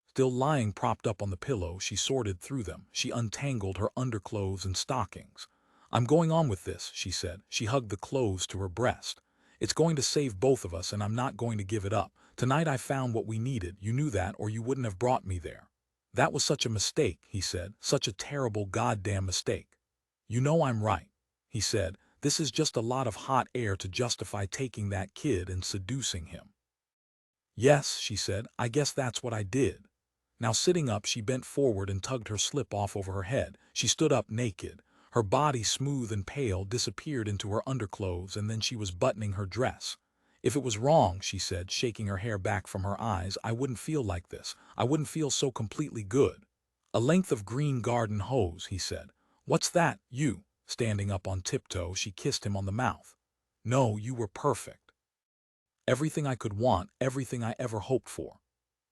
A: Still lying propped up on the pillow, she sorted through them. She untangled her underclothes and stockings. I'm going on with this, she said. She hugged the clothes to her breast. It's going to save both of us and I'm not going to give it up. Tonight I found what we needed. You knew that or you wouldn't have brought me there. That was such a mistake, he said. Such a terrible goddamn mistake. You know I'm right, he said. This is just a lot of hot air to justify taking that kid and seducing him. Yes, she said, I guess that's what I did. Now sitting up, she bent forward and tugged her slip off over her head. She stood up naked. Her body, smooth and pale, disappeared into her underclothes, and then she was buttoning her dress. If it was wrong, she said, shaking her hair back from her eyes, I wouldn't feel like this. I wouldn't feel so completely good. A length of green garden hose, he said. What's that, you? Standing up on tiptoe, she kissed him on the mouth. No, you were perfect. Everything I could want, everything I ever hoped for.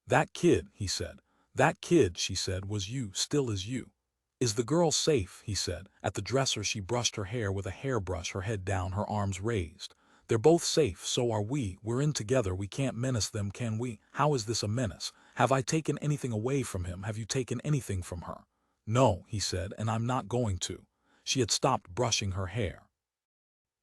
A: That kid, he said. That kid, she said, was you, still is you. Is the girl safe, he said. At the dresser she brushed her hair with a hairbrush, her head down, her arms raised. They're both safe, so are we. We're in together, we can't menace them, can we? How is this a menace? Have I taken anything away from him? Have you taken anything from her? No, he said, and I'm not going to. She had stopped brushing her hair.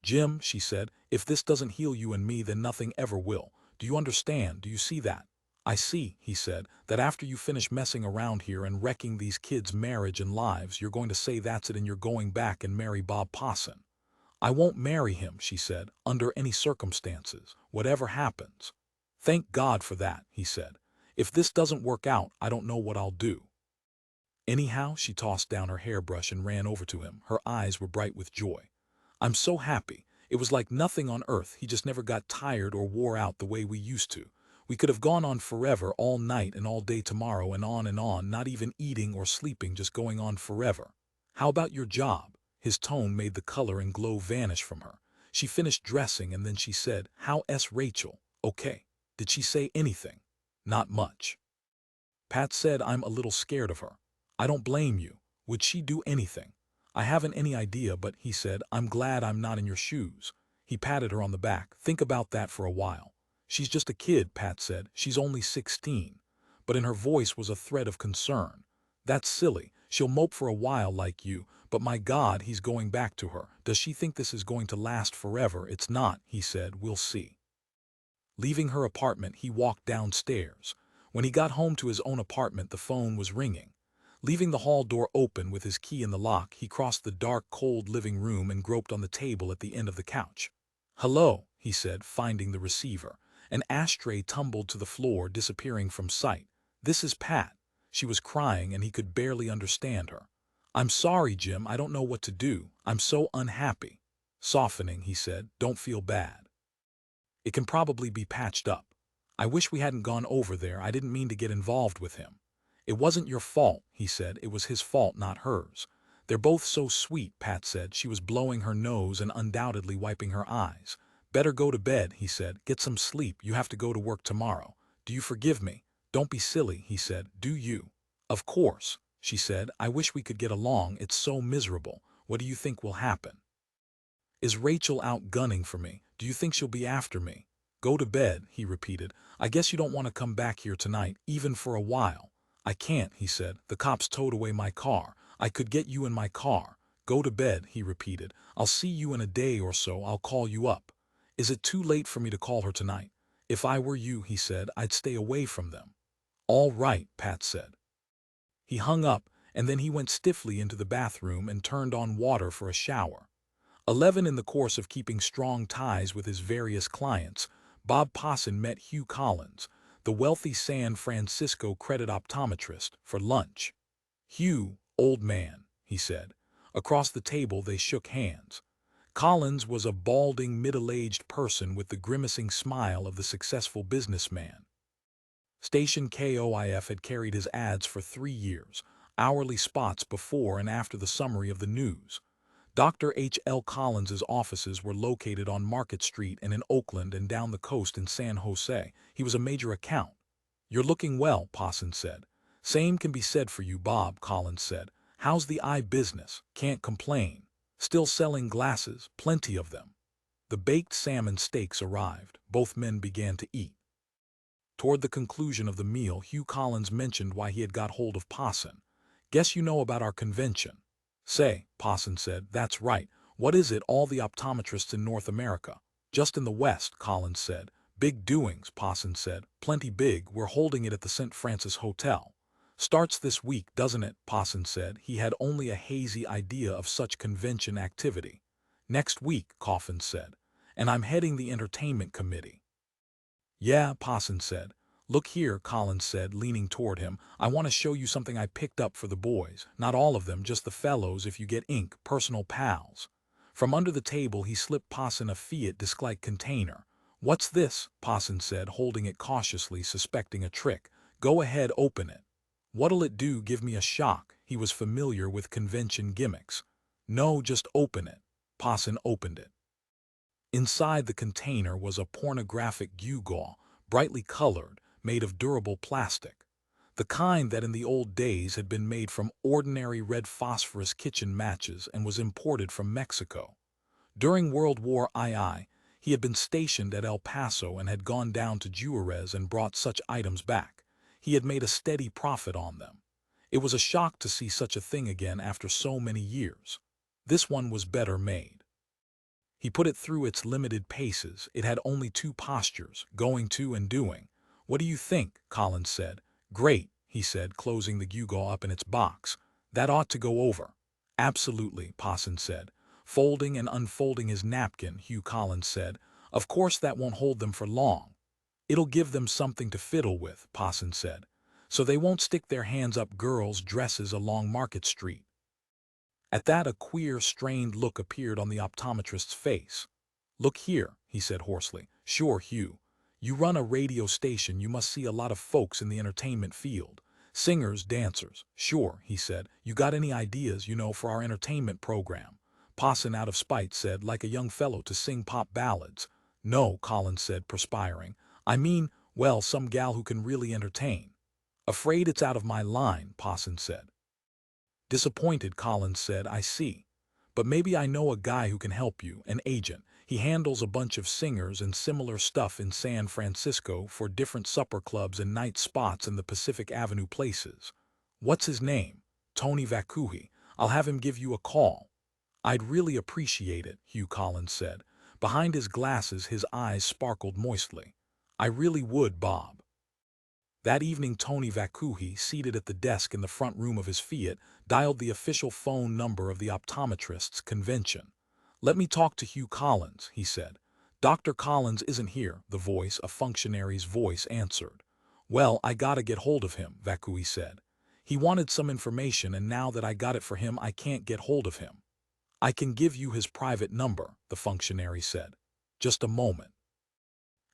A: Jim, she said, if this doesn't heal you and me, then nothing ever will. Do you understand? Do you see that? I see, he said, that after you finish messing around here and wrecking these kids' marriage and lives, you're going to say that's it and you're going back and marry Bob Posson. I won't marry him, she said, under any circumstances, whatever happens. Thank God for that, he said. If this doesn't work out, I don't know what I'll do. Anyhow, she tossed down her hairbrush and ran over to him. Her eyes were bright with joy. I'm so happy. It was like nothing on earth. He just never got tired or wore out the way we used to. We could have gone on forever, all night and all day tomorrow and on, not even eating or sleeping, just going on forever. How about your job? His tone made the color and glow vanish from her. She finished dressing and then she said, How's Rachel? Okay. Did she say anything? Not much. Pat said, I'm a little scared of her. I don't blame you. Would she do anything? I haven't any idea, but he said, I'm glad I'm not in your shoes. He patted her on the back. Think about that for a while. She's just a kid, Pat said. She's only 16. But in her voice was a thread of concern. That's silly. She'll mope for a while like you, but my God, he's going back to her. Does she think this is going to last forever? It's not, he said. We'll see. Leaving her apartment, he walked downstairs. When he got home to his own apartment, the phone was ringing. Leaving the hall door open with his key in the lock, he crossed the dark, cold living room and groped on the table at the end of the couch. Hello, he said, finding the receiver. An ashtray tumbled to the floor, disappearing from sight. This is Pat. She was crying and he could barely understand her. I'm sorry, Jim, I don't know what to do. I'm so unhappy. Softening, he said, don't feel bad. It can probably be patched up. I wish we hadn't gone over there. I didn't mean to get involved with him. It wasn't your fault, he said. It was his fault, not hers. They're both so sweet, Pat said. She was blowing her nose and undoubtedly wiping her eyes. Better go to bed, he said. Get some sleep. You have to go to work tomorrow. Do you forgive me? Don't be silly, he said. Do you? Of course, she said. I wish we could get along. It's so miserable. What do you think will happen? Is Rachel out gunning for me? Do you think she'll be after me? Go to bed, he repeated. I guess you don't want to come back here tonight, even for a while. I can't, he said. The cops towed away my car. I could get you in my car. Go to bed, he repeated. I'll see you in a day or so. I'll call you up. Is it too late for me to call her tonight? If I were you, he said, I'd stay away from them. All right, Pat said. He hung up, and then he went stiffly into the bathroom and turned on water for a shower. 11 In the course of keeping strong ties with his various clients, Bob Posson met Hugh Collins, the wealthy San Francisco credit optometrist, for lunch. Hugh, old man, he said. Across the table they shook hands. Collins was a balding, middle-aged person with the grimacing smile of the successful businessman. Station KOIF had carried his ads for 3 years, hourly spots before and after the summary of the news. Dr. H. L. Collins's offices were located on Market Street and in Oakland and down the coast in San Jose. He was a major account. You're looking well, Posson said. Same can be said for you, Bob, Collins said. How's the eye business? Can't complain. Still selling glasses, plenty of them. The baked salmon steaks arrived. Both men began to eat. Toward the conclusion of the meal, Hugh Collins mentioned why he had got hold of Posson. Guess you know about our convention. Say, Posson said, that's right. What is it, all the optometrists in North America? Just in the West, Collins said. Big doings, Posson said. Plenty big. We're holding it at the St. Francis Hotel. Starts this week, doesn't it? Posson said. He had only a hazy idea of such convention activity. Next week, Coffin said. And I'm heading the entertainment committee. Yeah, Posson said. Look here, Collins said, leaning toward him. I want to show you something I picked up for the boys. Not all of them, just the fellows, if you get ink, personal pals. From under the table he slipped Posson a Fiat disc-like container. What's this? Posson said, holding it cautiously, suspecting a trick. Go ahead, open it. What'll it do? Give me a shock. He was familiar with convention gimmicks. No, just open it. Paasin opened it. Inside the container was a pornographic gewgaw, brightly colored, made of durable plastic. The kind that in the old days had been made from ordinary red phosphorus kitchen matches and was imported from Mexico. During World War II, he had been stationed at El Paso and had gone down to Juarez and brought such items back. He had made a steady profit on them. It was a shock to see such a thing again after so many years. This one was better made. He put it through its limited paces. It had only two postures, going to and doing. What do you think? Collins said. Great, he said, closing the gewgaw up in its box. That ought to go over. Absolutely, Paasin said. Folding and unfolding his napkin, Hugh Collins said. Of course that won't hold them for long. It'll give them something to fiddle with, Paasin said. So they won't stick their hands up girls' dresses along Market Street. At that a queer, strained look appeared on the optometrist's face. Look here, he said hoarsely. Sure, Hugh. You run a radio station, you must see a lot of folks in the entertainment field. Singers, dancers. Sure, he said. You got any ideas, for our entertainment program? Paasin, out of spite, said, like a young fellow to sing pop ballads. No, Collins said, perspiring. I mean, well, some gal who can really entertain. Afraid it's out of my line, Paasin said. Disappointed, Collins said, I see. But maybe I know a guy who can help you, an agent. He handles a bunch of singers and similar stuff in San Francisco for different supper clubs and night spots in the Pacific Avenue places. What's his name? Tony Vacuhi. I'll have him give you a call. I'd really appreciate it, Hugh Collins said. Behind his glasses his eyes sparkled moistly. I really would, Bob. That evening Tony Vacuhi, seated at the desk in the front room of his Fiat, dialed the official phone number of the optometrists' convention. Let me talk to Hugh Collins, he said. Dr. Collins isn't here, the voice, a functionary's voice, answered. Well, I gotta get hold of him, Vacuhi said. He wanted some information and now that I got it for him I can't get hold of him. I can give you his private number, the functionary said. Just a moment.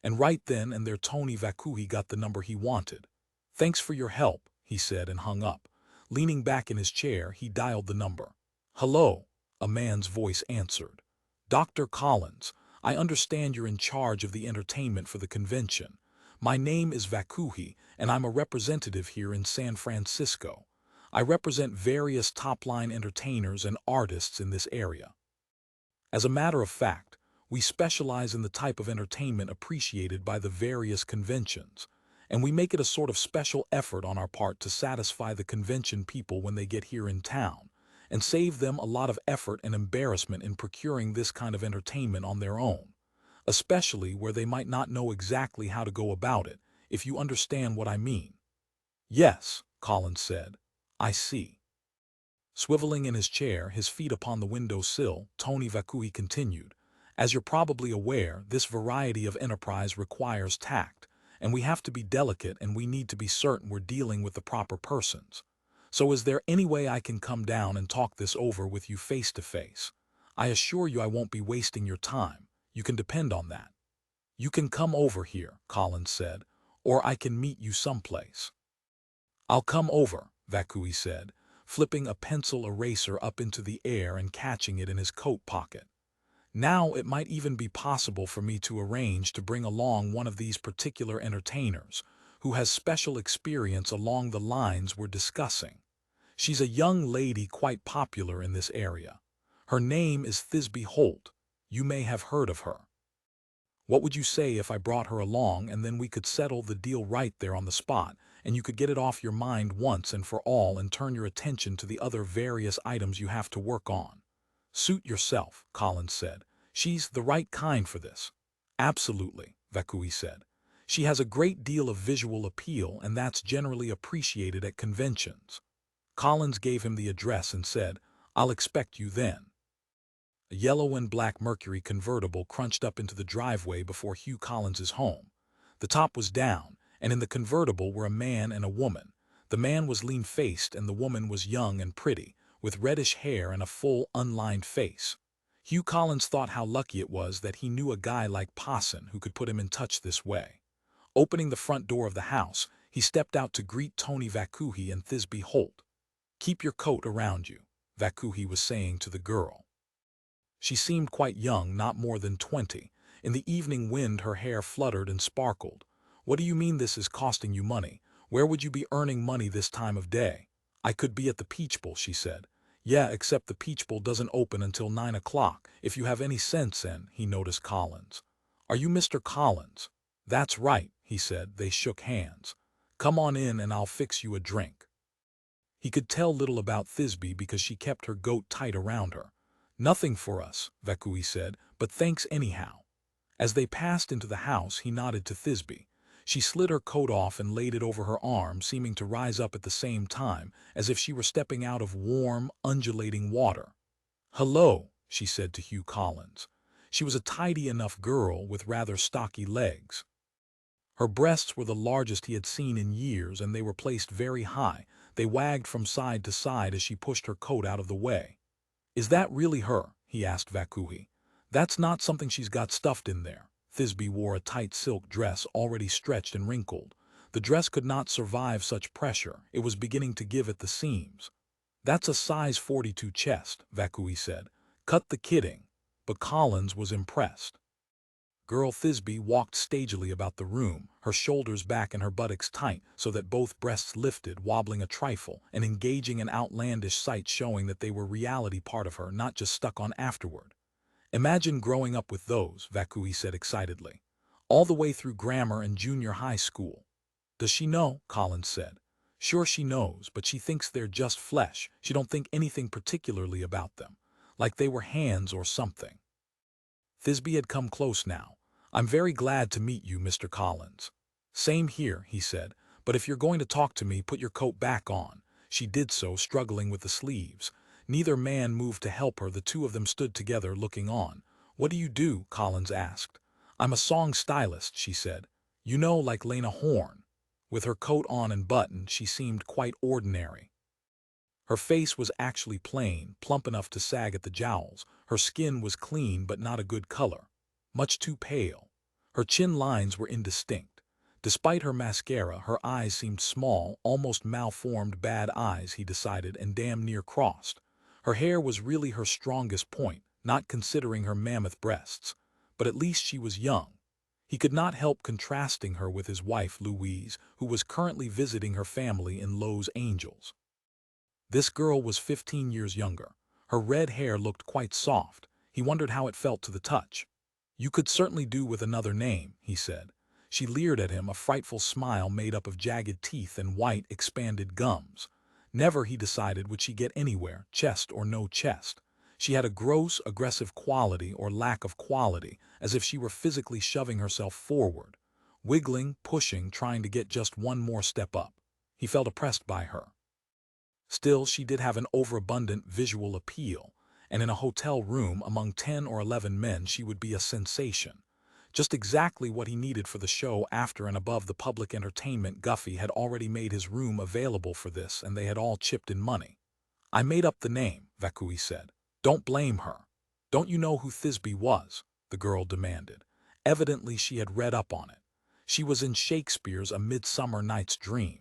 A: And right then and there Tony Vacuhi got the number he wanted. Thanks for your help, he said and hung up. Leaning back in his chair, he dialed the number. Hello, a man's voice answered. Dr. Collins, I understand you're in charge of the entertainment for the convention. My name is Vacuhi, and I'm a representative here in San Francisco. I represent various top-line entertainers and artists in this area. As a matter of fact, we specialize in the type of entertainment appreciated by the various conventions, and we make it a sort of special effort on our part to satisfy the convention people when they get here in town, and save them a lot of effort and embarrassment in procuring this kind of entertainment on their own, especially where they might not know exactly how to go about it, if you understand what I mean. Yes, Collins said. I see. Swiveling in his chair, his feet upon the window sill, Tony Vacuhi continued. As you're probably aware, this variety of enterprise requires tact, and we have to be delicate and we need to be certain we're dealing with the proper persons. So is there any way I can come down and talk this over with you face to face? I assure you I won't be wasting your time. You can depend on that. You can come over here, Collins said, or I can meet you someplace. I'll come over, Vacuhi said, flipping a pencil eraser up into the air and catching it in his coat pocket. Now it might even be possible for me to arrange to bring along one of these particular entertainers, who has special experience along the lines we're discussing. She's a young lady quite popular in this area. Her name is Thisbe Holt. You may have heard of her. What would you say if I brought her along and then we could settle the deal right there on the spot, and you could get it off your mind once and for all and turn your attention to the other various items you have to work on? Suit yourself, Collins said. She's the right kind for this. Absolutely, Vacuhi said. She has a great deal of visual appeal and that's generally appreciated at conventions. Collins gave him the address and said, I'll expect you then. A yellow and black Mercury convertible crunched up into the driveway before Hugh Collins's home. The top was down, and in the convertible were a man and a woman. The man was lean-faced and the woman was young and pretty, with reddish hair and a full, unlined face. Hugh Collins thought how lucky it was that he knew a guy like Paasin who could put him in touch this way. Opening the front door of the house, he stepped out to greet Tony Vacuhi and Thisbe Holt. Keep your coat around you, Vakuhi was saying to the girl. She seemed quite young, not more than 20. In the evening wind her hair fluttered and sparkled. What do you mean this is costing you money? Where would you be earning money this time of day? I could be at the Peach Bowl, she said. Yeah, except the Peach Bowl doesn't open until 9 o'clock, if you have any sense in, he noticed Collins. Are you Mr. Collins? That's right, he said. They shook hands. Come on in and I'll fix you a drink. He could tell little about Thisbe because she kept her goat tight around her. Nothing for us, Vakui said, but thanks anyhow. As they passed into the house, he nodded to Thisbe. She slid her coat off and laid it over her arm, seeming to rise up at the same time, as if she were stepping out of warm, undulating water. Hello, she said to Hugh Collins. She was a tidy enough girl with rather stocky legs. Her breasts were the largest he had seen in years, and they were placed very high. They wagged from side to side as she pushed her coat out of the way. Is that really her? He asked Vakuhi. That's not something she's got stuffed in there. Thisbe wore a tight silk dress already stretched and wrinkled. The dress could not survive such pressure. It was beginning to give at the seams. That's a size 42 chest, Vakui said. Cut the kidding. But Collins was impressed. Girl Thisbe walked stagily about the room, her shoulders back and her buttocks tight so that both breasts lifted, wobbling a trifle, an engaging and outlandish sight showing that they were reality part of her, not just stuck on afterward. Imagine growing up with those, Vakui said excitedly. All the way through grammar and junior high school. Does she know? Collins said. Sure she knows, but she thinks they're just flesh. She don't think anything particularly about them. Like they were hands or something. Thisbe had come close now. I'm very glad to meet you, Mr. Collins. Same here, he said, but if you're going to talk to me, put your coat back on. She did so, struggling with the sleeves. Neither man moved to help her. The two of them stood together, looking on. What do you do? Collins asked. I'm a song stylist, she said. You know, like Lena Horne. With her coat on and buttoned, she seemed quite ordinary. Her face was actually plain, plump enough to sag at the jowls. Her skin was clean but not a good color. Much too pale. Her chin lines were indistinct. Despite her mascara, her eyes seemed small, almost malformed bad eyes, he decided, and damn near crossed. Her hair was really her strongest point, not considering her mammoth breasts. But at least she was young. He could not help contrasting her with his wife, Louise, who was currently visiting her family in Los Angeles. This girl was 15 years younger. Her red hair looked quite soft. He wondered how it felt to the touch. You could certainly do with another name, he said. She leered at him, a frightful smile made up of jagged teeth and white, expanded gums. Never, he decided, would she get anywhere, chest or no chest. She had a gross, aggressive quality or lack of quality, as if she were physically shoving herself forward, wiggling, pushing, trying to get just one more step up. He felt oppressed by her. Still, she did have an overabundant visual appeal, and in a hotel room among 10 or 11 men she would be a sensation. Just exactly what he needed for the show. After and above the public entertainment, Guffey had already made his room available for this, and they had all chipped in money. I made up the name, Vakui said. Don't blame her. Don't you know who Thisbe was? The girl demanded. Evidently she had read up on it. She was in Shakespeare's A Midsummer Night's Dream.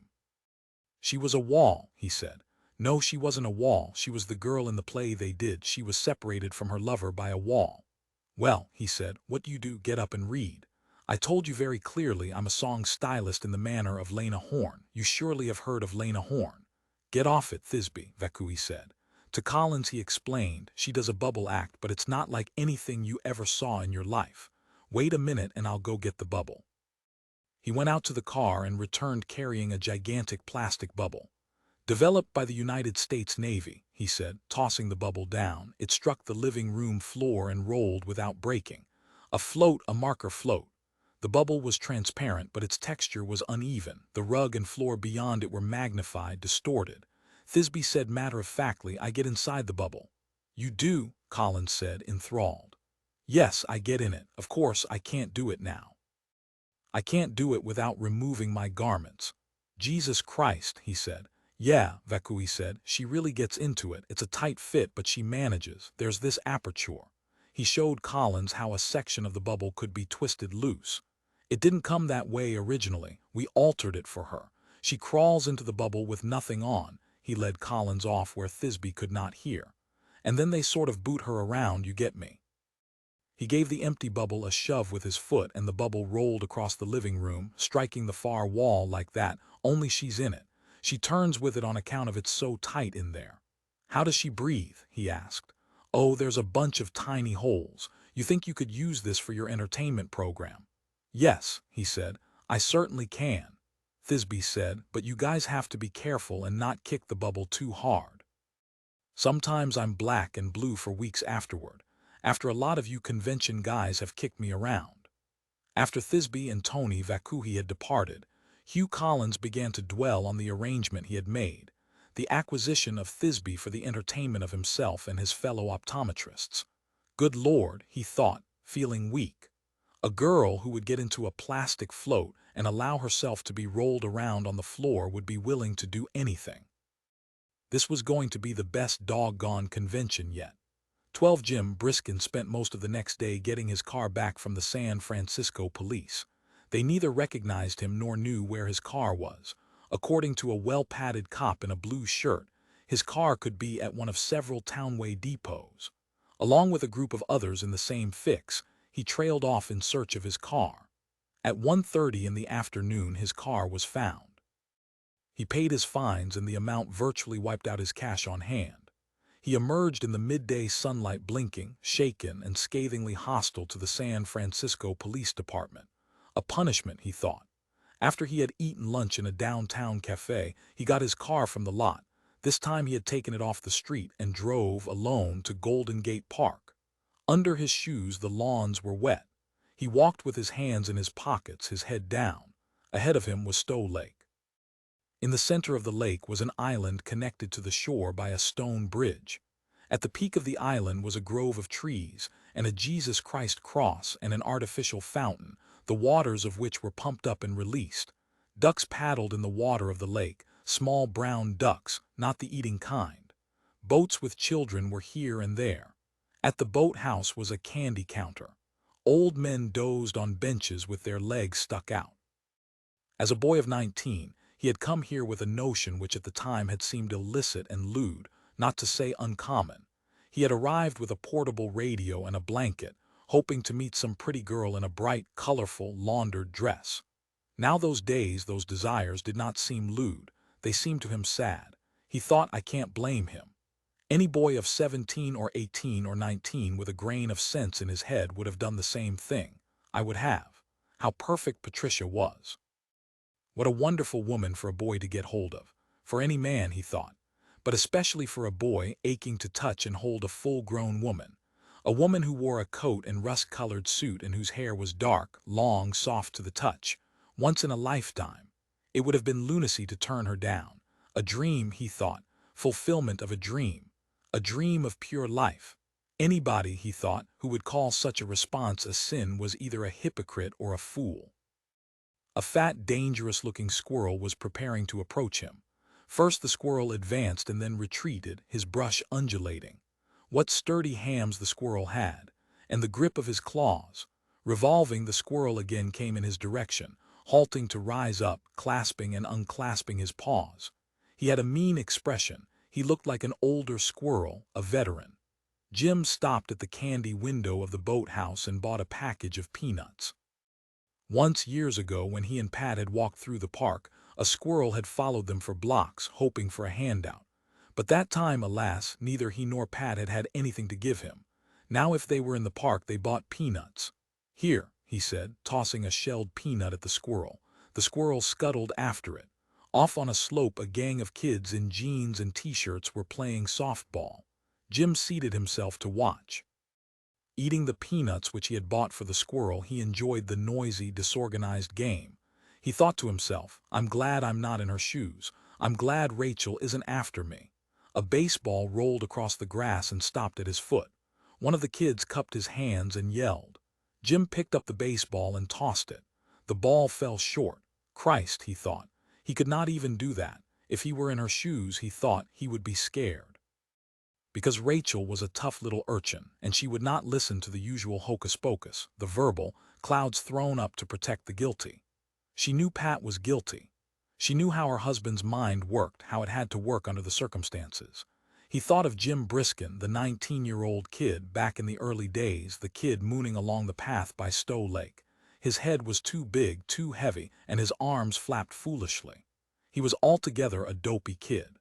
A: She was a wall, he said. No, she wasn't a wall. She was the girl in the play they did. She was separated from her lover by a wall. Well, he said, what do you do? Get up and read. I told you very clearly I'm a song stylist in the manner of Lena Horne. You surely have heard of Lena Horne. Get off it, Thisbe, Vakui said. To Collins he explained, she does a bubble act, but it's not like anything you ever saw in your life. Wait a minute and I'll go get the bubble. He went out to the car and returned carrying a gigantic plastic bubble. Developed by the United States Navy, he said, tossing the bubble down. It struck the living room floor and rolled without breaking. A float, a marker float. The bubble was transparent, but its texture was uneven. The rug and floor beyond it were magnified, distorted. Thisbe said matter-of-factly, I get inside the bubble. You do, Collins said, enthralled. Yes, I get in it. Of course, I can't do it now. I can't do it without removing my garments. Jesus Christ, he said. Yeah, Vakui said, she really gets into it. It's a tight fit, but she manages. There's this aperture. He showed Collins how a section of the bubble could be twisted loose. It didn't come that way originally. We altered it for her. She crawls into the bubble with nothing on. he led Collins off where Thisbe could not hear. And then they sort of boot her around, you get me. He gave the empty bubble a shove with his foot and the bubble rolled across the living room, striking the far wall like that, only she's in it. She turns with it on account of it's so tight in there. How does she breathe? He asked. Oh, there's a bunch of tiny holes. You think you could use this for your entertainment program? Yes, he said, I certainly can. Thisbe said, but you guys have to be careful and not kick the bubble too hard. Sometimes I'm black and blue for weeks afterward, after a lot of you convention guys have kicked me around. After Thisbe and Tony Vakuhi had departed, Hugh Collins began to dwell on the arrangement he had made, the acquisition of Thisbe for the entertainment of himself and his fellow optometrists. Good Lord, he thought, feeling weak. A girl who would get into a plastic float and allow herself to be rolled around on the floor would be willing to do anything. This was going to be the best doggone convention yet. 12 Jim Briskin spent most of the next day getting his car back from the San Francisco police. They neither recognized him nor knew where his car was. According to a well-padded cop in a blue shirt, his car could be at one of several townway depots. Along with a group of others in the same fix, he trailed off in search of his car. At 1:30 in the afternoon, his car was found. He paid his fines and the amount virtually wiped out his cash on hand. He emerged in the midday sunlight blinking, shaken, and scathingly hostile to the San Francisco Police Department. A punishment, he thought. After he had eaten lunch in a downtown cafe, he got his car from the lot. This time he had taken it off the street and drove alone to Golden Gate Park. Under his shoes the lawns were wet. He walked with his hands in his pockets, his head down. Ahead of him was Stowe Lake. In the center of the lake was an island connected to the shore by a stone bridge. At the peak of the island was a grove of trees and a Jesus Christ cross and an artificial fountain, the waters of which were pumped up and released. Ducks paddled in the water of the lake, small brown ducks, not the eating kind. Boats with children were here and there. At the boathouse was a candy counter. Old men dozed on benches with their legs stuck out. As a boy of 19, he had come here with a notion which at the time had seemed illicit and lewd, not to say uncommon. He had arrived with a portable radio and a blanket, hoping to meet some pretty girl in a bright, colorful, laundered dress. Now those days, those desires did not seem lewd. They seemed to him sad. He thought, I can't blame him. Any boy of 17 or 18 or 19 with a grain of sense in his head would have done the same thing. I would have. How perfect Patricia was. What a wonderful woman for a boy to get hold of. For any man, he thought. But especially for a boy aching to touch and hold a full-grown woman. A woman who wore a coat and rust-colored suit and whose hair was dark, long, soft to the touch. Once in a lifetime. It would have been lunacy to turn her down. A dream, he thought. Fulfillment of a dream. A dream of pure life. Anybody, he thought, who would call such a response a sin was either a hypocrite or a fool. A fat, dangerous-looking squirrel was preparing to approach him. First the squirrel advanced and then retreated, his brush undulating. What sturdy hams the squirrel had, and the grip of his claws. Revolving, the squirrel again came in his direction, halting to rise up, clasping and unclasping his paws. He had a mean expression. He looked like an older squirrel, a veteran. Jim stopped at the candy window of the boathouse and bought a package of peanuts. Once years ago, when he and Pat had walked through the park, a squirrel had followed them for blocks, hoping for a handout. But that time, alas, neither he nor Pat had had anything to give him. Now if they were in the park, they bought peanuts. Here, he said, tossing a shelled peanut at the squirrel. The squirrel scuttled after it. Off on a slope, a gang of kids in jeans and t-shirts were playing softball. Jim seated himself to watch. Eating the peanuts which he had bought for the squirrel, he enjoyed the noisy, disorganized game. He thought to himself, I'm glad I'm not in her shoes. I'm glad Rachel isn't after me. A baseball rolled across the grass and stopped at his foot. One of the kids cupped his hands and yelled. Jim picked up the baseball and tossed it. The ball fell short. Christ, he thought. He could not even do that. If he were in her shoes, he thought, he would be scared. Because Rachel was a tough little urchin, and she would not listen to the usual hocus-pocus, the verbal, clouds thrown up to protect the guilty. She knew Pat was guilty. She knew how her husband's mind worked, how it had to work under the circumstances. He thought of Jim Briskin, the 19-year-old kid back in the early days, the kid mooning along the path by Stowe Lake. His head was too big, too heavy, and his arms flapped foolishly. He was altogether a dopey kid.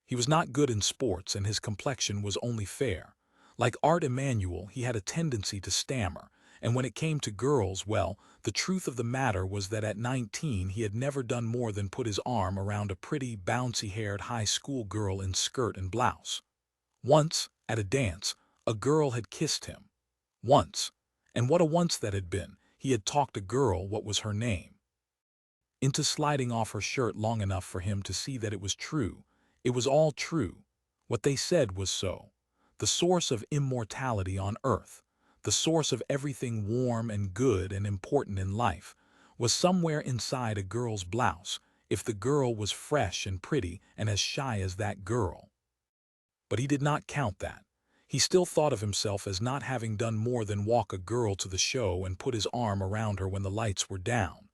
A: He was not good in sports, and his complexion was only fair. Like Art Emanuel, he had a tendency to stammer, and when it came to girls, well, the truth of the matter was that at 19 he had never done more than put his arm around a pretty, bouncy-haired high school girl in skirt and blouse. Once, at a dance, a girl had kissed him. Once, and what a once that had been, he had talked a girl what was her name into sliding off her shirt long enough for him to see that it was true. It was all true. What they said was so. The source of immortality on earth, the source of everything warm and good and important in life, was somewhere inside a girl's blouse, if the girl was fresh and pretty and as shy as that girl. But he did not count that. He still thought of himself as not having done more than walk a girl to the show and put his arm around her when the lights were down.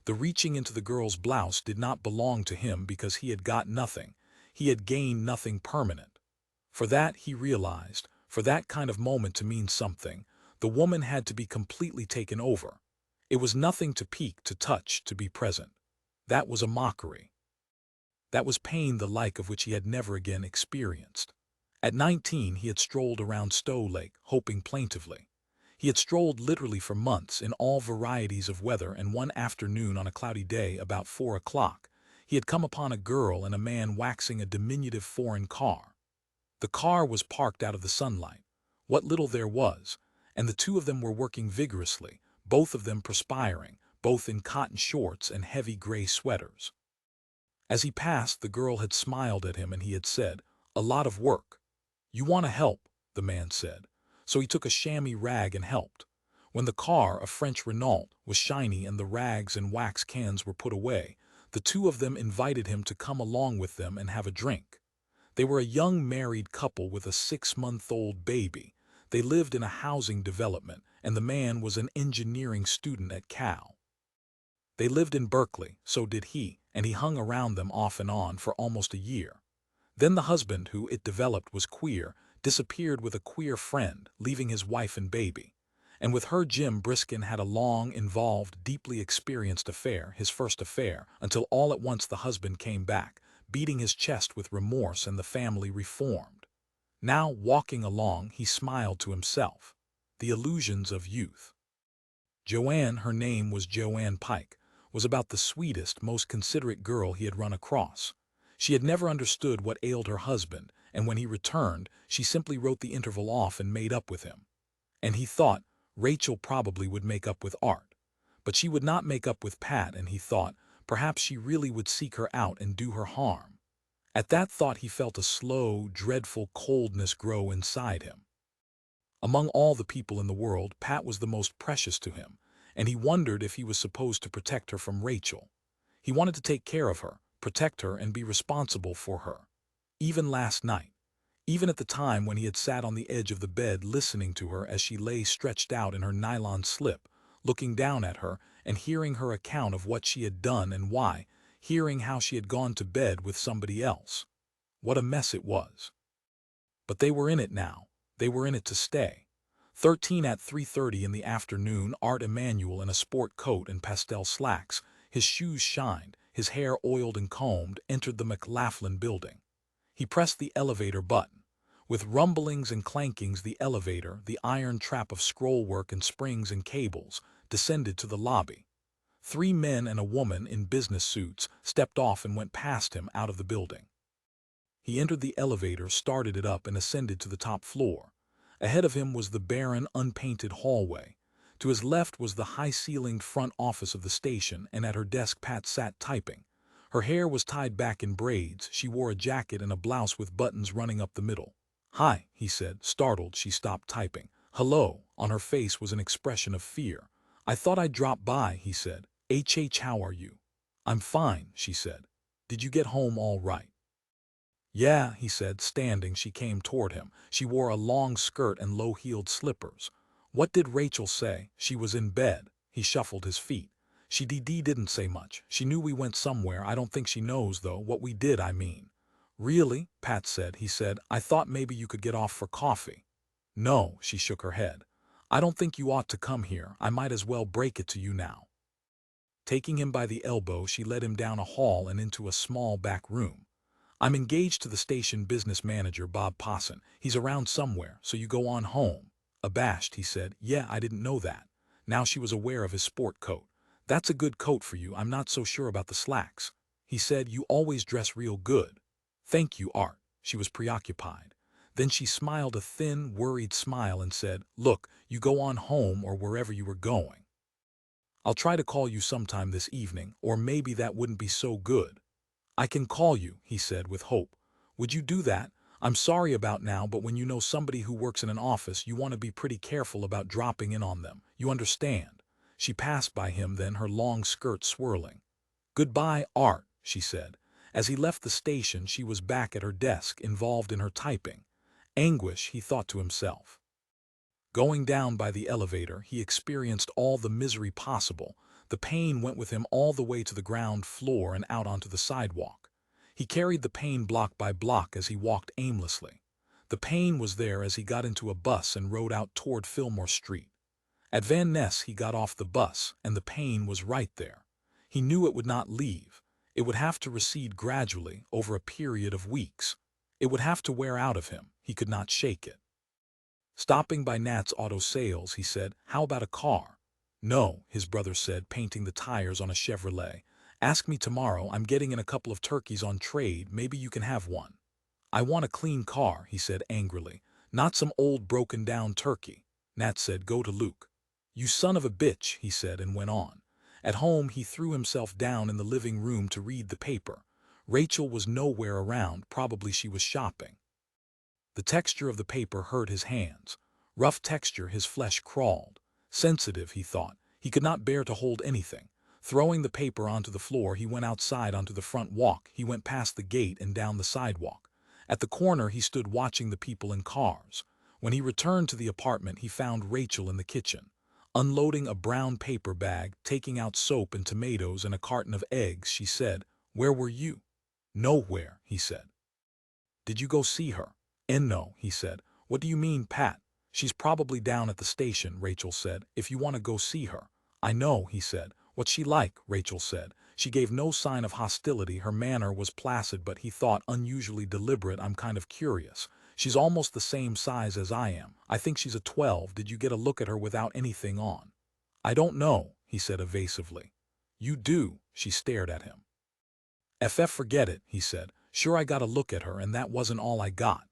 A: The reaching into the girl's blouse did not belong to him because he had got nothing. He had gained nothing permanent. For that, he realized, for that kind of moment to mean something, the woman had to be completely taken over. It was nothing to peek, to touch, to be present. That was a mockery. That was pain the like of which he had never again experienced. At 19 he had strolled around Stowe Lake, hoping plaintively. He had strolled literally for months in all varieties of weather, and one afternoon on a cloudy day about 4 o'clock, he had come upon a girl and a man waxing a diminutive foreign car. The car was parked out of the sunlight, what little there was, and the two of them were working vigorously, both of them perspiring, both in cotton shorts and heavy gray sweaters. As he passed, the girl had smiled at him and he had said, "A lot of work." "You want to help," the man said. So he took a chamois rag and helped. When the car, a French Renault, was shiny and the rags and wax cans were put away, the two of them invited him to come along with them and have a drink. They were a young married couple with a 6-month-old baby. They lived in a housing development, and the man was an engineering student at Cal. They lived in Berkeley, so did he, and he hung around them off and on for almost a year. Then the husband, who, it developed, was queer, disappeared with a queer friend, leaving his wife and baby. And with her Jim Briskin had a long, involved, deeply experienced affair, his first affair, until all at once the husband came back, beating his chest with remorse, and the family reformed. Now, walking along, he smiled to himself. The illusions of youth. Joanne, her name was Joanne Pike, was about the sweetest, most considerate girl he had run across. She had never understood what ailed her husband, and when he returned, she simply wrote the interval off and made up with him. And he thought, Rachel probably would make up with Art. But she would not make up with Pat, and he thought, perhaps she really would seek her out and do her harm. At that thought he felt a slow, dreadful coldness grow inside him. Among all the people in the world, Pat was the most precious to him, and he wondered if he was supposed to protect her from Rachel. He wanted to take care of her, protect her, and be responsible for her. Even last night, even at the time when he had sat on the edge of the bed listening to her as she lay stretched out in her nylon slip, looking down at her and hearing her account of what she had done and why, hearing how she had gone to bed with somebody else. What a mess it was. But they were in it now. They were in it to stay. 13 at 3:30 in the afternoon, Art Emanuel in a sport coat and pastel slacks, his shoes shined, his hair oiled and combed, entered the McLaughlin building. He pressed the elevator button. With rumblings and clankings, the elevator, the iron trap of scrollwork and springs and cables, descended to the lobby. 3 men and a woman in business suits stepped off and went past him out of the building. He entered the elevator, started it up, and ascended to the top floor. Ahead of him was the barren, unpainted hallway. To his left was the high-ceilinged front office of the station, and at her desk Pat sat typing. Her hair was tied back in braids. She wore a jacket and a blouse with buttons running up the middle. "Hi," he said. Startled, she stopped typing. "Hello." On her face was an expression of fear. "I thought I'd drop by," he said. How are you?" "I'm fine," she said. "Did you get home all right?" "Yeah," he said, standing. She came toward him. She wore a long skirt and low-heeled slippers. "What did Rachel say?" "She was in bed." He shuffled his feet. She didn't say much. She knew we went somewhere. I don't think she knows, though, what we did, I mean. Really? Pat said. He said, I thought maybe you could get off for coffee. No, she shook her head. I don't think you ought to come here. I might as well break it to you now. Taking him by the elbow, she led him down a hall and into a small back room. I'm engaged to the station business manager, Bob Posson. He's around somewhere, so you go on home. Abashed, he said, Yeah, I didn't know that. Now she was aware of his sport coat. That's a good coat for you. I'm not so sure about the slacks. He said, You always dress real good. Thank you, Art. She was preoccupied. Then she smiled a thin, worried smile and said, Look, you go on home or wherever you were going. I'll try to call you sometime this evening, or maybe that wouldn't be so good. I can call you, he said with hope. Would you do that? I'm sorry about now, but when you know somebody who works in an office, you want to be pretty careful about dropping in on them. You understand? She passed by him then, her long skirt swirling. Goodbye, Art, she said. As he left the station, she was back at her desk, involved in her typing. Anguish, he thought to himself. Going down by the elevator, he experienced all the misery possible. The pain went with him all the way to the ground floor and out onto the sidewalk. He carried the pain block by block as he walked aimlessly. The pain was there as he got into a bus and rode out toward Fillmore Street. At Van Ness he got off the bus, and the pain was right there. He knew it would not leave. It would have to recede gradually over a period of weeks. It would have to wear out of him. He could not shake it. Stopping by Nat's Auto Sales, he said, How about a car? No, his brother said, painting the tires on a Chevrolet. Ask me tomorrow. I'm getting in a couple of turkeys on trade. Maybe you can have one. I want a clean car, he said angrily. Not some old broken-down turkey. Nat said, Go to Luke. You son of a bitch, he said, and went on. At home, he threw himself down in the living room to read the paper. Rachel was nowhere around. Probably she was shopping. The texture of the paper hurt his hands. Rough texture, his flesh crawled. Sensitive, he thought. He could not bear to hold anything. Throwing the paper onto the floor, he went outside onto the front walk. He went past the gate and down the sidewalk. At the corner, he stood watching the people in cars. When he returned to the apartment, he found Rachel in the kitchen, unloading a brown paper bag, taking out soap and tomatoes and a carton of eggs. She said, Where were you? Nowhere, he said. Did you go see her? No, he said. What do you mean, Pat? She's probably down at the station, Rachel said, if you want to go see her. I know, he said. What's she like? Rachel said. She gave no sign of hostility. Her manner was placid, but he thought unusually deliberate. I'm kind of curious. She's almost the same size as I am. I think she's a 12. Did you get a look at her without anything on? I don't know, he said evasively. You do, she stared at him. Forget it, he said. Sure, I got a look at her, and that wasn't all I got.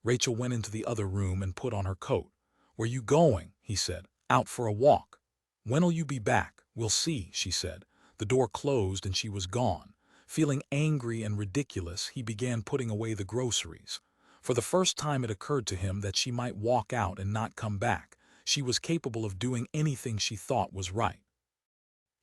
A: Rachel went into the other room and put on her coat. Where you going? He said. Out for a walk. When'll you be back? We'll see, she said. The door closed and she was gone. Feeling angry and ridiculous, he began putting away the groceries. For the first time it occurred to him that she might walk out and not come back. She was capable of doing anything she thought was right.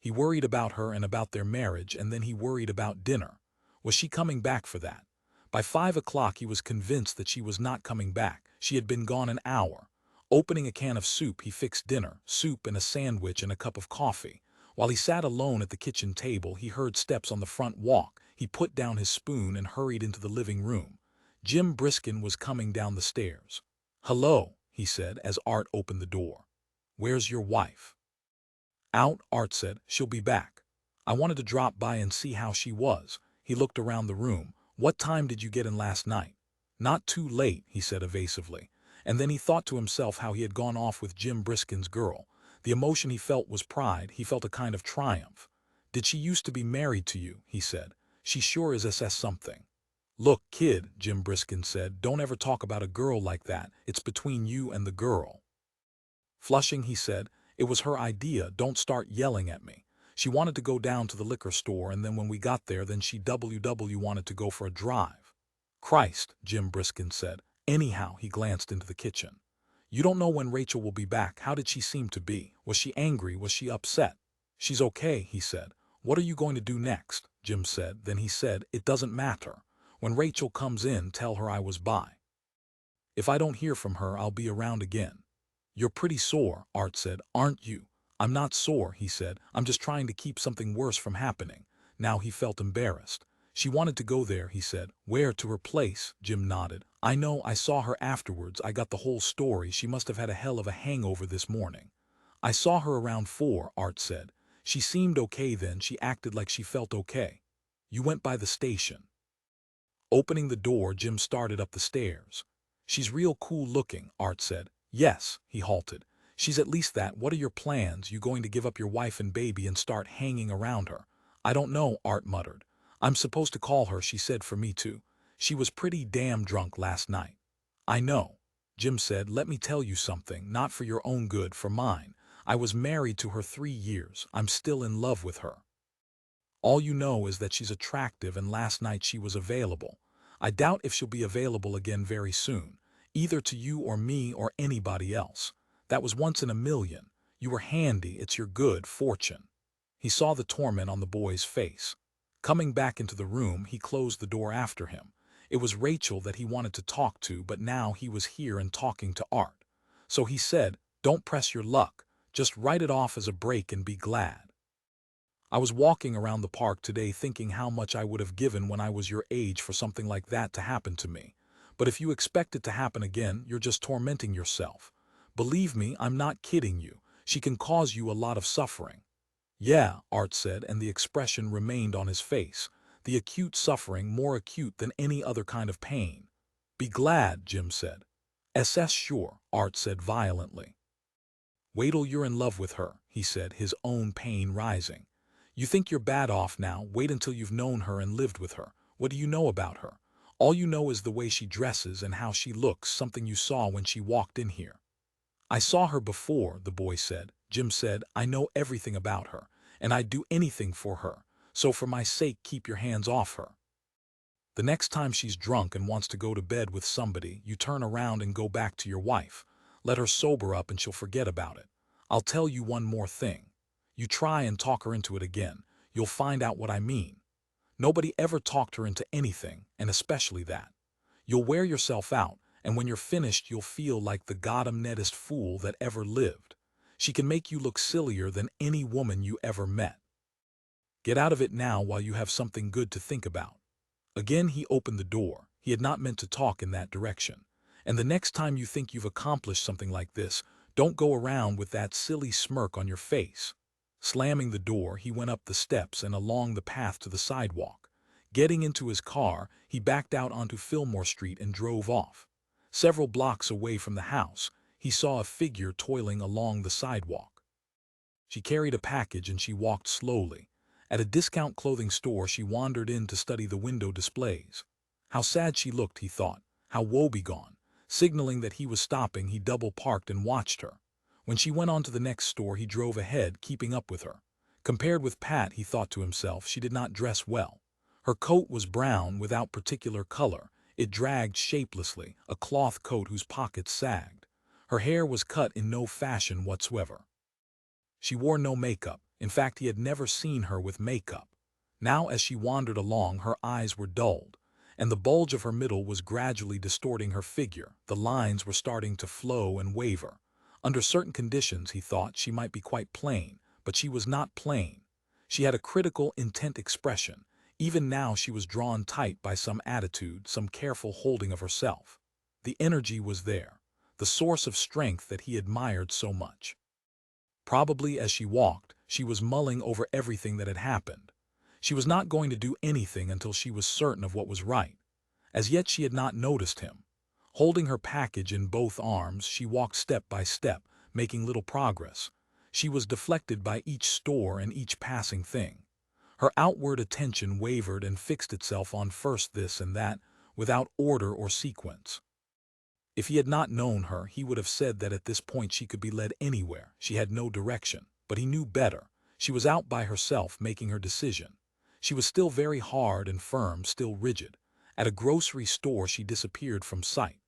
A: He worried about her and about their marriage, and then he worried about dinner. Was she coming back for that? By 5 o'clock he was convinced that she was not coming back. She had been gone an hour. Opening a can of soup, he fixed dinner, soup and a sandwich and a cup of coffee. While he sat alone at the kitchen table, he heard steps on the front walk. He put down his spoon and hurried into the living room. Jim Briskin was coming down the stairs. Hello, he said as Art opened the door. Where's your wife? Out, Art said. She'll be back. I wanted to drop by and see how she was. He looked around the room. What time did you get in last night? Not too late, he said evasively. And then he thought to himself how he had gone off with Jim Briskin's girl. The emotion he felt was pride. He felt a kind of triumph. Did she used to be married to you? He said. She sure is SS something. Look, kid, Jim Briskin said, don't ever talk about a girl like that. It's between you and the girl. Flushing, he said, it was her idea. Don't start yelling at me. She wanted to go down to the liquor store, and then when we got there, then she wanted to go for a drive. Christ, Jim Briskin said. Anyhow, he glanced into the kitchen. You don't know when Rachel will be back. How did she seem to be? Was she angry? Was she upset? She's okay, he said. What are you going to do next? Jim said. Then he said, it doesn't matter. When Rachel comes in, tell her I was by. If I don't hear from her, I'll be around again. You're pretty sore, Art said, aren't you? I'm not sore, he said. I'm just trying to keep something worse from happening. Now he felt embarrassed. She wanted to go there, he said. Where? To her place, Jim nodded. I know, I saw her afterwards. I got the whole story. She must have had a hell of a hangover this morning. I saw her around 4, Art said. She seemed okay then. She acted like she felt okay. You went by the station. Opening the door, Jim started up the stairs. She's real cool looking, Art said. Yes, he halted. She's at least that. What are your plans? You going to give up your wife and baby and start hanging around her? I don't know, Art muttered. I'm supposed to call her, she said, for me too. She was pretty damn drunk last night. I know. Jim said, let me tell you something, not for your own good, for mine. I was married to her 3 years. I'm still in love with her. All you know is that she's attractive, and last night she was available. I doubt if she'll be available again very soon, either to you or me or anybody else. That was once in a million. You were handy, it's your good fortune. He saw the torment on the boy's face. Coming back into the room, he closed the door after him. It was Rachel that he wanted to talk to, but now he was here and talking to Art. So he said, don't press your luck. Just write it off as a break and be glad. I was walking around the park today thinking how much I would have given when I was your age for something like that to happen to me. But if you expect it to happen again, you're just tormenting yourself. Believe me, I'm not kidding you. She can cause you a lot of suffering. Yeah, Art said, and the expression remained on his face. The acute suffering, more acute than any other kind of pain. Be glad, Jim said. SS sure, Art said violently. Wait till you're in love with her, he said, his own pain rising. You think you're bad off now. Wait until you've known her and lived with her. What do you know about her? All you know is the way she dresses and how she looks, something you saw when she walked in here. I saw her before, the boy said. Jim said, I know everything about her, and I'd do anything for her. So for my sake, keep your hands off her. The next time she's drunk and wants to go to bed with somebody, you turn around and go back to your wife. Let her sober up and she'll forget about it. I'll tell you one more thing. You try and talk her into it again, you'll find out what I mean. Nobody ever talked her into anything, and especially that. You'll wear yourself out, and when you're finished you'll feel like the goddamnedest fool that ever lived. She can make you look sillier than any woman you ever met. Get out of it now while you have something good to think about. Again he opened the door. He had not meant to talk in that direction. And the next time you think you've accomplished something like this, don't go around with that silly smirk on your face. Slamming the door, he went up the steps and along the path to the sidewalk. Getting into his car, he backed out onto Fillmore Street and drove off. Several blocks away from the house, he saw a figure toiling along the sidewalk. She carried a package and she walked slowly. At a discount clothing store, she wandered in to study the window displays. How sad she looked, he thought. How woebegone. Signaling that he was stopping, he double-parked and watched her. When she went on to the next store, he drove ahead, keeping up with her. Compared with Pat, he thought to himself, she did not dress well. Her coat was brown, without particular color. It dragged shapelessly, a cloth coat whose pockets sagged. Her hair was cut in no fashion whatsoever. She wore no makeup. In fact, he had never seen her with makeup. Now, as she wandered along, her eyes were dulled, and the bulge of her middle was gradually distorting her figure. The lines were starting to flow and waver. Under certain conditions, he thought, she might be quite plain, but she was not plain. She had a critical, intent expression. Even now she was drawn tight by some attitude, some careful holding of herself. The energy was there, the source of strength that he admired so much. Probably as she walked, she was mulling over everything that had happened. She was not going to do anything until she was certain of what was right. As yet she had not noticed him. Holding her package in both arms, she walked step by step, making little progress. She was deflected by each store and each passing thing. Her outward attention wavered and fixed itself on first this and that, without order or sequence. If he had not known her, he would have said that at this point she could be led anywhere. She had no direction. But he knew better. She was out by herself, making her decision. She was still very hard and firm, still rigid. At a grocery store, she disappeared from sight.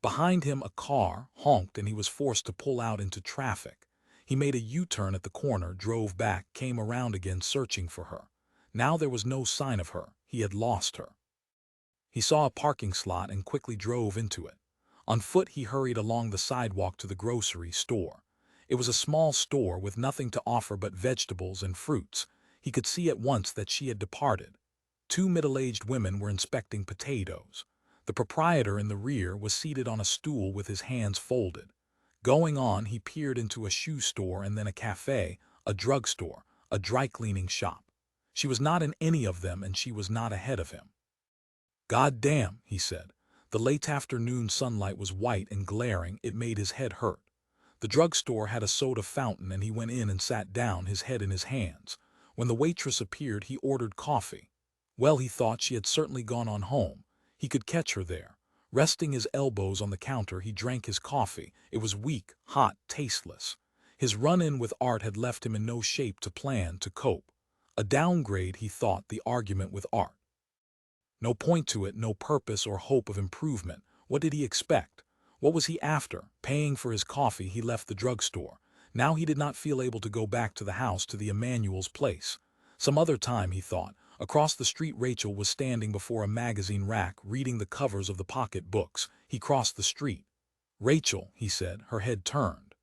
A: Behind him, a car honked and he was forced to pull out into traffic. He made a U-turn at the corner, drove back, came around again, searching for her. Now there was no sign of her. He had lost her. He saw a parking slot and quickly drove into it. On foot, he hurried along the sidewalk to the grocery store. It was a small store with nothing to offer but vegetables and fruits. He could see at once that she had departed. Two middle-aged women were inspecting potatoes. The proprietor in the rear was seated on a stool with his hands folded. Going on, he peered into a shoe store and then a cafe, a drugstore, a dry-cleaning shop. She was not in any of them and she was not ahead of him. "God damn," he said. The late afternoon sunlight was white and glaring, it made his head hurt. The drugstore had a soda fountain and he went in and sat down, his head in his hands. When the waitress appeared, he ordered coffee. Well, he thought she had certainly gone on home. He could catch her there. Resting his elbows on the counter, he drank his coffee. It was weak, hot, tasteless. His run-in with Art had left him in no shape to plan, to cope. A downgrade, he thought, the argument with Art. No point to it, no purpose or hope of improvement. What did he expect? What was he after? Paying for his coffee, he left the drugstore. Now he did not feel able to go back to the house, to the Emmanuel's place. Some other time, he thought. Across the street, Rachel was standing before a magazine rack, reading the covers of the pocket books. He crossed the street. "Rachel," he said, her head turned.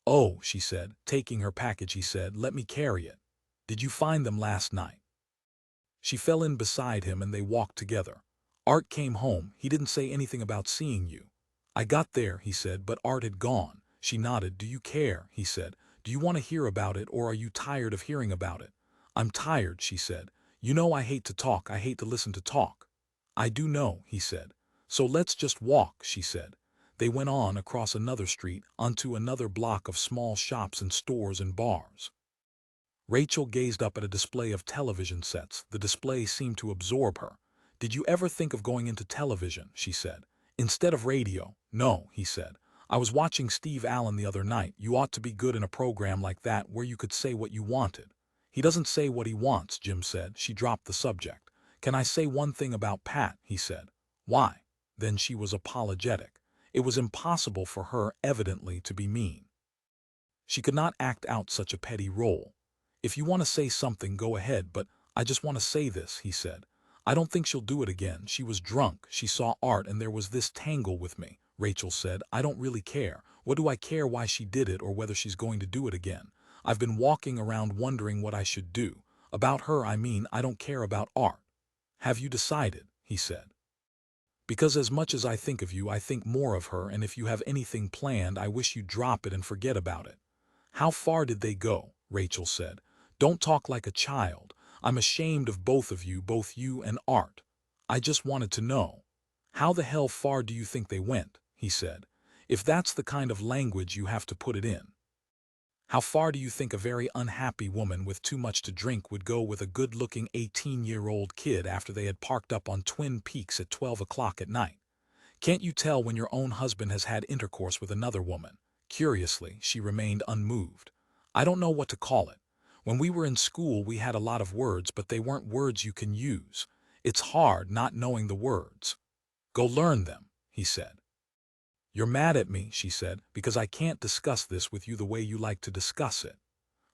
A: "Oh," she said, taking her package, he said, "let me carry it. Did you find them last night?" She fell in beside him and they walked together. "Art came home. He didn't say anything about seeing you." "I got there," he said, "but Art had gone." She nodded. "Do you care?" he said. "Do you want to hear about it, or are you tired of hearing about it?" "I'm tired," she said. "You know I hate to talk, I hate to listen to talk." "I do know," he said. "So let's just walk," she said. They went on across another street, onto another block of small shops and stores and bars. Rachel gazed up at a display of television sets. The display seemed to absorb her. "Did you ever think of going into television?" she said. "Instead of radio?" "No," he said. "I was watching Steve Allen the other night. You ought to be good in a program like that where you could say what you wanted." "He doesn't say what he wants," Jim said. She dropped the subject. "Can I say one thing about Pat?" he said. "Why?" Then she was apologetic. It was impossible for her, evidently, to be mean. She could not act out such a petty role. "If you want to say something, go ahead, but I just want to say this," he said. "I don't think she'll do it again. She was drunk, she saw Art, and there was this tangle with me." Rachel said, "I don't really care. What do I care why she did it or whether she's going to do it again? I've been walking around wondering what I should do. About her, I mean, I don't care about Art." "Have you decided?" he said. "Because as much as I think of you, I think more of her, and if you have anything planned, I wish you'd drop it and forget about it." "How far did they go?" Rachel said. "Don't talk like a child. I'm ashamed of both of you, both you and Art. I just wanted to know." "How the hell far do you think they went?" he said. "If that's the kind of language you have to put it in. How far do you think a very unhappy woman with too much to drink would go with a good-looking 18-year-old kid after they had parked up on Twin Peaks at 12 o'clock at night? Can't you tell when your own husband has had intercourse with another woman?" Curiously, she remained unmoved. "I don't know what to call it. When we were in school, we had a lot of words, but they weren't words you can use. It's hard not knowing the words." "Go learn them," he said. "You're mad at me," she said, "because I can't discuss this with you the way you like to discuss it."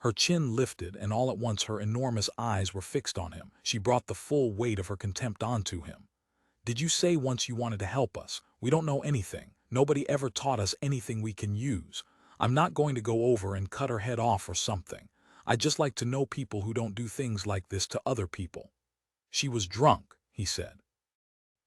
A: Her chin lifted, and all at once her enormous eyes were fixed on him. She brought the full weight of her contempt onto him. "Did you say once you wanted to help us? We don't know anything. Nobody ever taught us anything we can use. I'm not going to go over and cut her head off or something. I'd just like to know people who don't do things like this to other people." "She was drunk," he said.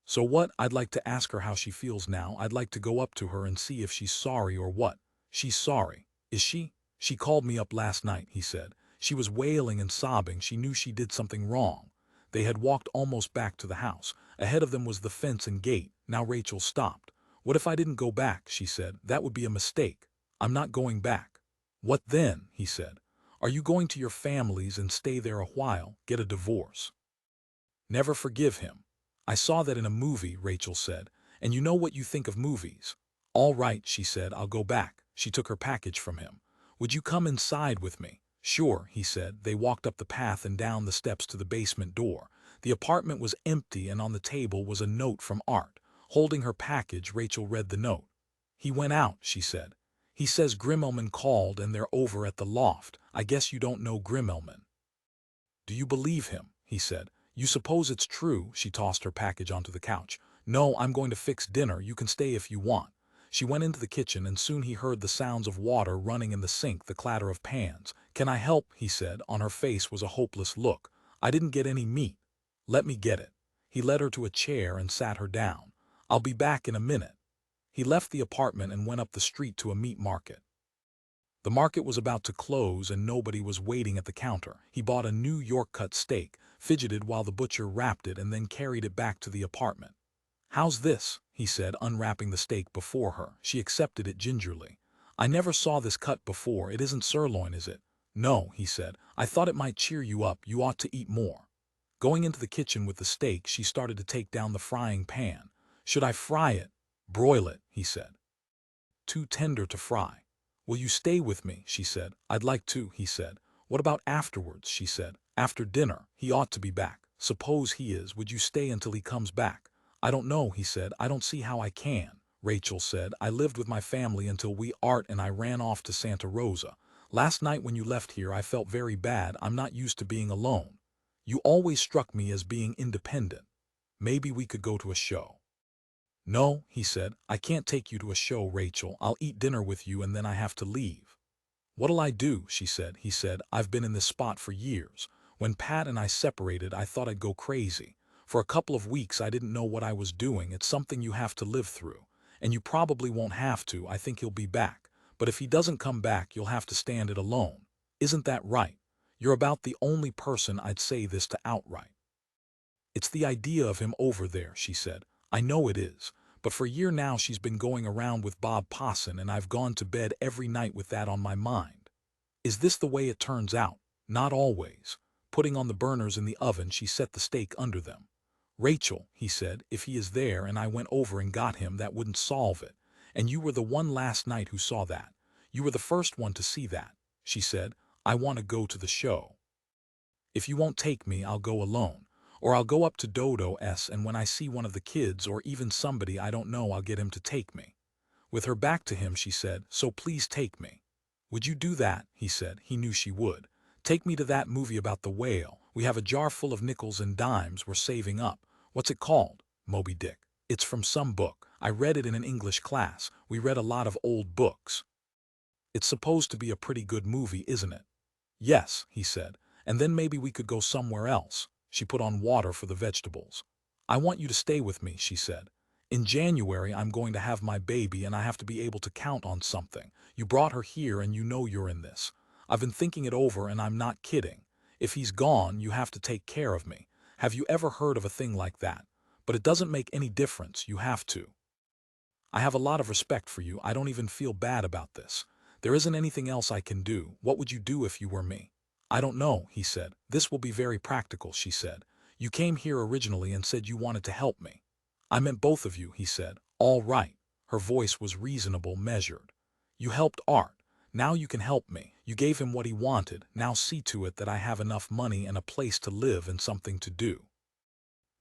A: "So what? I'd like to ask her how she feels now. I'd like to go up to her and see if she's sorry or what." "She's sorry. Is she?" "She called me up last night," he said. "She was wailing and sobbing. She knew she did something wrong." They had walked almost back to the house. Ahead of them was the fence and gate. Now Rachel stopped. "What if I didn't go back?" she said. "That would be a mistake. I'm not going back." "What then?" he said. "Are you going to your family's and stay there a while, get a divorce? Never forgive him?" "I saw that in a movie," Rachel said. "And you know what you think of movies." "All right," she said, "I'll go back." She took her package from him. "Would you come inside with me?" "Sure," he said. They walked up the path and down the steps to the basement door. The apartment was empty, and on the table was a note from Art. Holding her package, Rachel read the note. "He went out," she said. "He says Grimmelman called and they're over at the loft. I guess you don't know Grimmelman." "Do you believe him?" he said. "You suppose it's true?" She tossed her package onto the couch. "No, I'm going to fix dinner. You can stay if you want." She went into the kitchen and soon he heard the sounds of water running in the sink, the clatter of pans. "Can I help?" he said. On her face was a hopeless look. "I didn't get any meat." "Let me get it." He led her to a chair and sat her down. "I'll be back in a minute." He left the apartment and went up the street to a meat market. The market was about to close and nobody was waiting at the counter. He bought a New York cut steak, fidgeted while the butcher wrapped it, and then carried it back to the apartment. "How's this?" he said, unwrapping the steak before her. She accepted it gingerly. "I never saw this cut before. It isn't sirloin, is it?" "No," he said. "I thought it might cheer you up. You ought to eat more." Going into the kitchen with the steak, she started to take down the frying pan. "Should I fry it?" "Broil it," he said. "Too tender to fry." "Will you stay with me?" she said. "I'd like to," he said. "What about afterwards?" she said. "After dinner. He ought to be back." "Suppose he is. Would you stay until he comes back?" "I don't know," he said. "I don't see how I can." Rachel said, "I lived with my family until Art and I ran off to Santa Rosa. Last night when you left here I felt very bad. I'm not used to being alone. You always struck me as being independent. Maybe we could go to a show." "No," he said, "I can't take you to a show, Rachel. I'll eat dinner with you and then I have to leave." "What'll I do?" she said. He said, "I've been in this spot for years. When Pat and I separated, I thought I'd go crazy. For a couple of weeks I didn't know what I was doing. It's something you have to live through. And you probably won't have to. I think he'll be back. But if he doesn't come back, you'll have to stand it alone. Isn't that right? You're about the only person I'd say this to outright." "It's the idea of him over there," she said. "I know it is. But for a year now she's been going around with Bob Posson and I've gone to bed every night with that on my mind. Is this the way it turns out? Not always." Putting on the burners in the oven, she set the steak under them. "Rachel," he said, "if he is there and I went over and got him, that wouldn't solve it. And you were the one last night who saw that. You were the first one to see that." She said, "I want to go to the show. If you won't take me, I'll go alone. Or I'll go up to Dodo's and when I see one of the kids or even somebody I don't know, I'll get him to take me." With her back to him, she said, "So please take me." "Would you do that?" he said. He knew she would. "Take me to that movie about the whale. We have a jar full of nickels and dimes we're saving up. What's it called?" "Moby Dick." "It's from some book. I read it in an English class. We read a lot of old books. It's supposed to be a pretty good movie, isn't it?" "Yes," he said. "And then maybe we could go somewhere else." She put on water for the vegetables. "I want you to stay with me," she said. "In January I'm going to have my baby and I have to be able to count on something. You brought her here and you know you're in this. I've been thinking it over and I'm not kidding. If he's gone, you have to take care of me. Have you ever heard of a thing like that? But it doesn't make any difference, you have to. I have a lot of respect for you. I don't even feel bad about this. There isn't anything else I can do. What would you do if you were me?" "I don't know," he said. "This will be very practical," she said. "You came here originally and said you wanted to help me." "I meant both of you," he said. "All right." Her voice was reasonable, measured. "You helped Art. Now you can help me. You gave him what he wanted. Now see to it that I have enough money and a place to live and something to do."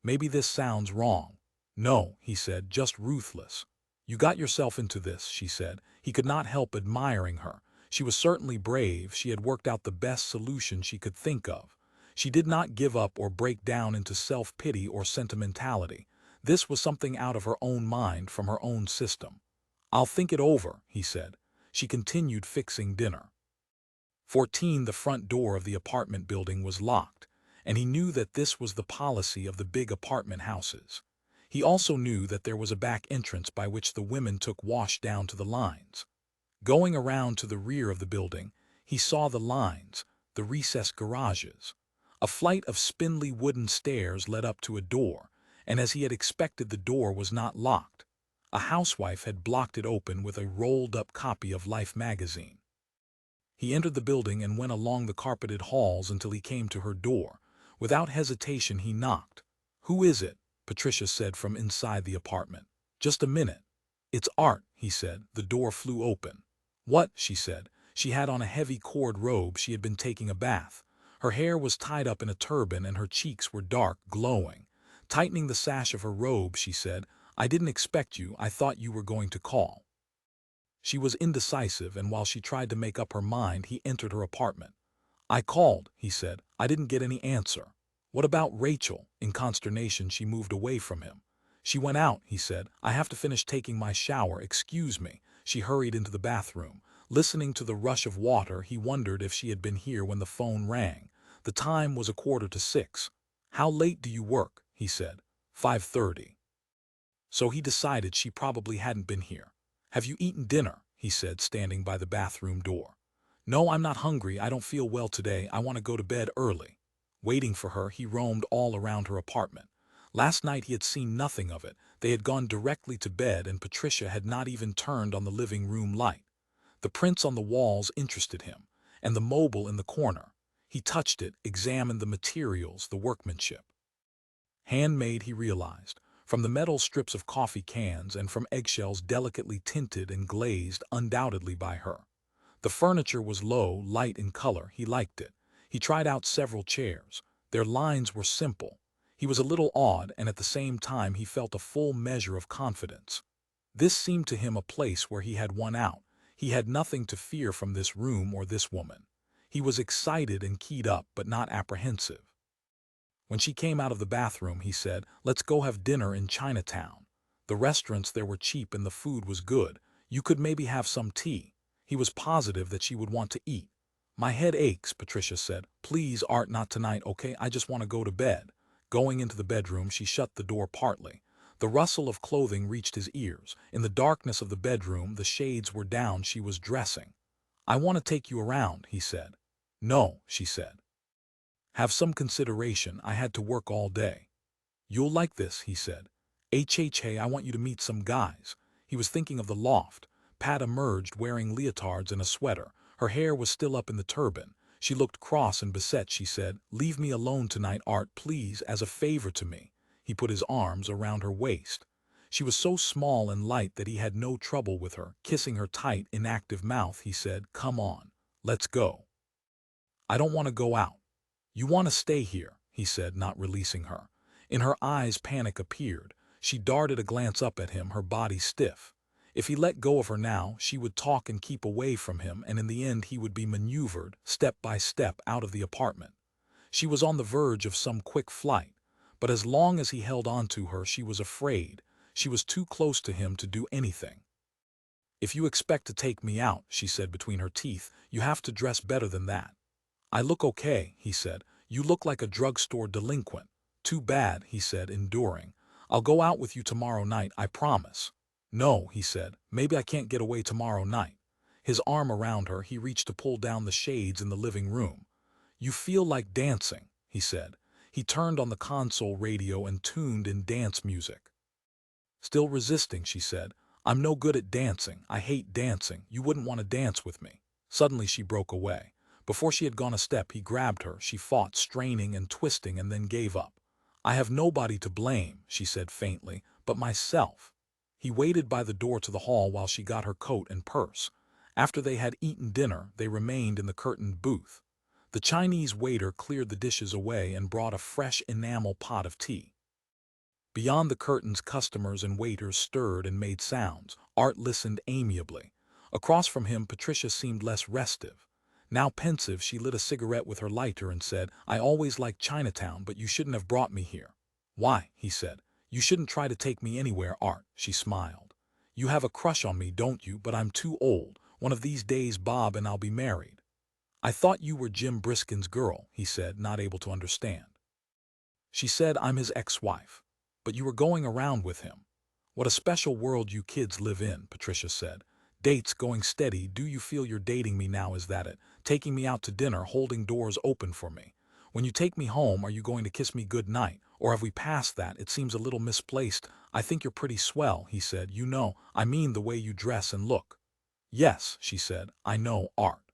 A: "Maybe this sounds wrong." "No," he said, "just ruthless." "You got yourself into this," she said. He could not help admiring her. She was certainly brave. She had worked out the best solution she could think of. She did not give up or break down into self-pity or sentimentality. This was something out of her own mind, from her own system. "I'll think it over," he said. She continued fixing dinner. 14. The front door of the apartment building was locked, and he knew that this was the policy of the big apartment houses. He also knew that there was a back entrance by which the women took wash down to the lines. Going around to the rear of the building, he saw the lines, the recessed garages. A flight of spindly wooden stairs led up to a door, and as he had expected, the door was not locked. A housewife had blocked it open with a rolled-up copy of Life magazine. He entered the building and went along the carpeted halls until he came to her door. Without hesitation he knocked. "Who is it?" Patricia said from inside the apartment. "Just a minute." "It's Art," he said. The door flew open. "What?" she said. She had on a heavy cord robe. She had been taking a bath. Her hair was tied up in a turban and her cheeks were dark, glowing. Tightening the sash of her robe, she said, "I didn't expect you. I thought you were going to call." She was indecisive, and while she tried to make up her mind, he entered her apartment. "I called," he said. "I didn't get any answer." "What about Rachel?" In consternation, she moved away from him. She went out, he said. I have to finish taking my shower, excuse me. She hurried into the bathroom. Listening to the rush of water, he wondered if she had been here when the phone rang. The time was 5:45. How late do you work? He said. 5:30. So he decided she probably hadn't been here. Have you eaten dinner? He said, standing by the bathroom door. No, I'm not hungry. I don't feel well today. I want to go to bed early. Waiting for her, he roamed all around her apartment. Last night he had seen nothing of it. They had gone directly to bed and Patricia had not even turned on the living room light. The prints on the walls interested him, and the mobile in the corner. He touched it, examined the materials, the workmanship. Handmade, he realized, from the metal strips of coffee cans and from eggshells delicately tinted and glazed undoubtedly by her. The furniture was low, light in color. He liked it. He tried out several chairs. Their lines were simple. He was a little awed, and at the same time he felt a full measure of confidence. This seemed to him a place where he had won out. He had nothing to fear from this room or this woman. He was excited and keyed up, but not apprehensive. When she came out of the bathroom, he said, "Let's go have dinner in Chinatown. The restaurants there were cheap and the food was good. You could maybe have some tea." He was positive that she would want to eat. "My head aches," Patricia said. "Please, Art, not tonight, okay? I just want to go to bed." Going into the bedroom, she shut the door partly. The rustle of clothing reached his ears. In the darkness of the bedroom, the shades were down. She was dressing. "I want to take you around," he said. "No," she said. "Have some consideration. I had to work all day." "You'll like this," he said. Hey, I want you to meet some guys." He was thinking of the loft. Pat emerged wearing leotards and a sweater. Her hair was still up in the turban. She looked cross and beset. She said, "Leave me alone tonight, Art, please, as a favor to me." He put his arms around her waist. She was so small and light that he had no trouble with her. Kissing her tight, inactive mouth, he said, "Come on, let's go." "I don't want to go out." "You want to stay here," he said, not releasing her. In her eyes panic appeared. She darted a glance up at him, her body stiff. If he let go of her now, she would talk and keep away from him, and in the end he would be maneuvered, step by step, out of the apartment. She was on the verge of some quick flight, but as long as he held on to her, she was afraid. She was too close to him to do anything. "If you expect to take me out," she said between her teeth, "you have to dress better than that." "I look okay," he said. "You look like a drugstore delinquent." "Too bad," he said, enduring. "I'll go out with you tomorrow night, I promise." "No," he said. "Maybe I can't get away tomorrow night." His arm around her, he reached to pull down the shades in the living room. "You feel like dancing," he said. He turned on the console radio and tuned in dance music. Still resisting, she said, "I'm no good at dancing. I hate dancing. You wouldn't want to dance with me." Suddenly she broke away. Before she had gone a step, he grabbed her. She fought, straining and twisting, and then gave up. "I have nobody to blame," she said faintly, "but myself." He waited by the door to the hall while she got her coat and purse. After they had eaten dinner, they remained in the curtained booth. The Chinese waiter cleared the dishes away and brought a fresh enamel pot of tea. Beyond the curtains, customers and waiters stirred and made sounds. Art listened amiably. Across from him, Patricia seemed less restive. Now pensive, she lit a cigarette with her lighter and said, "I always liked Chinatown, but you shouldn't have brought me here." "Why?" he said. "You shouldn't try to take me anywhere, Art," she smiled. "You have a crush on me, don't you? But I'm too old. One of these days Bob and I'll be married." "I thought you were Jim Briskin's girl," he said, not able to understand. She said, "I'm his ex-wife." "But you were going around with him." "What a special world you kids live in," Patricia said. "Dates going steady. Do you feel you're dating me now? Is that it? Taking me out to dinner, holding doors open for me. When you take me home, are you going to kiss me good night? Or have we passed that? It seems a little misplaced." "I think you're pretty swell," he said. "You know, I mean the way you dress and look." "Yes," she said, "I know, Art."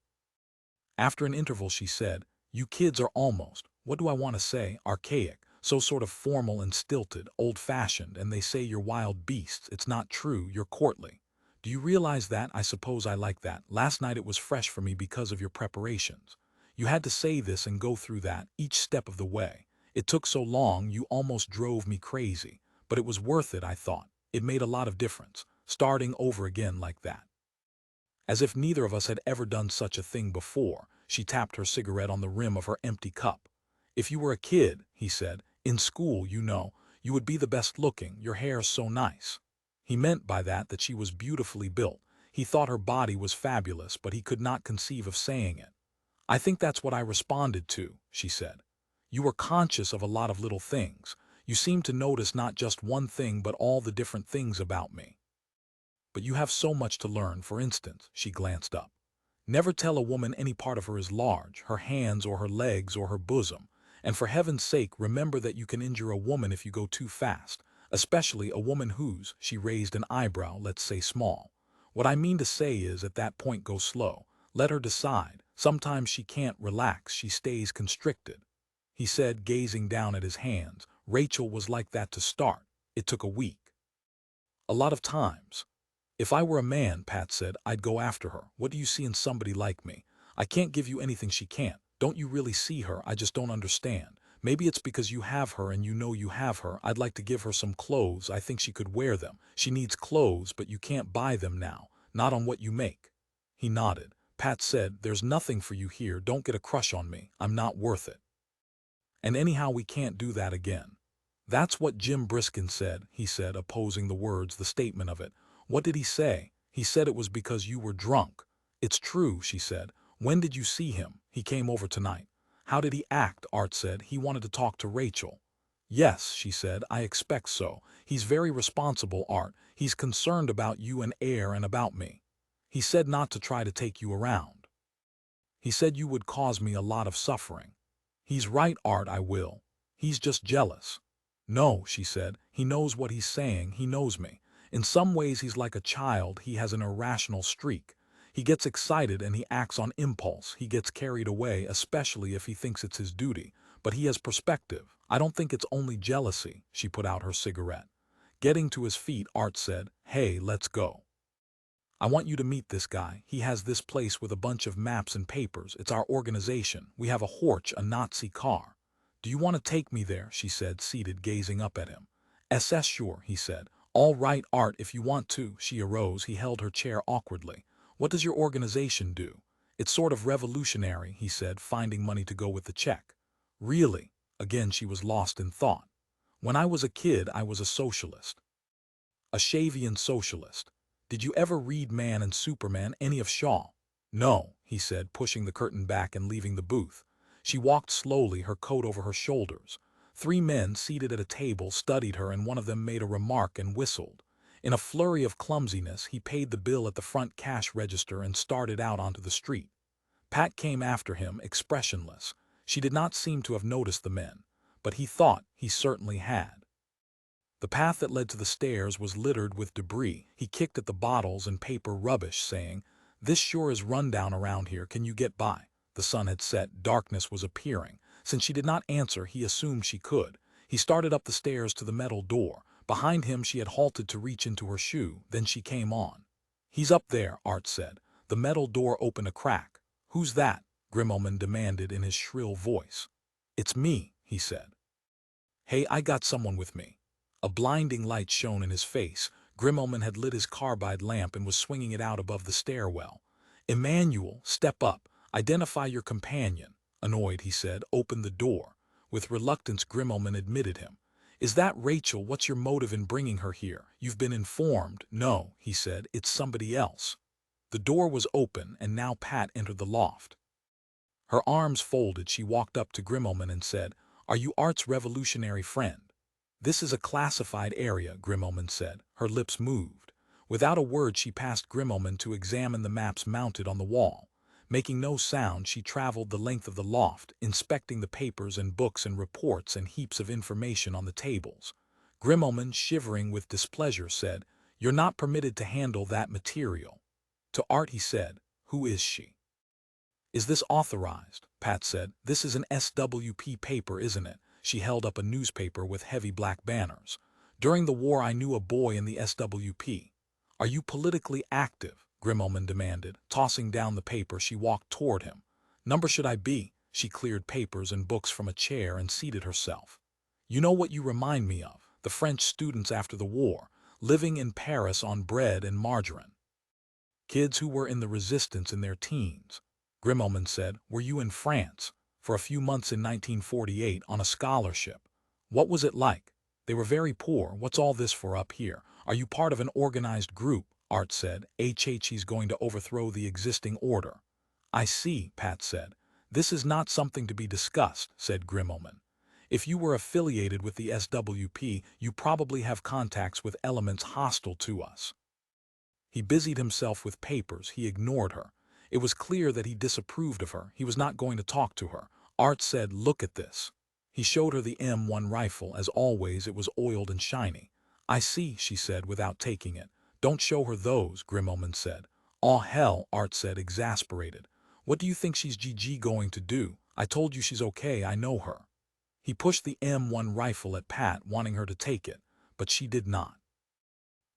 A: After an interval she said, "You kids are almost, what do I want to say, archaic, so sort of formal and stilted, old-fashioned, and they say you're wild beasts. It's not true, you're courtly. Do you realize that? I suppose I like that. Last night it was fresh for me because of your preparations. You had to say this and go through that, each step of the way. It took so long, you almost drove me crazy. But it was worth it, I thought. It made a lot of difference, starting over again like that." As if neither of us had ever done such a thing before, she tapped her cigarette on the rim of her empty cup. "If you were a kid," he said, "in school, you know, You would be the best looking, your hair's so nice. He meant by that she was beautifully built. He thought her body was fabulous, but he could not conceive of saying it. I think that's what I responded to, she said. You were conscious of a lot of little things. You seemed to notice not just one thing but all the different things about me. But you have so much to learn. For instance, she glanced up. Never tell a woman any part of her is large, her hands or her legs or her bosom. And for heaven's sake, remember that you can injure a woman if you go too fast, especially a woman who's, she raised an eyebrow, let's say small. What I mean to say is, at that point, go slow. Let her decide. Sometimes she can't relax, she stays constricted. He said, gazing down at his hands. Rachel was like that to start. It took a week. A lot of times. If I were a man, Pat said, I'd go after her. What do you see in somebody like me? I can't give you anything she can't. Don't you really see her? I just don't understand. Maybe it's because you have her and you know you have her. I'd like to give her some clothes. I think she could wear them. She needs clothes, but you can't buy them now. Not on what you make. He nodded. Pat said, there's nothing for you here. Don't get a crush on me. I'm not worth it. And anyhow, we can't do that again. That's what Jim Briskin said, he said, opposing the words, the statement of it. What did he say? He said it was because you were drunk. It's true, she said. When did you see him? He came over tonight. How did he act? Art said. He wanted to talk to Rachel. Yes, she said, I expect so. He's very responsible, Art. He's concerned about you and Air and about me. He said not to try to take you around. He said you would cause me a lot of suffering. He's right, Art, I will. He's just jealous. No, she said, he knows what he's saying, he knows me. In some ways he's like a child, he has an irrational streak. He gets excited and he acts on impulse, he gets carried away, especially if he thinks it's his duty. But he has perspective. I don't think it's only jealousy. She put out her cigarette. Getting to his feet, Art said, hey, let's go. I want you to meet this guy. He has this place with a bunch of maps and papers. It's our organization. We have a Horch, a Nazi car. Do you want to take me there? She said, seated, gazing up at him. SS sure, he said. All right, Art, if you want to. She arose. He held her chair awkwardly. What does your organization do? It's sort of revolutionary, he said, finding money to go with the check. Really? Again she was lost in thought. When I was a kid, I was a socialist. A Shavian socialist. Did you ever read Man and Superman, any of Shaw? No, he said, pushing the curtain back and leaving the booth. She walked slowly, her coat over her shoulders. 3 men seated at a table studied her, and one of them made a remark and whistled. In a flurry of clumsiness, he paid the bill at the front cash register and started out onto the street. Pat came after him, expressionless. She did not seem to have noticed the men, but he thought he certainly had. The path that led to the stairs was littered with debris. He kicked at the bottles and paper rubbish, saying, "This sure is rundown around here. Can you get by?" The sun had set. Darkness was appearing. Since she did not answer, he assumed she could. He started up the stairs to the metal door. Behind him she had halted to reach into her shoe. Then she came on. "He's up there," Art said. The metal door opened a crack. "Who's that?" Grimmelman demanded in his shrill voice. "It's me," he said. "Hey, I got someone with me." A blinding light shone in his face. Grimmelman had lit his carbide lamp and was swinging it out above the stairwell. "Emmanuel, step up. Identify your companion." Annoyed, he said, "Open the door." With reluctance, Grimmelman admitted him. "Is that Rachel? What's your motive in bringing her here? You've been informed." "No," he said, "it's somebody else." The door was open, and now Pat entered the loft. Her arms folded, she walked up to Grimmelman and said, "Are you Art's revolutionary friend?" "This is a classified area," Grimmelman said. Her lips moved. Without a word she passed Grimmelman to examine the maps mounted on the wall. Making no sound, she traveled the length of the loft, inspecting the papers and books and reports and heaps of information on the tables. Grimmelman, shivering with displeasure, said, "You're not permitted to handle that material." To Art he said, "Who is she?" "Is this authorized?" Pat said. "This is an SWP paper, isn't it?" She held up a newspaper with heavy black banners. "During the war I knew a boy in the SWP. Are you politically active?" Grimmelman demanded. Tossing down the paper, she walked toward him. "Number should I be?" She cleared papers and books from a chair and seated herself. "You know what you remind me of? The French students after the war, living in Paris on bread and margarine. Kids who were in the resistance in their teens." Grimmelman said, "Were you in France?" "For a few months in 1948 on a scholarship." "What was it like?" They were very poor. What's all this for up here? Are you part of an organized group? Art said. He's going to overthrow the existing order. I see, Pat said. This is not something to be discussed, said Grimmelman. If you were affiliated with the SWP, you probably have contacts with elements hostile to us. He busied himself with papers. He ignored her. It was clear that he disapproved of her. He was not going to talk to her. Art said, look at this. He showed her the M1 rifle. As always, it was oiled and shiny. I see, she said without taking it. Don't show her those, Grimmelman said. Aw hell, Art said, exasperated. What do you think she's going to do? I told you she's okay, I know her. He pushed the M1 rifle at Pat, wanting her to take it, but she did not.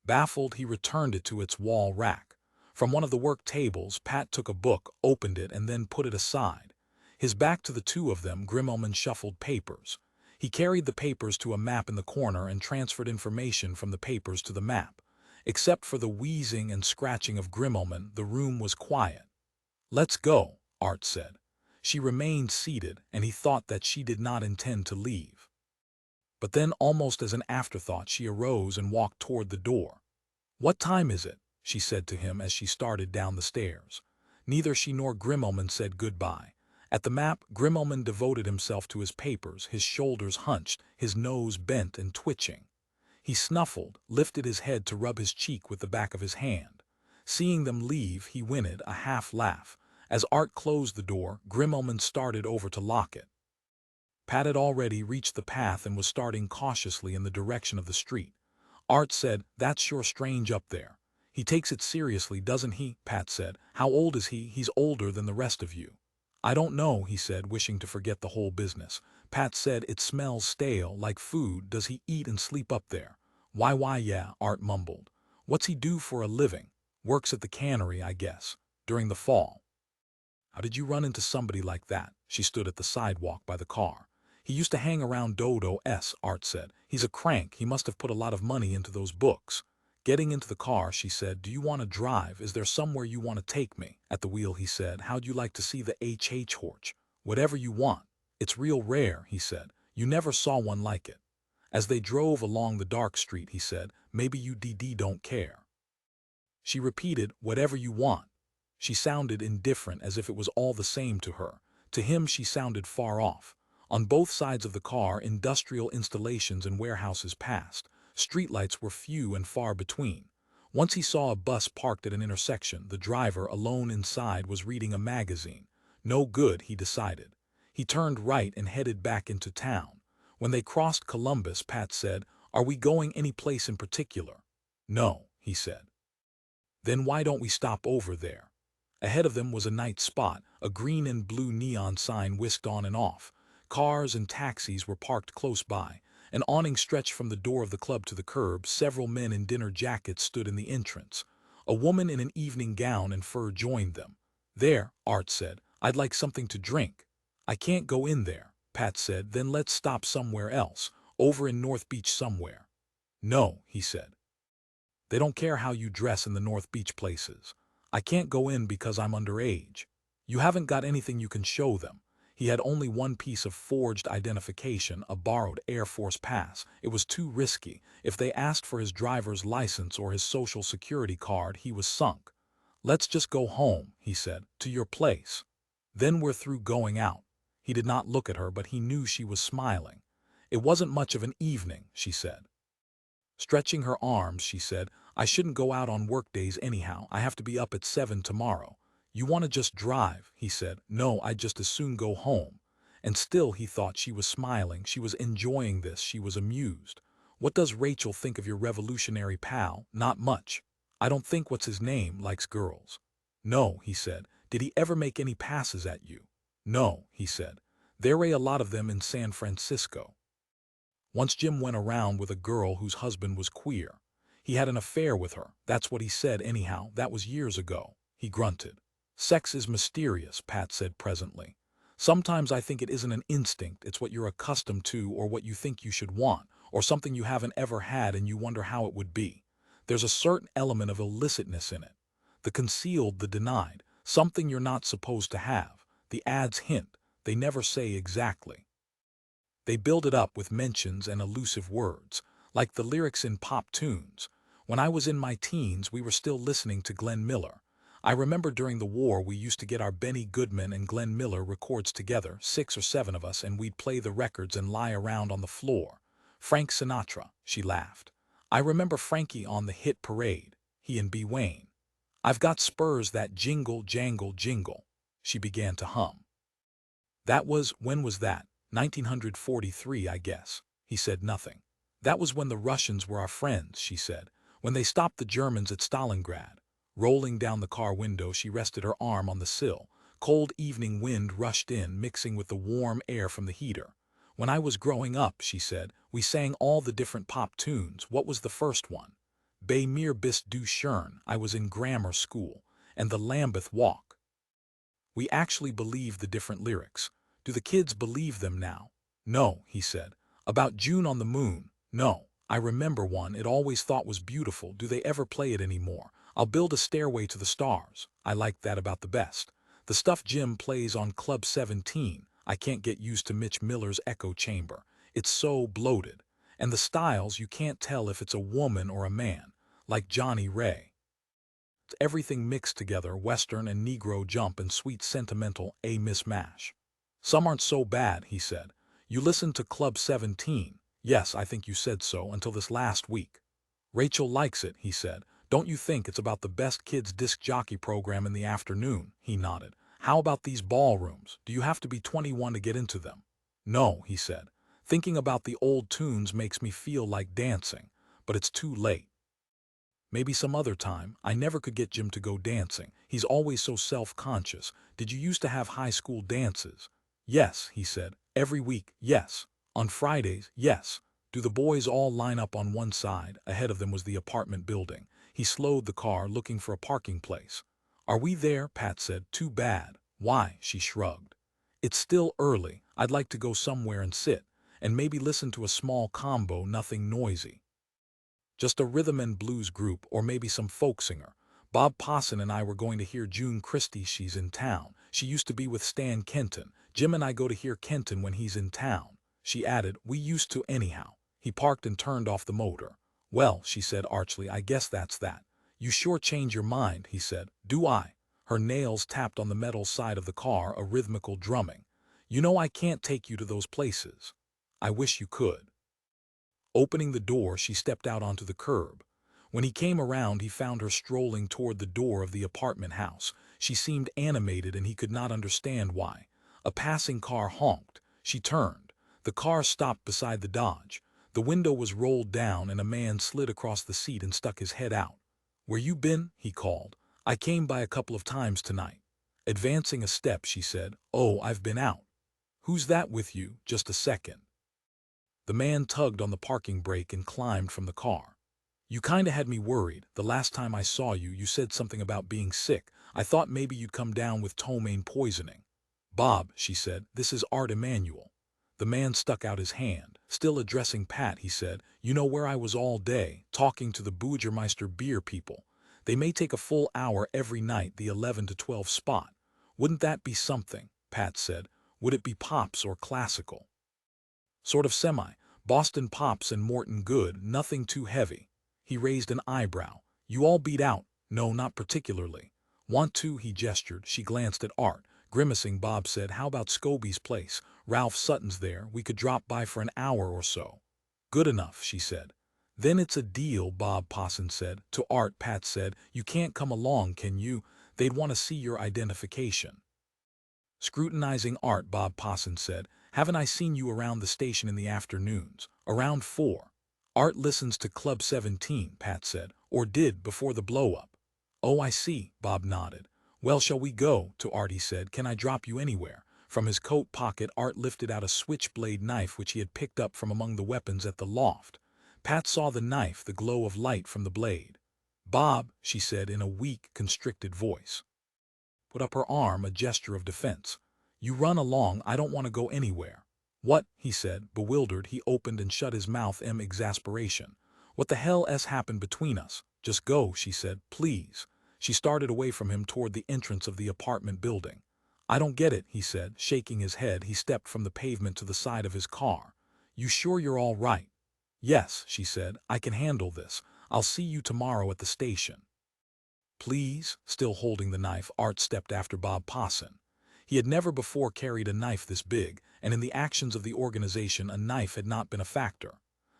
A: Baffled, he returned it to its wall rack. From one of the work tables, Pat took a book, opened it, and then put it aside. His back to the two of them, Grimmelman shuffled papers. He carried the papers to a map in the corner and transferred information from the papers to the map. Except for the wheezing and scratching of Grimmelman, the room was quiet. Let's go, Art said. She remained seated, and he thought that she did not intend to leave. But then, almost as an afterthought, she arose and walked toward the door. What time is it? She said to him as she started down the stairs. Neither she nor Grimmelman said goodbye. At the map, Grimmelman devoted himself to his papers, his shoulders hunched, his nose bent and twitching. He snuffled, lifted his head to rub his cheek with the back of his hand. Seeing them leave, he whinnied, a half laugh. As Art closed the door, Grimmelman started over to lock it. Pat had already reached the path and was starting cautiously in the direction of the street. Art said, that's sure strange up there. He takes it seriously, doesn't he? Pat said. How old is he? He's older than the rest of you. I don't know, he said, wishing to forget the whole business. Pat said, it smells stale, like food. Does he eat and sleep up there? Why, yeah, Art mumbled. What's he do for a living? Works at the cannery, I guess. During the fall. How did you run into somebody like that? She stood at the sidewalk by the car. He used to hang around Dodo's, Art said. He's a crank. He must have put a lot of money into those books. Getting into the car, she said, do you want to drive? Is there somewhere you want to take me? At the wheel, he said, how'd you like to see the horch? Whatever you want. It's real rare, he said. You never saw one like it. As they drove along the dark street, he said, maybe you don't care. She repeated, whatever you want. She sounded indifferent, as if it was all the same to her. To him, she sounded far off. On both sides of the car, industrial installations and warehouses passed. Streetlights were few and far between. Once he saw a bus parked at an intersection. The driver, alone inside, was reading a magazine. No good, he decided. He turned right and headed back into town. When they crossed Columbus, Pat said, are we going any place in particular? No, he said. Then why don't we stop over there? Ahead of them was a night spot. A green and blue neon sign whisked on and off. Cars and taxis were parked close by. An awning stretched from the door of the club to the curb. Several men in dinner jackets stood in the entrance. A woman in an evening gown and fur joined them. There, Art said, I'd like something to drink. I can't go in there, Pat said. Then let's stop somewhere else, over in North Beach somewhere. No, he said. They don't care how you dress in the North Beach places. I can't go in because I'm underage. You haven't got anything you can show them. He had only one piece of forged identification, a borrowed Air Force pass. It was too risky. If they asked for his driver's license or his social security card, he was sunk. Let's just go home, he said, to your place. Then we're through going out. He did not look at her, but he knew she was smiling. It wasn't much of an evening, she said. Stretching her arms, she said, I shouldn't go out on work days anyhow. I have to be up at 7 tomorrow. You want to just drive, he said. No, I'd just as soon go home. And still he thought she was smiling. She was enjoying this. She was amused. What does Rachel think of your revolutionary pal? Not much. I don't think what's his name likes girls. No, he said. Did he ever make any passes at you? No, he said. There are a lot of them in San Francisco. Once Jim went around with a girl whose husband was queer. He had an affair with her. That's what he said anyhow. That was years ago. He grunted. Sex is mysterious, Pat said presently. Sometimes I think it isn't an instinct. It's what you're accustomed to or what you think you should want, or something you haven't ever had and you wonder how it would be. There's a certain element of illicitness in it. The concealed, the denied, something you're not supposed to have. The ads hint. They never say exactly. They build it up with mentions and elusive words, like the lyrics in pop tunes. When I was in my teens, we were still listening to Glenn Miller. I remember during the war we used to get our Benny Goodman and Glenn Miller records together, 6 or 7 of us, and we'd play the records and lie around on the floor. Frank Sinatra, she laughed. I remember Frankie on the hit parade, he and B. Wayne. I've got spurs that jingle, jangle, jingle. She began to hum. When was that? 1943, I guess. He said nothing. That was when the Russians were our friends, she said, when they stopped the Germans at Stalingrad. Rolling down the car window, she rested her arm on the sill. Cold evening wind rushed in, mixing with the warm air from the heater. When I was growing up, she said, we sang all the different pop tunes. What was the first one? Bei mir bist du schön, I was in grammar school, and the Lambeth Walk. We actually believed the different lyrics. Do the kids believe them now? No, he said. About June on the moon? No. I remember one it always thought was beautiful. Do they ever play it anymore? I'll build a stairway to the stars. I like that about the best. The stuff Jim plays on Club 17. I can't get used to Mitch Miller's echo chamber. It's so bloated. And the styles, you can't tell if it's a woman or a man, like Johnny Ray. Everything mixed together, Western and Negro jump and sweet sentimental, a mismatch. Some aren't so bad, he said. You listened to Club 17. Yes, I think you said so, until this last week. Rachel likes it, he said. Don't you think it's about the best kids disc jockey program in the afternoon? He nodded. How about these ballrooms? Do you have to be 21 to get into them? No, he said. Thinking about the old tunes makes me feel like dancing, but it's too late. Maybe some other time. I never could get Jim to go dancing. He's always so self-conscious. Did you used to have high school dances? Yes, he said. Every week, yes. On Fridays, yes. Do the boys all line up on one side? Ahead of them was the apartment building. He slowed the car, looking for a parking place. Are we there? Pat said. Too bad. Why? She shrugged. It's still early. I'd like to go somewhere and sit, and maybe listen to a small combo, nothing noisy. Just a rhythm and blues group, or maybe some folk singer. Bob Posson and I were going to hear June Christie. She's in town. She used to be with Stan Kenton. Jim and I go to hear Kenton when he's in town. She added, we used to anyhow. He parked and turned off the motor. Well, she said archly, I guess that's that. You sure change your mind, he said. Do I? Her nails tapped on the metal side of the car, a rhythmical drumming. You know I can't take you to those places. I wish you could. Opening the door, she stepped out onto the curb. When he came around, he found her strolling toward the door of the apartment house. She seemed animated, and he could not understand why. A passing car honked. She turned. The car stopped beside the Dodge. The window was rolled down, and a man slid across the seat and stuck his head out. Where you been? He called. I came by a couple of times tonight. Advancing a step, she said, Oh, I've been out. Who's that with you? Just a second. The man tugged on the parking brake and climbed from the car. You kinda had me worried. The last time I saw you, you said something about being sick. I thought maybe you'd come down with ptomaine poisoning. Bob, she said, this is Art Emanuel. The man stuck out his hand. Still addressing Pat, he said, you know where I was all day, talking to the Bürgermeister beer people. They may take a full hour every night, the 11 to 12 spot. Wouldn't that be something? Pat said. Would it be pops or classical? Sort of semi. Boston pops and Morton Good, nothing too heavy. He raised an eyebrow. You all beat out? No, not particularly. Want to? He gestured. She glanced at Art. Grimacing, Bob said, how about Scobie's place? Ralph Sutton's there. We could drop by for an hour or so. Good enough, she said. Then it's a deal, Bob Posson said. To Art, Pat said, you can't come along, can you? They'd want to see your identification. Scrutinizing Art, Bob Posson said, haven't I seen you around the station in the afternoons? Around 4. Art listens to Club 17, Pat said, or did before the blow-up. Oh, I see, Bob nodded. Well, shall we go? To Art, he said, can I drop you anywhere? From his coat pocket, Art lifted out a switchblade knife which he had picked up from among the weapons at the loft. Pat saw the knife, the glow of light from the blade. Bob, she said in a weak, constricted voice. Put up her arm, a gesture of defense. You run along, I don't want to go anywhere. What? He said, bewildered. He opened and shut his mouth in exasperation. What the hell has happened between us? Just go, she said, please. She started away from him toward the entrance of the apartment building. I don't get it, he said, shaking his head. He stepped from the pavement to the side of his car. You sure you're all right? Yes, she said, I can handle this. I'll see you tomorrow at the station. Please, still holding the knife, Art stepped after Bob Posson. He had never before carried a knife this big, and in the actions of the organization a knife had not been a factor.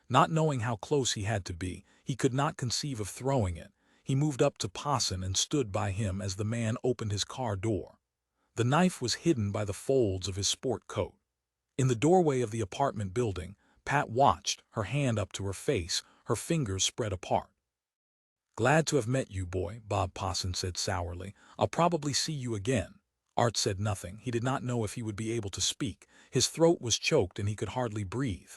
A: Not knowing how close he had to be, he could not conceive of throwing it. He moved up to Posson and stood by him as the man opened his car door. The knife was hidden by the folds of his sport coat. In the doorway of the apartment building, Pat watched, her hand up to her face, her fingers spread apart. Glad to have met you, boy, Bob Posson said sourly. I'll probably see you again. Art said nothing. He did not know if he would be able to speak. His throat was choked and he could hardly breathe.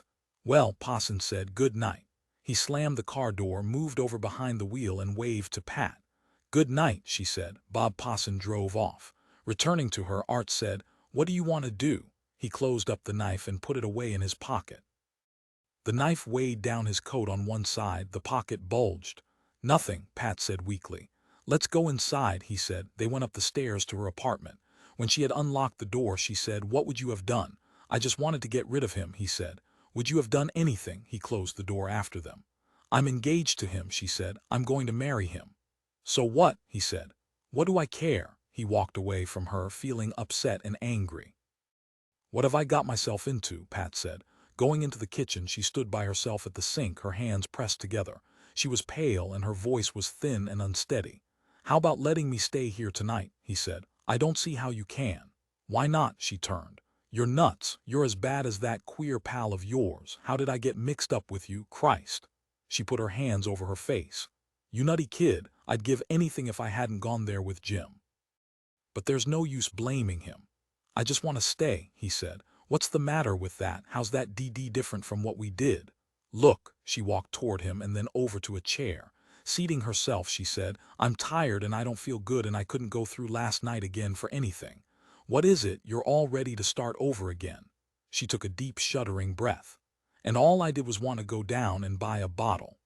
A: Well, Posson said, good night. He slammed the car door, moved over behind the wheel and waved to Pat. Good night, she said. Bob Posson drove off. Returning to her, Art said, what do you want to do? He closed up the knife and put it away in his pocket. The knife weighed down his coat on one side, the pocket bulged. Nothing, Pat said weakly. Let's go inside, he said. They went up the stairs to her apartment. When she had unlocked the door, she said, what would you have done? I just wanted to get rid of him, he said. Would you have done anything? He closed the door after them. I'm engaged to him, she said. I'm going to marry him. So what? He said. What do I care? He walked away from her, feeling upset and angry. What have I got myself into? Pat said. Going into the kitchen, she stood by herself at the sink, her hands pressed together. She was pale and her voice was thin and unsteady. How about letting me stay here tonight? He said. I don't see how you can. Why not? She turned. You're nuts. You're as bad as that queer pal of yours. How did I get mixed up with you? Christ. She put her hands over her face. You nutty kid, I'd give anything if I hadn't gone there with Jim. But there's no use blaming him. I just want to stay, he said. What's the matter with that? How's that different from what we did? Look, she walked toward him and then over to a chair. Seating herself, she said, I'm tired and I don't feel good and I couldn't go through last night again for anything. What is it? You're all ready to start over again. She took a deep, shuddering breath. And all I did was want to go down and buy a bottle.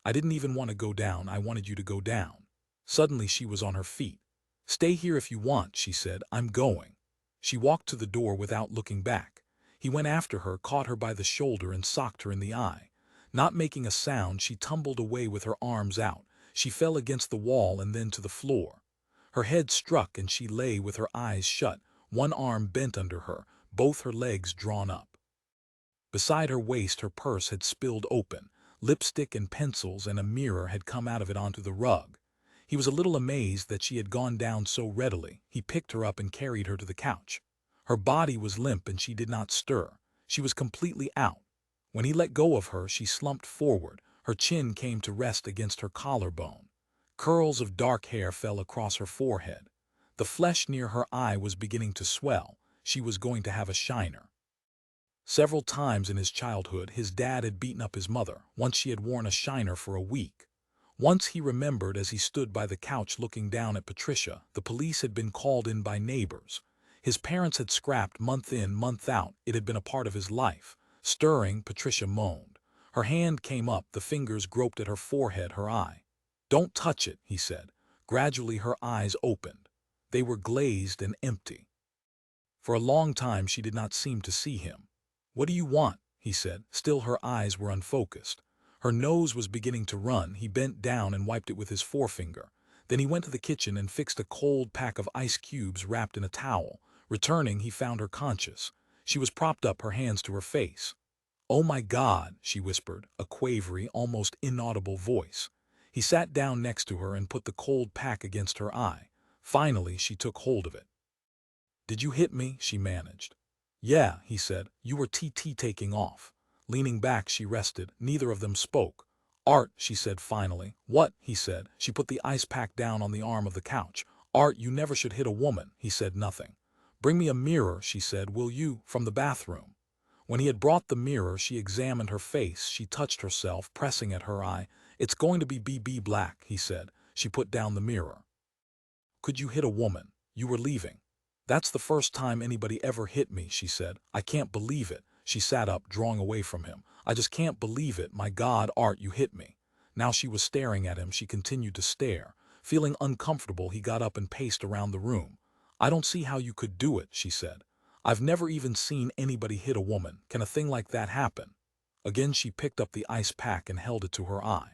A: I didn't even want to go down, I wanted you to go down. Suddenly she was on her feet. Stay here if you want, she said. I'm going. She walked to the door without looking back. He went after her, caught her by the shoulder and socked her in the eye. Not making a sound, she tumbled away with her arms out. She fell against the wall and then to the floor. Her head struck and she lay with her eyes shut, one arm bent under her, both her legs drawn up. Beside her waist, her purse had spilled open. Lipstick and pencils and a mirror had come out of it onto the rug. He was a little amazed that she had gone down so readily. He picked her up and carried her to the couch. Her body was limp and she did not stir. She was completely out. When he let go of her, she slumped forward. Her chin came to rest against her collarbone. Curls of dark hair fell across her forehead. The flesh near her eye was beginning to swell. She was going to have a shiner. Several times in his childhood, his dad had beaten up his mother. Once she had worn a shiner for a week. Once he remembered as he stood by the couch looking down at Patricia, the police had been called in by neighbors. His parents had scrapped month in, month out. It had been a part of his life. Stirring, Patricia moaned. Her hand came up, the fingers groped at her forehead, her eye. Don't touch it, he said. Gradually her eyes opened. They were glazed and empty. For a long time she did not seem to see him. What do you want? He said. Still her eyes were unfocused. Her nose was beginning to run. He bent down and wiped it with his forefinger. Then he went to the kitchen and fixed a cold pack of ice cubes wrapped in a towel. Returning, he found her conscious. She was propped up, her hands to her face. Oh my God, she whispered, a quavery, almost inaudible voice. He sat down next to her and put the cold pack against her eye. Finally, she took hold of it. Did you hit me? She managed. Yeah, he said. You were taking off. Leaning back, she rested. Neither of them spoke. Art, she said finally. What? He said. She put the ice pack down on the arm of the couch. Art, you never should hit a woman. He said nothing. Bring me a mirror, she said. Will you? From the bathroom. When he had brought the mirror, she examined her face. She touched herself, pressing at her eye. It's going to be BB black, he said. She put down the mirror. Could you hit a woman? You were leaving. That's the first time anybody ever hit me, she said. I can't believe it. She sat up, drawing away from him. I just can't believe it. My God, Art, you hit me. Now she was staring at him. She continued to stare. Feeling uncomfortable, he got up and paced around the room. I don't see how you could do it, she said. I've never even seen anybody hit a woman. Can a thing like that happen? Again she picked up the ice pack and held it to her eye.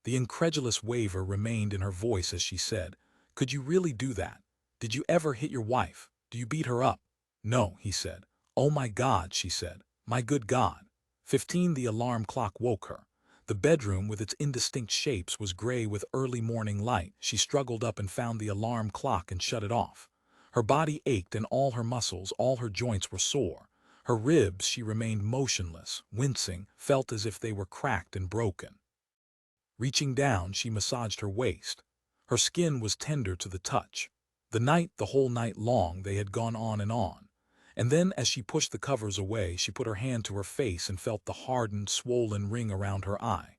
A: The incredulous waver remained in her voice as she said, "Could you really do that? Did you ever hit your wife? Do you beat her up?" "No," he said. "Oh my God," she said. "My good God." 15. The alarm clock woke her. The bedroom with its indistinct shapes was gray with early morning light. She struggled up and found the alarm clock and shut it off. Her body ached and all her muscles, all her joints were sore. Her ribs, she remained motionless, wincing, felt as if they were cracked and broken. Reaching down, she massaged her waist. Her skin was tender to the touch. The whole night long, they had gone on. And then, as she pushed the covers away, she put her hand to her face and felt the hardened, swollen ring around her eye.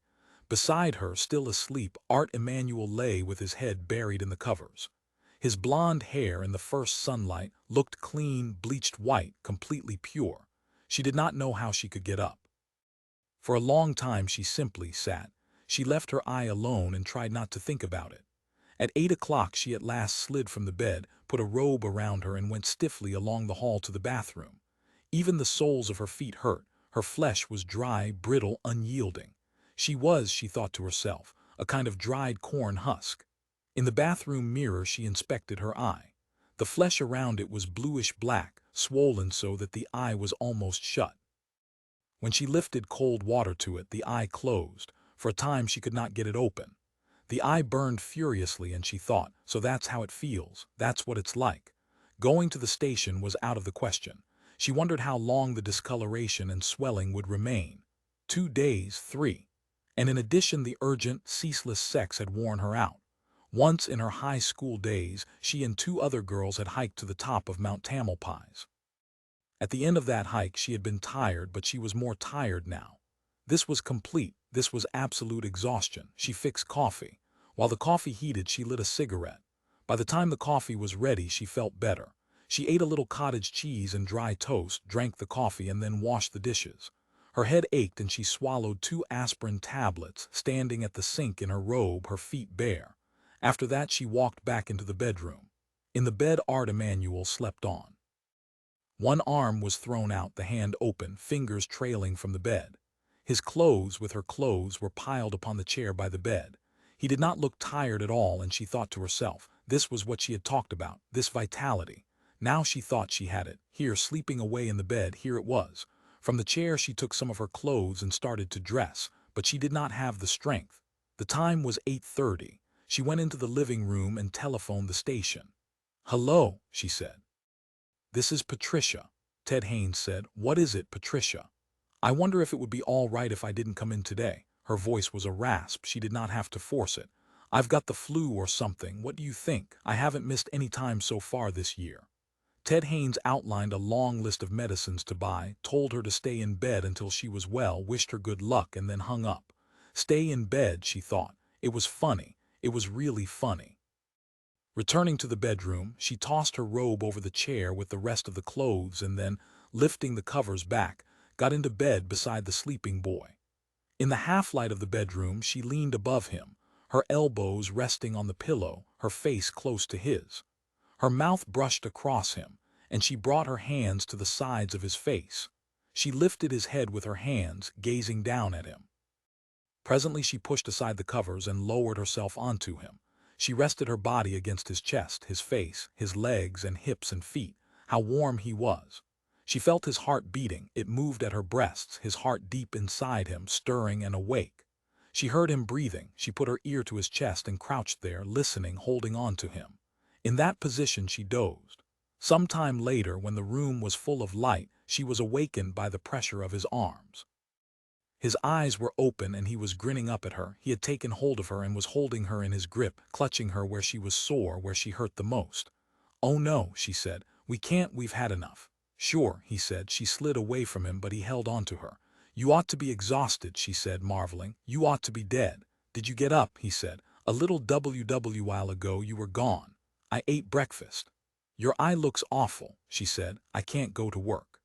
A: Beside her, still asleep, Art Emanuel lay with his head buried in the covers. His blonde hair in the first sunlight looked clean, bleached white, completely pure. She did not know how she could get up. For a long time she simply sat. She left her eye alone and tried not to think about it. At 8 o'clock she at last slid from the bed, put a robe around her and went stiffly along the hall to the bathroom. Even the soles of her feet hurt. Her flesh was dry, brittle, unyielding. She was, she thought to herself, a kind of dried corn husk. In the bathroom mirror she inspected her eye. The flesh around it was bluish-black, swollen so that the eye was almost shut. When she lifted cold water to it, the eye closed. For a time she could not get it open. The eye burned furiously and she thought, so that's how it feels, that's what it's like. Going to the station was out of the question. She wondered how long the discoloration and swelling would remain. 2 days, 3. And in addition the urgent, ceaseless sex had worn her out. Once in her high school days, she and 2 other girls had hiked to the top of Mount Tamalpais. At the end of that hike she had been tired, but she was more tired now. This was complete, this was absolute exhaustion. She fixed coffee. While the coffee heated, she lit a cigarette. By the time the coffee was ready, she felt better. She ate a little cottage cheese and dry toast, drank the coffee, and then washed the dishes. Her head ached and she swallowed 2 aspirin tablets, standing at the sink in her robe, her feet bare. After that she walked back into the bedroom. In the bed Art Emanuel slept on. One arm was thrown out, the hand open, fingers trailing from the bed. His clothes with her clothes were piled upon the chair by the bed. He did not look tired at all, and she thought to herself, this was what she had talked about, this vitality. Now she thought she had it, here sleeping away in the bed, here it was. From the chair she took some of her clothes and started to dress, but she did not have the strength. The time was 8:30. She went into the living room and telephoned the station. "Hello," she said. "This is Patricia," Ted Haynes said. "What is it, Patricia? I wonder if it would be all right if I didn't come in today." Her voice was a rasp. She did not have to force it. "I've got the flu or something. What do you think? I haven't missed any time so far this year." Ted Haynes outlined a long list of medicines to buy, told her to stay in bed until she was well, wished her good luck, and then hung up. Stay in bed, she thought. It was funny. It was really funny. Returning to the bedroom, she tossed her robe over the chair with the rest of the clothes and then, lifting the covers back, got into bed beside the sleeping boy. In the half-light of the bedroom, she leaned above him, her elbows resting on the pillow, her face close to his. Her mouth brushed across him, and she brought her hands to the sides of his face. She lifted his head with her hands, gazing down at him. Presently she pushed aside the covers and lowered herself onto him. She rested her body against his chest, his face, his legs and hips and feet. How warm he was. She felt his heart beating. It moved at her breasts, his heart deep inside him, stirring and awake. She heard him breathing. She put her ear to his chest and crouched there, listening, holding on to him. In that position she dozed. Some time later, when the room was full of light, she was awakened by the pressure of his arms. His eyes were open and he was grinning up at her. He had taken hold of her and was holding her in his grip, clutching her where she was sore, where she hurt the most. "Oh no," she said. "We can't, we've had enough." "Sure," he said. She slid away from him, but he held on to her. "You ought to be exhausted," she said, marveling. "You ought to be dead." "Did you get up?" he said. "A little while ago you were gone. I ate breakfast." "Your eye looks awful," she said. "I can't go to work.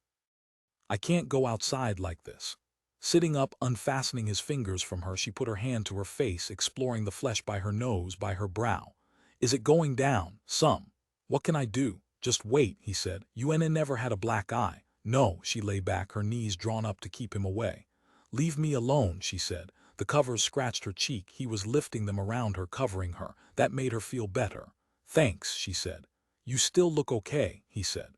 A: I can't go outside like this." Sitting up, unfastening his fingers from her, she put her hand to her face, exploring the flesh by her nose, by her brow. "Is it going down? Some. What can I do? Just wait, he said. You ain't never had a black eye. No, she lay back, her knees drawn up to keep him away. Leave me alone, she said. The covers scratched her cheek. He was lifting them around her, covering her. That made her feel better. Thanks, she said. You still look okay, he said.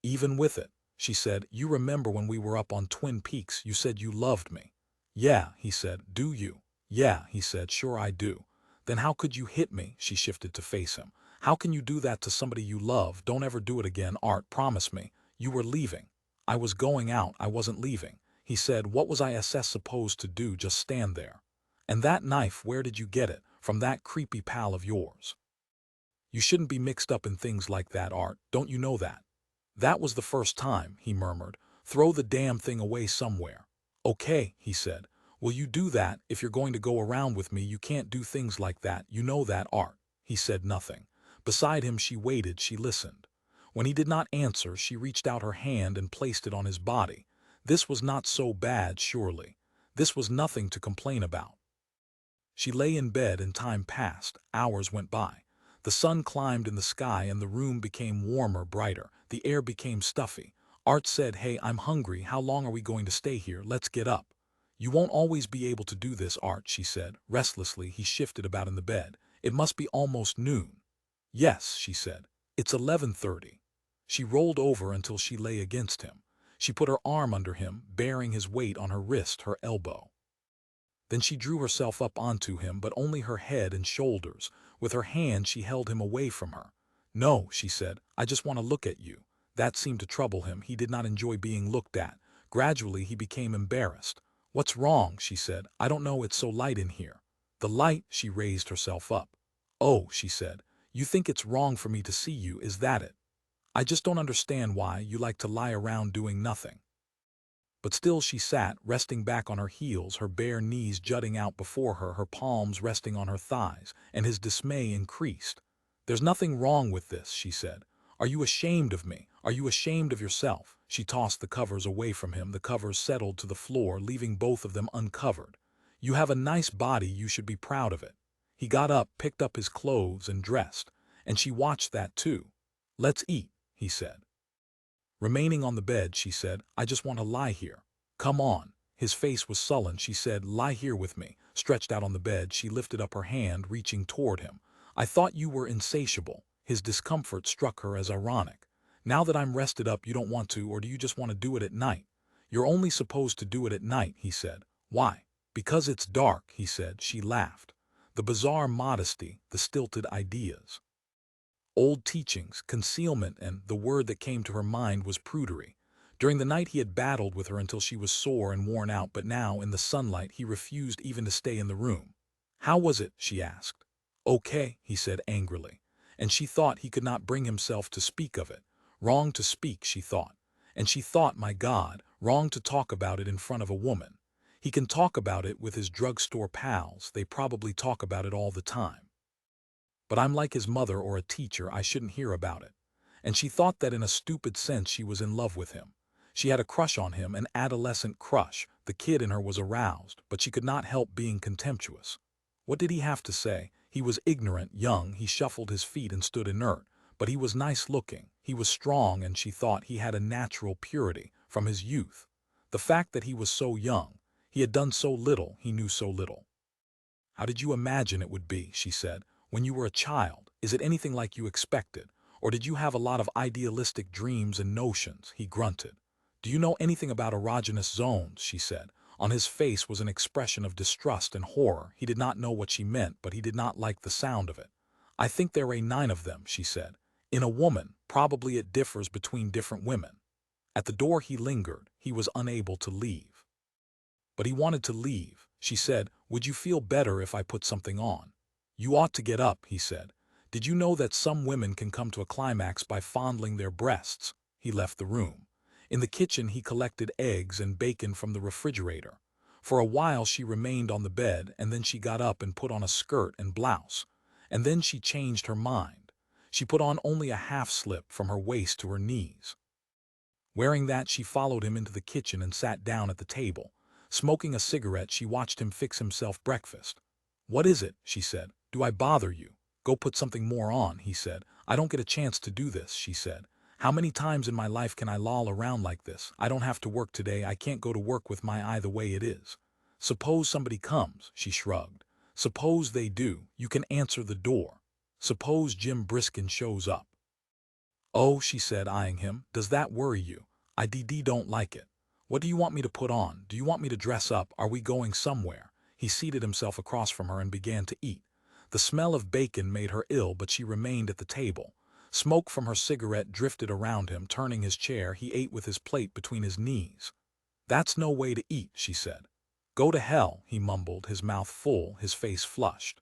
A: Even with it, she said. You remember when we were up on Twin Peaks, you said you loved me. Yeah, he said. Do you? Yeah, he said. Sure I do. Then how could you hit me? She shifted to face him. How can you do that to somebody you love? Don't ever do it again, Art. Promise me. You were leaving. I was going out. I wasn't leaving. He said. What was I supposed to do? Just stand there. And that knife, where did you get it? From that creepy pal of yours. You shouldn't be mixed up in things like that, Art. Don't you know that? That was the first time, he murmured. Throw the damn thing away somewhere. Okay, he said. Will you do that? If you're going to go around with me, you can't do things like that. You know that, Art. He said nothing. Beside him she waited, she listened. When he did not answer, she reached out her hand and placed it on his body. This was not so bad, surely. This was nothing to complain about. She lay in bed and time passed. Hours went by. The sun climbed in the sky and the room became warmer, brighter. The air became stuffy. Art said, Hey, I'm hungry. How long are we going to stay here? Let's get up. You won't always be able to do this, Art, she said. Restlessly, he shifted about in the bed. It must be almost noon. Yes, she said. It's 11:30. She rolled over until she lay against him. She put her arm under him, bearing his weight on her wrist, her elbow. Then she drew herself up onto him, but only her head and shoulders. With her hand she held him away from her. No, she said, I just want to look at you. That seemed to trouble him. He did not enjoy being looked at. Gradually he became embarrassed. What's wrong? She said. I don't know, it's so light in here. The light? She raised herself up. Oh, she said. You think it's wrong for me to see you, is that it? I just don't understand why you like to lie around doing nothing. But still she sat, resting back on her heels, her bare knees jutting out before her, her palms resting on her thighs, and his dismay increased. There's nothing wrong with this, she said. Are you ashamed of me? Are you ashamed of yourself? She tossed the covers away from him. The covers settled to the floor, leaving both of them uncovered. You have a nice body, you should be proud of it. He got up, picked up his clothes, and dressed. And she watched that too. Let's eat, he said. Remaining on the bed, she said, I just want to lie here. Come on. His face was sullen. She said, lie here with me. Stretched out on the bed, she lifted up her hand, reaching toward him. I thought you were insatiable. His discomfort struck her as ironic. Now that I'm rested up, you don't want to, or do you just want to do it at night? You're only supposed to do it at night, he said. Why? Because it's dark, he said. She laughed. The bizarre modesty, the stilted ideas. Old teachings, concealment, and the word that came to her mind was prudery. During the night he had battled with her until she was sore and worn out, but now, in the sunlight, he refused even to stay in the room. How was it? She asked. Okay, he said angrily. And she thought he could not bring himself to speak of it. Wrong to speak, she thought. And she thought, my God, wrong to talk about it in front of a woman. He can talk about it with his drugstore pals. They probably talk about it all the time. But I'm like his mother or a teacher, I shouldn't hear about it. And she thought that in a stupid sense she was in love with him. She had a crush on him, an adolescent crush. The kid in her was aroused, but she could not help being contemptuous. What did he have to say? He was ignorant, young, he shuffled his feet and stood inert. But he was nice looking, he was strong, and she thought he had a natural purity from his youth. The fact that he was so young, he had done so little, he knew so little. How did you imagine it would be, she said, when you were a child? Is it anything like you expected? Or did you have a lot of idealistic dreams and notions? He grunted. Do you know anything about erogenous zones? She said. On his face was an expression of distrust and horror. He did not know what she meant, but he did not like the sound of it. I think there are 9 of them, she said. In a woman, probably it differs between different women. At the door he lingered. He was unable to leave. But he wanted to leave. She said, would you feel better if I put something on? You ought to get up, he said. Did you know that some women can come to a climax by fondling their breasts? He left the room. In the kitchen he collected eggs and bacon from the refrigerator. For a while she remained on the bed, and then she got up and put on a skirt and blouse. And then she changed her mind. She put on only a half-slip from her waist to her knees. Wearing that, she followed him into the kitchen and sat down at the table. Smoking a cigarette, she watched him fix himself breakfast. What is it? She said. Do I bother you? Go put something more on, he said. I don't get a chance to do this, she said. How many times in my life can I loll around like this? I don't have to work today. I can't go to work with my eye the way it is. Suppose somebody comes, she shrugged. Suppose they do. You can answer the door. Suppose Jim Briskin shows up. Oh, she said, eyeing him, does that worry you? I don't like it. What do you want me to put on? Do you want me to dress up? Are we going somewhere? He seated himself across from her and began to eat. The smell of bacon made her ill, but she remained at the table. Smoke from her cigarette drifted around him. Turning his chair, he ate with his plate between his knees. That's no way to eat, she said. Go to hell, he mumbled, his mouth full, his face flushed.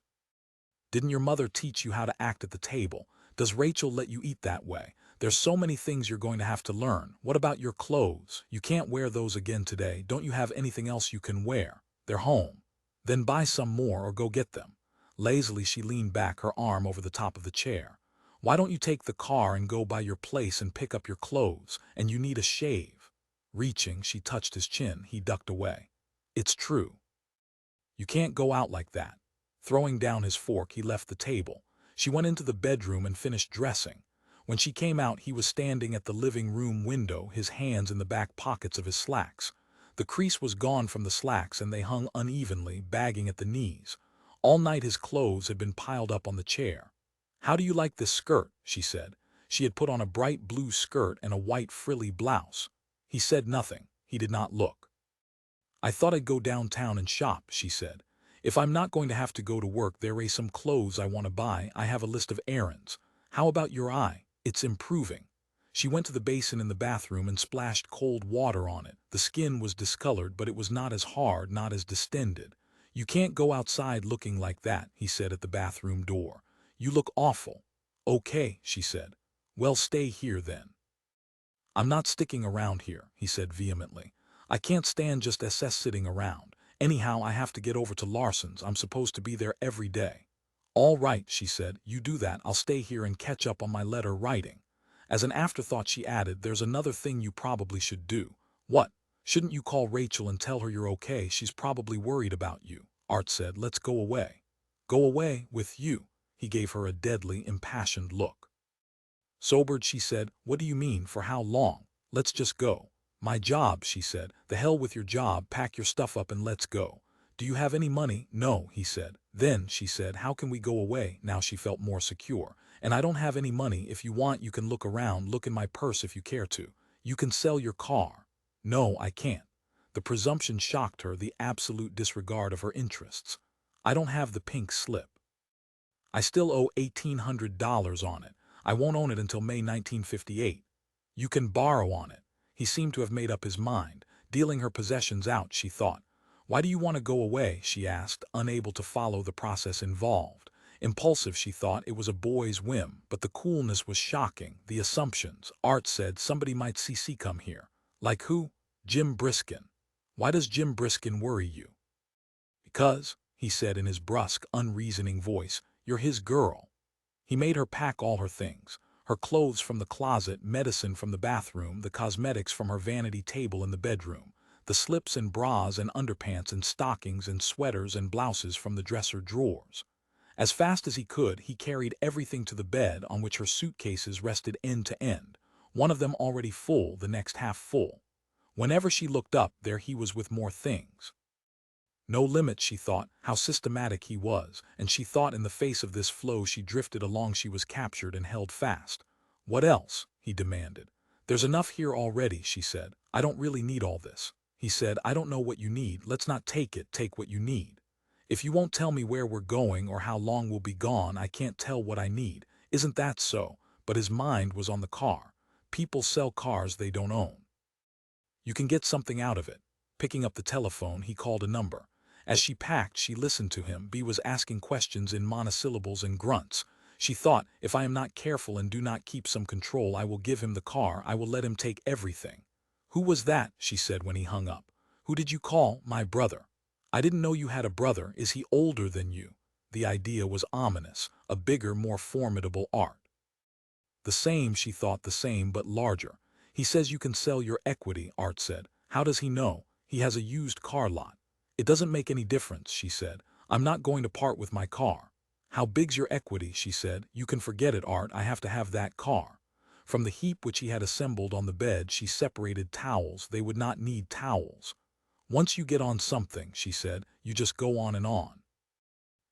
A: Didn't your mother teach you how to act at the table? Does Rachel let you eat that way? There's so many things you're going to have to learn. What about your clothes? You can't wear those again today. Don't you have anything else you can wear? They're home. Then buy some more or go get them. Lazily she leaned back, her arm over the top of the chair. Why don't you take the car and go by your place and pick up your clothes? And you need a shave. Reaching, she touched his chin. He ducked away. It's true. You can't go out like that. Throwing down his fork, he left the table. She went into the bedroom and finished dressing. When she came out, he was standing at the living room window, his hands in the back pockets of his slacks. The crease was gone from the slacks and they hung unevenly, bagging at the knees. All night his clothes had been piled up on the chair. How do you like this skirt? She said. She had put on a bright blue skirt and a white frilly blouse. He said nothing. He did not look. I thought I'd go downtown and shop, she said. If I'm not going to have to go to work, there are some clothes I want to buy. I have a list of errands. How about your eye? It's improving. She went to the basin in the bathroom and splashed cold water on it. The skin was discolored, but it was not as hard, not as distended. You can't go outside looking like that, he said at the bathroom door. You look awful. Okay, she said. Well, stay here then. I'm not sticking around here, he said vehemently. I can't stand just sitting around. Anyhow, I have to get over to Larson's. I'm supposed to be there every day. All right, she said, you do that. I'll stay here and catch up on my letter writing. As an afterthought, she added, there's another thing you probably should do. What? Shouldn't you call Rachel and tell her you're okay? She's probably worried about you. Art said, let's go away. Go away with you. He gave her a deadly, impassioned look. Sobered, she said, what do you mean, for how long? Let's just go. My job, she said. The hell with your job, pack your stuff up and let's go. Do you have any money? No, he said. Then, she said, how can we go away? Now she felt more secure. And I don't have any money. If you want, you can look around, look in my purse if you care to. You can sell your car. No, I can't. The presumption shocked her, the absolute disregard of her interests. I don't have the pink slip. I still owe $1,800 on it. I won't own it until May 1958. You can borrow on it. He seemed to have made up his mind. Dealing her possessions out, she thought. Why do you want to go away? She asked, unable to follow the process involved. Impulsive, she thought, it was a boy's whim, but the coolness was shocking. The assumptions. Art said somebody might see come here. Like who? Jim Briskin. Why does Jim Briskin worry you? Because, he said in his brusque, unreasoning voice, you're his girl. He made her pack all her things. Her clothes from the closet, medicine from the bathroom, the cosmetics from her vanity table in the bedroom, the slips and bras and underpants and stockings and sweaters and blouses from the dresser drawers. As fast as he could, he carried everything to the bed, on which her suitcases rested end to end, one of them already full, the next half full. Whenever she looked up, there he was with more things. No limit, she thought, how systematic he was, and she thought in the face of this flow she drifted along she was captured and held fast. What else? He demanded. There's enough here already, she said. I don't really need all this. He said, I don't know what you need. Let's not take it, take what you need. If you won't tell me where we're going or how long we'll be gone, I can't tell what I need. Isn't that so? But his mind was on the car. People sell cars they don't own. You can get something out of it. Picking up the telephone, he called a number. As she packed, she listened to him. B was asking questions in monosyllables and grunts. She thought, if I am not careful and do not keep some control, I will give him the car. I will let him take everything. Who was that? She said when he hung up. Who did you call? My brother. I didn't know you had a brother. Is he older than you? The idea was ominous. A bigger, more formidable Art. The same, she thought, the same, but larger. He says you can sell your equity, Art said. How does he know? He has a used car lot. It doesn't make any difference, she said. I'm not going to part with my car. How big's your equity, she said. You can forget it, Art, I have to have that car. From the heap which he had assembled on the bed she separated towels. They would not need towels. Once you get on something, she said, you just go on and on.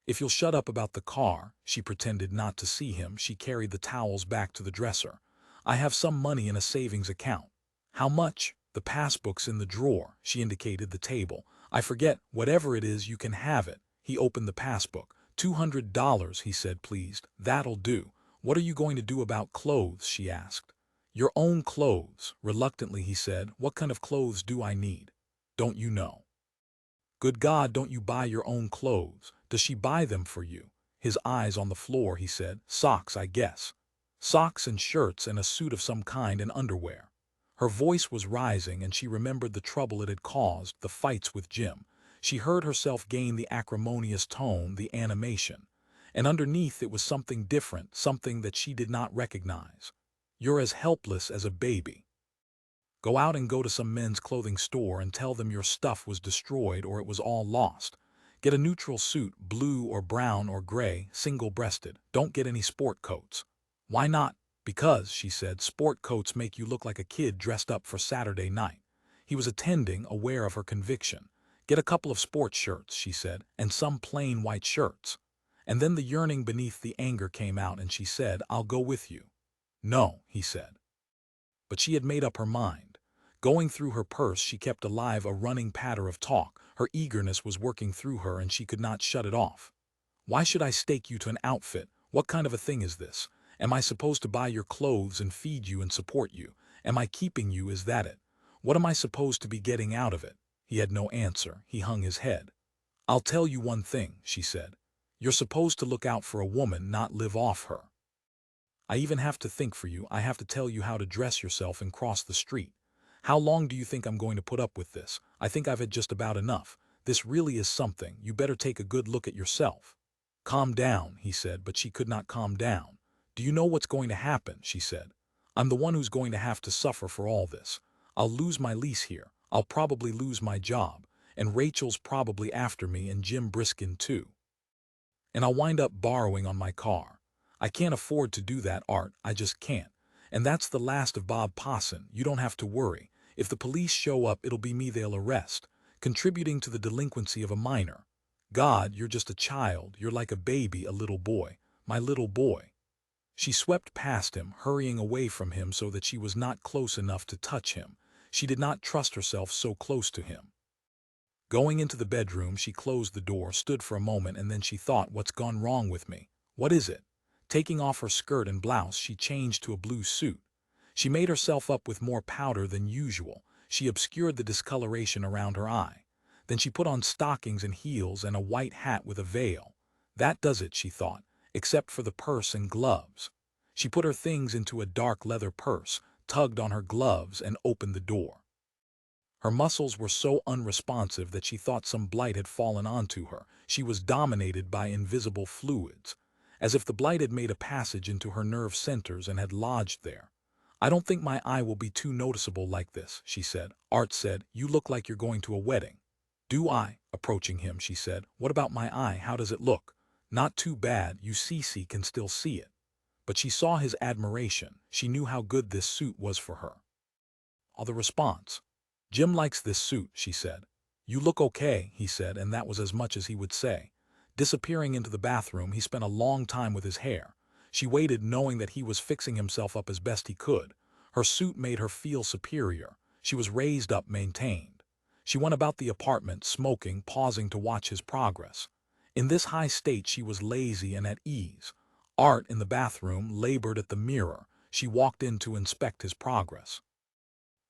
A: If you'll shut up about the car, she pretended not to see him. She carried the towels back to the dresser. I have some money in a savings account. How much? The passbook's in the drawer. She indicated the table. I forget, whatever it is, you can have it. He opened the passbook. $200, he said, pleased. That'll do. What are you going to do about clothes, she asked. Your own clothes, reluctantly, he said. What kind of clothes do I need? Don't you know? Good God, don't you buy your own clothes? Does she buy them for you? His eyes on the floor, he said. Socks, I guess. Socks and shirts and a suit of some kind and underwear. Her voice was rising and she remembered the trouble it had caused, the fights with Jim. She heard herself gain the acrimonious tone, the animation. And underneath it was something different, something that she did not recognize. You're as helpless as a baby. Go out and go to some men's clothing store and tell them your stuff was destroyed or it was all lost. Get a neutral suit, blue or brown or gray, single-breasted. Don't get any sport coats. Why not? Because, she said, sport coats make you look like a kid dressed up for Saturday night. He was attending, aware of her conviction. Get a couple of sports shirts, she said, and some plain white shirts. And then the yearning beneath the anger came out and she said, I'll go with you. No, he said. But she had made up her mind. Going through her purse she kept alive a running patter of talk. Her eagerness was working through her and she could not shut it off. Why should I stake you to an outfit? What kind of a thing is this? Am I supposed to buy your clothes and feed you and support you? Am I keeping you? Is that it? What am I supposed to be getting out of it? He had no answer. He hung his head. I'll tell you one thing, she said. You're supposed to look out for a woman, not live off her. I even have to think for you. I have to tell you how to dress yourself and cross the street. How long do you think I'm going to put up with this? I think I've had just about enough. This really is something. You better take a good look at yourself. Calm down, he said, but she could not calm down. Do you know what's going to happen? She said. I'm the one who's going to have to suffer for all this. I'll lose my lease here. I'll probably lose my job. And Rachel's probably after me and Jim Briskin too. And I'll wind up borrowing on my car. I can't afford to do that, Art. I just can't. And that's the last of Bob Posson. You don't have to worry. If the police show up, it'll be me they'll arrest, contributing to the delinquency of a minor. God, you're just a child. You're like a baby, a little boy. My little boy. She swept past him, hurrying away from him so that she was not close enough to touch him. She did not trust herself so close to him. Going into the bedroom, she closed the door, stood for a moment, and then she thought, what's gone wrong with me? What is it? Taking off her skirt and blouse, she changed to a blue suit. She made herself up with more powder than usual. She obscured the discoloration around her eye. Then she put on stockings and heels and a white hat with a veil. That does it, she thought, except for the purse and gloves. She put her things into a dark leather purse, tugged on her gloves, and opened the door. Her muscles were so unresponsive that she thought some blight had fallen onto her. She was dominated by invisible fluids, as if the blight had made a passage into her nerve centers and had lodged there. I don't think my eye will be too noticeable like this, she said. Art said, you look like you're going to a wedding. Do I? Approaching him, she said. What about my eye? How does it look? Not too bad. You can still see it. But she saw his admiration. She knew how good this suit was for her. All the response. Jim likes this suit, she said. You look okay, he said, and that was as much as he would say. Disappearing into the bathroom, he spent a long time with his hair. She waited, knowing that he was fixing himself up as best he could. Her suit made her feel superior. She was raised up, maintained. She went about the apartment, smoking, pausing to watch his progress. In this high state she was lazy and at ease. Art, in the bathroom, labored at the mirror. She walked in to inspect his progress.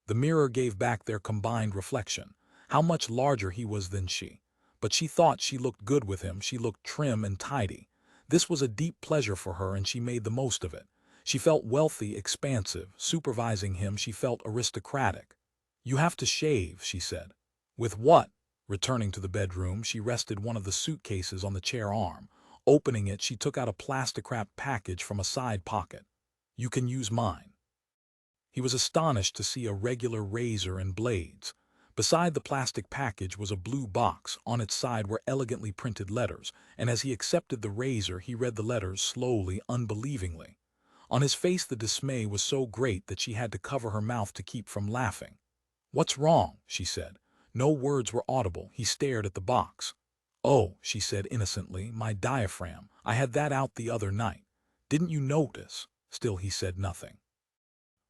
A: The mirror gave back their combined reflection. How much larger he was than she. But she thought she looked good with him. She looked trim and tidy. This was a deep pleasure for her, and she made the most of it. She felt wealthy, expansive. Supervising him, she felt aristocratic. You have to shave, she said. With what? Returning to the bedroom, she rested one of the suitcases on the chair arm. Opening it, she took out a plastic-wrapped package from a side pocket. You can use mine. He was astonished to see a regular razor and blades. Beside the plastic package was a blue box. On its side were elegantly printed letters, and as he accepted the razor, he read the letters slowly, unbelievingly. On his face the dismay was so great that she had to cover her mouth to keep from laughing. "What's wrong?" she said. No words were audible. He stared at the box. "Oh," she said innocently, "my diaphragm. I had that out the other night. Didn't you notice?" Still he said nothing.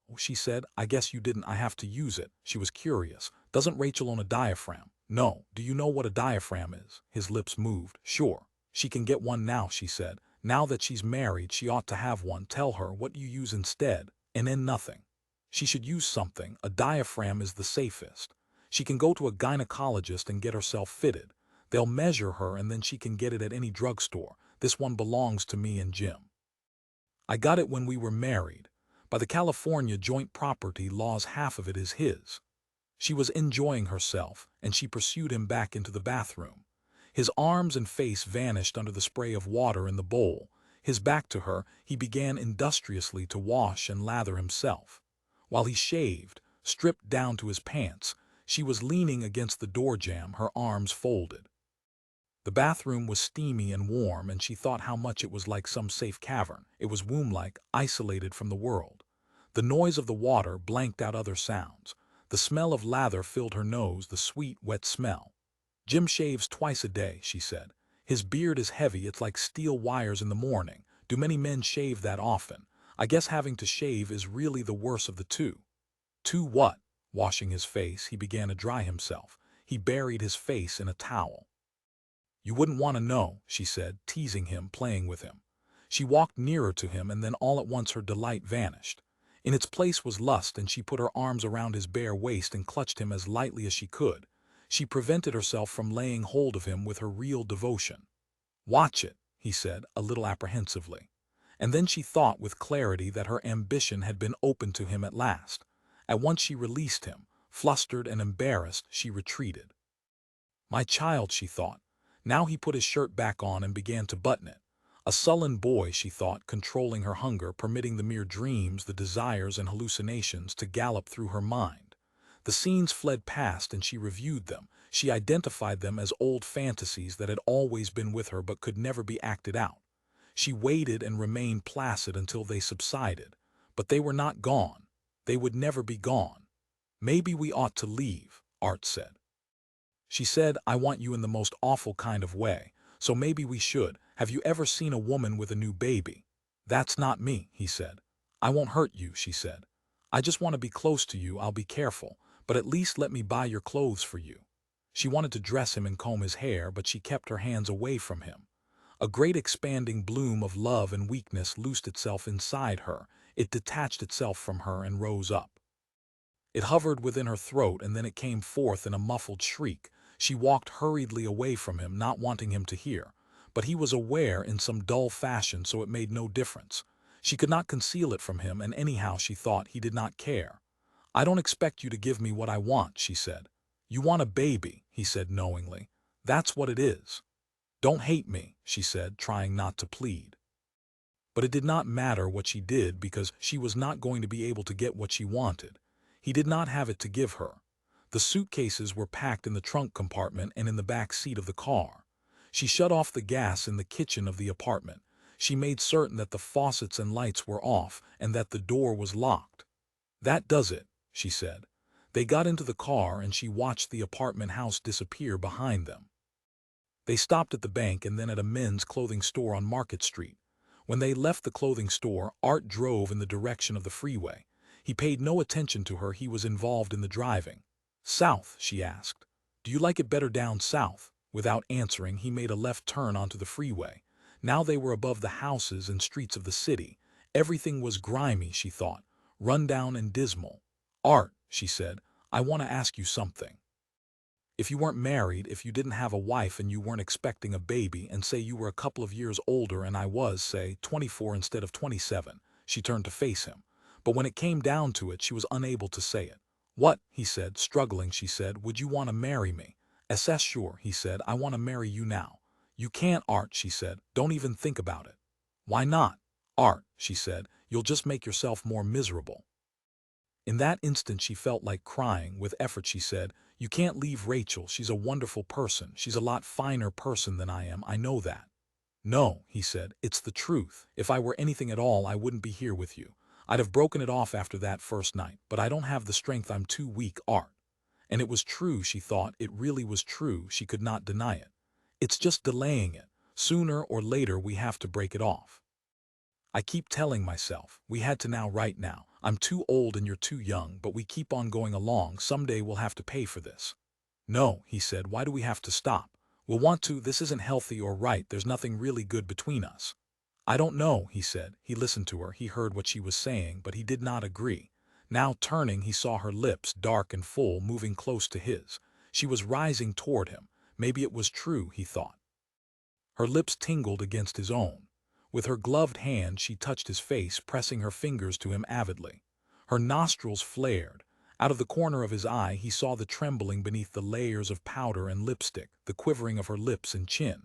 A: "Oh," she said, "I guess you didn't. I have to use it." She was curious. "Doesn't Rachel own a diaphragm?" "No. Do you know what a diaphragm is?" His lips moved. "Sure. She can get one now," she said. "Now that she's married, she ought to have one. Tell her what you use instead, and then nothing. She should use something. A diaphragm is the safest. She can go to a gynecologist and get herself fitted. They'll measure her and then she can get it at any drugstore. This one belongs to me and Jim. I got it when we were married. By the California joint property laws, half of it is his." She was enjoying herself, and she pursued him back into the bathroom. His arms and face vanished under the spray of water in the bowl. His back to her, he began industriously to wash and lather himself. While he shaved, stripped down to his pants, she was leaning against the door jamb, her arms folded. The bathroom was steamy and warm, and she thought how much it was like some safe cavern. It was womb-like, isolated from the world. The noise of the water blanked out other sounds. The smell of lather filled her nose, the sweet, wet smell. "Jim shaves twice a day," she said. "His beard is heavy, it's like steel wires in the morning. Do many men shave that often? I guess having to shave is really the worst of the two." "Two what?" Washing his face, he began to dry himself. He buried his face in a towel. "You wouldn't want to know," she said, teasing him, playing with him. She walked nearer to him, and then all at once her delight vanished. In its place was lust, and she put her arms around his bare waist and clutched him as lightly as she could. She prevented herself from laying hold of him with her real devotion. "Watch it," he said, a little apprehensively. And then she thought with clarity that her ambition had been opened to him at last. At once she released him. Flustered and embarrassed, she retreated. "My child," she thought. Now he put his shirt back on and began to button it. A sullen boy, she thought, controlling her hunger, permitting the mere dreams, the desires and hallucinations to gallop through her mind. The scenes fled past and she reviewed them. She identified them as old fantasies that had always been with her but could never be acted out. She waited and remained placid until they subsided. But they were not gone. They would never be gone. "Maybe we ought to leave," Art said. She said, "I want you in the most awful kind of way, so maybe we should. Have you ever seen a woman with a new baby?" "That's not me," he said. "I won't hurt you," she said. "I just want to be close to you. I'll be careful, but at least let me buy your clothes for you." She wanted to dress him and comb his hair, but she kept her hands away from him. A great expanding bloom of love and weakness loosed itself inside her. It detached itself from her and rose up. It hovered within her throat, and then it came forth in a muffled shriek. She walked hurriedly away from him, not wanting him to hear. But he was aware in some dull fashion, so it made no difference. She could not conceal it from him, and anyhow she thought he did not care. "I don't expect you to give me what I want," she said. "You want a baby," he said knowingly. "That's what it is." "Don't hate me," she said, trying not to plead. But it did not matter what she did because she was not going to be able to get what she wanted. He did not have it to give her. The suitcases were packed in the trunk compartment and in the back seat of the car. She shut off the gas in the kitchen of the apartment. She made certain that the faucets and lights were off and that the door was locked. "That does it," she said. They got into the car and she watched the apartment house disappear behind them. They stopped at the bank and then at a men's clothing store on Market Street. When they left the clothing store, Art drove in the direction of the freeway. He paid no attention to her. He was involved in the driving. "South?" she asked. "Do you like it better down south?" Without answering, he made a left turn onto the freeway. Now they were above the houses and streets of the city. Everything was grimy, she thought, run down and dismal. "Art," she said, "I want to ask you something. If you weren't married, if you didn't have a wife and you weren't expecting a baby, and say you were a couple of years older and I was, say, 24 instead of 27, she turned to face him. But when it came down to it, she was unable to say it. "What?" he said, struggling. She said, "Would you want to marry me?" "SS sure," he said. "I want to marry you now." "You can't, Art," she said. "Don't even think about it." "Why not?" "Art," she said, "you'll just make yourself more miserable." In that instant she felt like crying. With effort she said, You can't leave Rachel, she's a wonderful person, she's a lot finer person than I am, I know that. No, he said, it's the truth. If I were anything at all, I wouldn't be here with you. I'd have broken it off after that first night, but I don't have the strength, I'm too weak, Art. And it was true, she thought, it really was true, she could not deny it. It's just delaying it. Sooner or later we have to break it off. I keep telling myself, we had to now, right now. I'm too old and you're too young, but we keep on going along, someday we'll have to pay for this. No, he said, why do we have to stop? We'll want to, this isn't healthy or right, there's nothing really good between us. I don't know, he said. He listened to her, he heard what she was saying, but he did not agree. Now turning, he saw her lips, dark and full, moving close to his. She was rising toward him. Maybe it was true, he thought. Her lips tingled against his own. With her gloved hand she touched his face, pressing her fingers to him avidly. Her nostrils flared. Out of the corner of his eye he saw the trembling beneath the layers of powder and lipstick, the quivering of her lips and chin.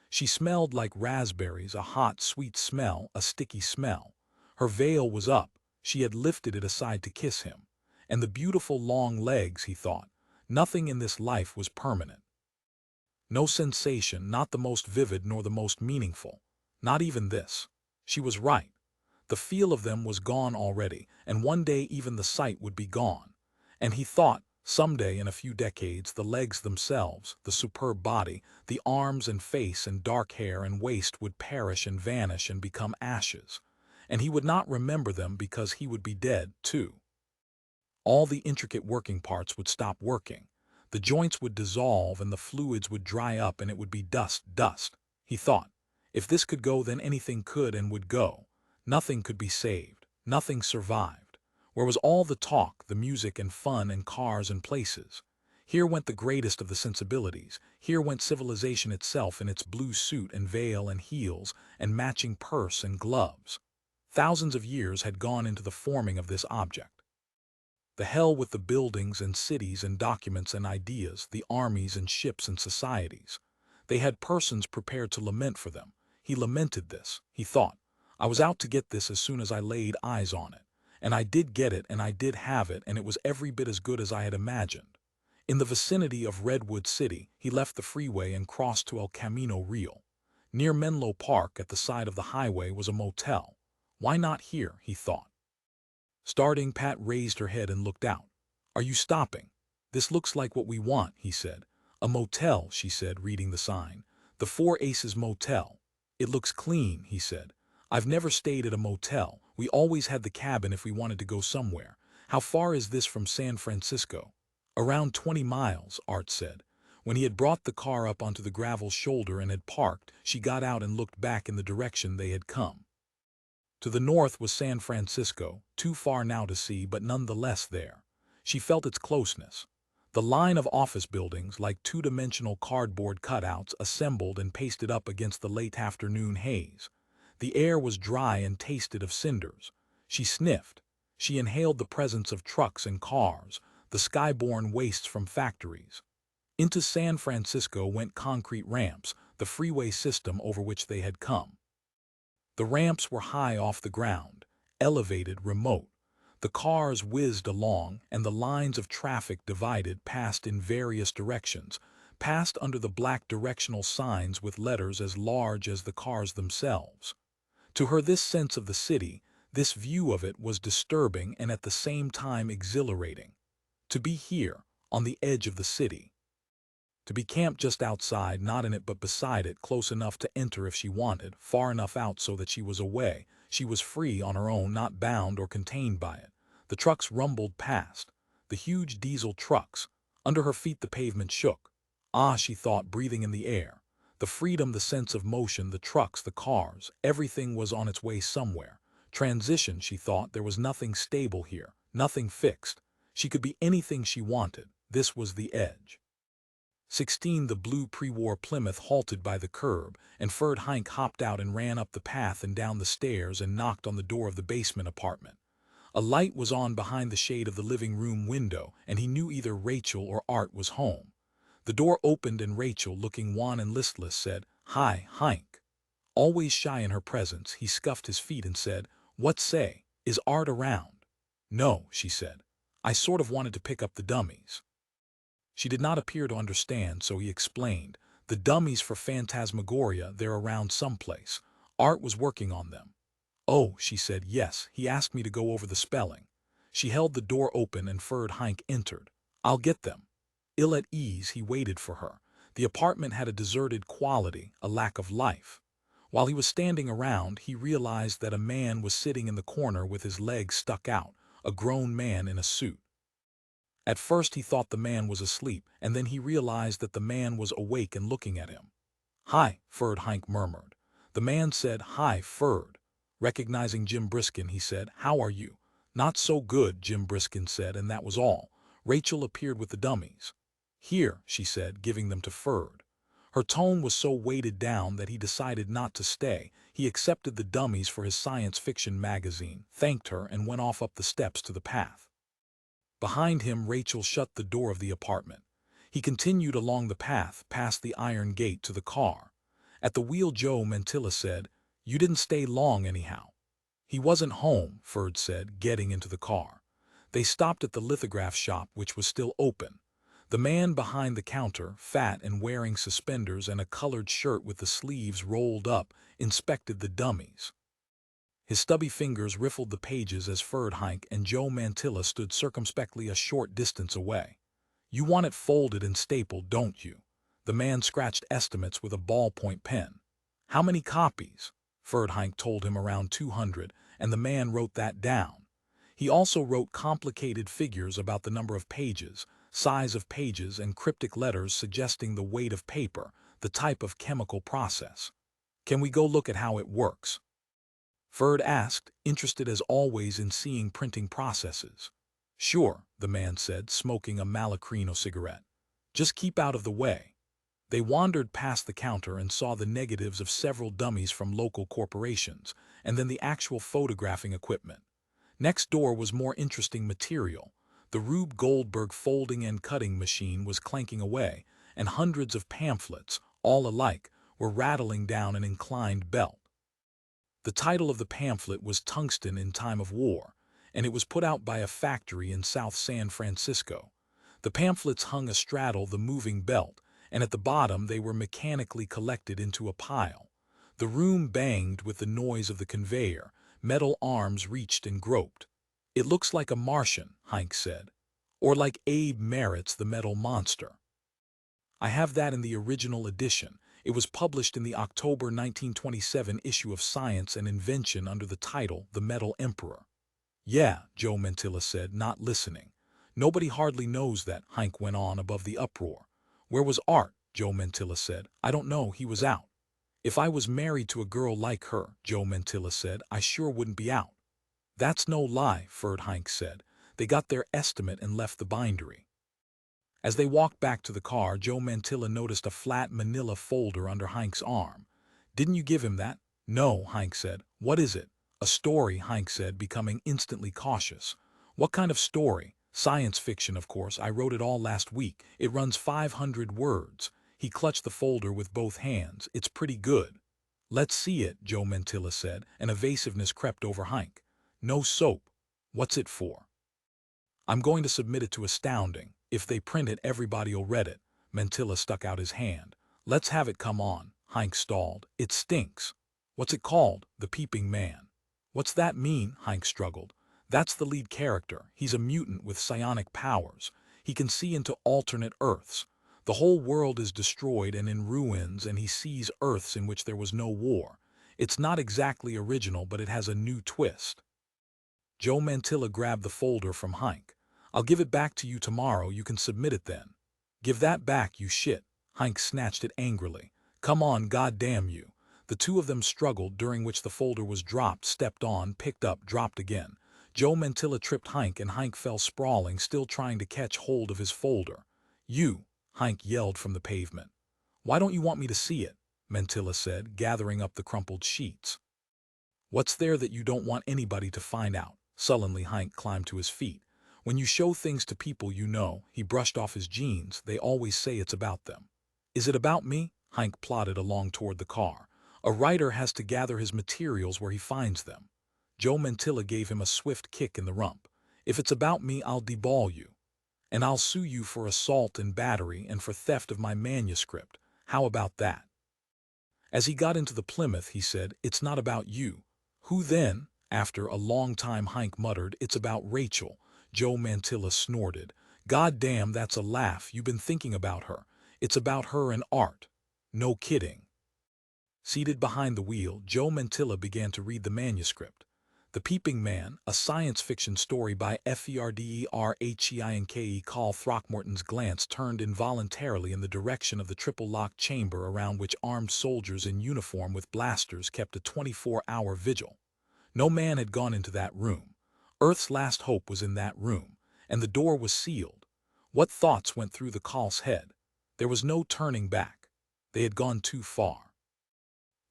A: She smelled like raspberries, a hot, sweet smell, a sticky smell. Her veil was up. She had lifted it aside to kiss him. And the beautiful long legs, he thought. Nothing in this life was permanent. No sensation, not the most vivid nor the most meaningful. Not even this. She was right. The feel of them was gone already, and one day even the sight would be gone. And he thought, someday in a few decades, the legs themselves, the superb body, the arms and face and dark hair and waist would perish and vanish and become ashes. And he would not remember them because he would be dead, too. All the intricate working parts would stop working. The joints would dissolve and the fluids would dry up and it would be dust, dust. He thought, if this could go, then anything could and would go. Nothing could be saved. Nothing survived. Where was all the talk, the music and fun and cars and places? Here went the greatest of the sensibilities. Here went civilization itself in its blue suit and veil and heels and matching purse and gloves. Thousands of years had gone into the forming of this object. The hell with the buildings and cities and documents and ideas, the armies and ships and societies. They had persons prepared to lament for them. He lamented this, he thought. I was out to get this as soon as I laid eyes on it. And I did get it and I did have it and it was every bit as good as I had imagined. In the vicinity of Redwood City, he left the freeway and crossed to El Camino Real. Near Menlo Park at the side of the highway was a motel. Why not here, he thought. Starting, Pat raised her head and looked out. Are you stopping? This looks like what we want, he said. A motel, she said, reading the sign. The Four Aces Motel. It looks clean, he said. I've never stayed at a motel. We always had the cabin if we wanted to go somewhere. How far is this from San Francisco? Around 20 miles, Art said. When he had brought the car up onto the gravel shoulder and had parked, she got out and looked back in the direction they had come. To the north was San Francisco, too far now to see, but nonetheless there. She felt its closeness. The line of office buildings, like two-dimensional cardboard cutouts, assembled and pasted up against the late afternoon haze. The air was dry and tasted of cinders. She sniffed. She inhaled the presence of trucks and cars, the skyborne wastes from factories. Into San Francisco went concrete ramps, the freeway system over which they had come. The ramps were high off the ground, elevated, remote. The cars whizzed along, and the lines of traffic divided, passed in various directions, passed under the black directional signs with letters as large as the cars themselves. To her, this sense of the city, this view of it, was disturbing and at the same time exhilarating. To be here, on the edge of the city. To be camped just outside, not in it but beside it, close enough to enter if she wanted, far enough out so that she was away, she was free on her own, not bound or contained by it. The trucks rumbled past, the huge diesel trucks. Under her feet the pavement shook. Ah, she thought, breathing in the air. The freedom, the sense of motion, the trucks, the cars, everything was on its way somewhere. Transition, she thought, there was nothing stable here, nothing fixed. She could be anything she wanted. This was the edge. 16. The blue pre-war Plymouth halted by the curb, and Ferd Heinck hopped out and ran up the path and down the stairs and knocked on the door of the basement apartment. A light was on behind the shade of the living room window, and he knew either Rachel or Art was home. The door opened and Rachel, looking wan and listless, said, "Hi, Heinck." Always shy in her presence, he scuffed his feet and said, "What say? Is Art around?" "No," she said. "I sort of wanted to pick up the dummies." She did not appear to understand, so he explained. The dummies for phantasmagoria, they're around someplace. Art was working on them. Oh, she said, yes, he asked me to go over the spelling. She held the door open and Ferd Heinck entered. I'll get them. Ill at ease, he waited for her. The apartment had a deserted quality, a lack of life. While he was standing around, he realized that a man was sitting in the corner with his legs stuck out, a grown man in a suit. At first he thought the man was asleep, and then he realized that the man was awake and looking at him. Hi, Ferd Heinck murmured. The man said, Hi, Ferd. Recognizing Jim Briskin, he said, How are you? Not so good, Jim Briskin said, and that was all. Rachel appeared with the dummies. Here, she said, giving them to Ferd. Her tone was so weighted down that he decided not to stay. He accepted the dummies for his science fiction magazine, thanked her, and went off up the steps to the path. Behind him, Rachel shut the door of the apartment. He continued along the path, past the iron gate to the car. At the wheel, Joe Mantilla said, You didn't stay long anyhow. He wasn't home, Ferd said, getting into the car. They stopped at the lithograph shop, which was still open. The man behind the counter, fat and wearing suspenders and a colored shirt with the sleeves rolled up, inspected the dummies. His stubby fingers riffled the pages as Ferd Heinck and Joe Mantilla stood circumspectly a short distance away. You want it folded and stapled, don't you? The man scratched estimates with a ballpoint pen. How many copies? Ferd Heinck told him around 200, and the man wrote that down. He also wrote complicated figures about the number of pages, size of pages, and cryptic letters suggesting the weight of paper, the type of chemical process. Can we go look at how it works? Ferd asked, interested as always in seeing printing processes. Sure, the man said, smoking a Malacrino cigarette. Just keep out of the way. They wandered past the counter and saw the negatives of several dummies from local corporations, and then the actual photographing equipment. Next door was more interesting material. The Rube Goldberg folding and cutting machine was clanking away, and hundreds of pamphlets, all alike, were rattling down an inclined belt. The title of the pamphlet was Tungsten in Time of War, and it was put out by a factory in South San Francisco. The pamphlets hung astraddle the moving belt, and at the bottom they were mechanically collected into a pile. The room banged with the noise of the conveyor. Metal arms reached and groped. It looks like a Martian, Heinck said. Or like Abe Merritt's The Metal Monster. I have that in the original edition. It was published in the October 1927 issue of Science and Invention under the title The Metal Emperor. Yeah, Joe Mantilla said, not listening. Nobody hardly knows that, Heinck went on above the uproar. Where was Art? Joe Mantilla said. I don't know, he was out. If I was married to a girl like her, Joe Mantilla said, I sure wouldn't be out. That's no lie, Ferd Heinck said. They got their estimate and left the bindery. As they walked back to the car, Joe Mantilla noticed a flat manila folder under Heinck's arm. Didn't you give him that? No, Heinck said. What is it? A story, Heinck said, becoming instantly cautious. What kind of story? Science fiction, of course. I wrote it all last week. It runs 500 words. He clutched the folder with both hands. It's pretty good. Let's see it, Joe Mantilla said, and evasiveness crept over Heinck. No soap. What's it for? I'm going to submit it to Astounding. If they print it, everybody'll read it. Mantilla stuck out his hand. Let's have it, come on. Heinck stalled. It stinks. What's it called? The Peeping Man. What's that mean? Heinck struggled. That's the lead character. He's a mutant with psionic powers. He can see into alternate Earths. The whole world is destroyed and in ruins, and he sees Earths in which there was no war. It's not exactly original, but it has a new twist. Joe Mantilla grabbed the folder from Heinck. I'll give it back to you tomorrow. You can submit it then. Give that back, you shit. Heinck snatched it angrily. Come on, goddamn you. The two of them struggled, during which the folder was dropped, stepped on, picked up, dropped again. Joe Mantilla tripped Heinck, and Heinck fell sprawling, still trying to catch hold of his folder. You, Heinck yelled from the pavement. Why don't you want me to see it? Mantilla said, gathering up the crumpled sheets. What's there that you don't want anybody to find out? Sullenly, Heinck climbed to his feet. When you show things to people you know, he brushed off his jeans, they always say it's about them. Is it about me? Heinck plodded along toward the car. A writer has to gather his materials where he finds them. Joe Mantilla gave him a swift kick in the rump. If it's about me, I'll deball you. And I'll sue you for assault and battery and for theft of my manuscript. How about that? As he got into the Plymouth, he said, "It's not about you." "Who then?" After a long time, Hank muttered, "It's about Rachel." Joe Mantilla snorted. "God damn, that's a laugh. You've been thinking about her. It's about her and art." "No kidding." Seated behind the wheel, Joe Mantilla began to read the manuscript. The Peeping Man, a science fiction story by Ferderhinke. Carl Throckmorton's glance turned involuntarily in the direction of the triple-locked chamber around which armed soldiers in uniform with blasters kept a 24-hour vigil. No man had gone into that room. Earth's last hope was in that room, and the door was sealed. What thoughts went through the Carl's head? There was no turning back. They had gone too far.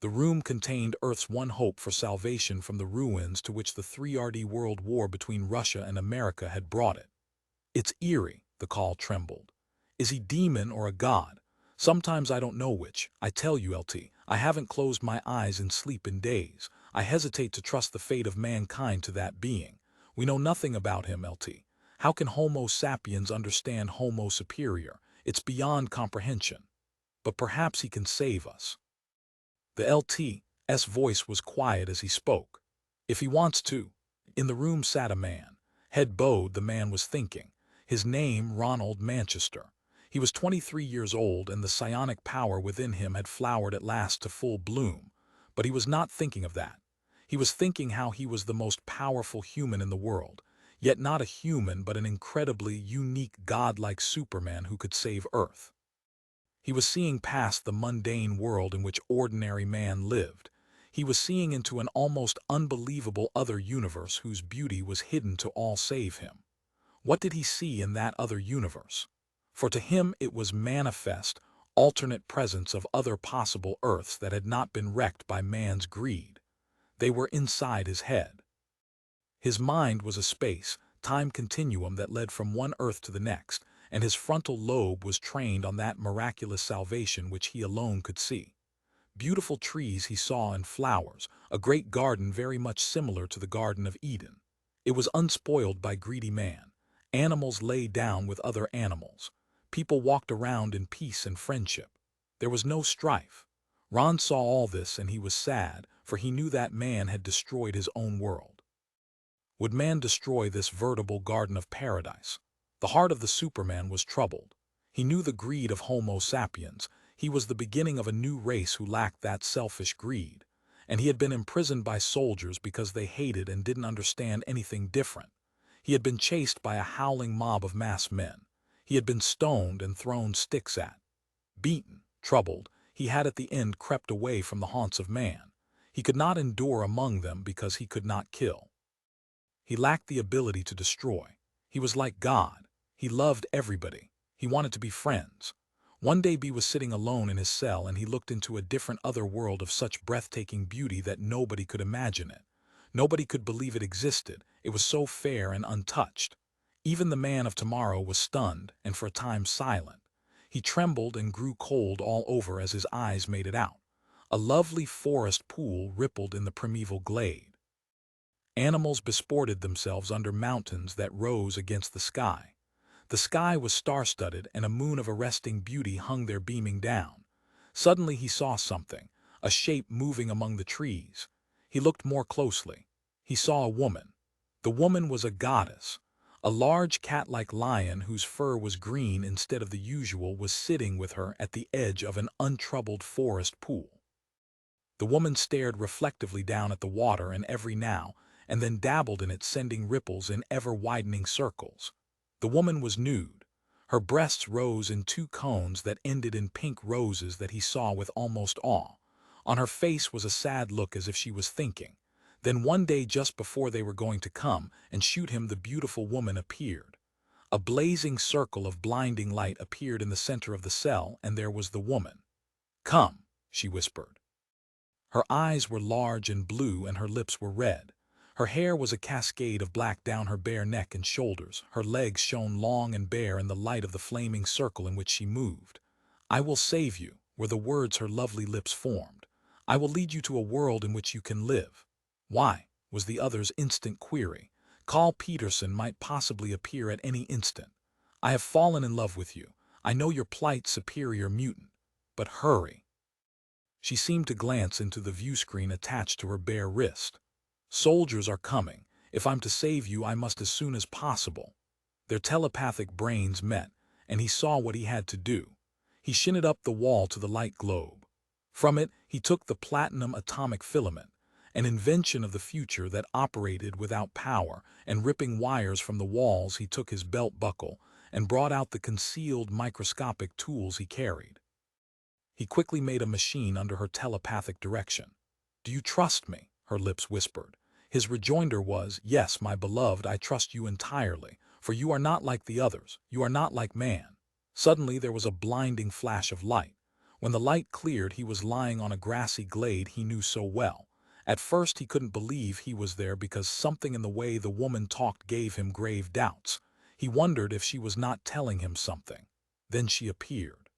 A: The room contained Earth's one hope for salvation from the ruins to which the 3rd World War between Russia and America had brought it. "It's eerie," the call trembled. "Is he demon or a god? Sometimes I don't know which. I tell you, LT, I haven't closed my eyes in sleep in days. I hesitate to trust the fate of mankind to that being. We know nothing about him, LT. How can Homo sapiens understand Homo superior? It's beyond comprehension. But perhaps he can save us." The LT's voice was quiet as he spoke. "If he wants to." In the room sat a man. Head bowed, the man was thinking. His name, Ronald Manchester. He was 23 years old, and the psionic power within him had flowered at last to full bloom. But he was not thinking of that. He was thinking how he was the most powerful human in the world, yet not a human but an incredibly unique godlike Superman who could save Earth. He was seeing past the mundane world in which ordinary man lived. He was seeing into an almost unbelievable other universe whose beauty was hidden to all save him. What did he see in that other universe? For to him it was manifest, alternate presence of other possible Earths that had not been wrecked by man's greed. They were inside his head. His mind was a space-time continuum that led from one Earth to the next, and his frontal lobe was trained on that miraculous salvation which he alone could see. Beautiful trees he saw and flowers, a great garden very much similar to the Garden of Eden. It was unspoiled by greedy man. Animals lay down with other animals. People walked around in peace and friendship. There was no strife. Ron saw all this and he was sad, for he knew that man had destroyed his own world. Would man destroy this veritable garden of paradise? The heart of the Superman was troubled. He knew the greed of Homo sapiens. He was the beginning of a new race who lacked that selfish greed. And he had been imprisoned by soldiers because they hated and didn't understand anything different. He had been chased by a howling mob of masked men. He had been stoned and thrown sticks at. Beaten, troubled, he had at the end crept away from the haunts of man. He could not endure among them because he could not kill. He lacked the ability to destroy. He was like God. He loved everybody. He wanted to be friends. One day B was sitting alone in his cell and he looked into a different other world of such breathtaking beauty that nobody could imagine it. Nobody could believe it existed. It was so fair and untouched. Even the man of tomorrow was stunned and for a time silent. He trembled and grew cold all over as his eyes made it out. A lovely forest pool rippled in the primeval glade. Animals besported themselves under mountains that rose against the sky. The sky was star-studded and a moon of arresting beauty hung there beaming down. Suddenly he saw something, a shape moving among the trees. He looked more closely. He saw a woman. The woman was a goddess. A large cat-like lion whose fur was green instead of the usual was sitting with her at the edge of an untroubled forest pool. The woman stared reflectively down at the water and every now and then dabbled in it, sending ripples in ever-widening circles. The woman was nude. Her breasts rose in two cones that ended in pink roses that he saw with almost awe. On her face was a sad look as if she was thinking. Then one day just before they were going to come and shoot him, the beautiful woman appeared. A blazing circle of blinding light appeared in the center of the cell, and there was the woman. "Come," she whispered. Her eyes were large and blue and her lips were red. Her hair was a cascade of black down her bare neck and shoulders. Her legs shone long and bare in the light of the flaming circle in which she moved. "I will save you," were the words her lovely lips formed. "I will lead you to a world in which you can live." "Why?" was the other's instant query. Carl Peterson might possibly appear at any instant. I have fallen in love with you. I know your plight, superior mutant. But hurry. She seemed to glance into the view screen attached to her bare wrist. Soldiers are coming. If I'm to save you, I must as soon as possible. Their telepathic brains met, and he saw what he had to do. He shined up the wall to the light globe. From it, he took the platinum atomic filament, an invention of the future that operated without power, and ripping wires from the walls, he took his belt buckle and brought out the concealed microscopic tools he carried. He quickly made a machine under her telepathic direction. "Do you trust me?" her lips whispered. His rejoinder was, "Yes, my beloved, I trust you entirely, for you are not like the others, you are not like man." Suddenly there was a blinding flash of light. When the light cleared, he was lying on a grassy glade he knew so well. At first he couldn't believe he was there because something in the way the woman talked gave him grave doubts. He wondered if she was not telling him something. Then she appeared.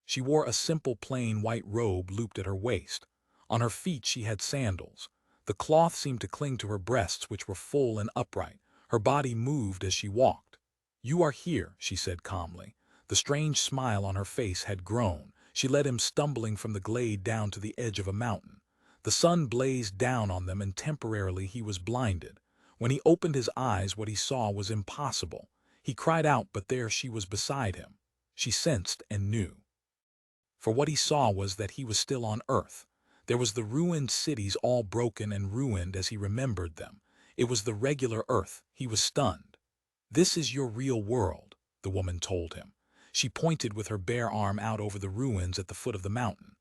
A: She wore a simple plain white robe looped at her waist. On her feet she had sandals. The cloth seemed to cling to her breasts, which were full and upright. Her body moved as she walked. "You are here," she said calmly. The strange smile on her face had grown. She led him stumbling from the glade down to the edge of a mountain. The sun blazed down on them, and temporarily he was blinded. When he opened his eyes, what he saw was impossible. He cried out, but there she was beside him. She sensed and knew. For what he saw was that he was still on Earth. There was the ruined cities, all broken and ruined as he remembered them. It was the regular Earth. He was stunned. "This is your real world," the woman told him. She pointed with her bare arm out over the ruins at the foot of the mountain.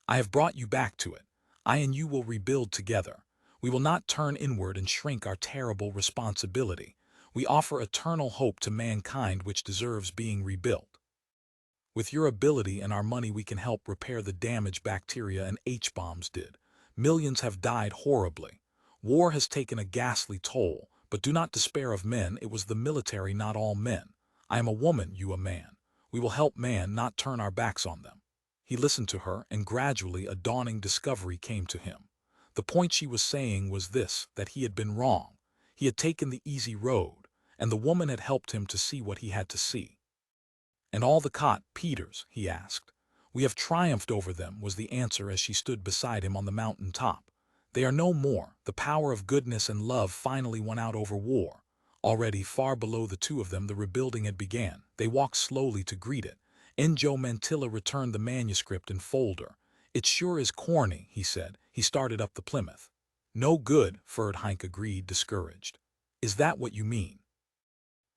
A: "I have brought you back to it. I and you will rebuild together. We will not turn inward and shrink our terrible responsibility. We offer eternal hope to mankind, which deserves being rebuilt. With your ability and our money, we can help repair the damage bacteria and H-bombs did. Millions have died horribly. War has taken a ghastly toll, but do not despair of men. It was the military, not all men. I am a woman, you a man. We will help man, not turn our backs on them." He listened to her, and gradually a dawning discovery came to him. The point she was saying was this, that he had been wrong. He had taken the easy road, and the woman had helped him to see what he had to see. "And all the cot Peters?" he asked. "We have triumphed over them," was the answer as she stood beside him on the mountain top. "They are no more. The power of goodness and love finally won out over war." Already far below the two of them, the rebuilding had begun. They walked slowly to greet it. Joe Mantilla returned the manuscript and folder. "It sure is corny," he said. He started up the Plymouth. "No good," Ferdinand agreed, discouraged. "Is that what you mean?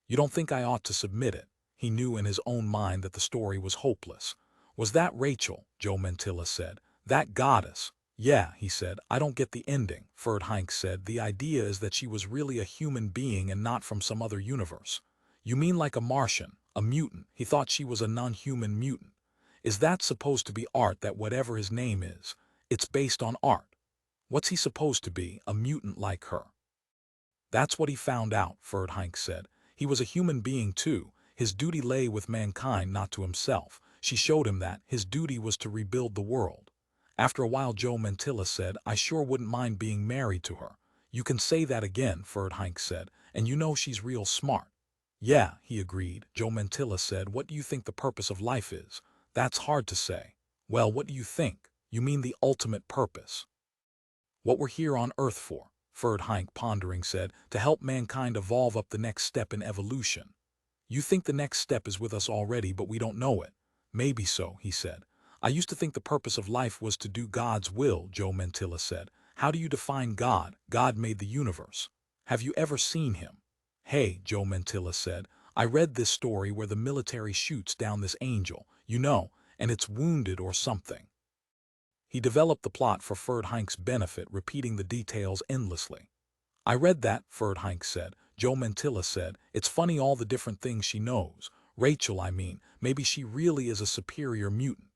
A: You don't think I ought to submit it?" He knew in his own mind that the story was hopeless. "Was that Rachel?" Joe Mantilla said. "That goddess?" "Yeah," he said. "I don't get the ending," Ferdinand said. "The idea is that she was really a human being and not from some other universe." "You mean like a Martian, a mutant?" He thought she was a non-human mutant. "Is that supposed to be art, that whatever his name is, it's based on art? What's he supposed to be, a mutant like her?" "That's what he found out," Ferdinand said. "He was a human being too. His duty lay with mankind, not to himself. She showed him that. His duty was to rebuild the world." After a while Joe Mantilla said, "I sure wouldn't mind being married to her." "You can say that again," Ferdinand said, "and you know she's real smart." "Yeah," he agreed. Joe Mantilla said, "What do you think the purpose of life is?" "That's hard to say." "Well, what do you think? You mean the ultimate purpose? What we're here on Earth for?" Ferdinand, pondering, said, "To help mankind evolve up the next step in evolution." "You think the next step is with us already, but we don't know it." "Maybe so," he said. "I used to think the purpose of life was to do God's will," Joe Mantilla said. "How do you define God? God made the universe. Have you ever seen him?" "Hey," Joe Mantilla said, "I read this story where the military shoots down this angel, you know, and it's wounded or something." He developed the plot for Ferdinand's benefit, repeating the details endlessly. "I read that," Ferdinand said. Joe Mantilla said, "It's funny all the different things she knows. Rachel, I mean, maybe she really is a superior mutant."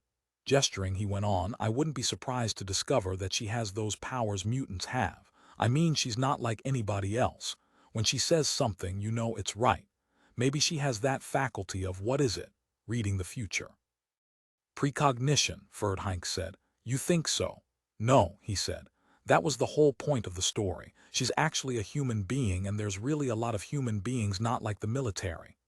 A: Gesturing, he went on, "I wouldn't be surprised to discover that she has those powers mutants have. I mean, she's not like anybody else. When she says something, you know it's right. Maybe she has that faculty of, what is it? Reading the future." "Precognition," Ferdinand said. "You think so?" "No," he said. "That was the whole point of the story. She's actually a human being, and there's really a lot of human beings not like the military.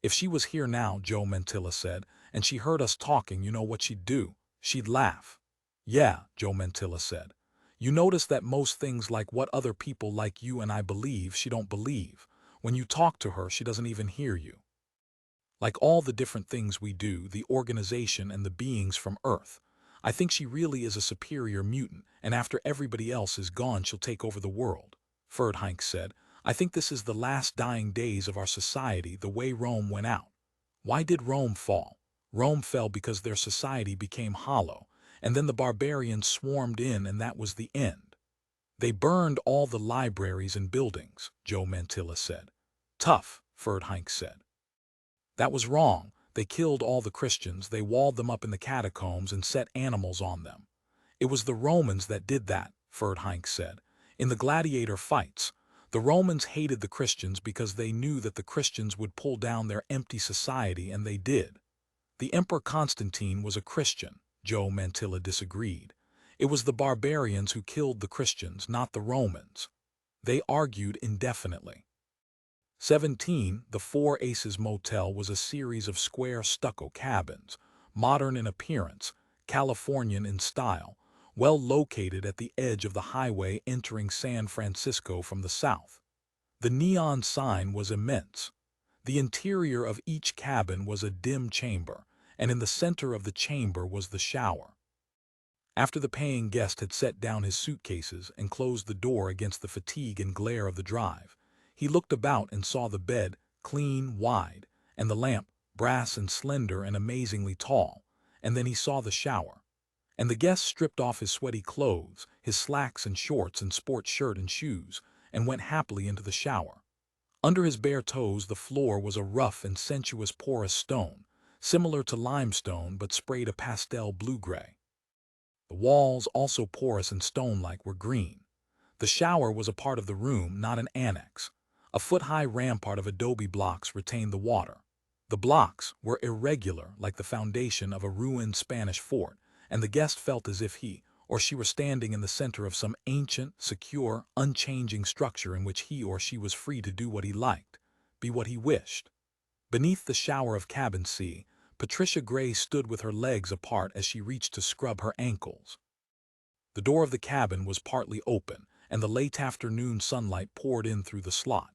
A: If she was here now, Joe Mantilla said, and she heard us talking, you know what she'd do? She'd laugh. Yeah, Joe Mantilla said. You notice that most things like what other people like you and I believe, she don't believe. When you talk to her, she doesn't even hear you. Like all the different things we do, the organization and the beings from Earth. I think she really is a superior mutant, and after everybody else is gone, she'll take over the world. Ferdhink said, I think this is the last dying days of our society, the way Rome went out. Why did Rome fall? Rome fell because their society became hollow, and then the barbarians swarmed in, and that was the end. They burned all the libraries and buildings, Joe Mantilla said. Tough, Ferdhink said. That was wrong. They killed all the Christians, they walled them up in the catacombs and set animals on them. It was the Romans that did that, Ferdhink said. In the gladiator fights, the Romans hated the Christians because they knew that the Christians would pull down their empty society, and they did. The Emperor Constantine was a Christian, Joe Mantilla disagreed. It was the barbarians who killed the Christians, not the Romans. They argued indefinitely. 17. The Four Aces Motel was a series of square stucco cabins, modern in appearance, Californian in style, well located at the edge of the highway entering San Francisco from the south. The neon sign was immense. The interior of each cabin was a dim chamber, and in the center of the chamber was the shower. After the paying guest had set down his suitcases and closed the door against the fatigue and glare of the drive, he looked about and saw the bed, clean, wide, and the lamp, brass and slender and amazingly tall, and then he saw the shower. And the guest stripped off his sweaty clothes, his slacks and shorts and sports shirt and shoes, and went happily into the shower. Under his bare toes the floor was a rough and sensuous porous stone, similar to limestone but sprayed a pastel blue-gray. The walls, also porous and stone-like, were green. The shower was a part of the room, not an annex. A foot-high rampart of adobe blocks retained the water. The blocks were irregular, like the foundation of a ruined Spanish fort, and the guest felt as if he or she were standing in the center of some ancient, secure, unchanging structure in which he or she was free to do what he liked, be what he wished. Beneath the shower of cabin C, Patricia Gray stood with her legs apart as she reached to scrub her ankles. The door of the cabin was partly open, and the late afternoon sunlight poured in through the slot.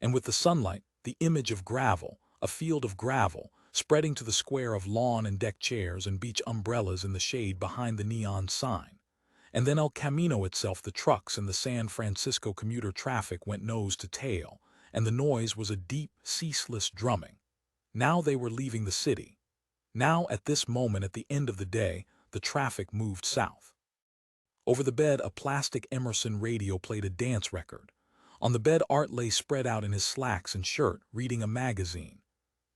A: And with the sunlight, the image of gravel, a field of gravel, spreading to the square of lawn and deck chairs and beach umbrellas in the shade behind the neon sign. And then El Camino itself, the trucks and the San Francisco commuter traffic went nose to tail, and the noise was a deep, ceaseless drumming. Now they were leaving the city. Now, at this moment at the end of the day, the traffic moved south. Over the bed, a plastic Emerson radio played a dance record. On the bed, Art lay spread out in his slacks and shirt, reading a magazine.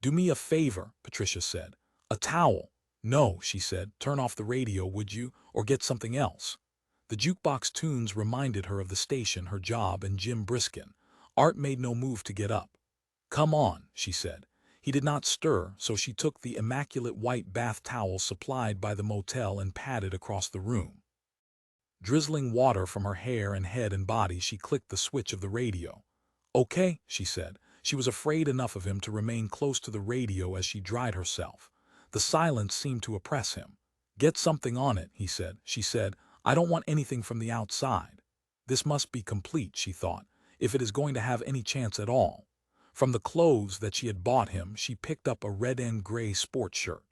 A: Do me a favor, Patricia said. A towel. No, she said. Turn off the radio, would you, or get something else. The jukebox tunes reminded her of the station, her job, and Jim Briskin. Art made no move to get up. Come on, she said. He did not stir, so she took the immaculate white bath towel supplied by the motel and patted across the room. Drizzling water from her hair and head and body, she clicked the switch of the radio. Okay, she said. She was afraid enough of him to remain close to the radio as she dried herself. The silence seemed to oppress him. Get something on it, he said. She said, I don't want anything from the outside. This must be complete, she thought, if it is going to have any chance at all. From the clothes that she had bought him, she picked up a red and gray sports shirt.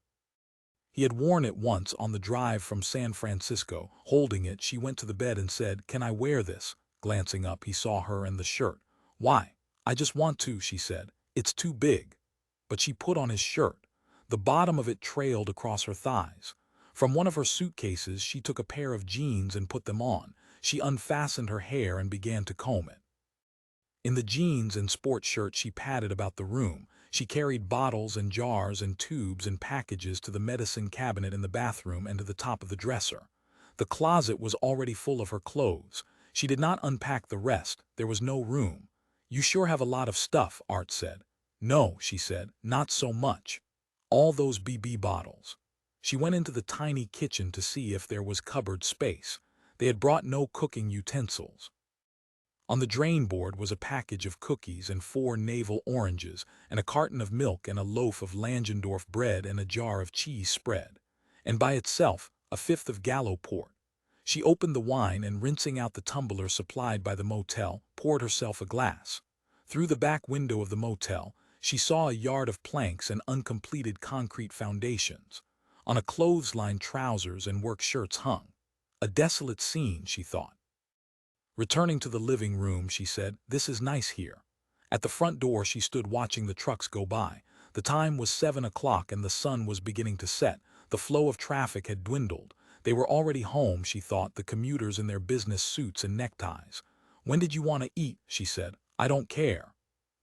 A: He had worn it once on the drive from San Francisco. Holding it, she went to the bed and said, Can I wear this? Glancing up, he saw her and the shirt. Why? I just want to, she said. It's too big. But she put on his shirt. The bottom of it trailed across her thighs. From one of her suitcases, she took a pair of jeans and put them on. She unfastened her hair and began to comb it. In the jeans and sports shirt, she padded about the room. She carried bottles and jars and tubes and packages to the medicine cabinet in the bathroom and to the top of the dresser. The closet was already full of her clothes. She did not unpack the rest. There was no room. You sure have a lot of stuff, Art said. No, she said, not so much. All those BB bottles. She went into the tiny kitchen to see if there was cupboard space. They had brought no cooking utensils. On the drain board was a package of cookies and 4 navel oranges and a carton of milk and a loaf of Langendorf bread and a jar of cheese spread. And by itself, a fifth of Gallo port. She opened the wine and, rinsing out the tumbler supplied by the motel, poured herself a glass. Through the back window of the motel, she saw a yard of planks and uncompleted concrete foundations. On a clothesline, trousers and work shirts hung. A desolate scene, she thought. Returning to the living room, she said, "This is nice here." At the front door she stood watching the trucks go by. The time was 7 o'clock and the sun was beginning to set. The flow of traffic had dwindled. They were already home, she thought, the commuters in their business suits and neckties. "When did you want to eat?" she said. "I don't care."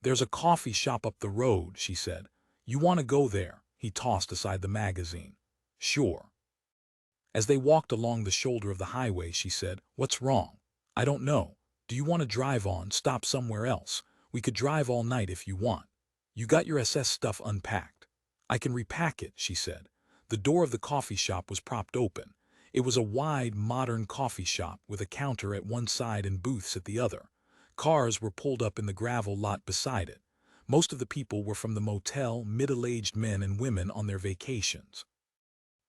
A: "There's a coffee shop up the road," she said. "You want to go there?" He tossed aside the magazine. "Sure." As they walked along the shoulder of the highway, she said, "What's wrong?" "I don't know. Do you want to drive on, stop somewhere else? We could drive all night if you want. You got your SS stuff unpacked?" "I can repack it," she said. The door of the coffee shop was propped open. It was a wide, modern coffee shop with a counter at one side and booths at the other. Cars were pulled up in the gravel lot beside it. Most of the people were from the motel, middle-aged men and women on their vacations.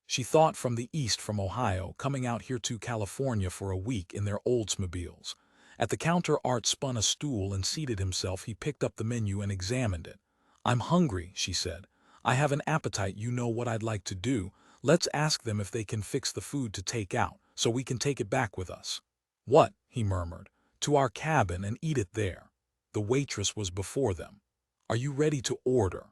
A: She thought, from the east, from Ohio, coming out here to California for a week in their Oldsmobiles. At the counter, Art spun a stool and seated himself. He picked up the menu and examined it. "I'm hungry," she said. "I have an appetite. You know what I'd like to do? Let's ask them if they can fix the food to take out, so we can take it back with us." "What?" he murmured. "To our cabin and eat it there." The waitress was before them. "Are you ready to order?"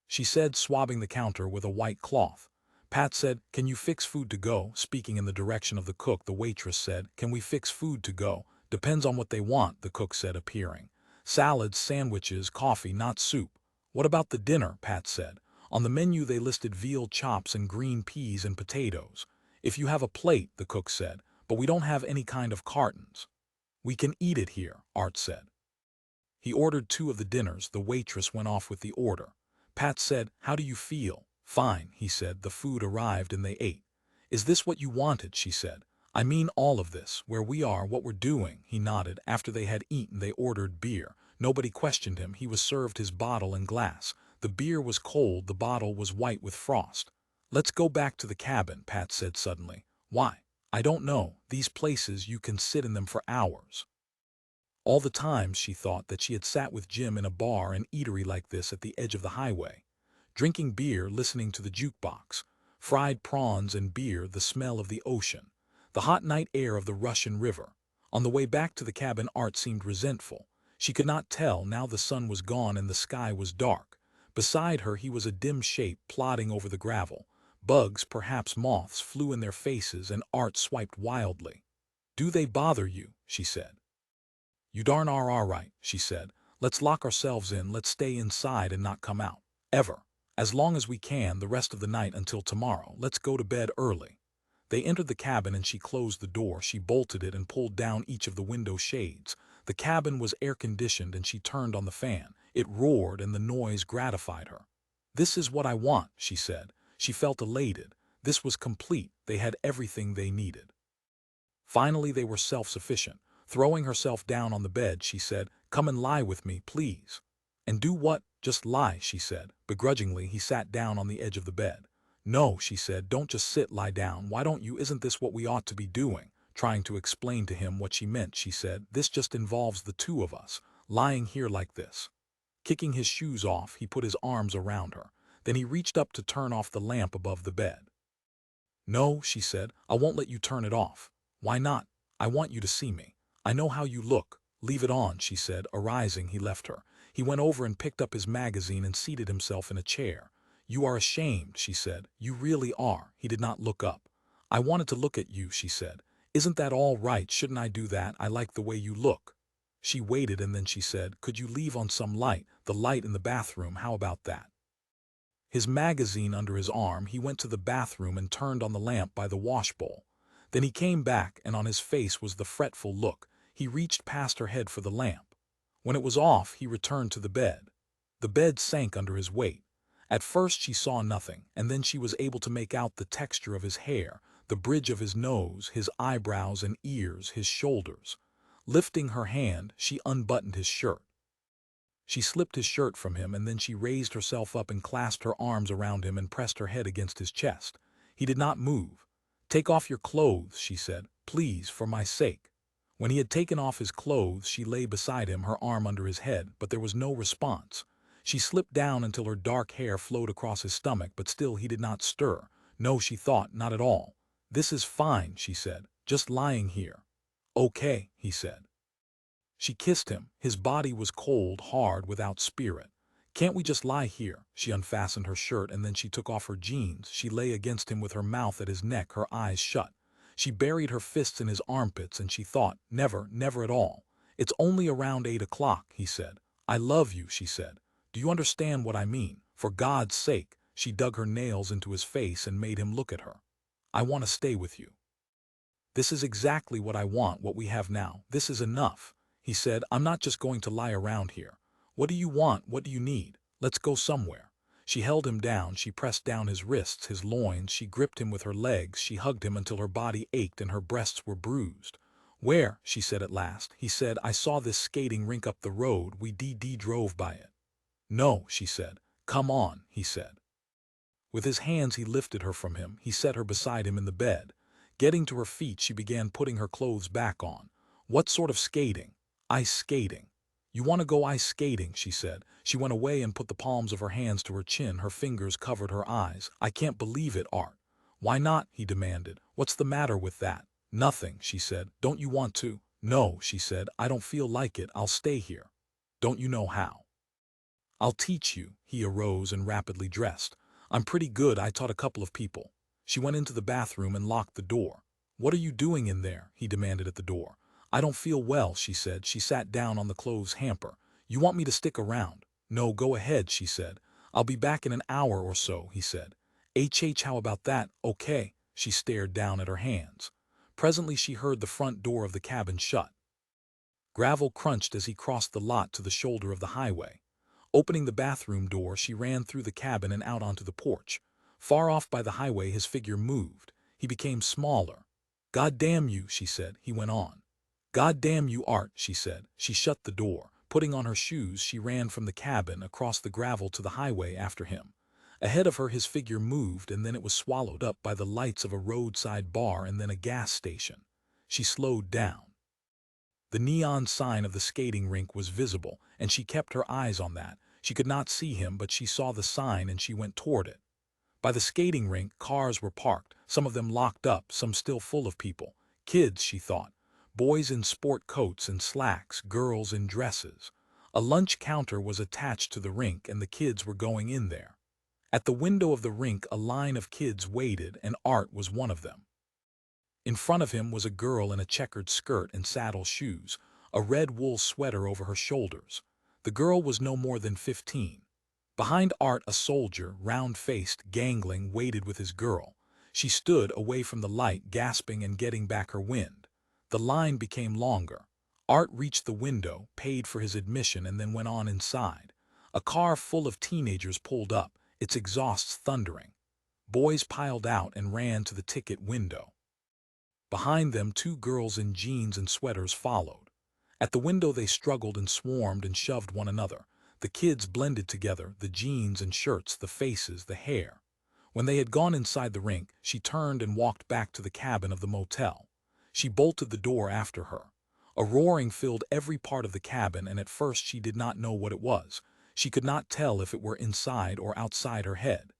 A: she said, swabbing the counter with a white cloth. Pat said, "Can you fix food to go?" Speaking in the direction of the cook, the waitress said, "Can we fix food to go?" "Depends on what they want," the cook said, appearing. "Salads, sandwiches, coffee, not soup." "What about the dinner?" Pat said. On the menu they listed veal chops and green peas and potatoes. "If you have a plate," the cook said, "but we don't have any kind of cartons." "We can eat it here," Art said. He ordered 2 of the dinners. The waitress went off with the order. Pat said, "How do you feel?" "Fine," he said. The food arrived and they ate. "Is this what you wanted?" she said. "I mean all of this, where we are, what we're doing." He nodded. After they had eaten, they ordered beer. Nobody questioned him. He was served his bottle and glass. The beer was cold, the bottle was white with frost. "Let's go back to the cabin," Pat said suddenly. "Why?" "I don't know. These places, you can sit in them for hours." All the times, she thought, that she had sat with Jim in a bar and eatery like this at the edge of the highway, drinking beer, listening to the jukebox, fried prawns and beer, the smell of the ocean, the hot night air of the Russian River. On the way back to the cabin, Art seemed resentful. She could not tell. Now the sun was gone and the sky was dark. Beside her he was a dim shape plodding over the gravel. Bugs, perhaps moths, flew in their faces and Art swiped wildly. "Do they bother you?" she said. "You darn are all right," she said. "Let's lock ourselves in. Let's stay inside and not come out. Ever. As long as we can, the rest of the night until tomorrow. Let's go to bed early." They entered the cabin and she closed the door. She bolted it and pulled down each of the window shades. The cabin was air-conditioned and she turned on the fan. It roared and the noise gratified her. "This is what I want," she said. She felt elated. This was complete. They had everything they needed. Finally they were self-sufficient. Throwing herself down on the bed, she said, "Come and lie with me, please." "And do what?" "Just lie," she said. Begrudgingly he sat down on the edge of the bed. "No," she said, "don't just sit, lie down. Why don't you? Isn't this what we ought to be doing?" Trying to explain to him what she meant, she said, "This just involves the 2 of us, lying here like this." Kicking his shoes off, he put his arms around her. Then he reached up to turn off the lamp above the bed. "No," she said, "I won't let you turn it off." "Why not?" "I want you to see me. I know how you look." "Leave it on," she said. Arising, he left her. He went over and picked up his magazine and seated himself in a chair. "You are ashamed," she said. "You really are." He did not look up. "I wanted to look at you," she said. "Isn't that all right? Shouldn't I do that? I like the way you look." She waited and then she said, "Could you leave on some light? The light in the bathroom, how about that?" His magazine under his arm, he went to the bathroom and turned on the lamp by the washbowl. Then he came back and on his face was the fretful look. He reached past her head for the lamp. When it was off, he returned to the bed. The bed sank under his weight. At first she saw nothing, and then she was able to make out the texture of his hair, the bridge of his nose, his eyebrows and ears, his shoulders. Lifting her hand, she unbuttoned his shirt. She slipped his shirt from him, and then she raised herself up and clasped her arms around him and pressed her head against his chest. He did not move. "Take off your clothes," she said. "Please, for my sake." When he had taken off his clothes, she lay beside him, her arm under his head, but there was no response. She slipped down until her dark hair flowed across his stomach, but still he did not stir. No, she thought, not at all. "This is fine," she said. "Just lying here." "Okay," he said. She kissed him. His body was cold, hard, without spirit. "Can't we just lie here?" She unfastened her shirt, and then she took off her jeans. She lay against him with her mouth at his neck, her eyes shut. She buried her fists in his armpits, and she thought, never, never at all. "It's only around 8 o'clock, he said. "I love you," she said. "Do you understand what I mean? For God's sake." She dug her nails into his face and made him look at her. "I want to stay with you. This is exactly what I want, what we have now. This is enough." He said, "I'm not just going to lie around here. What do you want? What do you need? Let's go somewhere." She held him down. She pressed down his wrists, his loins. She gripped him with her legs. She hugged him until her body ached and her breasts were bruised. "Where?" she said at last. He said, "I saw this skating rink up the road. We drove by it." "No," she said. "Come on," he said. With his hands he lifted her from him. He set her beside him in the bed. Getting to her feet, she began putting her clothes back on. "What sort of skating?" "Ice skating." "You want to go ice skating?" she said. She went away and put the palms of her hands to her chin. Her fingers covered her eyes. "I can't believe it, Art." "Why not?" he demanded. "What's the matter with that?" "Nothing," she said. "Don't you want to?" "No," she said. "I don't feel like it. I'll stay here." "Don't you know how?" "I'll teach you." He arose and rapidly dressed. "I'm pretty good. I taught a couple of people." She went into the bathroom and locked the door. "What are you doing in there?" he demanded at the door. "I don't feel well," she said. She sat down on the clothes hamper. "You want me to stick around?" "No, go ahead," she said. "I'll be back in an hour or so," he said. How about that?" "Okay." She stared down at her hands. Presently she heard the front door of the cabin shut. Gravel crunched as he crossed the lot to the shoulder of the highway. Opening the bathroom door, she ran through the cabin and out onto the porch. Far off by the highway, his figure moved. He became smaller. "God damn you," she said. He went on. "God damn you, Art," she said. She shut the door. Putting on her shoes, she ran from the cabin across the gravel to the highway after him. Ahead of her, his figure moved, and then it was swallowed up by the lights of a roadside bar and then a gas station. She slowed down. The neon sign of the skating rink was visible, and she kept her eyes on that. She could not see him, but she saw the sign and she went toward it. By the skating rink, cars were parked, some of them locked up, some still full of people. Kids, she thought. Boys in sport coats and slacks, girls in dresses. A lunch counter was attached to the rink, and the kids were going in there. At the window of the rink, a line of kids waited, and Art was one of them. In front of him was a girl in a checkered skirt and saddle shoes, a red wool sweater over her shoulders. The girl was no more than 15. Behind Art, a soldier, round-faced, gangling, waited with his girl. She stood away from the light, gasping and getting back her wind. The line became longer. Art reached the window, paid for his admission, and then went on inside. A car full of teenagers pulled up, its exhausts thundering. Boys piled out and ran to the ticket window. Behind them, two girls in jeans and sweaters followed. At the window they struggled and swarmed and shoved one another. The kids blended together, the jeans and shirts, the faces, the hair. When they had gone inside the rink, she turned and walked back to the cabin of the motel. She bolted the door after her. A roaring filled every part of the cabin, and at first she did not know what it was. She could not tell if it were inside or outside her head.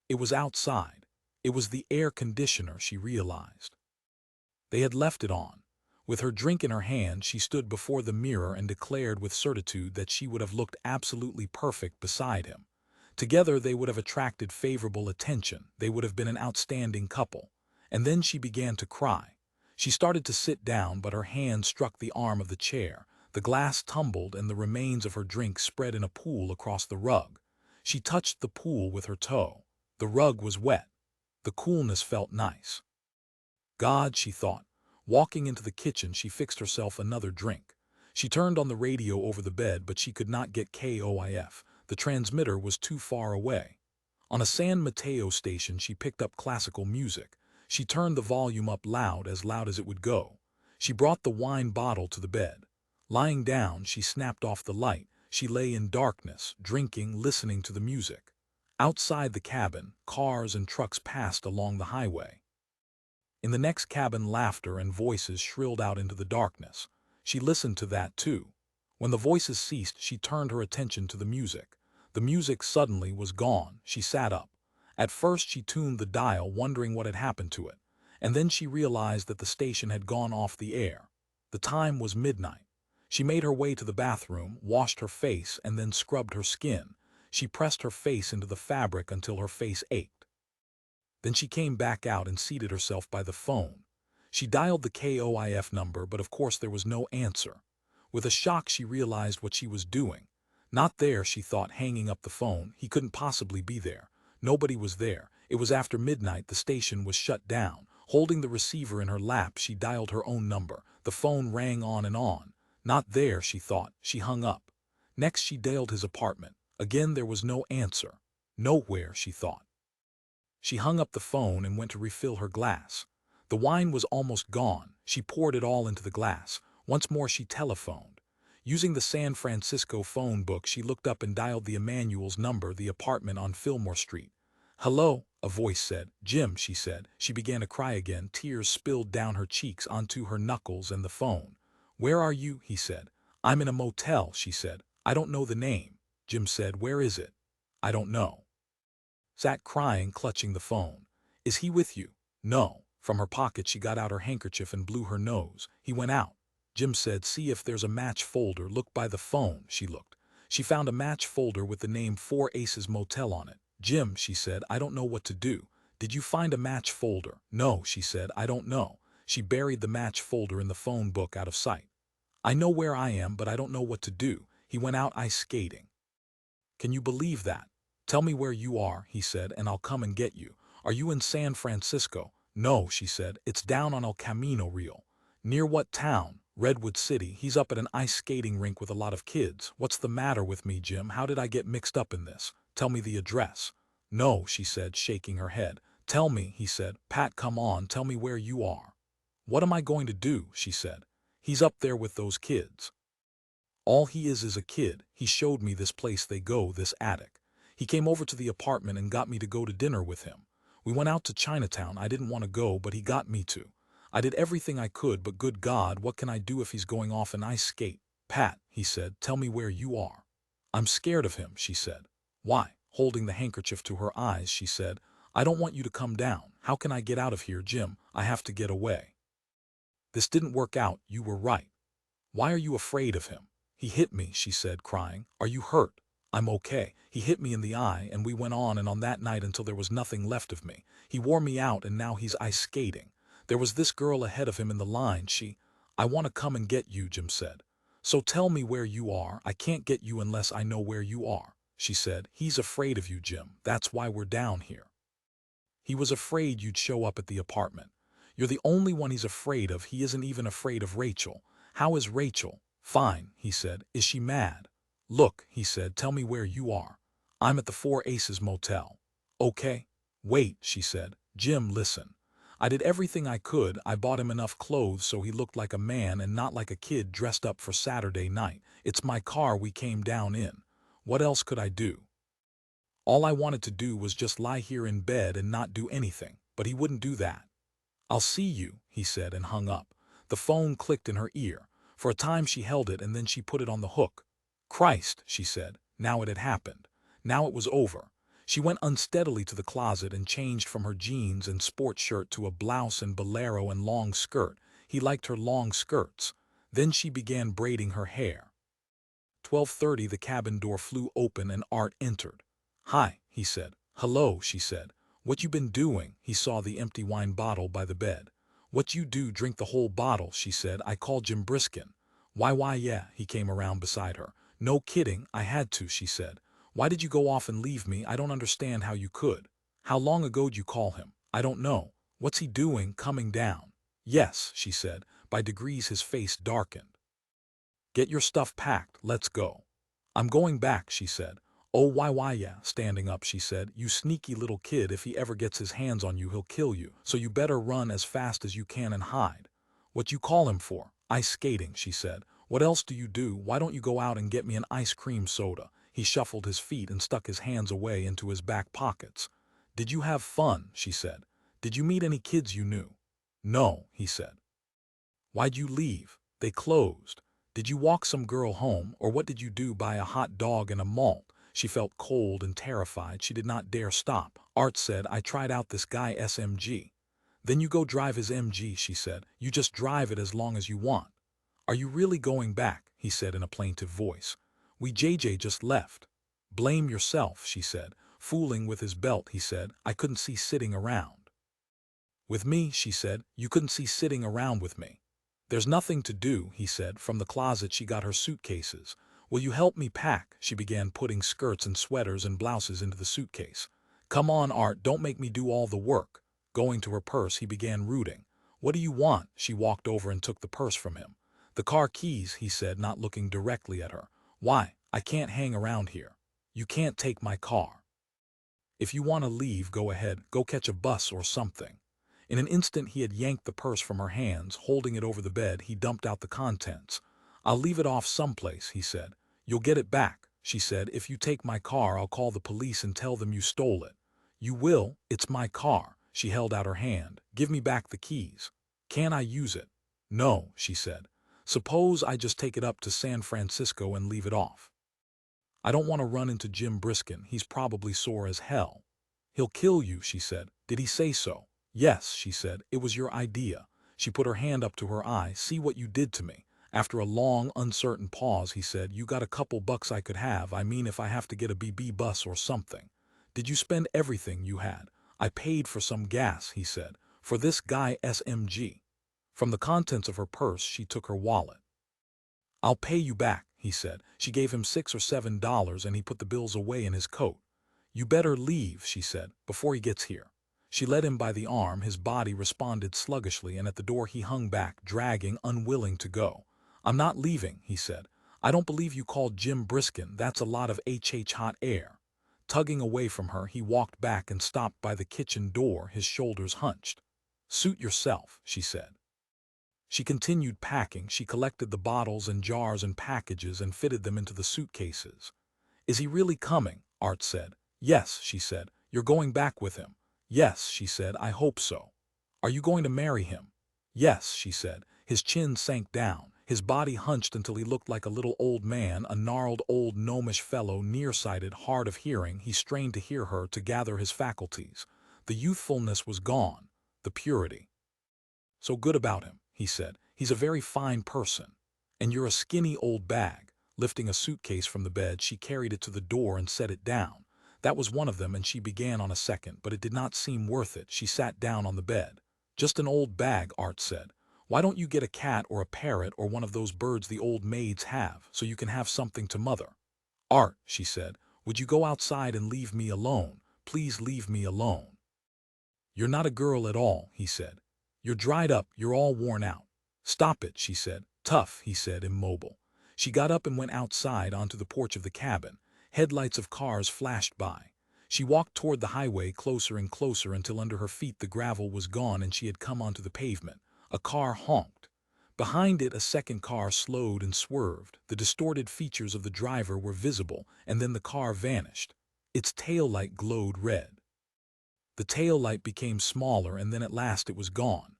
A: It was outside. It was the air conditioner, she realized. They had left it on. With her drink in her hand, she stood before the mirror and declared with certitude that she would have looked absolutely perfect beside him. Together they would have attracted favorable attention. They would have been an outstanding couple. And then she began to cry. She started to sit down, but her hand struck the arm of the chair. The glass tumbled and the remains of her drink spread in a pool across the rug. She touched the pool with her toe. The rug was wet. The coolness felt nice. God, she thought. Walking into the kitchen, she fixed herself another drink. She turned on the radio over the bed, but she could not get KOIF. The transmitter was too far away. On a San Mateo station, she picked up classical music. She turned the volume up loud as it would go. She brought the wine bottle to the bed. Lying down, she snapped off the light. She lay in darkness, drinking, listening to the music. Outside the cabin, cars and trucks passed along the highway. In the next cabin, laughter and voices shrilled out into the darkness. She listened to that too. When the voices ceased, she turned her attention to the music. The music suddenly was gone. She sat up. At first she tuned the dial, wondering what had happened to it. And then she realized that the station had gone off the air. The time was midnight. She made her way to the bathroom, washed her face, and then scrubbed her skin. She pressed her face into the fabric until her face ached. Then she came back out and seated herself by the phone. She dialed the KOIF number, but of course there was no answer. With a shock, she realized what she was doing. Not there, she thought, hanging up the phone. He couldn't possibly be there. Nobody was there. It was after midnight. The station was shut down. Holding the receiver in her lap, she dialed her own number. The phone rang on and on. Not there, she thought. She hung up. Next, she dialed his apartment. Again, there was no answer. Nowhere, she thought. She hung up the phone and went to refill her glass. The wine was almost gone. She poured it all into the glass. Once more she telephoned. Using the San Francisco phone book, she looked up and dialed the Emanuel's number, the apartment on Fillmore Street. "Hello," a voice said. "Jim," she said. She began to cry again. Tears spilled down her cheeks onto her knuckles and the phone. "Where are you?" he said. "I'm in a motel," she said. "I don't know the name." Jim said, "Where is it?" "I don't know." Sat crying, clutching the phone. "Is he with you?" "No." From her pocket she got out her handkerchief and blew her nose. He went out. Jim said, "See if there's a match folder. Look by the phone." She looked. She found a match folder with the name 4 Aces Motel on it. "Jim," she said, "I don't know what to do." "Did you find a match folder?" "No," she said, "I don't know." She buried the match folder in the phone book out of sight. "I know where I am, but I don't know what to do." He went out ice skating. "Can you believe that?" "Tell me where you are," he said, "and I'll come and get you." "Are you in San Francisco?" "No," she said, "it's down on El Camino Real." "Near what town?" "Redwood City." "He's up at an ice skating rink with a lot of kids." "What's the matter with me, Jim? How did I get mixed up in this? Tell me the address." "No," she said, shaking her head. "Tell me," he said. "Pat, come on, tell me where you are." "What am I going to do?" she said. "He's up there with those kids." "All he is a kid. He showed me this place they go, this attic. He came over to the apartment and got me to go to dinner with him. We went out to Chinatown. I didn't want to go, but he got me to. I did everything I could, but good God, what can I do if he's going off an ice skate?" "Pat," he said, "tell me where you are." "I'm scared of him," she said. "Why?" Holding the handkerchief to her eyes, she said, "I don't want you to come down. How can I get out of here, Jim? I have to get away." "This didn't work out. You were right." "Why are you afraid of him?" "He hit me," she said, crying. "Are you hurt?" "I'm okay. He hit me in the eye, and we went on and on that night until there was nothing left of me. He wore me out, and now he's ice skating. There was this girl ahead of him in the line. I want to come and get you," Jim said. "So tell me where you are." "I can't get you unless I know where you are," she said. "He's afraid of you, Jim. That's why we're down here. He was afraid you'd show up at the apartment. You're the only one he's afraid of. He isn't even afraid of Rachel." "How is Rachel?" "Fine," he said. "Is she mad?" "Look," he said, "tell me where you are." "I'm at the 4 Aces Motel." "Okay." "Wait," she said. "Jim, listen. I did everything I could. I bought him enough clothes so he looked like a man and not like a kid dressed up for Saturday night. It's my car we came down in. What else could I do? All I wanted to do was just lie here in bed and not do anything, but he wouldn't do that." "I'll see you," he said, and hung up. The phone clicked in her ear. For a time she held it, and then she put it on the hook. "Christ," she said. Now it had happened. Now it was over. She went unsteadily to the closet and changed from her jeans and sports shirt to a blouse and bolero and long skirt. He liked her long skirts. Then she began braiding her hair. 12:30, the cabin door flew open and Art entered. "Hi," he said. "Hello," she said. "What you been doing?" He saw the empty wine bottle by the bed. "What you do, drink the whole bottle," she said. "I called Jim Briskin." Why, yeah." He came around beside her. "No kidding, I had to," she said. "Why did you go off and leave me? I don't understand how you could." "How long ago did you call him?" "I don't know." "What's he doing, coming down?" "Yes," she said. By degrees his face darkened. "Get your stuff packed, let's go." "I'm going back," she said. "Oh, why, yeah." Standing up, she said, "You sneaky little kid, if he ever gets his hands on you, he'll kill you. So you better run as fast as you can and hide." "What you call him for?" "Ice skating," she said. What else do you do? Why don't you go out and get me an ice cream soda? He shuffled his feet and stuck his hands away into his back pockets. Did you have fun? She said. Did you meet any kids you knew? No, he said. Why'd you leave? They closed. Did you walk some girl home, or what did you do? Buy a hot dog and a malt? She felt cold and terrified. She did not dare stop. Art said, I tried out this guy SMG. Then you go drive his MG, she said. You just drive it as long as you want. Are you really going back? He said in a plaintive voice. We JJ just left. Blame yourself, she said. Fooling with his belt, he said. I couldn't see sitting around. With me, she said. You couldn't see sitting around with me. There's nothing to do, he said. From the closet she got her suitcases. Will you help me pack? She began putting skirts and sweaters and blouses into the suitcase. Come on, Art, don't make me do all the work. Going to her purse, he began rooting. What do you want? She walked over and took the purse from him. The car keys, he said, not looking directly at her. Why? I can't hang around here. You can't take my car. If you want to leave, go ahead. Go catch a bus or something. In an instant he had yanked the purse from her hands. Holding it over the bed, he dumped out the contents. I'll leave it off someplace, he said. You'll get it back, she said. If you take my car, I'll call the police and tell them you stole it. You will? It's my car. She held out her hand. Give me back the keys. Can't I use it? No, she said. Suppose I just take it up to San Francisco and leave it off. I don't want to run into Jim Briskin. He's probably sore as hell. He'll kill you, she said. Did he say so? Yes, she said. It was your idea. She put her hand up to her eye. See what you did to me. After a long, uncertain pause, he said, you got a couple bucks I could have. I mean, if I have to get a BB bus or something. Did you spend everything you had? I paid for some gas, he said. For this guy SMG. From the contents of her purse, she took her wallet. I'll pay you back, he said. She gave him $6 or $7 and he put the bills away in his coat. You better leave, she said, before he gets here. She led him by the arm. His body responded sluggishly, and at the door he hung back, dragging, unwilling to go. I'm not leaving, he said. I don't believe you called Jim Briskin. That's a lot of hot air. Tugging away from her, he walked back and stopped by the kitchen door, his shoulders hunched. Suit yourself, she said. She continued packing. She collected the bottles and jars and packages and fitted them into the suitcases. Is he really coming? Art said. Yes, she said. You're going back with him. Yes, she said. I hope so. Are you going to marry him? Yes, she said. His chin sank down. His body hunched until he looked like a little old man, a gnarled old gnomish fellow, nearsighted, hard of hearing. He strained to hear her, to gather his faculties. The youthfulness was gone, the purity. So good about him, he said. He's a very fine person. And you're a skinny old bag. Lifting a suitcase from the bed, she carried it to the door and set it down. That was one of them, and she began on a second, but it did not seem worth it. She sat down on the bed. Just an old bag, Art said. Why don't you get a cat or a parrot or one of those birds the old maids have, so you can have something to mother? Art, she said, would you go outside and leave me alone? Please leave me alone. You're not a girl at all, he said. You're dried up, you're all worn out. Stop it, she said. Tough, he said, immobile. She got up and went outside onto the porch of the cabin. Headlights of cars flashed by. She walked toward the highway, closer and closer, until under her feet the gravel was gone and she had come onto the pavement. A car honked. Behind it, a second car slowed and swerved. The distorted features of the driver were visible, and then the car vanished. Its taillight glowed red. The taillight became smaller, and then at last it was gone.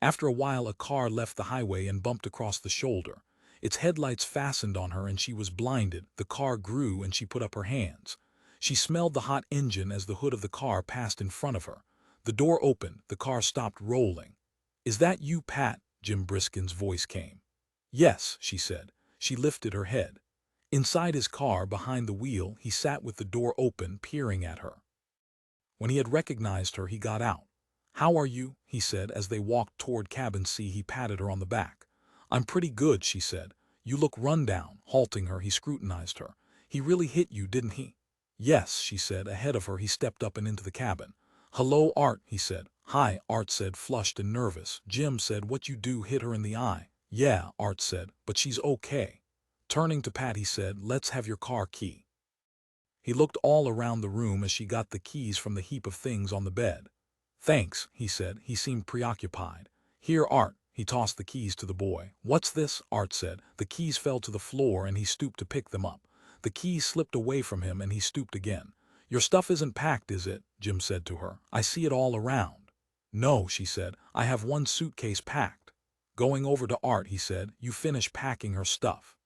A: After a while, a car left the highway and bumped across the shoulder. Its headlights fastened on her and she was blinded. The car grew and she put up her hands. She smelled the hot engine as the hood of the car passed in front of her. The door opened. The car stopped rolling. Is that you, Pat? Jim Briskin's voice came. Yes, she said. She lifted her head. Inside his car, behind the wheel, he sat with the door open, peering at her. When he had recognized her, he got out. How are you? He said. As they walked toward cabin C, he patted her on the back. I'm pretty good, she said. You look run down. Halting her, he scrutinized her. He really hit you, didn't he? Yes, she said. Ahead of her, he stepped up and into the cabin. Hello, Art, he said. Hi, Art said, flushed and nervous. Jim said, what you do hit her in the eye. Yeah, Art said, but she's okay. Turning to Pat, he said, let's have your car key. He looked all around the room as she got the keys from the heap of things on the bed. Thanks, he said. He seemed preoccupied. Here, Art, He tossed the keys to the boy. "What's this?" Art said. The keys fell to the floor and he stooped to pick them up. The keys slipped away from him and he stooped again. "Your stuff isn't packed, is it?" Jim said to her. "I see it all around." "No," she said. "I have one suitcase packed." Going over to Art, he said, "You finish packing her stuff.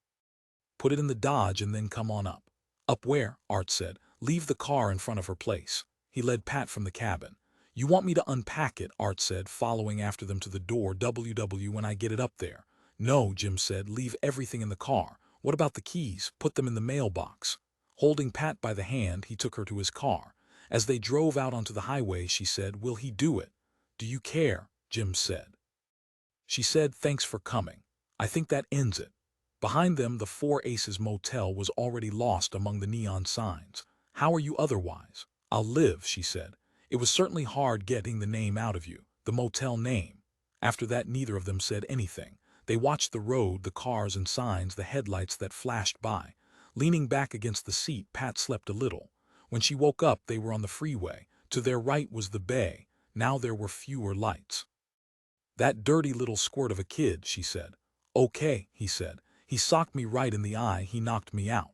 A: Put it in the Dodge and then come on up." "Up where?" Art said. "Leave the car in front of her place." He led Pat from the cabin. "You want me to unpack it?" Art said, following after them to the door. When I get it up there." "No," Jim said. "Leave everything in the car." "What about the keys?" "Put them in the mailbox." Holding Pat by the hand, he took her to his car. As they drove out onto the highway, she said, "Will he do it?" "Do you care?" Jim said. She said, "Thanks for coming. I think that ends it." Behind them, the Four Aces Motel was already lost among the neon signs. "How are you otherwise?" "I'll live," she said. "It was certainly hard getting the name out of you, the motel name." After that, neither of them said anything. They watched the road, the cars and signs, the headlights that flashed by. Leaning back against the seat, Pat slept a little. When she woke up, they were on the freeway. To their right was the bay. Now there were fewer lights. "That dirty little squirt of a kid," she said. "Okay," he said. "He socked me right in the eye, he knocked me out."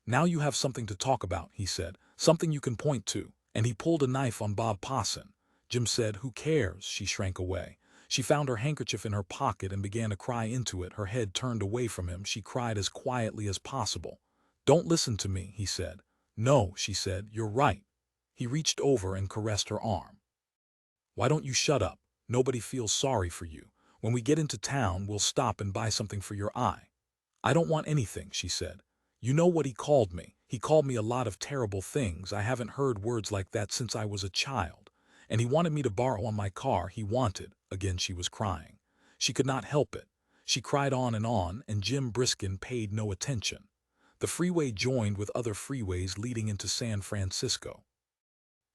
A: "Now you have something to talk about," he said. "Something you can point to." And he pulled a knife on Bob Posson. Jim said, "Who cares?" She shrank away. She found her handkerchief in her pocket and began to cry into it, her head turned away from him. She cried as quietly as possible. "Don't listen to me," he said. "No," she said, "you're right." He reached over and caressed her arm. "Why don't you shut up? Nobody feels sorry for you. When we get into town, we'll stop and buy something for your eye." "I don't want anything," she said. "You know what he called me. He called me a lot of terrible things. I haven't heard words like that since I was a child. And he wanted me to borrow on my car. He wanted." Again she was crying. She could not help it. She cried on, and Jim Briskin paid no attention. The freeway joined with other freeways leading into San Francisco.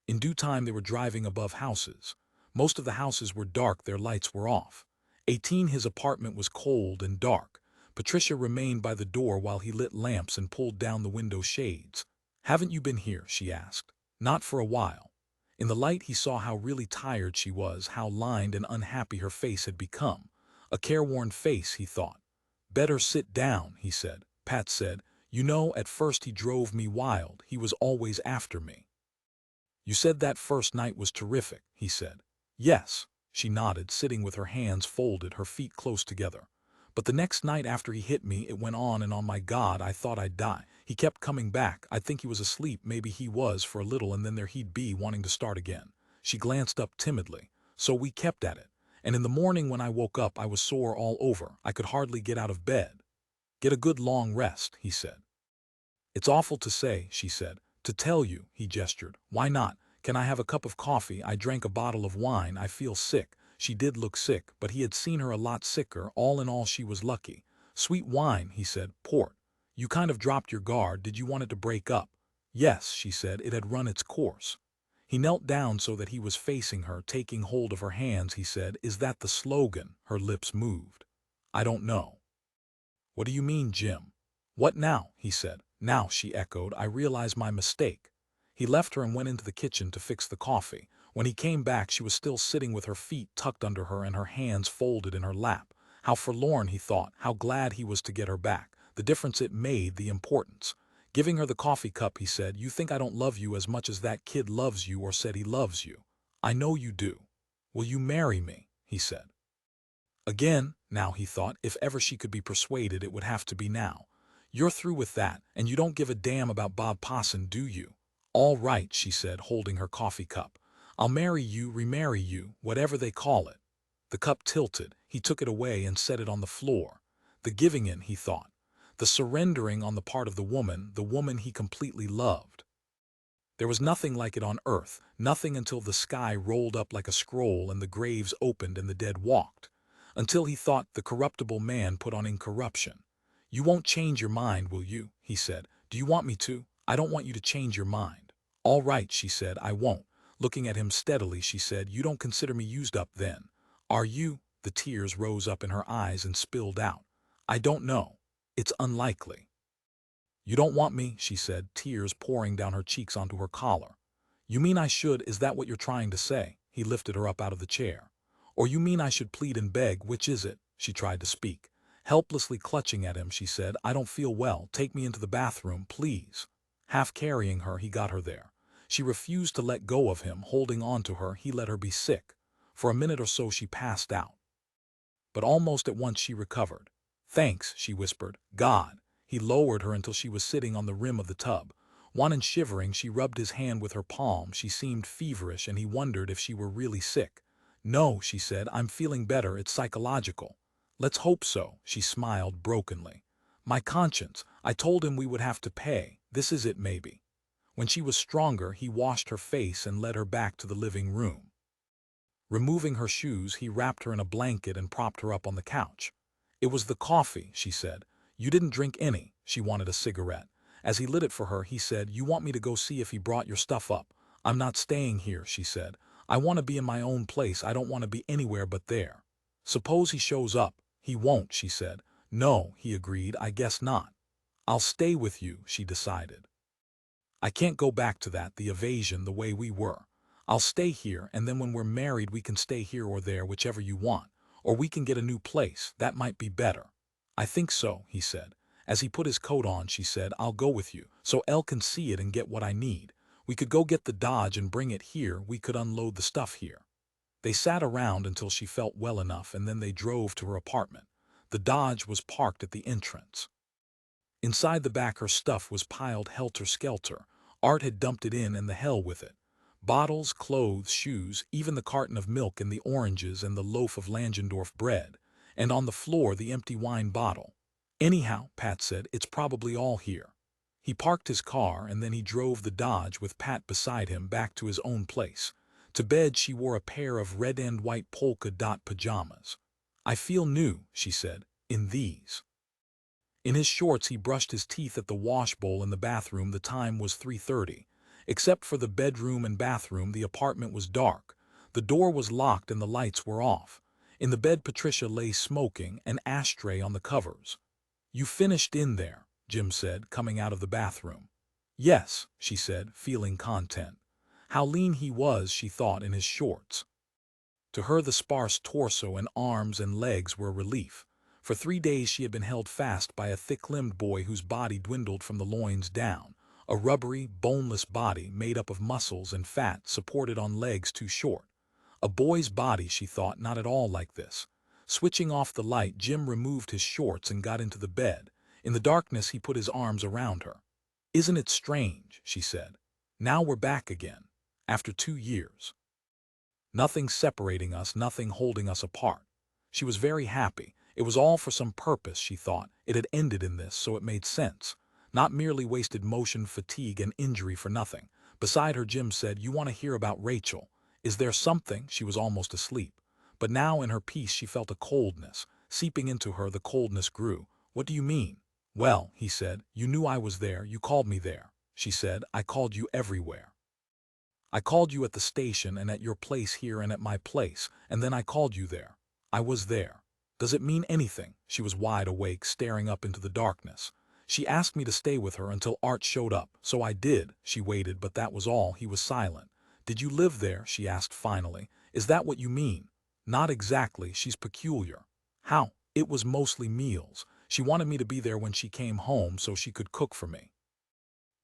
A: In due time they were driving above houses. Most of the houses were dark, their lights were off. 18, his apartment was cold and dark. Patricia remained by the door while he lit lamps and pulled down the window shades. "Haven't you been here?" she asked. "Not for a while." In the light he saw how really tired she was, how lined and unhappy her face had become. A careworn face, he thought. "Better sit down," he said. Pat said, "You know, at first he drove me wild. He was always after me." "You said that first night was terrific," he said. "Yes," she nodded, sitting with her hands folded, her feet close together. "But the next night after he hit me, it went on and on. My God, I thought I'd die. He kept coming back. I'd think he was asleep, maybe he was for a little, and then there he'd be wanting to start again." She glanced up timidly. "So we kept at it. And in the morning when I woke up, I was sore all over. I could hardly get out of bed." "Get a good long rest," he said. "It's awful to say," she said. "To tell you," he gestured. "Why not? Can I have a cup of coffee? I drank a bottle of wine. I feel sick." She did look sick, but he had seen her a lot sicker. All in all, she was lucky. "Sweet wine," he said. "Port. You kind of dropped your guard. Did you want it to break up?" "Yes," she said. "It had run its course." He knelt down so that he was facing her, taking hold of her hands. He said, "Is that the slogan?" Her lips moved. "I don't know." "What do you mean, Jim?" "What now?" he said. "Now," she echoed. "I realize my mistake." He left her and went into the kitchen to fix the coffee. When he came back, she was still sitting with her feet tucked under her and her hands folded in her lap. How forlorn, he thought. How glad he was to get her back. The difference it made, the importance. Giving her the coffee cup, he said, "You think I don't love you as much as that kid loves you or said he loves you. I know you do. Will you marry me?" he said. Again, now, he thought, if ever she could be persuaded, it would have to be now. "You're through with that, and you don't give a damn about Bob Posson, do you?" "All right," she said, holding her coffee cup. "I'll marry you, remarry you, whatever they call it." The cup tilted. He took it away and set it on the floor. The giving in, he thought. The surrendering on the part of the woman he completely loved. There was nothing like it on earth, nothing until the sky rolled up like a scroll and the graves opened and the dead walked. Until, he thought, the corruptible man put on incorruption. "You won't change your mind, will you?" he said. "Do you want me to?" "I don't want you to change your mind." "All right," she said, "I won't." Looking at him steadily, she said, "You don't consider me used up then, are you?" The tears rose up in her eyes and spilled out. "I don't know. It's unlikely." "You don't want me," she said, tears pouring down her cheeks onto her collar. "You mean I should? Is that what you're trying to say?" He lifted her up out of the chair. Or you mean I should plead and beg, which is it? She tried to speak. Helplessly clutching at him, she said, I don't feel well, take me into the bathroom, please. Half carrying her, he got her there. She refused to let go of him, holding on to her, he let her be sick. For a minute or so she passed out. But almost at once she recovered. Thanks, she whispered. God. He lowered her until she was sitting on the rim of the tub. Wan and shivering, she rubbed his hand with her palm. She seemed feverish, and he wondered if she were really sick. No, she said, I'm feeling better, it's psychological. Let's hope so, she smiled brokenly. My conscience, I told him we would have to pay, this is it maybe. When she was stronger, he washed her face and led her back to the living room. Removing her shoes, he wrapped her in a blanket and propped her up on the couch. It was the coffee, she said. You didn't drink any. She wanted a cigarette. As he lit it for her, he said, you want me to go see if he brought your stuff up? I'm not staying here, she said. I want to be in my own place. I don't want to be anywhere but there. Suppose he shows up. He won't, she said. No, he agreed, I guess not. I'll stay with you, she decided. I can't go back to that, the evasion, the way we were. I'll stay here, and then when we're married we can stay here or there, whichever you want. Or we can get a new place, that might be better. I think so, he said. As he put his coat on, she said, I'll go with you, so Elle can see it and get what I need. We could go get the Dodge and bring it here, we could unload the stuff here. They sat around until she felt well enough, and then they drove to her apartment. The Dodge was parked at the entrance. Inside the back her stuff was piled helter-skelter. Art had dumped it in, and the hell with it. Bottles, clothes, shoes, even the carton of milk and the oranges and the loaf of Langendorf bread. And on the floor the empty wine bottle. Anyhow, Pat said, it's probably all here. He parked his car, and then he drove the Dodge with Pat beside him back to his own place. To bed she wore a pair of red and white polka dot pajamas. I feel new, she said, in these. In his shorts he brushed his teeth at the wash bowl in the bathroom. The time was 3:30. Except for the bedroom and bathroom, the apartment was dark. The door was locked and the lights were off. In the bed Patricia lay smoking, an ashtray on the covers. You finished in there, Jim said, coming out of the bathroom. Yes, she said, feeling content. How lean he was, she thought, in his shorts. To her the sparse torso and arms and legs were a relief. For 3 days she had been held fast by a thick-limbed boy whose body dwindled from the loins down, a rubbery, boneless body made up of muscles and fat supported on legs too short. A boy's body, she thought, not at all like this. Switching off the light, Jim removed his shorts and got into the bed. In the darkness he put his arms around her. Isn't it strange, she said. Now we're back again. After 2 years. Nothing separating us, nothing holding us apart. She was very happy. It was all for some purpose, she thought. It had ended in this, so it made sense. Not merely wasted motion, fatigue, and injury for nothing. Beside her, Jim said, you want to hear about Rachel. Is there something? She was almost asleep. But now in her peace she felt a coldness. Seeping into her, the coldness grew. What do you mean? Well, he said, you knew I was there, you called me there. She said, I called you everywhere. I called you at the station and at your place here and at my place, and then I called you there. I was there. Does it mean anything? She was wide awake, staring up into the darkness. She asked me to stay with her until Art showed up, so I did. She waited, but that was all. He was silent. Did you live there? She asked finally. Is that what you mean? Not exactly. She's peculiar. How? It was mostly meals. She wanted me to be there when she came home so she could cook for me.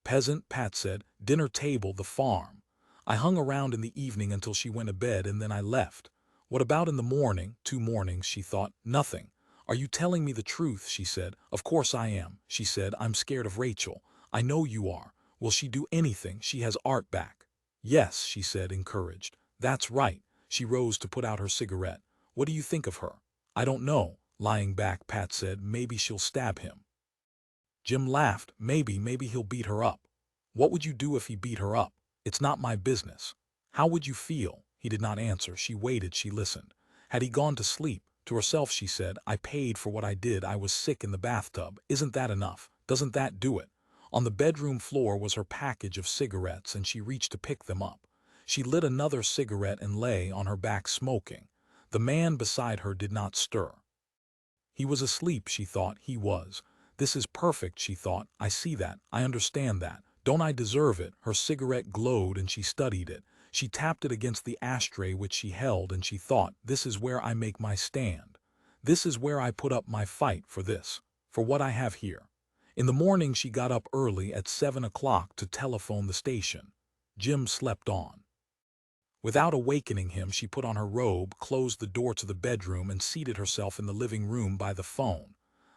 A: Peasant, Pat said. Dinner table, the farm. I hung around in the evening until she went to bed, and then I left. What about in the morning? 2 mornings, she thought. Nothing. Are you telling me the truth? She said. Of course I am. She said, I'm scared of Rachel. I know you are. Will she do anything? She has Art back. Yes, she said, encouraged. That's right. She rose to put out her cigarette. What do you think of her? I don't know. Lying back, Pat said, maybe she'll stab him. Jim laughed. Maybe he'll beat her up. What would you do if he beat her up? It's not my business. How would you feel? He did not answer. She waited, she listened. Had he gone to sleep? To herself she said, I paid for what I did. I was sick in the bathtub. Isn't that enough? Doesn't that do it? On the bedroom floor was her package of cigarettes, and she reached to pick them up. She lit another cigarette and lay on her back smoking. The man beside her did not stir. He was asleep, she thought. He was. This is perfect, she thought. I see that. I understand that. Don't I deserve it? Her cigarette glowed and she studied it. She tapped it against the ashtray which she held, and she thought, this is where I make my stand. This is where I put up my fight for this, for what I have here. In the morning she got up early at 7 o'clock to telephone the station. Jim slept on. Without awakening him, she put on her robe, closed the door to the bedroom, and seated herself in the living room by the phone.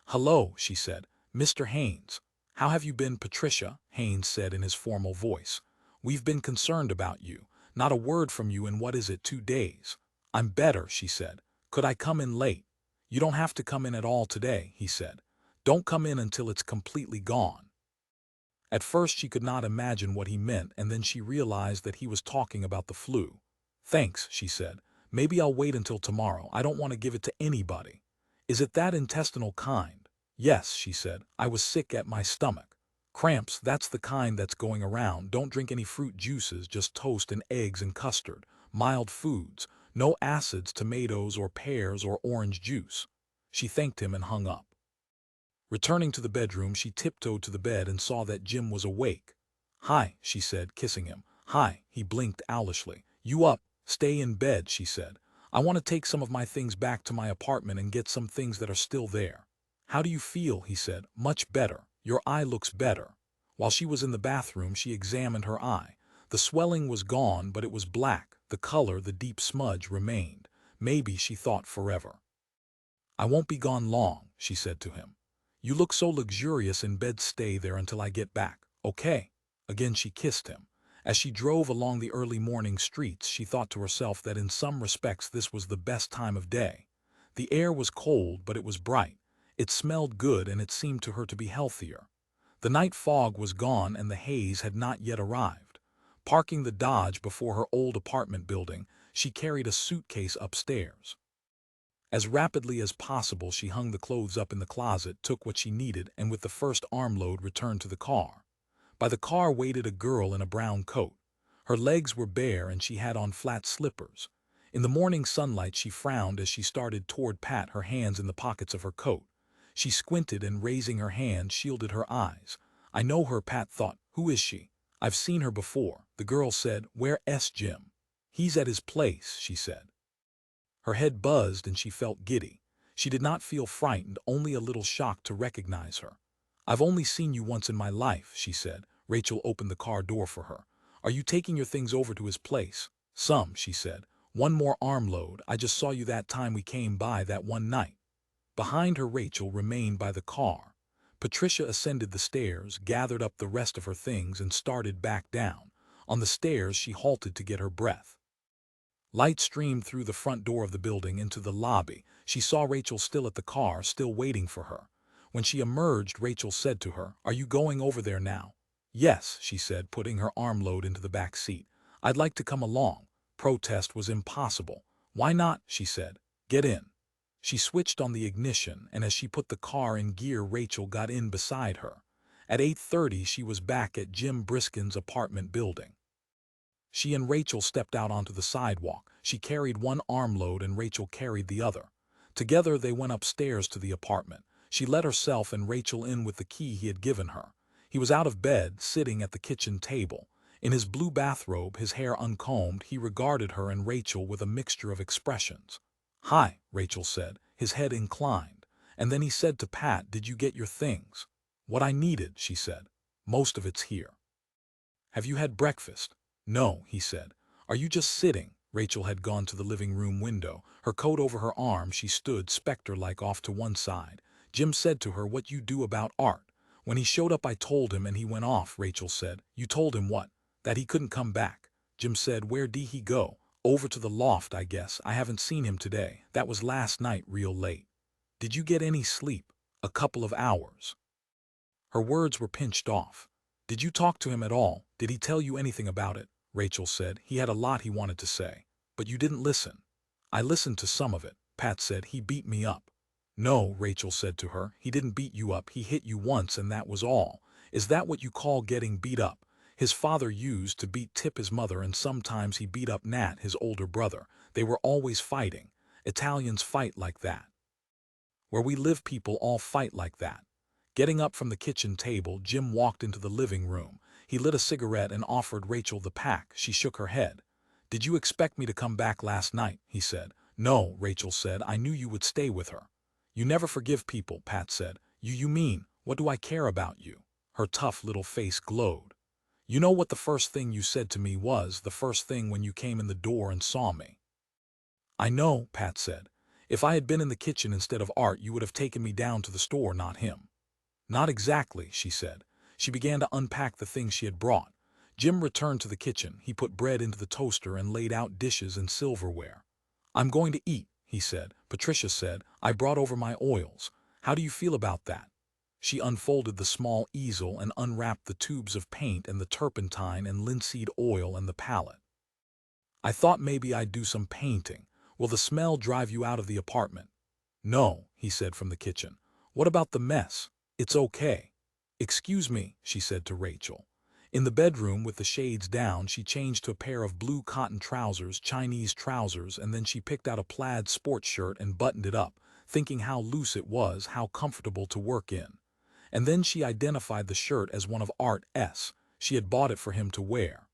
A: "Hello," she said. "Mr. Haynes. How have you been, Patricia?" Haynes said in his formal voice. "We've been concerned about you. Not a word from you in what is it, 2 days?" "I'm better," she said. "Could I come in late?" "You don't have to come in at all today," he said. "Don't come in until it's completely gone." At first she could not imagine what he meant, and then she realized that he was talking about the flu. "Thanks," she said. "Maybe I'll wait until tomorrow. I don't want to give it to anybody." "Is it that intestinal kind?" "Yes," she said. "I was sick at my stomach. Cramps, that's the kind that's going around. Don't drink any fruit juices, just toast and eggs and custard. Mild foods. No acids, tomatoes or pears or orange juice." She thanked him and hung up. Returning to the bedroom, she tiptoed to the bed and saw that Jim was awake. "Hi," she said, kissing him. "Hi," he blinked owlishly. "You up?" "Stay in bed," she said. "I want to take some of my things back to my apartment and get some things that are still there." "How do you feel?" he said. "Much better. Your eye looks better." While she was in the bathroom, she examined her eye. The swelling was gone, but it was black. The color, the deep smudge, remained. Maybe, she thought, forever. "I won't be gone long," she said to him. "You look so luxurious in bed. Stay there until I get back, okay?" Again she kissed him. As she drove along the early morning streets, she thought to herself that in some respects this was the best time of day. The air was cold, but it was bright. It smelled good, and it seemed to her to be healthier. The night fog was gone, and the haze had not yet arrived. Parking the Dodge before her old apartment building, she carried a suitcase upstairs. As rapidly as possible, she hung the clothes up in the closet, took what she needed, and with the first armload returned to the car. By the car waited a girl in a brown coat. Her legs were bare and she had on flat slippers. In the morning sunlight she frowned as she started toward Pat, her hands in the pockets of her coat. She squinted and, raising her hand, shielded her eyes. "I know her," Pat thought. "Who is she? I've seen her before." The girl said, "Where's Jim?" "He's at his place," she said. Her head buzzed and she felt giddy. She did not feel frightened, only a little shocked to recognize her. "I've only seen you once in my life," she said. Rachel opened the car door for her. "Are you taking your things over to his place?" "Some," she said. "One more armload. I just saw you that time we came by that one night." Behind her, Rachel remained by the car. Patricia ascended the stairs, gathered up the rest of her things, and started back down. On the stairs she halted to get her breath. Light streamed through the front door of the building into the lobby. She saw Rachel still at the car, still waiting for her. When she emerged, Rachel said to her, "Are you going over there now?" "Yes," she said, putting her armload into the back seat. "I'd like to come along." Protest was impossible. "Why not?" she said. "Get in." She switched on the ignition, and as she put the car in gear, Rachel got in beside her. At 8:30 she was back at Jim Briskin's apartment building. She and Rachel stepped out onto the sidewalk. She carried one armload and Rachel carried the other. Together they went upstairs to the apartment. She let herself and Rachel in with the key he had given her. He was out of bed, sitting at the kitchen table. In his blue bathrobe, his hair uncombed, he regarded her and Rachel with a mixture of expressions. "Hi," Rachel said, his head inclined. And then he said to Pat, "Did you get your things?" "What I needed," she said. "Most of it's here." "Have you had breakfast?" "No," he said. "Are you just sitting?" Rachel had gone to the living room window. Her coat over her arm, she stood specter-like off to one side. "Jim said to her, 'What you do about art?' When he showed up I told him and he went off," Rachel said. "You told him what?" "That he couldn't come back." Jim said, "Where did he go?" "Over to the loft, I guess. I haven't seen him today. That was last night, real late." "Did you get any sleep?" "A couple of hours." Her words were pinched off. "Did you talk to him at all? Did he tell you anything about it?" Rachel said. "He had a lot he wanted to say. But you didn't listen." "I listened to some of it," Pat said. "He beat me up." "No," Rachel said to her. "He didn't beat you up. He hit you once and that was all." "Is that what you call getting beat up?" "His father used to beat Tip, his mother, and sometimes he beat up Nat, his older brother. They were always fighting. Italians fight like that. Where we live people all fight like that." Getting up from the kitchen table, Jim walked into the living room. He lit a cigarette and offered Rachel the pack. She shook her head. "Did you expect me to come back last night?" he said. "No," Rachel said. "I knew you would stay with her." "You never forgive people," Pat said. You mean, what do I care about you?" Her tough little face glowed. "You know what the first thing you said to me was, the first thing when you came in the door and saw me." "I know," Pat said. "If I had been in the kitchen instead of Art, you would have taken me down to the store, not him." "Not exactly," she said. She began to unpack the things she had brought. Jim returned to the kitchen. He put bread into the toaster and laid out dishes and silverware. "I'm going to eat," he said. "Patricia said, I brought over my oils. How do you feel about that?" She unfolded the small easel and unwrapped the tubes of paint and the turpentine and linseed oil and the palette. "I thought maybe I'd do some painting. Will the smell drive you out of the apartment?" "No," he said from the kitchen. "What about the mess? It's okay." "Excuse me," she said to Rachel. In the bedroom with the shades down, she changed to a pair of blue cotton trousers, Chinese trousers, and then she picked out a plaid sports shirt and buttoned it up, thinking how loose it was, how comfortable to work in. And then she identified the shirt as one of Art's. She had bought it for him to wear.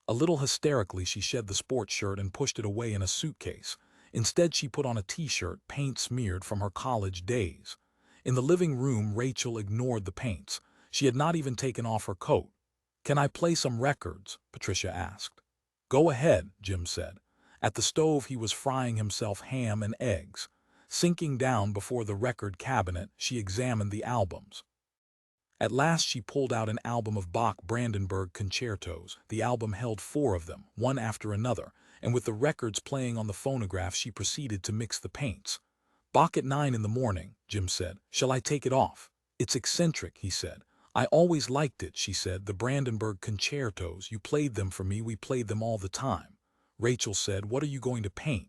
A: A little hysterically, she shed the sports shirt and pushed it away in a suitcase. Instead, she put on a t-shirt, paint smeared from her college days. In the living room, Rachel ignored the paints. She had not even taken off her coat. "Can I play some records?" Patricia asked. "Go ahead," Jim said. At the stove, he was frying himself ham and eggs. Sinking down before the record cabinet, she examined the albums. At last she pulled out an album of Bach-Brandenburg concertos. The album held 4 of them, one after another, and with the records playing on the phonograph she proceeded to mix the paints. "Bach at 9 in the morning," Jim said. "Shall I take it off?" "It's eccentric," he said. "I always liked it," she said. "The Brandenburg concertos, you played them for me, we played them all the time." Rachel said, "What are you going to paint?"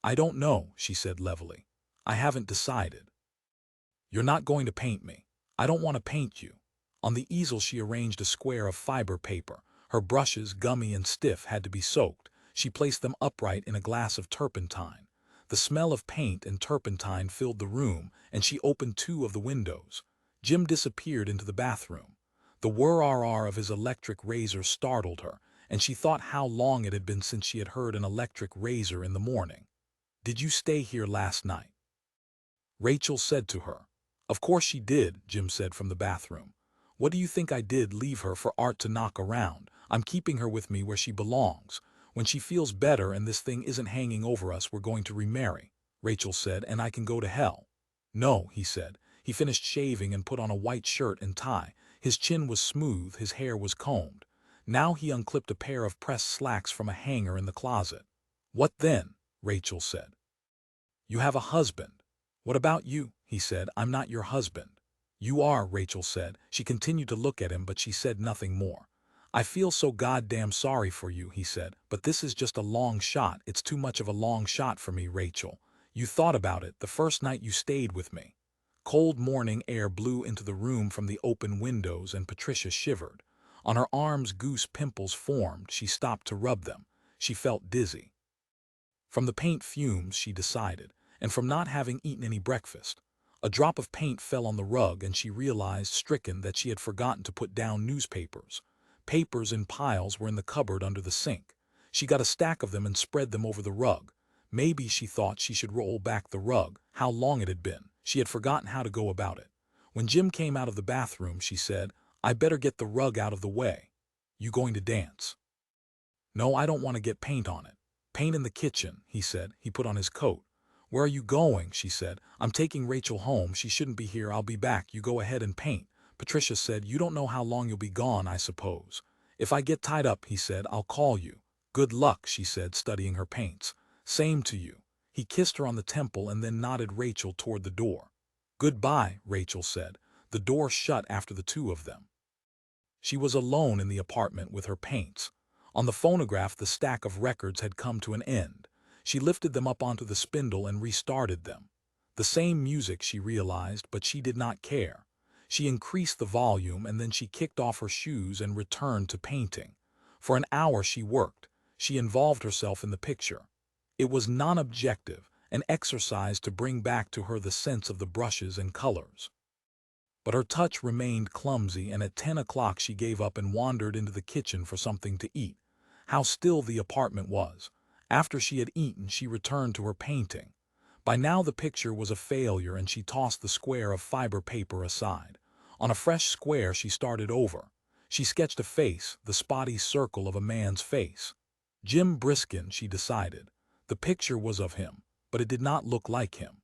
A: "I don't know," she said levelly. "I haven't decided." "You're not going to paint me. I don't want to paint you." On the easel she arranged a square of fiber paper. Her brushes, gummy and stiff, had to be soaked. She placed them upright in a glass of turpentine. The smell of paint and turpentine filled the room, and she opened 2 of the windows. Jim disappeared into the bathroom. The whir-r-r of his electric razor startled her, and she thought how long it had been since she had heard an electric razor in the morning. "Did you stay here last night?" Rachel said to her. "Of course she did," Jim said from the bathroom. "What do you think I did, leave her for Art to knock around? I'm keeping her with me where she belongs. When she feels better and this thing isn't hanging over us, we're going to remarry," Rachel said, "and I can go to hell." "No," he said. He finished shaving and put on a white shirt and tie. His chin was smooth, his hair was combed. Now he unclipped a pair of pressed slacks from a hanger in the closet. "What then?" Rachel said. "You have a husband." "What about you?" he said. "I'm not your husband." "You are," Rachel said. She continued to look at him, but she said nothing more. "I feel so goddamn sorry for you," he said, "but this is just a long shot. It's too much of a long shot for me, Rachel. You thought about it the first night you stayed with me." Cold morning air blew into the room from the open windows, and Patricia shivered. On her arms goose pimples formed. She stopped to rub them. She felt dizzy. From the paint fumes, she decided, and from not having eaten any breakfast. A drop of paint fell on the rug, and she realized, stricken, that she had forgotten to put down newspapers. Papers in piles were in the cupboard under the sink. She got a stack of them and spread them over the rug. Maybe she thought she should roll back the rug. How long it had been. She had forgotten how to go about it. When Jim came out of the bathroom, she said, "I better get the rug out of the way." "You going to dance?" "No, I don't want to get paint on it." "Paint in the kitchen," he said. He put on his coat. "Where are you going?" she said. "I'm taking Rachel home. She shouldn't be here. I'll be back. You go ahead and paint." Patricia said, "You don't know how long you'll be gone, I suppose." "If I get tied up," he said, "I'll call you." "Good luck," she said, studying her paints. "Same to you." He kissed her on the temple and then nodded Rachel toward the door. "Goodbye," Rachel said. The door shut after the 2 of them. She was alone in the apartment with her paints. On the phonograph, the stack of records had come to an end. She lifted them up onto the spindle and restarted them. The same music, she realized, but she did not care. She increased the volume, and then she kicked off her shoes and returned to painting. For an hour she worked. She involved herself in the picture. It was non-objective, an exercise to bring back to her the sense of the brushes and colors. But her touch remained clumsy, and at 10 o'clock she gave up and wandered into the kitchen for something to eat. How still the apartment was. After she had eaten, she returned to her painting. By now the picture was a failure and she tossed the square of fiber paper aside. On a fresh square she started over. She sketched a face, the spotty circle of a man's face. Jim Briskin, she decided. The picture was of him, but it did not look like him.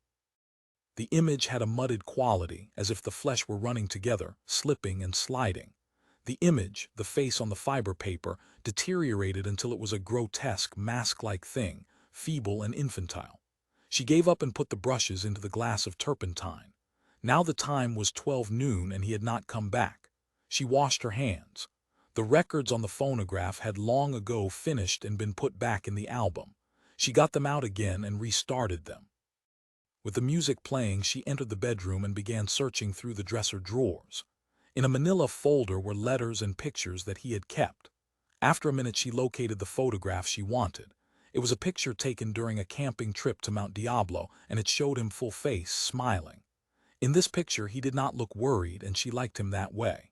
A: The image had a mudded quality, as if the flesh were running together, slipping and sliding. The image, the face on the fiber paper, deteriorated until it was a grotesque, mask-like thing, feeble and infantile. She gave up and put the brushes into the glass of turpentine. Now the time was 12 noon and he had not come back. She washed her hands. The records on the phonograph had long ago finished and been put back in the album. She got them out again and restarted them. With the music playing, she entered the bedroom and began searching through the dresser drawers. In a manila folder were letters and pictures that he had kept. After a minute she located the photograph she wanted. It was a picture taken during a camping trip to Mount Diablo, and it showed him full face, smiling. In this picture he did not look worried, and she liked him that way.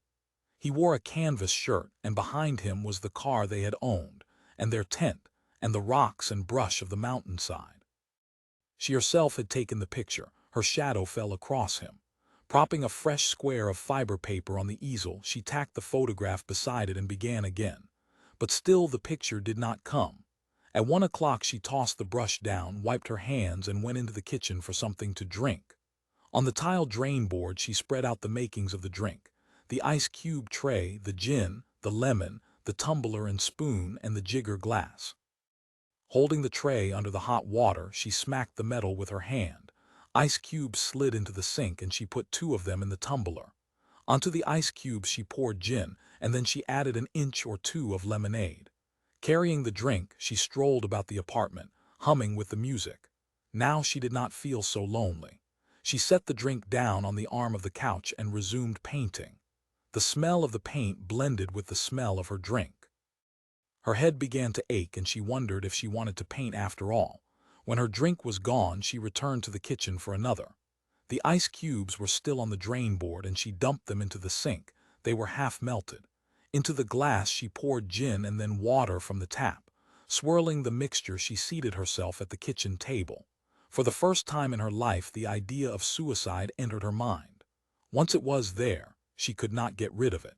A: He wore a canvas shirt, and behind him was the car they had owned, and their tent, and the rocks and brush of the mountainside. She herself had taken the picture. Her shadow fell across him. Propping a fresh square of fiber paper on the easel, she tacked the photograph beside it and began again. But still the picture did not come. At 1 o'clock she tossed the brush down, wiped her hands, and went into the kitchen for something to drink. On the tile drain board she spread out the makings of the drink: the ice cube tray, the gin, the lemon, the tumbler and spoon, and the jigger glass. Holding the tray under the hot water, she smacked the metal with her hand. Ice cubes slid into the sink and she put 2 of them in the tumbler. Onto the ice cubes she poured gin, and then she added an inch or 2 of lemonade. Carrying the drink, she strolled about the apartment, humming with the music. Now she did not feel so lonely. She set the drink down on the arm of the couch and resumed painting. The smell of the paint blended with the smell of her drink. Her head began to ache and she wondered if she wanted to paint after all. When her drink was gone, she returned to the kitchen for another. The ice cubes were still on the drain board and she dumped them into the sink. They were half melted. Into the glass she poured gin and then water from the tap. Swirling the mixture, she seated herself at the kitchen table. For the first time in her life, the idea of suicide entered her mind. Once it was there, she could not get rid of it.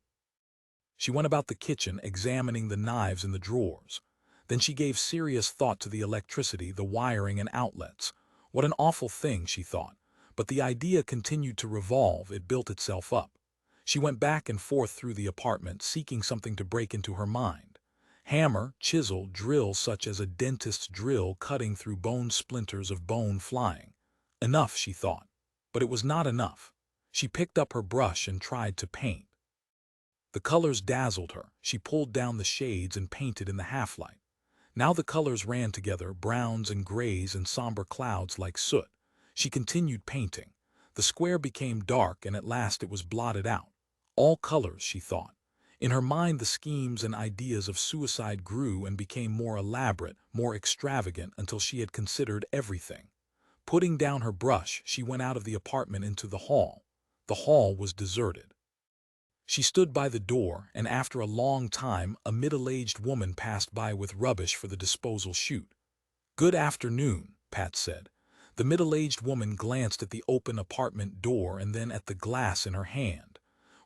A: She went about the kitchen, examining the knives in the drawers. Then she gave serious thought to the electricity, the wiring and outlets. What an awful thing, she thought. But the idea continued to revolve, it built itself up. She went back and forth through the apartment, seeking something to break into her mind. Hammer, chisel, drill such as a dentist's drill cutting through bone, splinters of bone flying. Enough, she thought. But it was not enough. She picked up her brush and tried to paint. The colors dazzled her. She pulled down the shades and painted in the half-light. Now the colors ran together, browns and grays and somber clouds like soot. She continued painting. The square became dark and at last it was blotted out. All colors, she thought. In her mind the schemes and ideas of suicide grew and became more elaborate, more extravagant, until she had considered everything. Putting down her brush, she went out of the apartment into the hall. The hall was deserted. She stood by the door, and after a long time, a middle-aged woman passed by with rubbish for the disposal chute. "Good afternoon," Pat said. The middle-aged woman glanced at the open apartment door and then at the glass in her hand.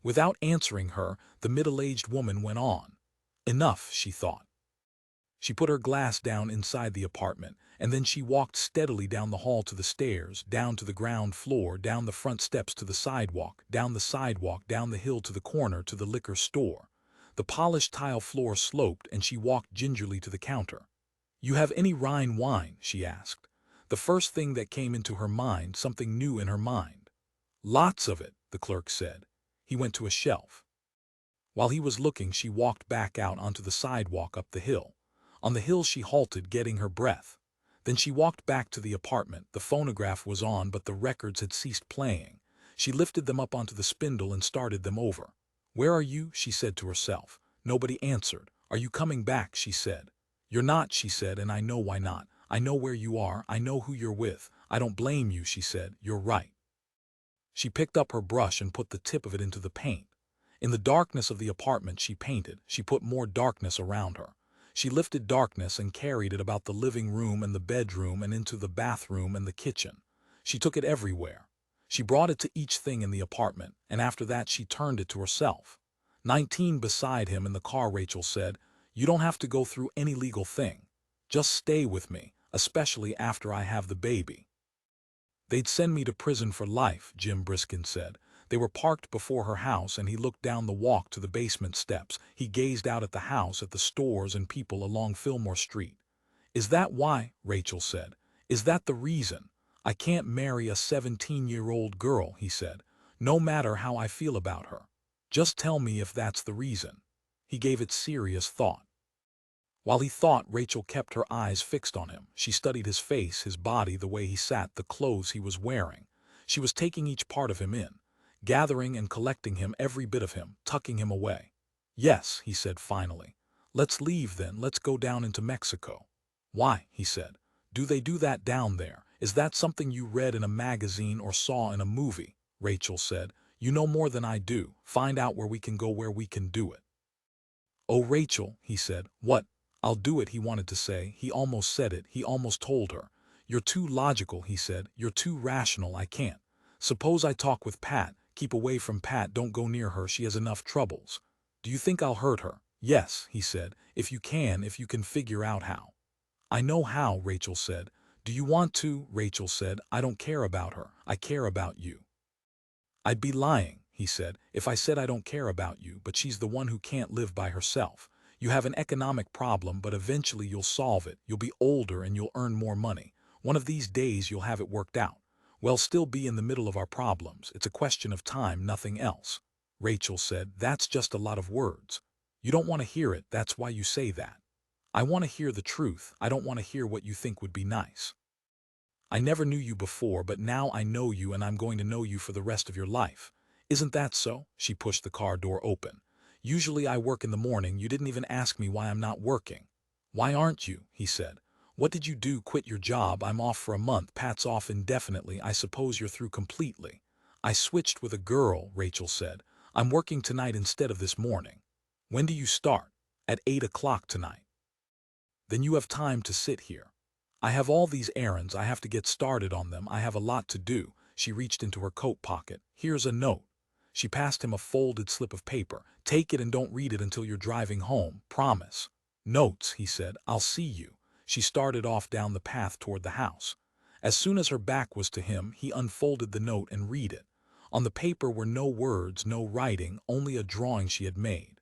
A: Without answering her, the middle-aged woman went on. Enough, she thought. She put her glass down inside the apartment, and then she walked steadily down the hall to the stairs, down to the ground floor, down the front steps to the sidewalk, down the hill to the corner to the liquor store. The polished tile floor sloped, and she walked gingerly to the counter. "You have any Rhine wine?" she asked. The first thing that came into her mind, something new in her mind. "Lots of it," the clerk said. He went to a shelf. While he was looking, she walked back out onto the sidewalk up the hill. On the hill she halted, getting her breath. Then she walked back to the apartment. The phonograph was on, but the records had ceased playing. She lifted them up onto the spindle and started them over. "Where are you?" she said to herself. Nobody answered. "Are you coming back?" she said. "You're not," she said, "and I know why not. I know where you are. I know who you're with. I don't blame you," she said. "You're right." She picked up her brush and put the tip of it into the paint. In the darkness of the apartment she painted. She put more darkness around her. She lifted darkness and carried it about the living room and the bedroom and into the bathroom and the kitchen. She took it everywhere. She brought it to each thing in the apartment, and after that she turned it to herself. 19 beside him in the car, Rachel said, "You don't have to go through any legal thing. Just stay with me, especially after I have the baby." "They'd send me to prison for life," Jim Briskin said. They were parked before her house, and he looked down the walk to the basement steps. He gazed out at the house, at the stores and people along Fillmore Street. "Is that why?" Rachel said. "Is that the reason? I can't marry a 17-year-old girl," he said, "no matter how I feel about her. Just tell me if that's the reason." He gave it serious thought. While he thought, Rachel kept her eyes fixed on him. She studied his face, his body, the way he sat, the clothes he was wearing. She was taking each part of him in, gathering and collecting him, every bit of him, tucking him away. "Yes," he said finally. "Let's leave then, let's go down into Mexico." "Why?" he said. "Do they do that down there? Is that something you read in a magazine or saw in a movie?" Rachel said. "You know more than I do. Find out where we can go, where we can do it." "Oh, Rachel," he said. "What?" "I'll do it," he wanted to say. He almost said it. He almost told her. "You're too logical," he said. "You're too rational. I can't. Suppose I talk with Pat. Keep away from Pat. Don't go near her. She has enough troubles." "Do you think I'll hurt her?" "Yes," he said. If you can figure out how." "I know how," Rachel said. "Do you want to?" Rachel said. "I don't care about her. I care about you." "I'd be lying," he said, "if I said I don't care about you, but she's the one who can't live by herself. You have an economic problem, but eventually you'll solve it. You'll be older and you'll earn more money. One of these days you'll have it worked out. We'll still be in the middle of our problems. It's a question of time, nothing else." Rachel said, "That's just a lot of words. You don't want to hear it, that's why you say that." "I want to hear the truth. I don't want to hear what you think would be nice. I never knew you before, but now I know you and I'm going to know you for the rest of your life. Isn't that so?" She pushed the car door open. "Usually I work in the morning. You didn't even ask me why I'm not working." "Why aren't you?" he said. "What did you do? Quit your job?" "I'm off for a month. Pat's off indefinitely. I suppose you're through completely." "I switched with a girl," Rachel said. "I'm working tonight instead of this morning." "When do you start?" "At 8 o'clock tonight." "Then you have time to sit here." "I have all these errands. I have to get started on them. I have a lot to do." She reached into her coat pocket. "Here's a note." She passed him a folded slip of paper. "Take it and don't read it until you're driving home. Promise." "Notes," he said. "I'll see you." She started off down the path toward the house. As soon as her back was to him, he unfolded the note and read it. On the paper were no words, no writing, only a drawing she had made.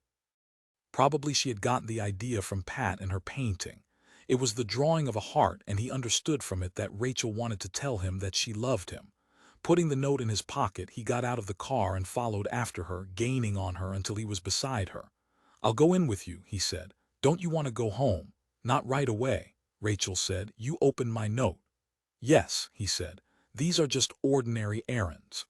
A: Probably she had gotten the idea from Pat and her painting. It was the drawing of a heart, and he understood from it that Rachel wanted to tell him that she loved him. Putting the note in his pocket, he got out of the car and followed after her, gaining on her until he was beside her. "I'll go in with you," he said. "Don't you want to go home?" "Not right away," Rachel said. "You opened my note." "Yes," he said. "These are just ordinary errands.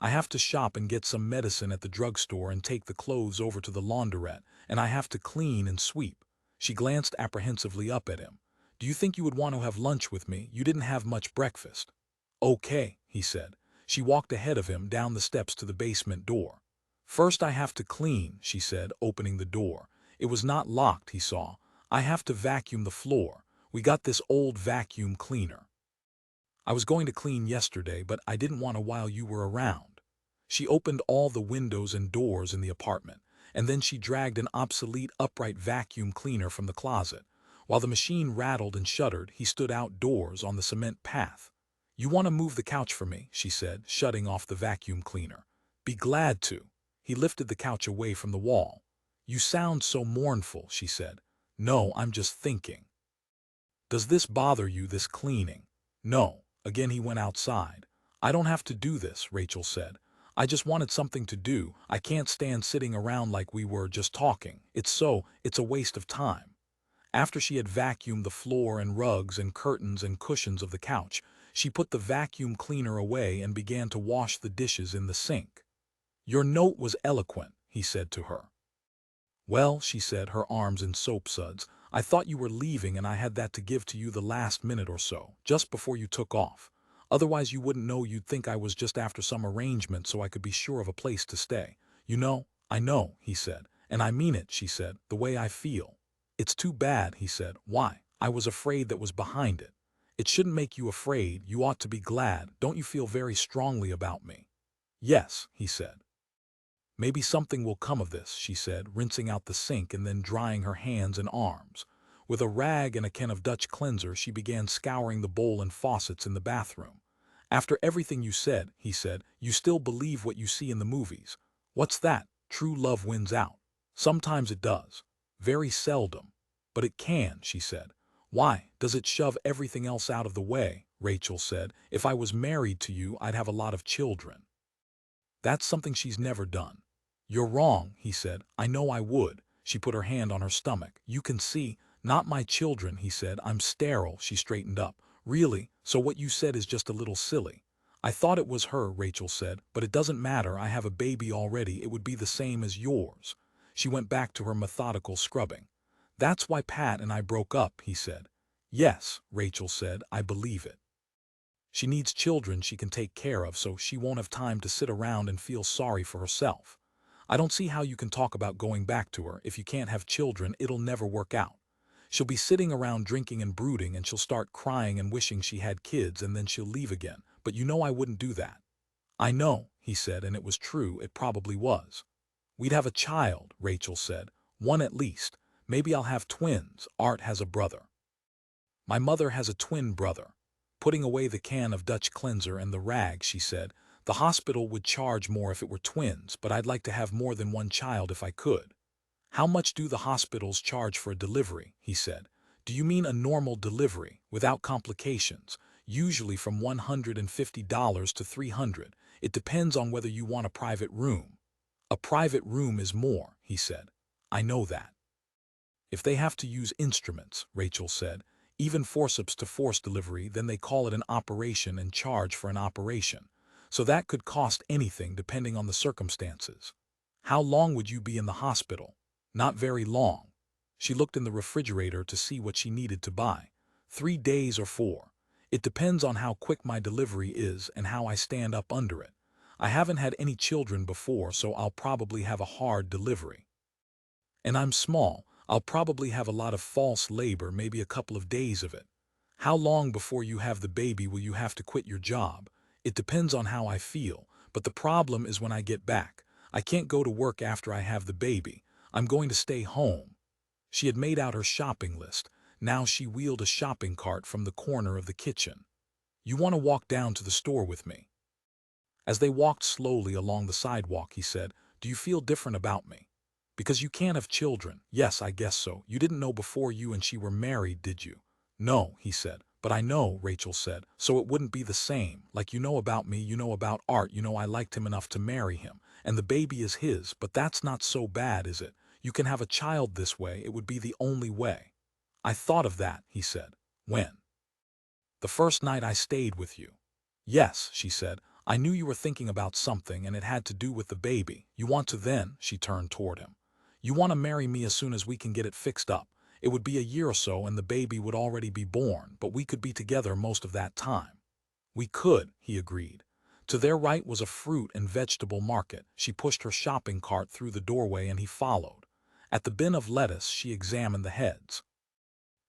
A: I have to shop and get some medicine at the drugstore and take the clothes over to the laundrette, and I have to clean and sweep." She glanced apprehensively up at him. "Do you think you would want to have lunch with me? You didn't have much breakfast." "Okay," he said. She walked ahead of him down the steps to the basement door. "First I have to clean," she said, opening the door. It was not locked, he saw. "I have to vacuum the floor. We got this old vacuum cleaner. I was going to clean yesterday, but I didn't want to while you were around." She opened all the windows and doors in the apartment, and then she dragged an obsolete upright vacuum cleaner from the closet. While the machine rattled and shuddered, he stood outdoors on the cement path. "You want to move the couch for me?" she said, shutting off the vacuum cleaner. "Be glad to." He lifted the couch away from the wall. "You sound so mournful," she said. "No, I'm just thinking." "Does this bother you, this cleaning?" "No." Again he went outside. "I don't have to do this," Rachel said. "I just wanted something to do. I can't stand sitting around like we were, just talking. It's a waste of time." After she had vacuumed the floor and rugs and curtains and cushions of the couch, she put the vacuum cleaner away and began to wash the dishes in the sink. "Your note was eloquent," he said to her. "Well," she said, her arms in soap suds, "I thought you were leaving and I had that to give to you the last minute or so, just before you took off. Otherwise you wouldn't know. You'd think I was just after some arrangement so I could be sure of a place to stay. You know." "I know," he said. "And I mean it," she said, "the way I feel." It's too bad, he said. Why? I was afraid that was behind it. It shouldn't make you afraid. You ought to be glad. Don't you feel very strongly about me? Yes, he said. Maybe something will come of this, she said, rinsing out the sink and then drying her hands and arms. With a rag and a can of Dutch cleanser, she began scouring the bowl and faucets in the bathroom. After everything you said, he said, you still believe what you see in the movies. What's that? True love wins out. Sometimes it does. Very seldom. But it can, she said. Why? Does it shove everything else out of the way? Rachel said. If I was married to you, I'd have a lot of children. That's something she's never done. You're wrong, he said. I know I would. She put her hand on her stomach. You can see. Not my children, he said. I'm sterile. She straightened up. Really? So what you said is just a little silly. I thought it was her, Rachel said, but it doesn't matter. I have a baby already. It would be the same as yours. She went back to her methodical scrubbing. That's why Pat and I broke up, he said. Yes, Rachel said. I believe it. She needs children she can take care of, so she won't have time to sit around and feel sorry for herself. I don't see how you can talk about going back to her. If you can't have children, it'll never work out. She'll be sitting around drinking and brooding, and she'll start crying and wishing she had kids, and then she'll leave again. But you know I wouldn't do that. I know, he said, and it was true. It probably was. We'd have a child, Rachel said. One at least. Maybe I'll have twins. Art has a brother. My mother has a twin brother. Putting away the can of Dutch cleanser and the rag, she said, the hospital would charge more if it were twins, but I'd like to have more than one child if I could. How much do the hospitals charge for a delivery? He said. Do you mean a normal delivery, without complications? Usually from $150 to $300. It depends on whether you want a private room. A private room is more, he said. I know that. If they have to use instruments, Rachel said, even forceps to force delivery, then they call it an operation and charge for an operation. So that could cost anything depending on the circumstances. How long would you be in the hospital? Not very long. She looked in the refrigerator to see what she needed to buy. 3 days or 4. It depends on how quick my delivery is and how I stand up under it. I haven't had any children before, so I'll probably have a hard delivery. And I'm small. I'll probably have a lot of false labor, maybe a couple of days of it. How long before you have the baby will you have to quit your job? It depends on how I feel, but the problem is when I get back. I can't go to work after I have the baby. I'm going to stay home. She had made out her shopping list. Now she wheeled a shopping cart from the corner of the kitchen. You want to walk down to the store with me? As they walked slowly along the sidewalk, he said, do you feel different about me? Because you can't have children. Yes, I guess so. You didn't know before you and she were married, did you? No, he said. But I know, Rachel said, so it wouldn't be the same. Like you know about me, you know about Art, you know I liked him enough to marry him. And the baby is his, but that's not so bad, is it? You can have a child this way. It would be the only way. I thought of that, he said. When? The first night I stayed with you. Yes, she said. I knew you were thinking about something, and it had to do with the baby. You want to then, she turned toward him. You want to marry me as soon as we can get it fixed up. It would be a year or so and the baby would already be born, but we could be together most of that time. We could, he agreed. To their right was a fruit and vegetable market. She pushed her shopping cart through the doorway and he followed. At the bin of lettuce, she examined the heads.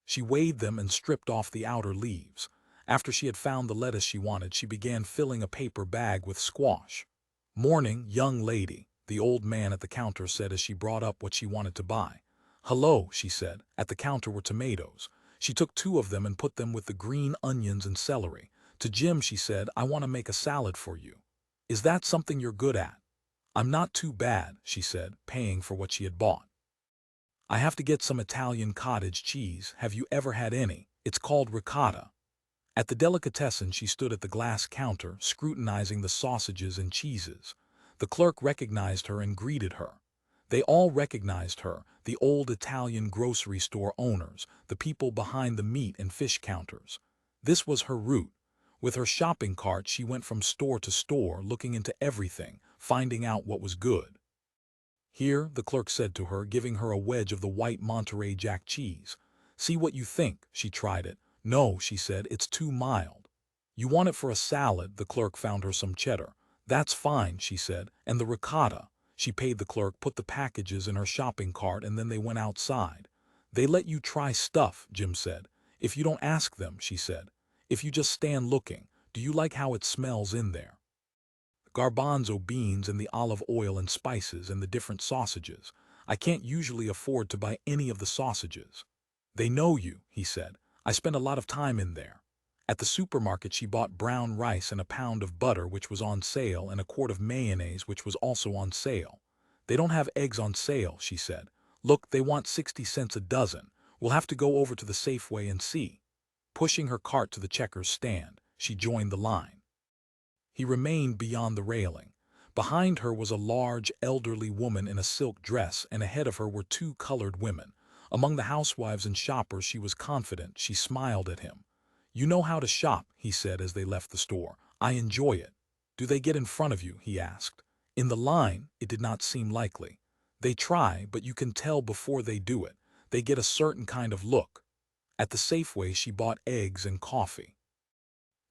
A: She weighed them and stripped off the outer leaves. After she had found the lettuce she wanted, she began filling a paper bag with squash. Morning, young lady, the old man at the counter said as she brought up what she wanted to buy. Hello, she said. At the counter were tomatoes. She took 2 of them and put them with the green onions and celery. To Jim, she said, I want to make a salad for you. Is that something you're good at? I'm not too bad, she said, paying for what she had bought. I have to get some Italian cottage cheese. Have you ever had any? It's called ricotta. At the delicatessen, she stood at the glass counter, scrutinizing the sausages and cheeses. The clerk recognized her and greeted her. They all recognized her, the old Italian grocery store owners, the people behind the meat and fish counters. This was her route. With her shopping cart, she went from store to store, looking into everything, finding out what was good. Here, the clerk said to her, giving her a wedge of the white Monterey Jack cheese. See what you think. She tried it. No, she said, it's too mild. You want it for a salad? The clerk found her some cheddar. That's fine, she said, and the ricotta. She paid the clerk, put the packages in her shopping cart, and then they went outside. They let you try stuff, Jim said. If you don't ask them, she said. If you just stand looking, do you like how it smells in there? Garbanzo beans and the olive oil and spices and the different sausages. I can't usually afford to buy any of the sausages. They know you, he said. I spend a lot of time in there. At the supermarket she bought brown rice and a pound of butter which was on sale and a quart of mayonnaise which was also on sale. They don't have eggs on sale, she said. Look, they want 60 cents a dozen. We'll have to go over to the Safeway and see. Pushing her cart to the checker's stand, she joined the line. He remained beyond the railing. Behind her was a large, elderly woman in a silk dress, and ahead of her were two colored women. Among the housewives and shoppers she was confident. She smiled at him. You know how to shop, he said as they left the store. I enjoy it. Do they get in front of you, he asked. In the line, it did not seem likely. They try, but you can tell before they do it. They get a certain kind of look. At the Safeway she bought eggs and coffee.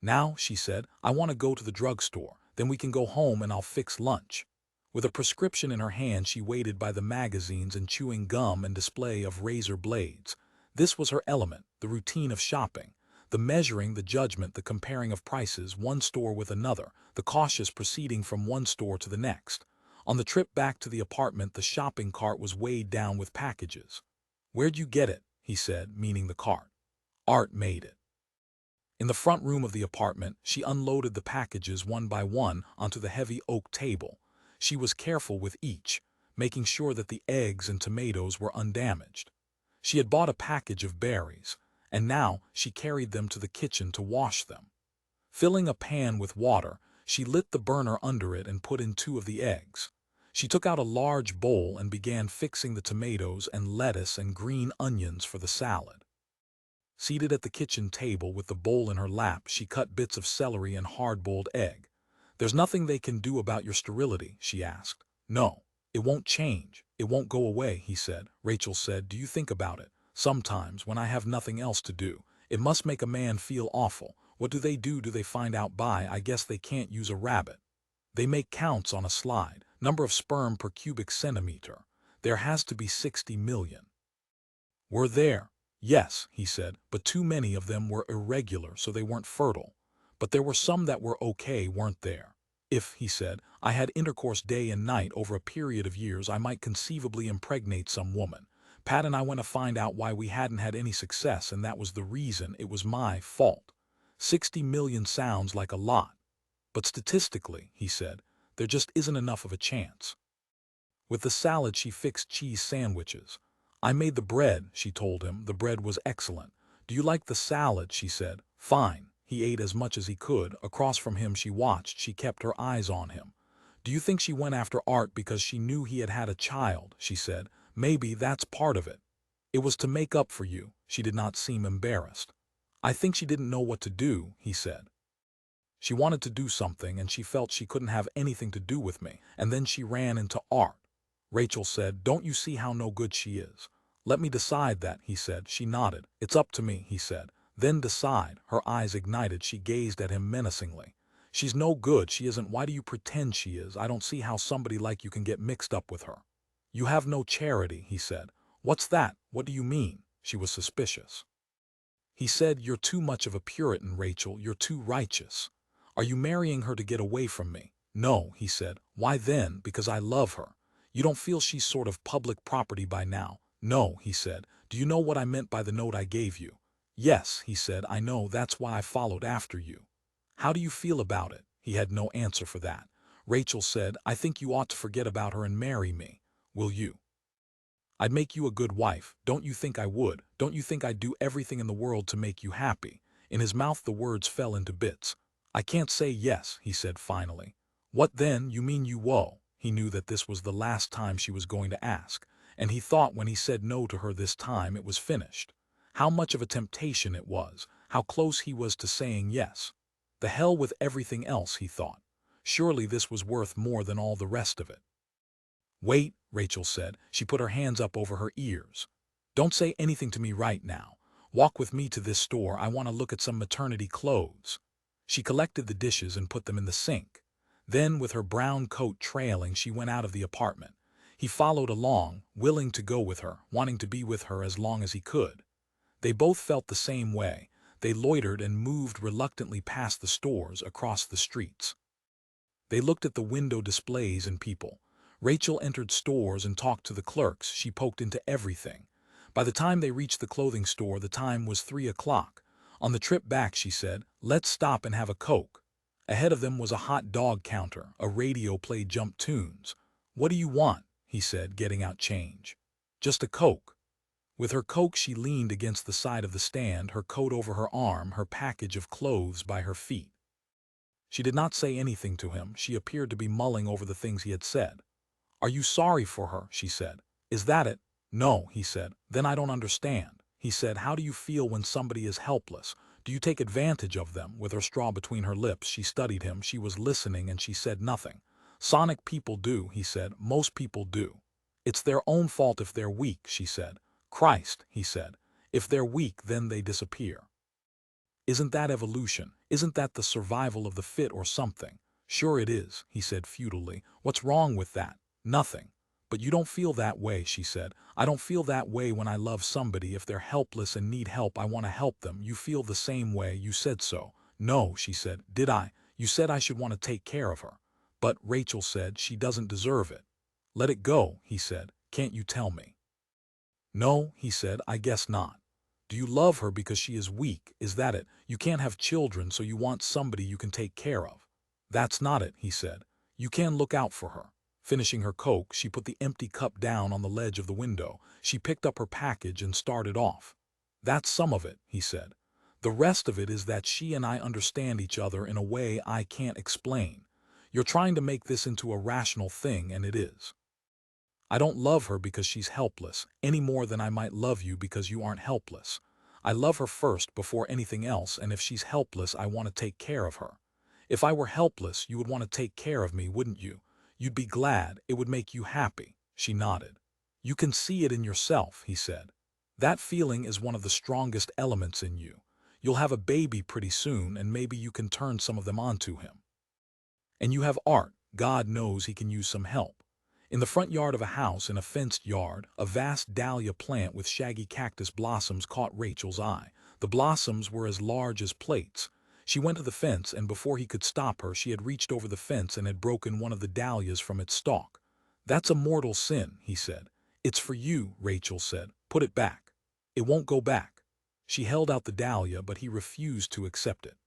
A: Now, she said, I want to go to the drugstore. Then we can go home and I'll fix lunch. With a prescription in her hand she waited by the magazines and chewing gum and display of razor blades. This was her element, the routine of shopping. The measuring, the judgment, the comparing of prices, one store with another, the cautious proceeding from one store to the next. On the trip back to the apartment the shopping cart was weighed down with packages. Where'd you get it? He said, meaning the cart. Art made it. In the front room of the apartment, she unloaded the packages one by one onto the heavy oak table. She was careful with each, making sure that the eggs and tomatoes were undamaged. She had bought a package of berries, and now she carried them to the kitchen to wash them. Filling a pan with water, she lit the burner under it and put in 2 of the eggs. She took out a large bowl and began fixing the tomatoes and lettuce and green onions for the salad. Seated at the kitchen table with the bowl in her lap, she cut bits of celery and hard-boiled egg. There's nothing they can do about your sterility, she asked. No, it won't change. It won't go away, he said. Rachel said, do you think about it? Sometimes, when I have nothing else to do, it must make a man feel awful. What do? Do they find out by? I guess they can't use a rabbit. They make counts on a slide, number of sperm per cubic centimeter. There has to be 60 million. Were there? Yes, he said, but too many of them were irregular, so they weren't fertile. But there were some that were okay, weren't there? If, he said, I had intercourse day and night over a period of years, I might conceivably impregnate some woman. Pat and I went to find out why we hadn't had any success, and that was the reason. It was my fault. 60 million sounds like a lot. But statistically, he said, there just isn't enough of a chance. With the salad she fixed cheese sandwiches. I made the bread, she told him. The bread was excellent. Do you like the salad? She said. Fine. He ate as much as he could. Across from him she watched. She kept her eyes on him. Do you think she went after Art because she knew he had had a child? She said. Maybe that's part of it. It was to make up for you. She did not seem embarrassed. I think she didn't know what to do, he said. She wanted to do something and she felt she couldn't have anything to do with me. And then she ran into Art. Rachel said, don't you see how no good she is? Let me decide that, he said. She nodded. It's up to me, he said. Then decide. Her eyes ignited. She gazed at him menacingly. She's no good. She isn't. Why do you pretend she is? I don't see how somebody like you can get mixed up with her. You have no charity, he said. What's that? What do you mean? She was suspicious. He said, you're too much of a Puritan, Rachel. You're too righteous. Are you marrying her to get away from me? No, he said. Why then? Because I love her. You don't feel she's sort of public property by now? No, he said. Do you know what I meant by the note I gave you? Yes, he said. I know. That's why I followed after you. How do you feel about it? He had no answer for that. Rachel said, I think you ought to forget about her and marry me. Will you? I'd make you a good wife. Don't you think I would? Don't you think I'd do everything in the world to make you happy? In his mouth the words fell into bits. I can't say yes, he said finally. What then? You mean you won't? He knew that this was the last time she was going to ask, and he thought when he said no to her this time it was finished. How much of a temptation it was, how close he was to saying yes. The hell with everything else, he thought. Surely this was worth more than all the rest of it. Wait, Rachel said. She put her hands up over her ears. Don't say anything to me right now. Walk with me to this store. I want to look at some maternity clothes. She collected the dishes and put them in the sink. Then, with her brown coat trailing, she went out of the apartment. He followed along, willing to go with her, wanting to be with her as long as he could. They both felt the same way. They loitered and moved reluctantly past the stores across the streets. They looked at the window displays and people. Rachel entered stores and talked to the clerks. She poked into everything. By the time they reached the clothing store, the time was 3 o'clock. On the trip back, she said, "Let's stop and have a Coke." Ahead of them was a hot dog counter. A radio played jump tunes. "What do you want?" he said, getting out change. "Just a Coke." With her Coke, she leaned against the side of the stand, her coat over her arm, her package of clothes by her feet. She did not say anything to him. She appeared to be mulling over the things he had said. "Are you sorry for her?" she said. "Is that it?" "No," he said. "Then I don't understand." He said, "How do you feel when somebody is helpless? Do you take advantage of them?" With her straw between her lips, she studied him. She was listening and she said nothing. "Sonic people do," he said. "Most people do." "It's their own fault if they're weak," she said. "Christ," he said. "If they're weak, then they disappear. Isn't that evolution? Isn't that the survival of the fit or something?" "Sure it is," he said futilely. "What's wrong with that?" "Nothing." "But you don't feel that way," she said. "I don't feel that way when I love somebody. If they're helpless and need help, I want to help them. You feel the same way. You said so." "No," she said. "Did I? You said I should want to take care of her." "But," Rachel said, "she doesn't deserve it." "Let it go," he said. "Can't you tell me?" "No," he said, "I guess not." "Do you love her because she is weak? Is that it? You can't have children, so you want somebody you can take care of." "That's not it," he said. "You can look out for her." Finishing her Coke, she put the empty cup down on the ledge of the window. She picked up her package and started off. "That's some of it," he said. "The rest of it is that she and I understand each other in a way I can't explain. You're trying to make this into a rational thing, and it is. I don't love her because she's helpless, any more than I might love you because you aren't helpless. I love her first before anything else, and if she's helpless, I want to take care of her. If I were helpless, you would want to take care of me, wouldn't you? You'd be glad, it would make you happy." She nodded. "You can see it in yourself," he said. "That feeling is one of the strongest elements in you. You'll have a baby pretty soon, and maybe you can turn some of them onto him. And you have art. God knows he can use some help." In the front yard of a house, in a fenced yard, a vast dahlia plant with shaggy cactus blossoms caught Rachel's eye. The blossoms were as large as plates. She went to the fence, and before he could stop her, she had reached over the fence and had broken one of the dahlias from its stalk. "That's a mortal sin," he said. "It's for you," Rachel said. "Put it back." "It won't go back." She held out the dahlia, but he refused to accept it.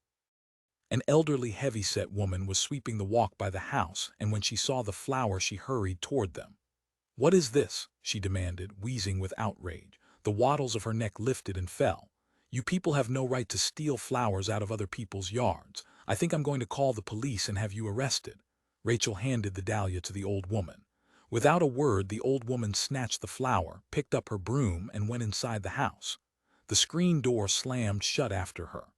A: An elderly, heavy-set woman was sweeping the walk by the house, and when she saw the flower, she hurried toward them. "What is this?" she demanded, wheezing with outrage. The wattles of her neck lifted and fell. "You people have no right to steal flowers out of other people's yards. I think I'm going to call the police and have you arrested." Rachel handed the dahlia to the old woman. Without a word, the old woman snatched the flower, picked up her broom, and went inside the house. The screen door slammed shut after her.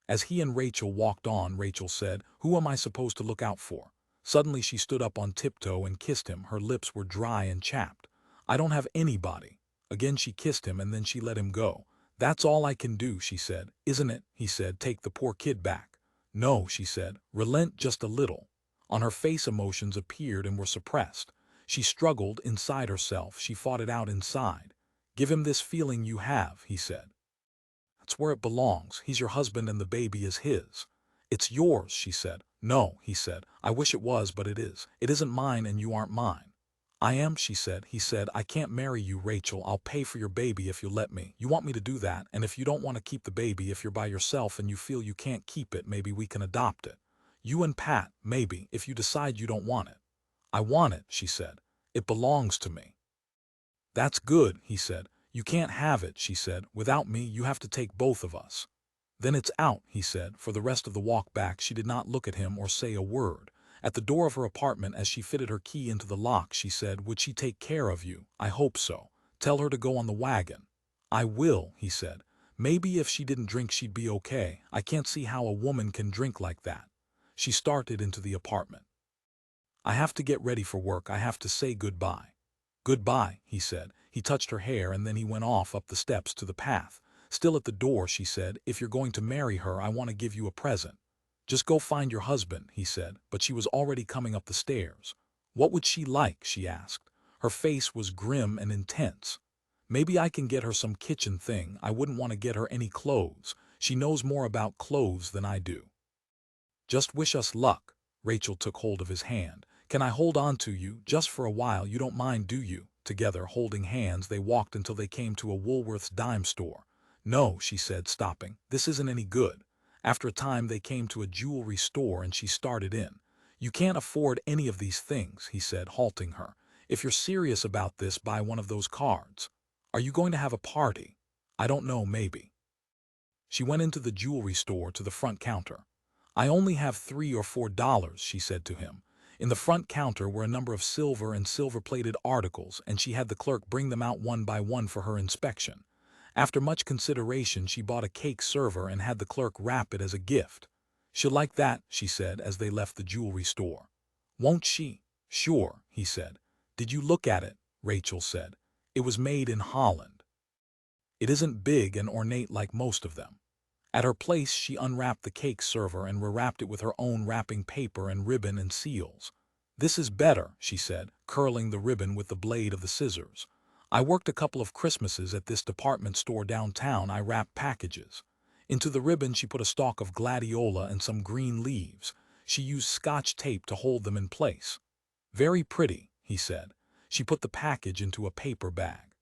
A: As he and Rachel walked on, Rachel said, "Who am I supposed to look out for?" Suddenly she stood up on tiptoe and kissed him. Her lips were dry and chapped. "I don't have anybody." Again she kissed him, and then she let him go. "That's all I can do," she said. "Isn't it?" he said. "Take the poor kid back." "No," she said. "Relent just a little." On her face emotions appeared and were suppressed. She struggled inside herself. She fought it out inside. "Give him this feeling you have," he said. "That's where it belongs. He's your husband and the baby is his." "It's yours," she said. "No," he said. "I wish it was, but it is. It isn't mine and you aren't mine." "I am," she said. He said, "I can't marry you, Rachel. I'll pay for your baby if you'll let me. You want me to do that, and if you don't want to keep the baby, if you're by yourself and you feel you can't keep it, maybe we can adopt it. You and Pat, maybe, if you decide you don't want it." "I want it," she said. "It belongs to me." "That's good," he said. "You can't have it," she said. "Without me, you have to take both of us." "Then it's out," he said. For the rest of the walk back, she did not look at him or say a word. At the door of her apartment, as she fitted her key into the lock, she said, "Would she take care of you?" "I hope so. Tell her to go on the wagon." "I will," he said. "Maybe if she didn't drink she'd be okay. I can't see how a woman can drink like that." She started into the apartment. "I have to get ready for work. I have to say goodbye." "Goodbye," he said. He touched her hair, and then he went off up the steps to the path. Still at the door, she said, "If you're going to marry her, I want to give you a present." "Just go find your husband," he said, but she was already coming up the stairs. "What would she like?" she asked. Her face was grim and intense. Maybe I can get her some kitchen thing. I wouldn't want to get her any clothes. She knows more about clothes than I do. Just wish us luck. Rachel took hold of his hand. Can I hold on to you, just for a while? You don't mind, do you? Together, holding hands, they walked until they came to a Woolworth's dime store. No, she said, stopping. This isn't any good. After a time, they came to a jewelry store and she started in. You can't afford any of these things, he said, halting her. If you're serious about this, buy one of those cards. Are you going to have a party? I don't know, maybe. She went into the jewelry store to the front counter. I only have $3 or $4, she said to him. In the front counter were a number of silver and silver-plated articles, and she had the clerk bring them out one by one for her inspection. After much consideration, she bought a cake server and had the clerk wrap it as a gift. She'll like that, she said as they left the jewelry store. Won't she? Sure, he said. Did you look at it? Rachel said. It was made in Holland. It isn't big and ornate like most of them. At her place, she unwrapped the cake server and rewrapped it with her own wrapping paper and ribbon and seals. This is better, she said, curling the ribbon with the blade of the scissors. I worked a couple of Christmases at this department store downtown. I wrapped packages. Into the ribbon she put a stalk of gladiola and some green leaves. She used Scotch tape to hold them in place. Very pretty, he said. She put the package into a paper bag.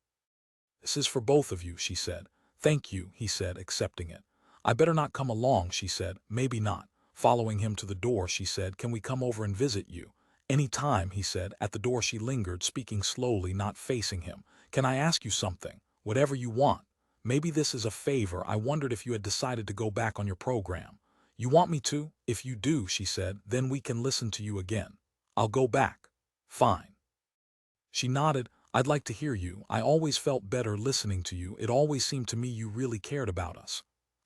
A: This is for both of you, she said. Thank you, he said, accepting it. I better not come along, she said. Maybe not. Following him to the door, she said, can we come over and visit you? Any time, he said. At the door she lingered, speaking slowly, not facing him. Can I ask you something? Whatever you want. Maybe this is a favor. I wondered if you had decided to go back on your program. You want me to? If you do, she said, then we can listen to you again. I'll go back. Fine. She nodded. I'd like to hear you. I always felt better listening to you. It always seemed to me you really cared about us.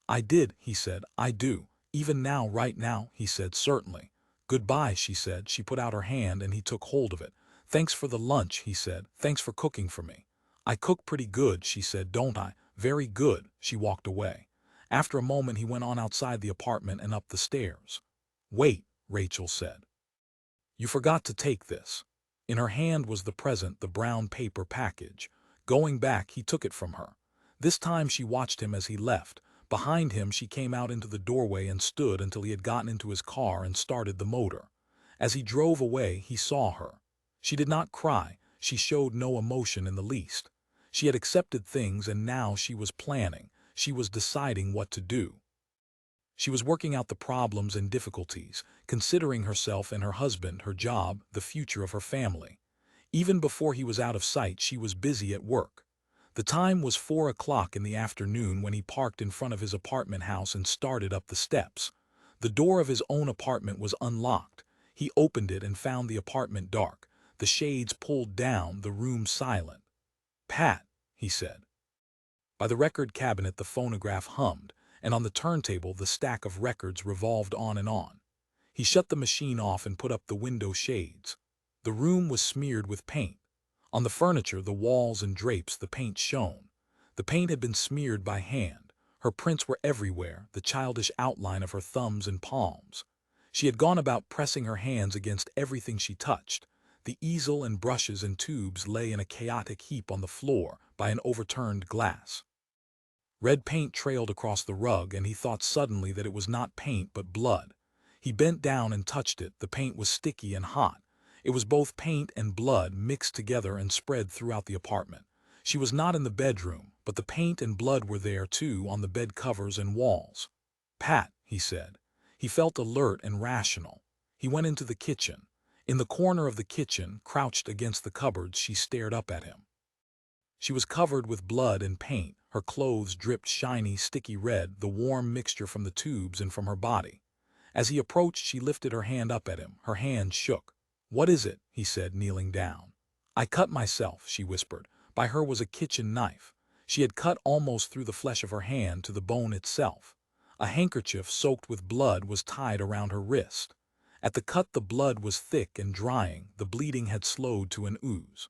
A: I did, he said. I do. Even now, right now, he said. Certainly. Goodbye, she said. She put out her hand and he took hold of it. Thanks for the lunch, he said. Thanks for cooking for me. I cook pretty good, she said, don't I? Very good. She walked away. After a moment, he went on outside the apartment and up the stairs. Wait, Rachel said. You forgot to take this. In her hand was the present, the brown paper package. Going back, he took it from her. This time she watched him as he left. Behind him, she came out into the doorway and stood until he had gotten into his car and started the motor. As he drove away, he saw her. She did not cry. She showed no emotion in the least. She had accepted things and now she was planning. She was deciding what to do. She was working out the problems and difficulties, considering herself and her husband, her job, the future of her family. Even before he was out of sight, she was busy at work. The time was 4 o'clock in the afternoon when he parked in front of his apartment house and started up the steps. The door of his own apartment was unlocked. He opened it and found the apartment dark, the shades pulled down, the room silent. Pat, he said. By the record cabinet the phonograph hummed, and on the turntable the stack of records revolved on and on. He shut the machine off and put up the window shades. The room was smeared with paint. On the furniture, the walls and drapes, the paint shone. The paint had been smeared by hand. Her prints were everywhere, the childish outline of her thumbs and palms. She had gone about pressing her hands against everything she touched. The easel and brushes and tubes lay in a chaotic heap on the floor by an overturned glass. Red paint trailed across the rug, and he thought suddenly that it was not paint but blood. He bent down and touched it. The paint was sticky and hot. It was both paint and blood mixed together and spread throughout the apartment. She was not in the bedroom, but the paint and blood were there too, on the bed covers and walls. Pat, he said. He felt alert and rational. He went into the kitchen. In the corner of the kitchen, crouched against the cupboards, she stared up at him. She was covered with blood and paint. Her clothes dripped shiny, sticky red, the warm mixture from the tubes and from her body. As he approached, she lifted her hand up at him. Her hand shook. What is it? He said, kneeling down. I cut myself, she whispered. By her was a kitchen knife. She had cut almost through the flesh of her hand to the bone itself. A handkerchief soaked with blood was tied around her wrist. At the cut the blood was thick and drying. The bleeding had slowed to an ooze.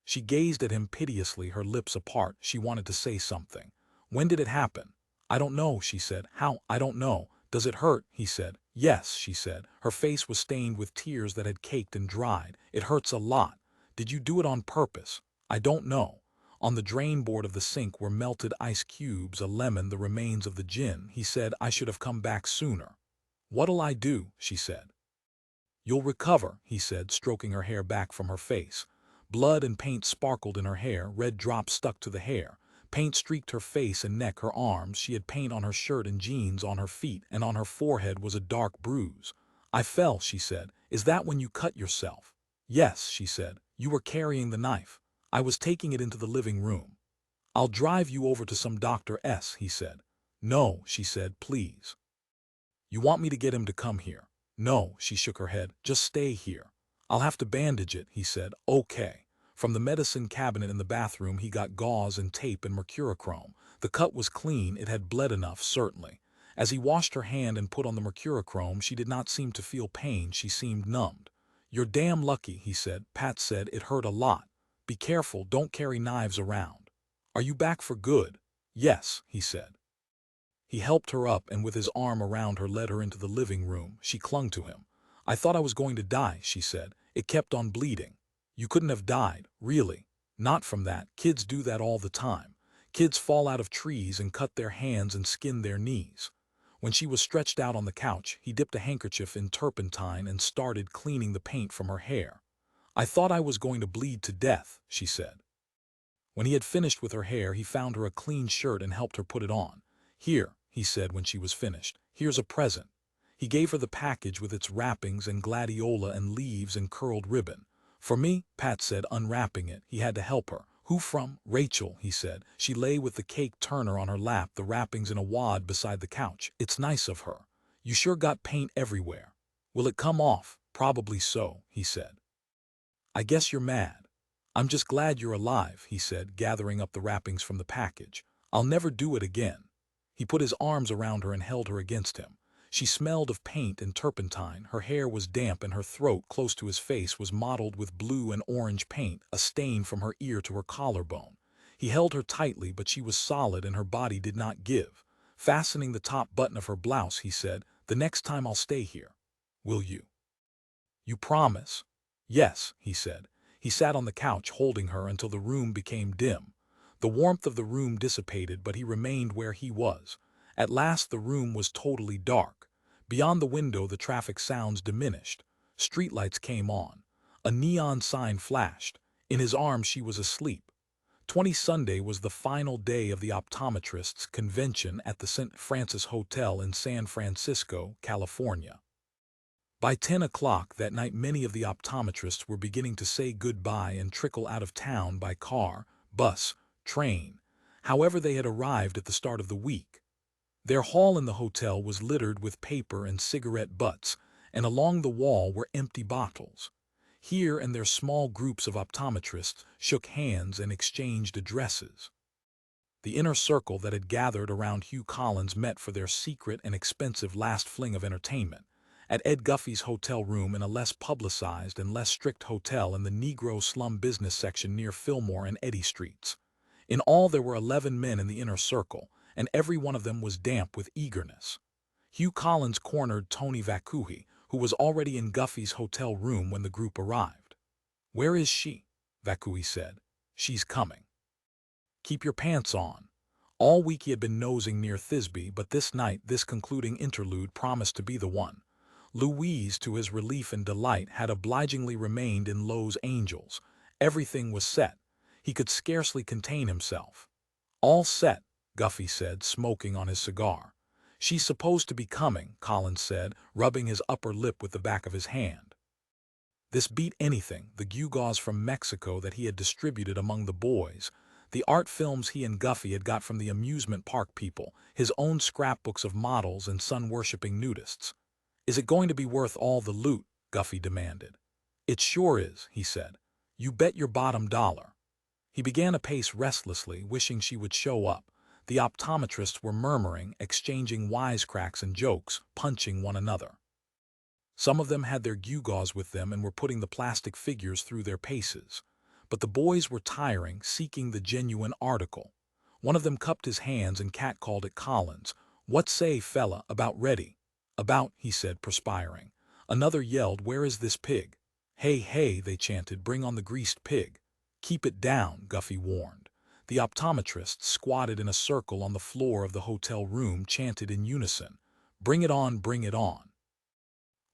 A: She gazed at him piteously, her lips apart. She wanted to say something. When did it happen? I don't know, she said. How? I don't know. Does it hurt? He said. Yes, she said. Her face was stained with tears that had caked and dried. It hurts a lot. Did you do it on purpose? I don't know. On the drain board of the sink were melted ice cubes, a lemon, the remains of the gin. He said, I should have come back sooner. What'll I do? She said. You'll recover, he said, stroking her hair back from her face. Blood and paint sparkled in her hair, red drops stuck to the hair. Paint streaked her face and neck, her arms. She had paint on her shirt and jeans, on her feet, and on her forehead was a dark bruise. I fell, she said. Is that when you cut yourself? Yes, she said. You were carrying the knife. I was taking it into the living room. I'll drive you over to some Dr. S, he said. No, she said, please. You want me to get him to come here? No, she shook her head. Just stay here. I'll have to bandage it, he said. Okay. From the medicine cabinet in the bathroom he got gauze and tape and mercurochrome. The cut was clean, it had bled enough, certainly. As he washed her hand and put on the mercurochrome, she did not seem to feel pain, she seemed numbed. You're damn lucky, he said. Pat said it hurt a lot. Be careful, don't carry knives around. Are you back for good? Yes, he said. He helped her up and with his arm around her led her into the living room. She clung to him. I thought I was going to die, she said. It kept on bleeding. You couldn't have died, really. Not from that. Kids do that all the time. Kids fall out of trees and cut their hands and skin their knees. When she was stretched out on the couch, he dipped a handkerchief in turpentine and started cleaning the paint from her hair. I thought I was going to bleed to death, she said. When he had finished with her hair, he found her a clean shirt and helped her put it on. Here, he said when she was finished, here's a present. He gave her the package with its wrappings and gladiola and leaves and curled ribbon. For me, Pat said, unwrapping it. He had to help her. Who from? Rachel, he said. She lay with the cake turner on her lap, the wrappings in a wad beside the couch. It's nice of her. You sure got paint everywhere. Will it come off? Probably so, he said. I guess you're mad. I'm just glad you're alive, he said, gathering up the wrappings from the package. I'll never do it again. He put his arms around her and held her against him. She smelled of paint and turpentine. Her hair was damp and her throat, close to his face, was mottled with blue and orange paint, a stain from her ear to her collarbone. He held her tightly, but she was solid and her body did not give. Fastening the top button of her blouse, he said, The next time I'll stay here. Will you? You promise? Yes, he said. He sat on the couch holding her until the room became dim. The warmth of the room dissipated, but he remained where he was. At last the room was totally dark. Beyond the window the traffic sounds diminished. Streetlights came on. A neon sign flashed. In his arms she was asleep. 20 Sunday was the final day of the optometrists' convention at the St. Francis Hotel in San Francisco, California. By 10 o'clock that night many of the optometrists were beginning to say goodbye and trickle out of town by car, bus, train. However, they had arrived at the start of the week. Their hall in the hotel was littered with paper and cigarette butts, and along the wall were empty bottles. Here and there small groups of optometrists shook hands and exchanged addresses. The inner circle that had gathered around Hugh Collins met for their secret and expensive last fling of entertainment at Ed Guffey's hotel room in a less publicized and less strict hotel in the Negro slum business section near Fillmore and Eddy Streets. In all there were 11 men in the inner circle, and every one of them was damp with eagerness. Hugh Collins cornered Tony Vacuhi, who was already in Guffey's hotel room when the group arrived. Where is she? Vacuhi said. She's coming. Keep your pants on. All week he had been nosing near Thisbe, but this night, this concluding interlude promised to be the one. Louise, to his relief and delight, had obligingly remained in Lowe's Angels. Everything was set. He could scarcely contain himself. All set, Guffey said, smoking on his cigar. She's supposed to be coming, Collins said, rubbing his upper lip with the back of his hand. This beat anything, the gewgaws from Mexico that he had distributed among the boys, the art films he and Guffey had got from the amusement park people, his own scrapbooks of models and sun-worshipping nudists. Is it going to be worth all the loot? Guffey demanded. It sure is, he said. You bet your bottom dollar. He began to pace restlessly, wishing she would show up. The optometrists were murmuring, exchanging wisecracks and jokes, punching one another. Some of them had their gewgaws with them and were putting the plastic figures through their paces. But the boys were tiring, seeking the genuine article. One of them cupped his hands and catcalled at Collins. What say, fella, about ready? About, he said, perspiring. Another yelled, Where is this pig? "Hey, hey," they chanted, "bring on the greased pig." "Keep it down," Guffey warned. The optometrists, squatted in a circle on the floor of the hotel room, chanted in unison, "Bring it on, bring it on."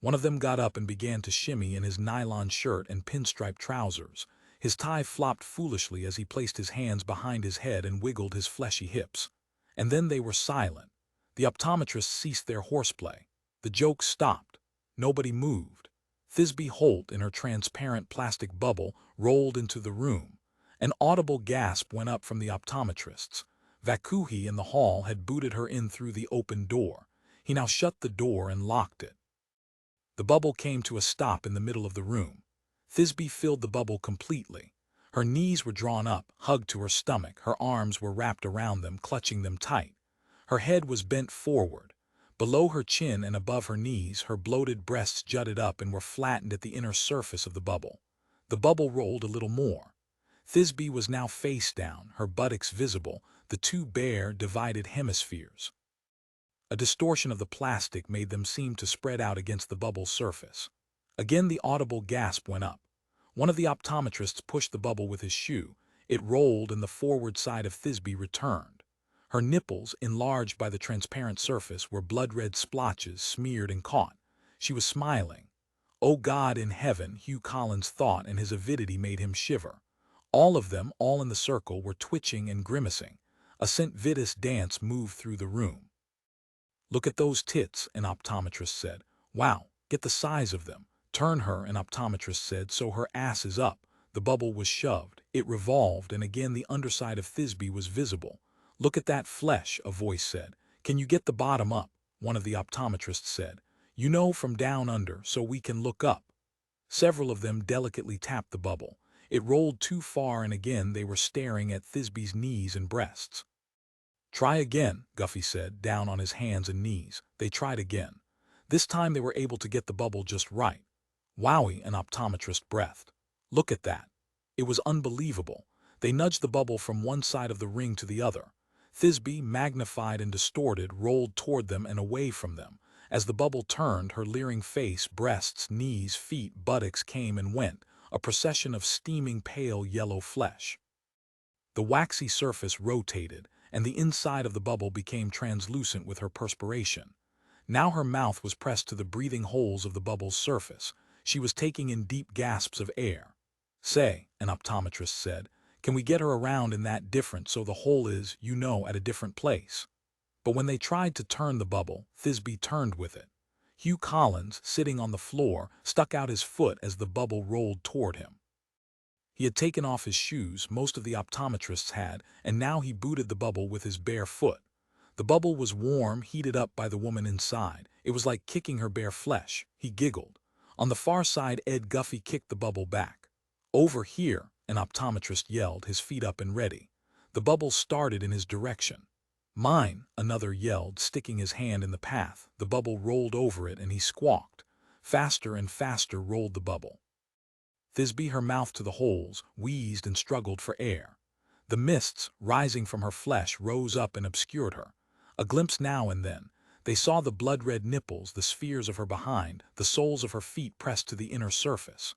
A: One of them got up and began to shimmy in his nylon shirt and pinstripe trousers. His tie flopped foolishly as he placed his hands behind his head and wiggled his fleshy hips. And then they were silent. The optometrists ceased their horseplay. The joke stopped. Nobody moved. Thisbe Holt, in her transparent plastic bubble, rolled into the room. An audible gasp went up from the optometrists. Vakuhi in the hall had booted her in through the open door. He now shut the door and locked it. The bubble came to a stop in the middle of the room. Thisbe filled the bubble completely. Her knees were drawn up, hugged to her stomach, her arms were wrapped around them, clutching them tight. Her head was bent forward. Below her chin and above her knees, her bloated breasts jutted up and were flattened at the inner surface of the bubble. The bubble rolled a little more. Thisbe was now face down, her buttocks visible, the two bare, divided hemispheres. A distortion of the plastic made them seem to spread out against the bubble's surface. Again the audible gasp went up. One of the optometrists pushed the bubble with his shoe. It rolled and the forward side of Thisbe returned. Her nipples, enlarged by the transparent surface, were blood-red splotches smeared and caught. She was smiling. "Oh God in heaven," Hugh Collins thought, and his avidity made him shiver. All of them, all in the circle, were twitching and grimacing. A St. Vitus dance moved through the room. "Look at those tits," an optometrist said. "Wow, get the size of them." "Turn her," an optometrist said, "so her ass is up." The bubble was shoved. It revolved, and again the underside of Thisbe was visible. "Look at that flesh," a voice said. "Can you get the bottom up?" one of the optometrists said. "You know, from down under, so we can look up." Several of them delicately tapped the bubble. It rolled too far, and again they were staring at Thisbe's knees and breasts. "Try again," Guffey said, down on his hands and knees. They tried again. This time they were able to get the bubble just right. "Wowie," an optometrist breathed. "Look at that." It was unbelievable. They nudged the bubble from one side of the ring to the other. Thisbe, magnified and distorted, rolled toward them and away from them. As the bubble turned, her leering face, breasts, knees, feet, buttocks came and went, a procession of steaming pale yellow flesh. The waxy surface rotated, and the inside of the bubble became translucent with her perspiration. Now her mouth was pressed to the breathing holes of the bubble's surface. She was taking in deep gasps of air. "Say," an optometrist said, "can we get her around in that different so the hole is, you know, at a different place?" But when they tried to turn the bubble, Thisbe turned with it. Hugh Collins, sitting on the floor, stuck out his foot as the bubble rolled toward him. He had taken off his shoes, most of the optometrists had, and now he booted the bubble with his bare foot. The bubble was warm, heated up by the woman inside. It was like kicking her bare flesh. He giggled. On the far side, Ed Guffey kicked the bubble back. "Over here," an optometrist yelled, his feet up and ready. The bubble started in his direction. "Mine," another yelled, sticking his hand in the path. The bubble rolled over it and he squawked. Faster and faster rolled the bubble. Thisbe, her mouth to the holes, wheezed and struggled for air. The mists, rising from her flesh, rose up and obscured her. A glimpse now and then. They saw the blood-red nipples, the spheres of her behind, the soles of her feet pressed to the inner surface.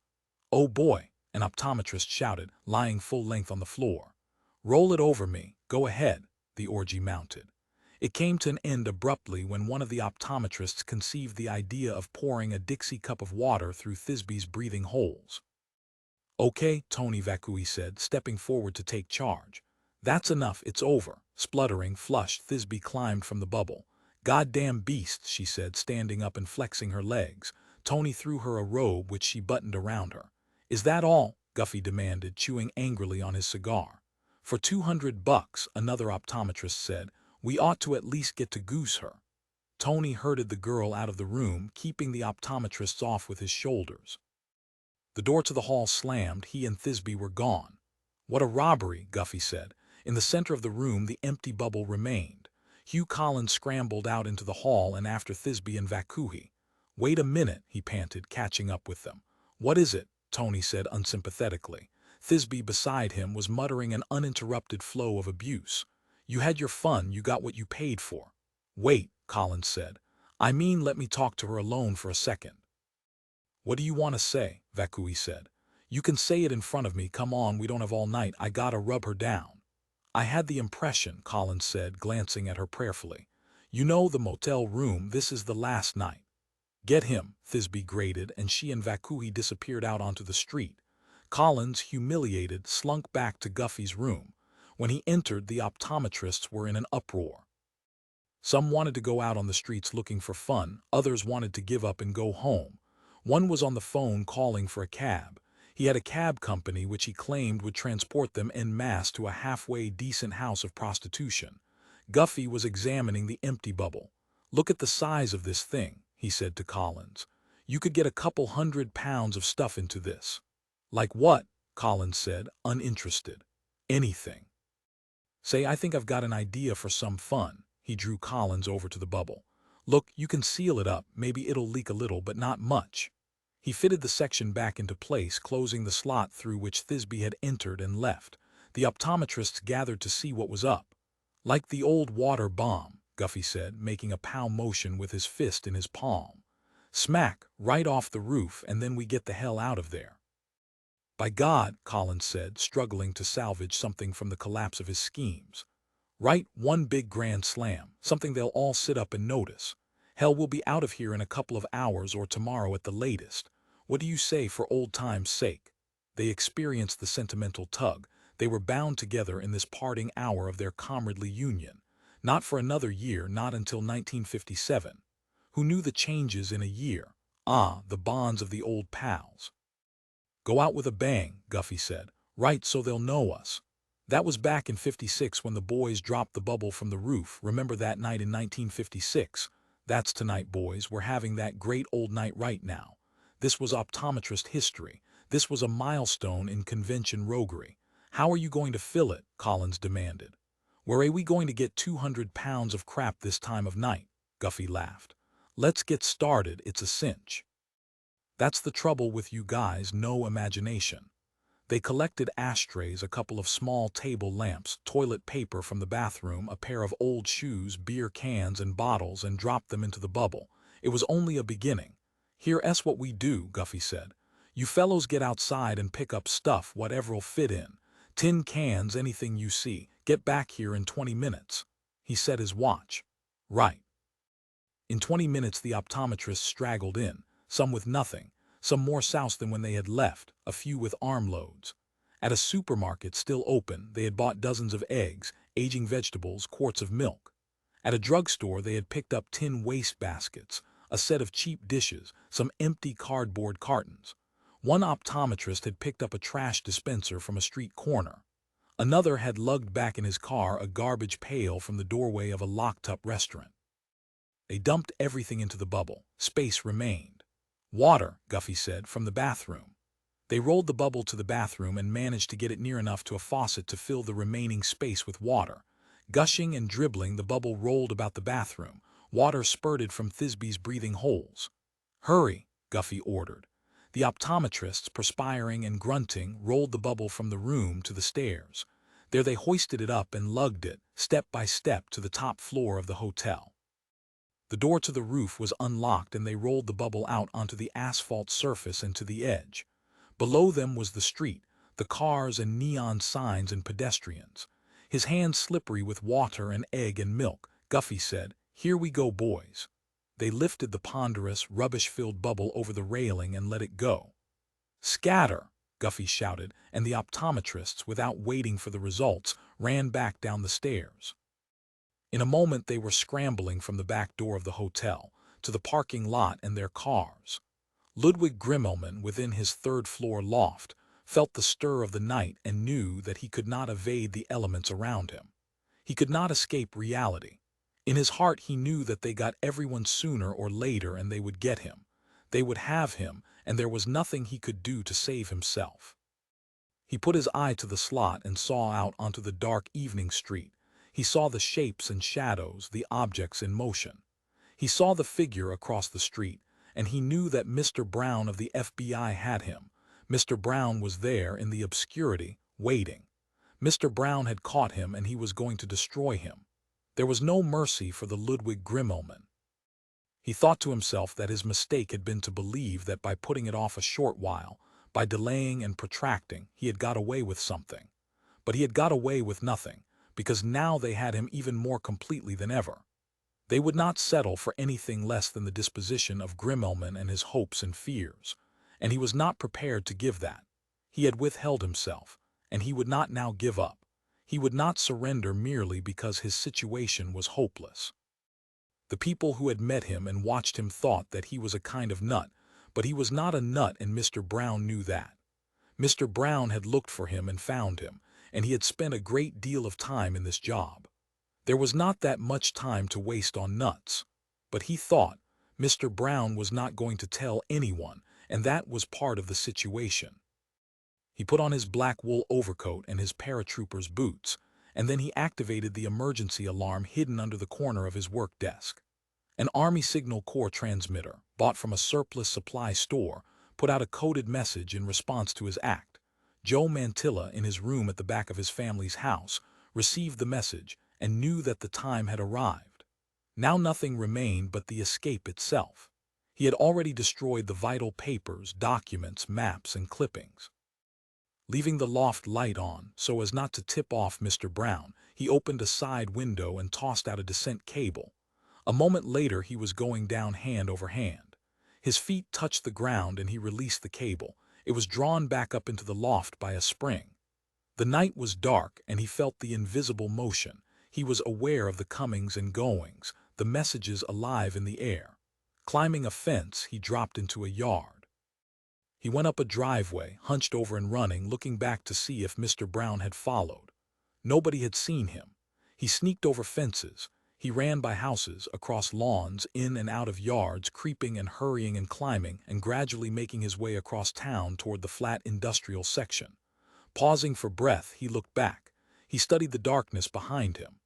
A: "Oh boy," an optometrist shouted, lying full length on the floor. "Roll it over me. Go ahead." The orgy mounted. It came to an end abruptly when one of the optometrists conceived the idea of pouring a Dixie cup of water through Thisbe's breathing holes. "Okay," Tony Vakui said, stepping forward to take charge. "That's enough, it's over." Spluttering, flushed, Thisbe climbed from the bubble. "Goddamn beasts," she said, standing up and flexing her legs. Tony threw her a robe which she buttoned around her. "Is that all?" Guffey demanded, chewing angrily on his cigar. "For $200, another optometrist said. "We ought to at least get to goose her." Tony herded the girl out of the room, keeping the optometrists off with his shoulders. The door to the hall slammed. He and Thisbe were gone. "What a robbery," Guffey said. In the center of the room, the empty bubble remained. Hugh Collins scrambled out into the hall and after Thisbe and Vakuhi. "Wait a minute," he panted, catching up with them. "What is it?" Tony said unsympathetically. Thisbe, beside him, was muttering an uninterrupted flow of abuse. "You had your fun, you got what you paid for." "Wait," Collins said. "I mean, let me talk to her alone for a second." "What do you want to say?" Vakui said. "You can say it in front of me. Come on, we don't have all night. I gotta rub her down." "I had the impression," Collins said, glancing at her prayerfully. "You know the motel room, this is the last night." "Get him," Thisbe grated, and she and Vakui disappeared out onto the street. Collins, humiliated, slunk back to Guffey's room. When he entered, the optometrists were in an uproar. Some wanted to go out on the streets looking for fun, others wanted to give up and go home. One was on the phone calling for a cab. He had a cab company which he claimed would transport them en masse to a halfway decent house of prostitution. Guffey was examining the empty bubble. "Look at the size of this thing," he said to Collins. "You could get a couple £100 of stuff into this." "Like what?" Collins said, uninterested. "Anything." "Say, I think I've got an idea for some fun." He drew Collins over to the bubble. "Look, you can seal it up, maybe it'll leak a little, but not much." He fitted the section back into place, closing the slot through which Thisbe had entered and left. The optometrists gathered to see what was up. "Like the old water bomb," Guffey said, making a pow motion with his fist in his palm. "Smack, right off the roof, and then we get the hell out of there." "By God," Collins said, struggling to salvage something from the collapse of his schemes. "Right, one big grand slam, something they'll all sit up and notice. Hell, we'll be out of here in a couple of hours or tomorrow at the latest. What do you say for old time's sake?" They experienced the sentimental tug. They were bound together in this parting hour of their comradely union. Not for another year, not until 1957. Who knew the changes in a year? Ah, the bonds of the old pals. "Go out with a bang," Guffey said. "Right, so they'll know us." That was back in '56 when the boys dropped the bubble from the roof. Remember that night in 1956? That's tonight, boys. We're having that great old night right now. This was optometrist history. This was a milestone in convention roguery. "How are you going to fill it?" Collins demanded. "Where are we going to get 200 pounds of crap this time of night?" Guffey laughed. "Let's get started, it's a cinch." "That's the trouble with you guys, no imagination." They collected ashtrays, a couple of small table lamps, toilet paper from the bathroom, a pair of old shoes, beer cans and bottles, and dropped them into the bubble. It was only a beginning. "Here's what we do," Guffey said. "You fellows get outside and pick up stuff, whatever'll fit in. Tin cans, anything you see. Get back here in 20 minutes. He set his watch. "Right." In 20 minutes the optometrists straggled in, some with nothing, some more soused than when they had left, a few with armloads. At a supermarket still open, they had bought dozens of eggs, aging vegetables, quarts of milk. At a drugstore they had picked up tin waste baskets, a set of cheap dishes, some empty cardboard cartons. One optometrist had picked up a trash dispenser from a street corner. Another had lugged back in his car a garbage pail from the doorway of a locked-up restaurant. They dumped everything into the bubble. Space remained. "Water," Guffey said, "from the bathroom." They rolled the bubble to the bathroom and managed to get it near enough to a faucet to fill the remaining space with water. Gushing and dribbling, the bubble rolled about the bathroom. Water spurted from Thisbe's breathing holes. "Hurry," Guffey ordered. The optometrists, perspiring and grunting, rolled the bubble from the room to the stairs. There they hoisted it up and lugged it, step by step, to the top floor of the hotel. The door to the roof was unlocked and they rolled the bubble out onto the asphalt surface and to the edge. Below them was the street, the cars and neon signs and pedestrians. His hands slippery with water and egg and milk, Guffey said, "Here we go, boys." They lifted the ponderous, rubbish-filled bubble over the railing and let it go. "Scatter!" Guffey shouted, and the optometrists, without waiting for the results, ran back down the stairs. In a moment they were scrambling from the back door of the hotel to the parking lot and their cars. Ludwig Grimmelmann, within his third-floor loft, felt the stir of the night and knew that he could not evade the elements around him. He could not escape reality. In his heart he knew that they got everyone sooner or later and they would get him. They would have him, and there was nothing he could do to save himself. He put his eye to the slot and saw out onto the dark evening street. He saw the shapes and shadows, the objects in motion. He saw the figure across the street, and he knew that Mr. Brown of the FBI had him. Mr. Brown was there in the obscurity, waiting. Mr. Brown had caught him and he was going to destroy him. There was no mercy for the Ludwig Grimmelmann. He thought to himself that his mistake had been to believe that by putting it off a short while, by delaying and protracting, he had got away with something. But he had got away with nothing, because now they had him even more completely than ever. They would not settle for anything less than the disposition of Grimelman and his hopes and fears, and he was not prepared to give that. He had withheld himself, and he would not now give up. He would not surrender merely because his situation was hopeless. The people who had met him and watched him thought that he was a kind of nut, but he was not a nut, and Mr. Brown knew that. Mr. Brown had looked for him and found him, and he had spent a great deal of time in this job. There was not that much time to waste on nuts. But he thought Mr. Brown was not going to tell anyone, and that was part of the situation. He put on his black wool overcoat and his paratrooper's boots, and then he activated the emergency alarm hidden under the corner of his work desk. An Army Signal Corps transmitter, bought from a surplus supply store, put out a coded message in response to his act. Joe Mantilla, in his room at the back of his family's house, received the message and knew that the time had arrived. Now nothing remained but the escape itself. He had already destroyed the vital papers, documents, maps, and clippings. Leaving the loft light on, so as not to tip off Mr. Brown, he opened a side window and tossed out a descent cable. A moment later he was going down hand over hand. His feet touched the ground and he released the cable. It was drawn back up into the loft by a spring. The night was dark and he felt the invisible motion. He was aware of the comings and goings, the messages alive in the air. Climbing a fence, he dropped into a yard. He went up a driveway, hunched over and running, looking back to see if Mr. Brown had followed. Nobody had seen him. He sneaked over fences. He ran by houses, across lawns, in and out of yards, creeping and hurrying and climbing, and gradually making his way across town toward the flat industrial section. Pausing for breath, he looked back. He studied the darkness behind him.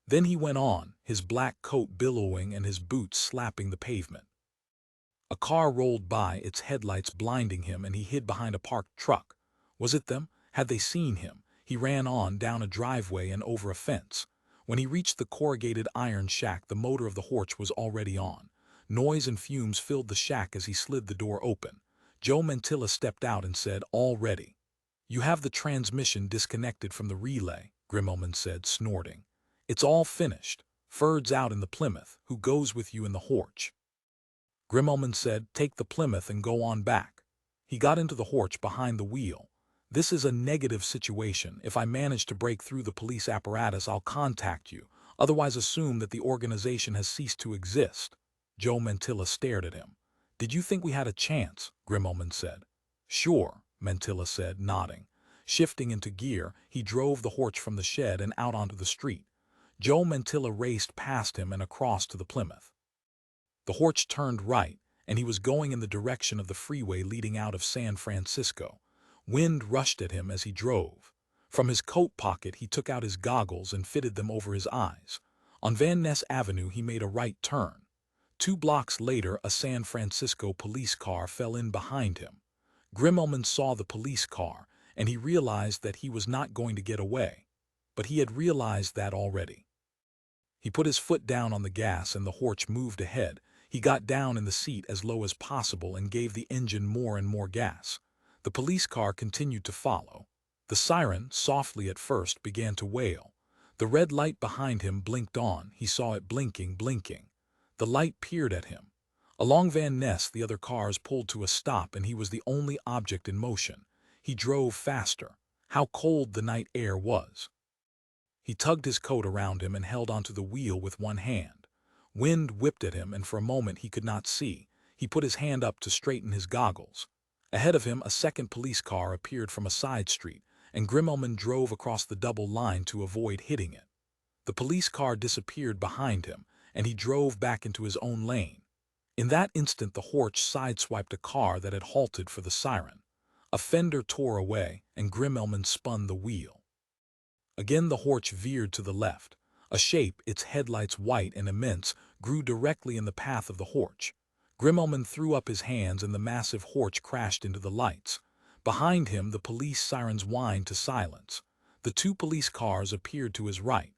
A: Then he went on, his black coat billowing and his boots slapping the pavement. A car rolled by, its headlights blinding him, and he hid behind a parked truck. Was it them? Had they seen him? He ran on, down a driveway and over a fence. When he reached the corrugated iron shack, the motor of the horch was already on. Noise and fumes filled the shack as he slid the door open. Joe Mantilla stepped out and said, "All ready." "You have the transmission disconnected from the relay," Grimelman said, snorting. "It's all finished. Ferd's out in the Plymouth. Who goes with you in the horch?" Grimelman said, "Take the Plymouth and go on back." He got into the horch behind the wheel. "This is a negative situation. If I manage to break through the police apparatus, I'll contact you. Otherwise assume that the organization has ceased to exist." Joe Mantilla stared at him. "Did you think we had a chance?" Grimelman said. "Sure," Mantilla said, nodding. Shifting into gear, he drove the horch from the shed and out onto the street. Joe Mantilla raced past him and across to the Plymouth. The horch turned right, and he was going in the direction of the freeway leading out of San Francisco. Wind rushed at him as he drove. From his coat pocket he took out his goggles and fitted them over his eyes. On Van Ness Avenue he made a right turn. 2 blocks later a San Francisco police car fell in behind him. Grimelman saw the police car, and he realized that he was not going to get away. But he had realized that already. He put his foot down on the gas and the horch moved ahead. He got down in the seat as low as possible and gave the engine more and more gas. The police car continued to follow. The siren, softly at first, began to wail. The red light behind him blinked on. He saw it blinking. The light peered at him. Along Van Ness the other cars pulled to a stop and he was the only object in motion. He drove faster. How cold the night air was. He tugged his coat around him and held onto the wheel with one hand. Wind whipped at him and for a moment he could not see. He put his hand up to straighten his goggles. Ahead of him a second police car appeared from a side street, and Grimelman drove across the double line to avoid hitting it. The police car disappeared behind him, and he drove back into his own lane. In that instant the horch sideswiped a car that had halted for the siren. A fender tore away, and Grimelman spun the wheel. Again the horch veered to the left. A shape, its headlights white and immense, grew directly in the path of the horch. Grimelman threw up his hands and the massive horch crashed into the lights. Behind him the police sirens whined to silence. The 2 police cars appeared to his right.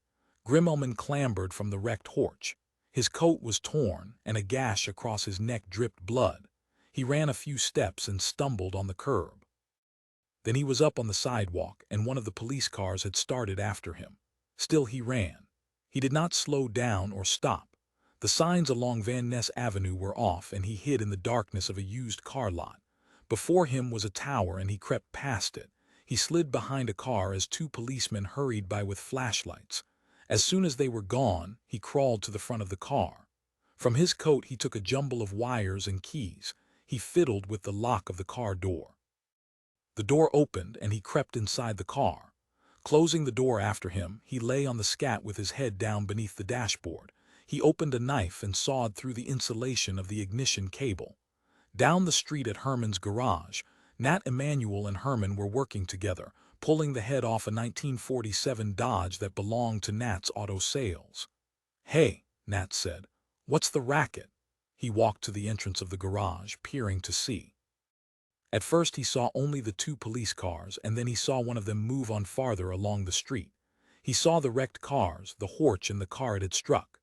A: Grimelman clambered from the wrecked horch. His coat was torn, and a gash across his neck dripped blood. He ran a few steps and stumbled on the curb. Then he was up on the sidewalk, and one of the police cars had started after him. Still he ran. He did not slow down or stop. The signs along Van Ness Avenue were off, and he hid in the darkness of a used car lot. Before him was a tower, and he crept past it. He slid behind a car as two policemen hurried by with flashlights. As soon as they were gone, he crawled to the front of the car. From his coat he took a jumble of wires and keys. He fiddled with the lock of the car door. The door opened, and he crept inside the car. Closing the door after him, he lay on the scat with his head down beneath the dashboard. He opened a knife and sawed through the insulation of the ignition cable. Down the street at Herman's garage, Nat Emanuel and Herman were working together, pulling the head off a 1947 Dodge that belonged to Nat's auto sales. "Hey," Nat said. "What's the racket?" He walked to the entrance of the garage, peering to see. At first he saw only the two police cars, and then he saw one of them move on farther along the street. He saw the wrecked cars, the Horch and the car it had struck.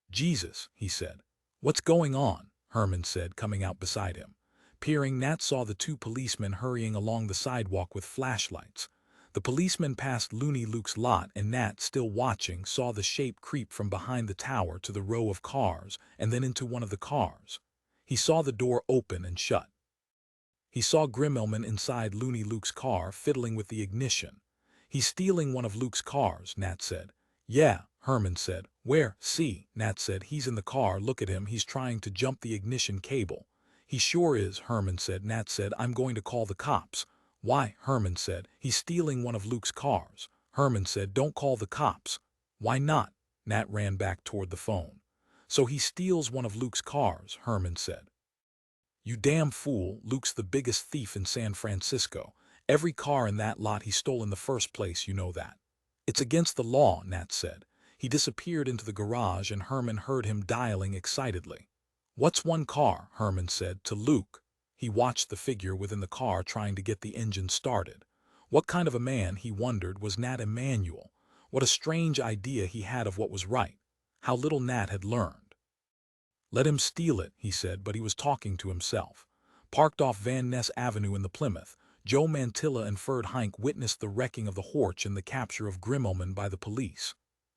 A: "Jesus," he said. "What's going on?" Herman said, coming out beside him. Peering, Nat saw the two policemen hurrying along the sidewalk with flashlights. The policemen passed Looney Luke's lot, and Nat, still watching, saw the shape creep from behind the tower to the row of cars and then into one of the cars. He saw the door open and shut. He saw Grimmelman inside Looney Luke's car, fiddling with the ignition. "He's stealing one of Luke's cars," Nat said. "Yeah," Herman said. "Where?" "See," Nat said. "He's in the car. Look at him. He's trying to jump the ignition cable." "He sure is," Herman said. Nat said, "I'm going to call the cops." "Why?" Herman said. "He's stealing one of Luke's cars." Herman said, "Don't call the cops." "Why not?" Nat ran back toward the phone. "So he steals one of Luke's cars," Herman said. "You damn fool, Luke's the biggest thief in San Francisco. Every car in that lot he stole in the first place, you know that." "It's against the law," Nat said. He disappeared into the garage, and Herman heard him dialing excitedly. "What's one car?" Herman said to Luke. He watched the figure within the car trying to get the engine started. What kind of a man, he wondered, was Nat Emanuel? What a strange idea he had of what was right. How little Nat had learned. "Let him steal it," he said, but he was talking to himself. Parked off Van Ness Avenue in the Plymouth, Joe Mantilla and Ferd Heinck witnessed the wrecking of the Horch and the capture of Grimmelman by the police.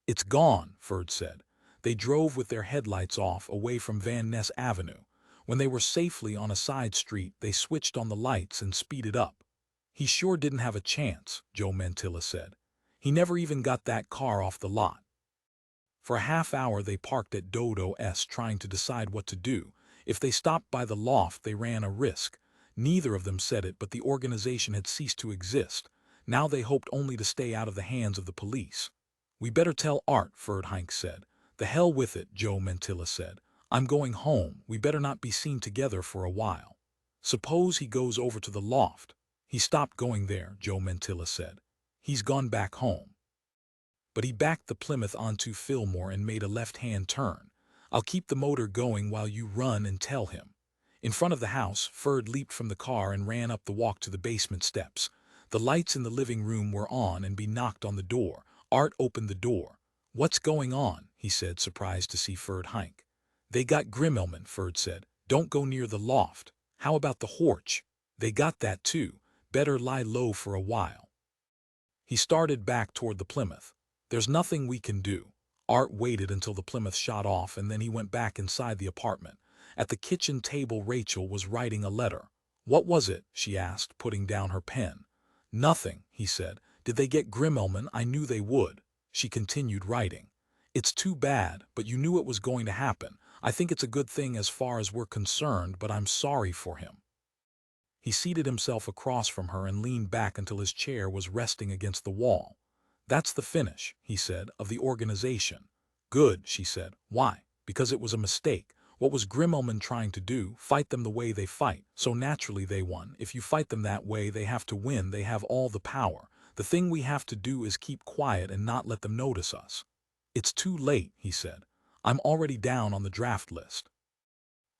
A: "It's gone," Ferd said. They drove with their headlights off, away from Van Ness Avenue. When they were safely on a side street, they switched on the lights and speeded up. "He sure didn't have a chance," Joe Mantilla said. "He never even got that car off the lot." For a half hour they parked at Dodo's, trying to decide what to do. If they stopped by the loft, they ran a risk. Neither of them said it, but the organization had ceased to exist. Now they hoped only to stay out of the hands of the police. "We better tell Art," Ferd Heinck said. "The hell with it," Joe Mantilla said. "I'm going home. We better not be seen together for a while." "Suppose he goes over to the loft." "He stopped going there," Joe Mantilla said. "He's gone back home." But he backed the Plymouth onto Fillmore and made a left-hand turn. "I'll keep the motor going while you run and tell him." In front of the house, Ferd leaped from the car and ran up the walk to the basement steps. The lights in the living room were on, and he knocked on the door. Art opened the door. "What's going on?" he said, surprised to see Ferd Heinck. "They got Grimmelman," Ferd said. "Don't go near the loft." "How about the Horch?" "They got that too. Better lie low for a while." He started back toward the Plymouth. "There's nothing we can do." Art waited until the Plymouth shot off, and then he went back inside the apartment. At the kitchen table, Rachel was writing a letter. "What was it?" she asked, putting down her pen. "Nothing," he said. "Did they get Grimmelman? I knew they would." She continued writing. "It's too bad, but you knew it was going to happen. I think it's a good thing as far as we're concerned, but I'm sorry for him." He seated himself across from her and leaned back until his chair was resting against the wall. "That's the finish," he said, "of the organization." "Good," she said. "Why?" "Because it was a mistake. What was Grimmelman trying to do? Fight them the way they fight. So naturally they won. If you fight them that way, they have to win. They have all the power. The thing we have to do is keep quiet and not let them notice us." "It's too late," he said. "I'm already down on the draft list."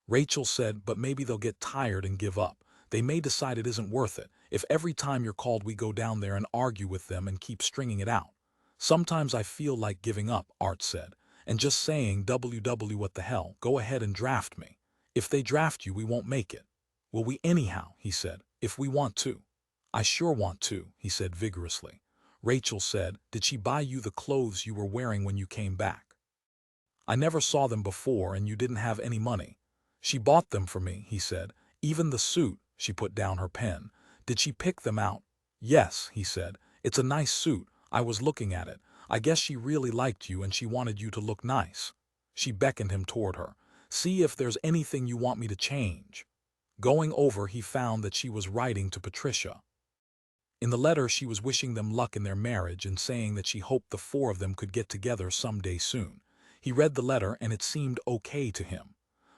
A: Rachel said, "But maybe they'll get tired and give up. They may decide it isn't worth it, if every time you're called we go down there and argue with them and keep stringing it out." "Sometimes I feel like giving up," Art said. And just saying WW what the hell, go ahead and draft me. If they draft you, we won't make it. Will we anyhow, he said, if we want to. I sure want to, he said vigorously. Rachel said, did she buy you the clothes you were wearing when you came back? I never saw them before and you didn't have any money. She bought them for me, he said. Even the suit, she put down her pen. Did she pick them out? Yes, he said. It's a nice suit. I was looking at it. I guess she really liked you and she wanted you to look nice. She beckoned him toward her. See if there's anything you want me to change. Going over, he found that she was writing to Patricia. In the letter, she was wishing them luck in their marriage and saying that she hoped the four of them could get together someday soon. He read the letter and it seemed okay to him.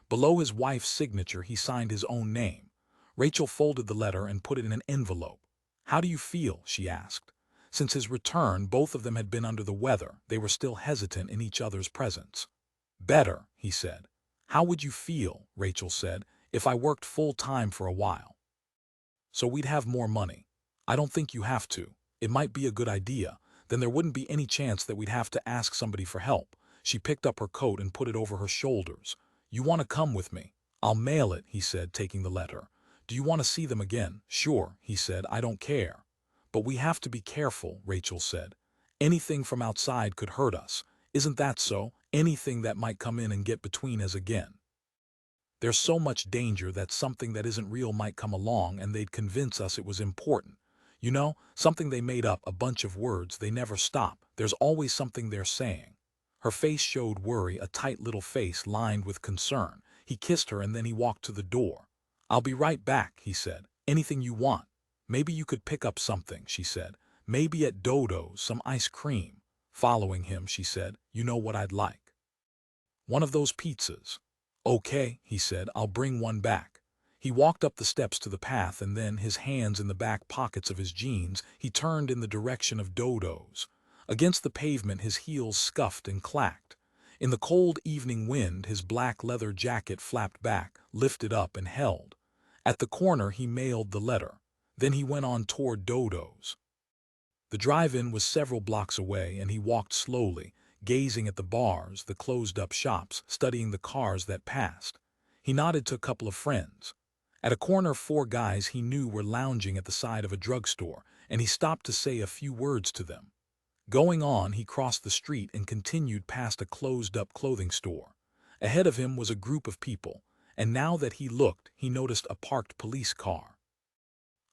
A: Below his wife's signature, he signed his own name. Rachel folded the letter and put it in an envelope. How do you feel? She asked. Since his return, both of them had been under the weather. They were still hesitant in each other's presence. Better, he said. How would you feel, Rachel said, if I worked full-time for a while? So we'd have more money. I don't think you have to. It might be a good idea. Then there wouldn't be any chance that we'd have to ask somebody for help. She picked up her coat and put it over her shoulders. You want to come with me? I'll mail it, he said, taking the letter. Do you want to see them again? Sure, he said, I don't care. But we have to be careful, Rachel said. Anything from outside could hurt us. Isn't that so? Anything that might come in and get between us again. There's so much danger that something that isn't real might come along and they'd convince us it was important. You know, something they made up, a bunch of words, they never stop. There's always something they're saying. Her face showed worry, a tight little face lined with concern. He kissed her and then he walked to the door. I'll be right back, he said. Anything you want. Maybe you could pick up something, she said. Maybe at Dodo's, some ice cream. Following him, she said, you know what I'd like. One of those pizzas. Okay, he said, I'll bring one back. He walked up the steps to the path and then, his hands in the back pockets of his jeans, he turned in the direction of Dodo's. Against the pavement, his heels scuffed and clacked. In the cold evening wind, his black leather jacket flapped back, lifted up and held. At the corner, he mailed the letter. Then he went on toward Dodo's. The drive-in was several blocks away, and he walked slowly, gazing at the bars, the closed-up shops, studying the cars that passed. He nodded to a couple of friends. At a corner, four guys he knew were lounging at the side of a drugstore, and he stopped to say a few words to them. Going on, he crossed the street and continued past a closed-up clothing store. Ahead of him was a group of people, and now that he looked, he noticed a parked police car.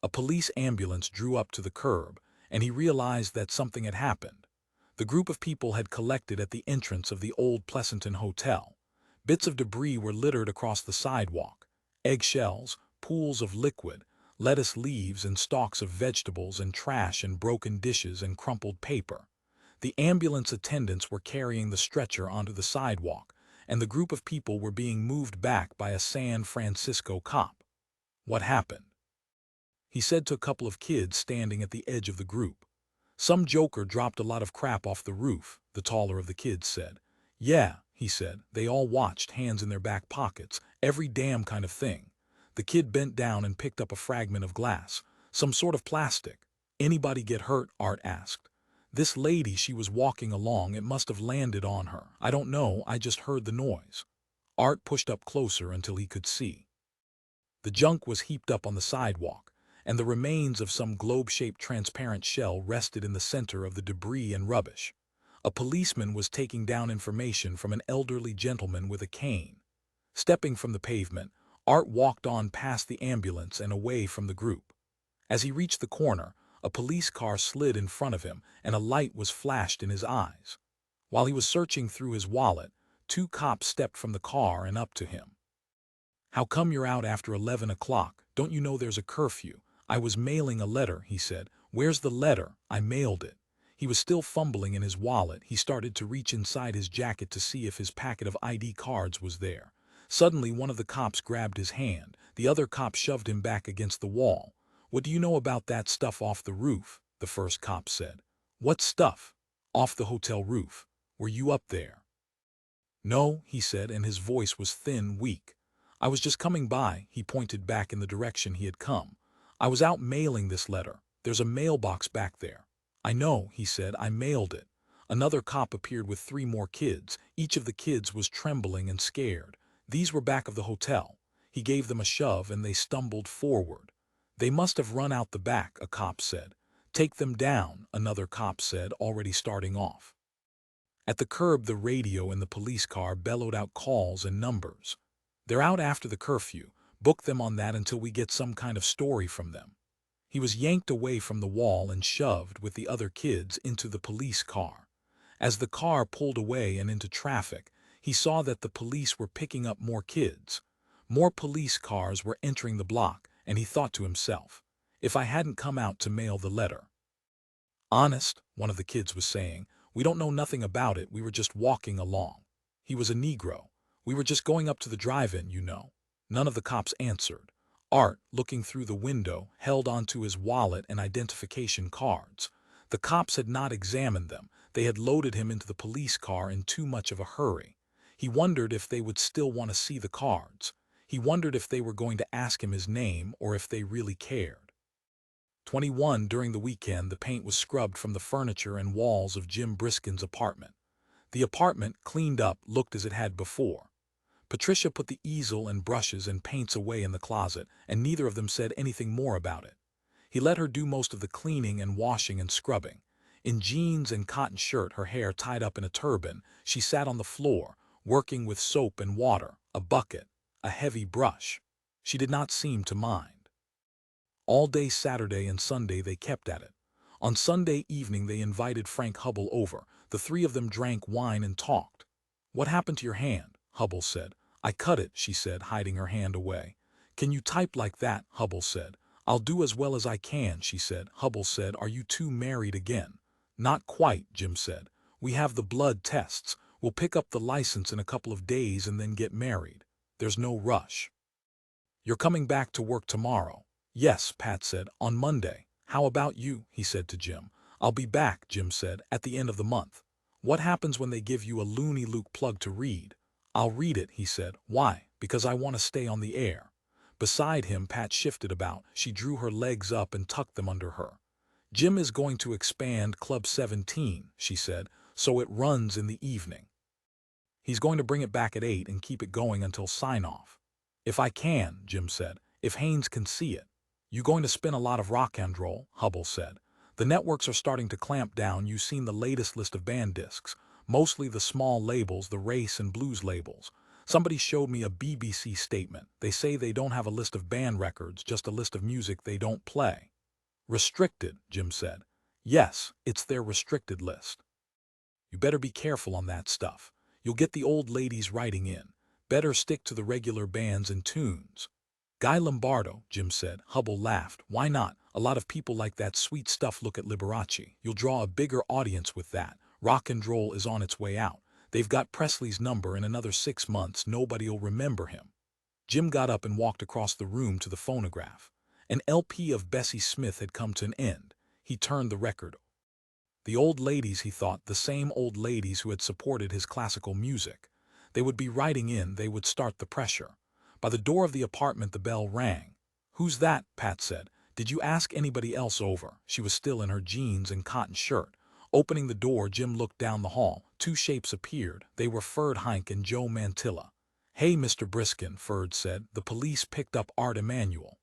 A: A police ambulance drew up to the curb, and he realized that something had happened. The group of people had collected at the entrance of the old Pleasanton Hotel. Bits of debris were littered across the sidewalk. Eggshells, pools of liquid, lettuce leaves and stalks of vegetables and trash and broken dishes and crumpled paper. The ambulance attendants were carrying the stretcher onto the sidewalk, and the group of people were being moved back by a San Francisco cop. What happened? He said to a couple of kids standing at the edge of the group. Some joker dropped a lot of crap off the roof, the taller of the kids said. Yeah, he said. They all watched, hands in their back pockets, every damn kind of thing. The kid bent down and picked up a fragment of glass, some sort of plastic. Anybody get hurt? Art asked. This lady, she was walking along, it must have landed on her. I don't know, I just heard the noise. Art pushed up closer until he could see. The junk was heaped up on the sidewalk, and the remains of some globe-shaped transparent shell rested in the center of the debris and rubbish. A policeman was taking down information from an elderly gentleman with a cane. Stepping from the pavement, Art walked on past the ambulance and away from the group. As he reached the corner, a police car slid in front of him and a light was flashed in his eyes. While he was searching through his wallet, two cops stepped from the car and up to him. How come you're out after 11 o'clock? Don't you know there's a curfew? I was mailing a letter, he said. Where's the letter? I mailed it. He was still fumbling in his wallet. He started to reach inside his jacket to see if his packet of ID cards was there. Suddenly, one of the cops grabbed his hand. The other cop shoved him back against the wall. What do you know about that stuff off the roof? The first cop said. What stuff? Off the hotel roof. Were you up there? No, he said, and his voice was thin, weak. I was just coming by. He pointed back in the direction he had come. I was out mailing this letter. There's a mailbox back there. I know, he said, I mailed it. Another cop appeared with 3 more kids. Each of the kids was trembling and scared. These were back of the hotel. He gave them a shove and they stumbled forward. They must have run out the back, a cop said. Take them down, another cop said, already starting off. At the curb, the radio in the police car bellowed out calls and numbers. They're out after the curfew. Book them on that until we get some kind of story from them. He was yanked away from the wall and shoved with the other kids into the police car. As the car pulled away and into traffic, he saw that the police were picking up more kids. More police cars were entering the block, and he thought to himself, if I hadn't come out to mail the letter. Honest, one of the kids was saying, we don't know nothing about it, we were just walking along. He was a Negro. We were just going up to the drive-in, you know. None of the cops answered. Art, looking through the window, held onto his wallet and identification cards. The cops had not examined them. They had loaded him into the police car in too much of a hurry. He wondered if they would still want to see the cards. He wondered if they were going to ask him his name or if they really cared. 21. During the weekend, the paint was scrubbed from the furniture and walls of Jim Briskin's apartment. The apartment, cleaned up, looked as it had before. Patricia put the easel and brushes and paints away in the closet, and neither of them said anything more about it. He let her do most of the cleaning and washing and scrubbing. In jeans and cotton shirt, her hair tied up in a turban, she sat on the floor, working with soap and water, a bucket, a heavy brush. She did not seem to mind. All day Saturday and Sunday they kept at it. On Sunday evening they invited Frank Hubble over. The 3 of them drank wine and talked. What happened to your hand? Hubble said. I cut it, she said, hiding her hand away. Can you type like that? Hubble said. I'll do as well as I can, she said. Hubble said, are you 2 married again? Not quite, Jim said. We have the blood tests. We'll pick up the license in a couple of days and then get married. There's no rush. You're coming back to work tomorrow? Yes, Pat said, on Monday. How about you? He said to Jim. I'll be back, Jim said, at the end of the month. What happens when they give you a Looney Luke plug to read? I'll read it, he said. Why? Because I want to stay on the air. Beside him, Pat shifted about. She drew her legs up and tucked them under her. Jim is going to expand Club 17, she said, so it runs in the evening. He's going to bring it back at 8 and keep it going until sign-off. If I can, Jim said, if Haynes can see it. You going to spin a lot of rock and roll? Hubble said. The networks are starting to clamp down. You've seen the latest list of band discs. Mostly the small labels, the race and blues labels. Somebody showed me a BBC statement. They say they don't have a list of band records, just a list of music they don't play. Restricted, Jim said. Yes, it's their restricted list. You better be careful on that stuff. You'll get the old ladies writing in. Better stick to the regular bands and tunes. Guy Lombardo, Jim said. Hubble laughed. Why not? A lot of people like that sweet stuff. Look at Liberace. You'll draw a bigger audience with that. Rock and roll is on its way out. They've got Presley's number. In another 6 months, nobody'll remember him. Jim got up and walked across the room to the phonograph. An LP of Bessie Smith had come to an end. He turned the record. The old ladies, he thought, the same old ladies who had supported his classical music. They would be writing in. They would start the pressure. By the door of the apartment the bell rang. Who's that? Pat said. Did you ask anybody else over? She was still in her jeans and cotton shirt. Opening the door, Jim looked down the hall. 2 shapes appeared. They were Ferd Hink and Joe Mantilla. Hey, Mr. Briskin, Ferd said. The police picked up Art Emanuel.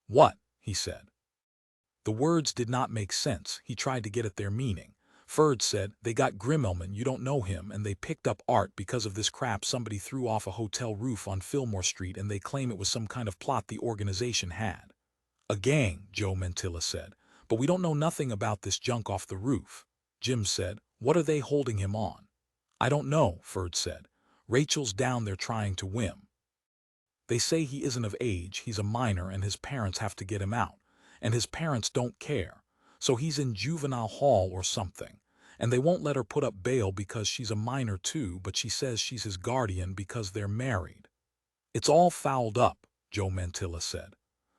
A: What? He said. The words did not make sense. He tried to get at their meaning. Ferd said, they got Grimelman, you don't know him, and they picked up Art because of this crap somebody threw off a hotel roof on Fillmore Street, and they claim it was some kind of plot the organization had. A gang, Joe Mantilla said. But we don't know nothing about this junk off the roof. Jim said, what are they holding him on? I don't know, Ferd said. Rachel's down there trying to whim. They say he isn't of age, he's a minor, and his parents have to get him out. And his parents don't care. So he's in juvenile hall or something. And they won't let her put up bail because she's a minor too, but she says she's his guardian because they're married. It's all fouled up, Joe Mantilla said.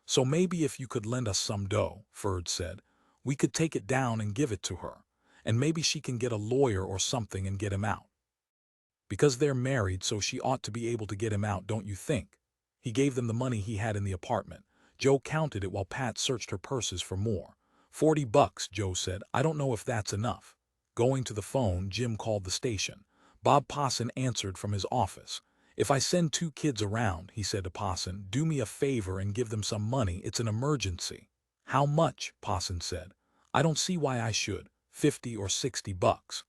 A: So maybe if you could lend us some dough, Ferd said, we could take it down and give it to her. And maybe she can get a lawyer or something and get him out. Because they're married, so she ought to be able to get him out, don't you think? He gave them the money he had in the apartment. Joe counted it while Pat searched her purses for more. $40, Joe said. I don't know if that's enough. Going to the phone, Jim called the station. Bob Posson answered from his office. "If I send 2 kids around," he said to Posson, "do me a favor and give them some money. It's an emergency." "How much?" Posson said. "I don't see why I should. 50 or 60 bucks.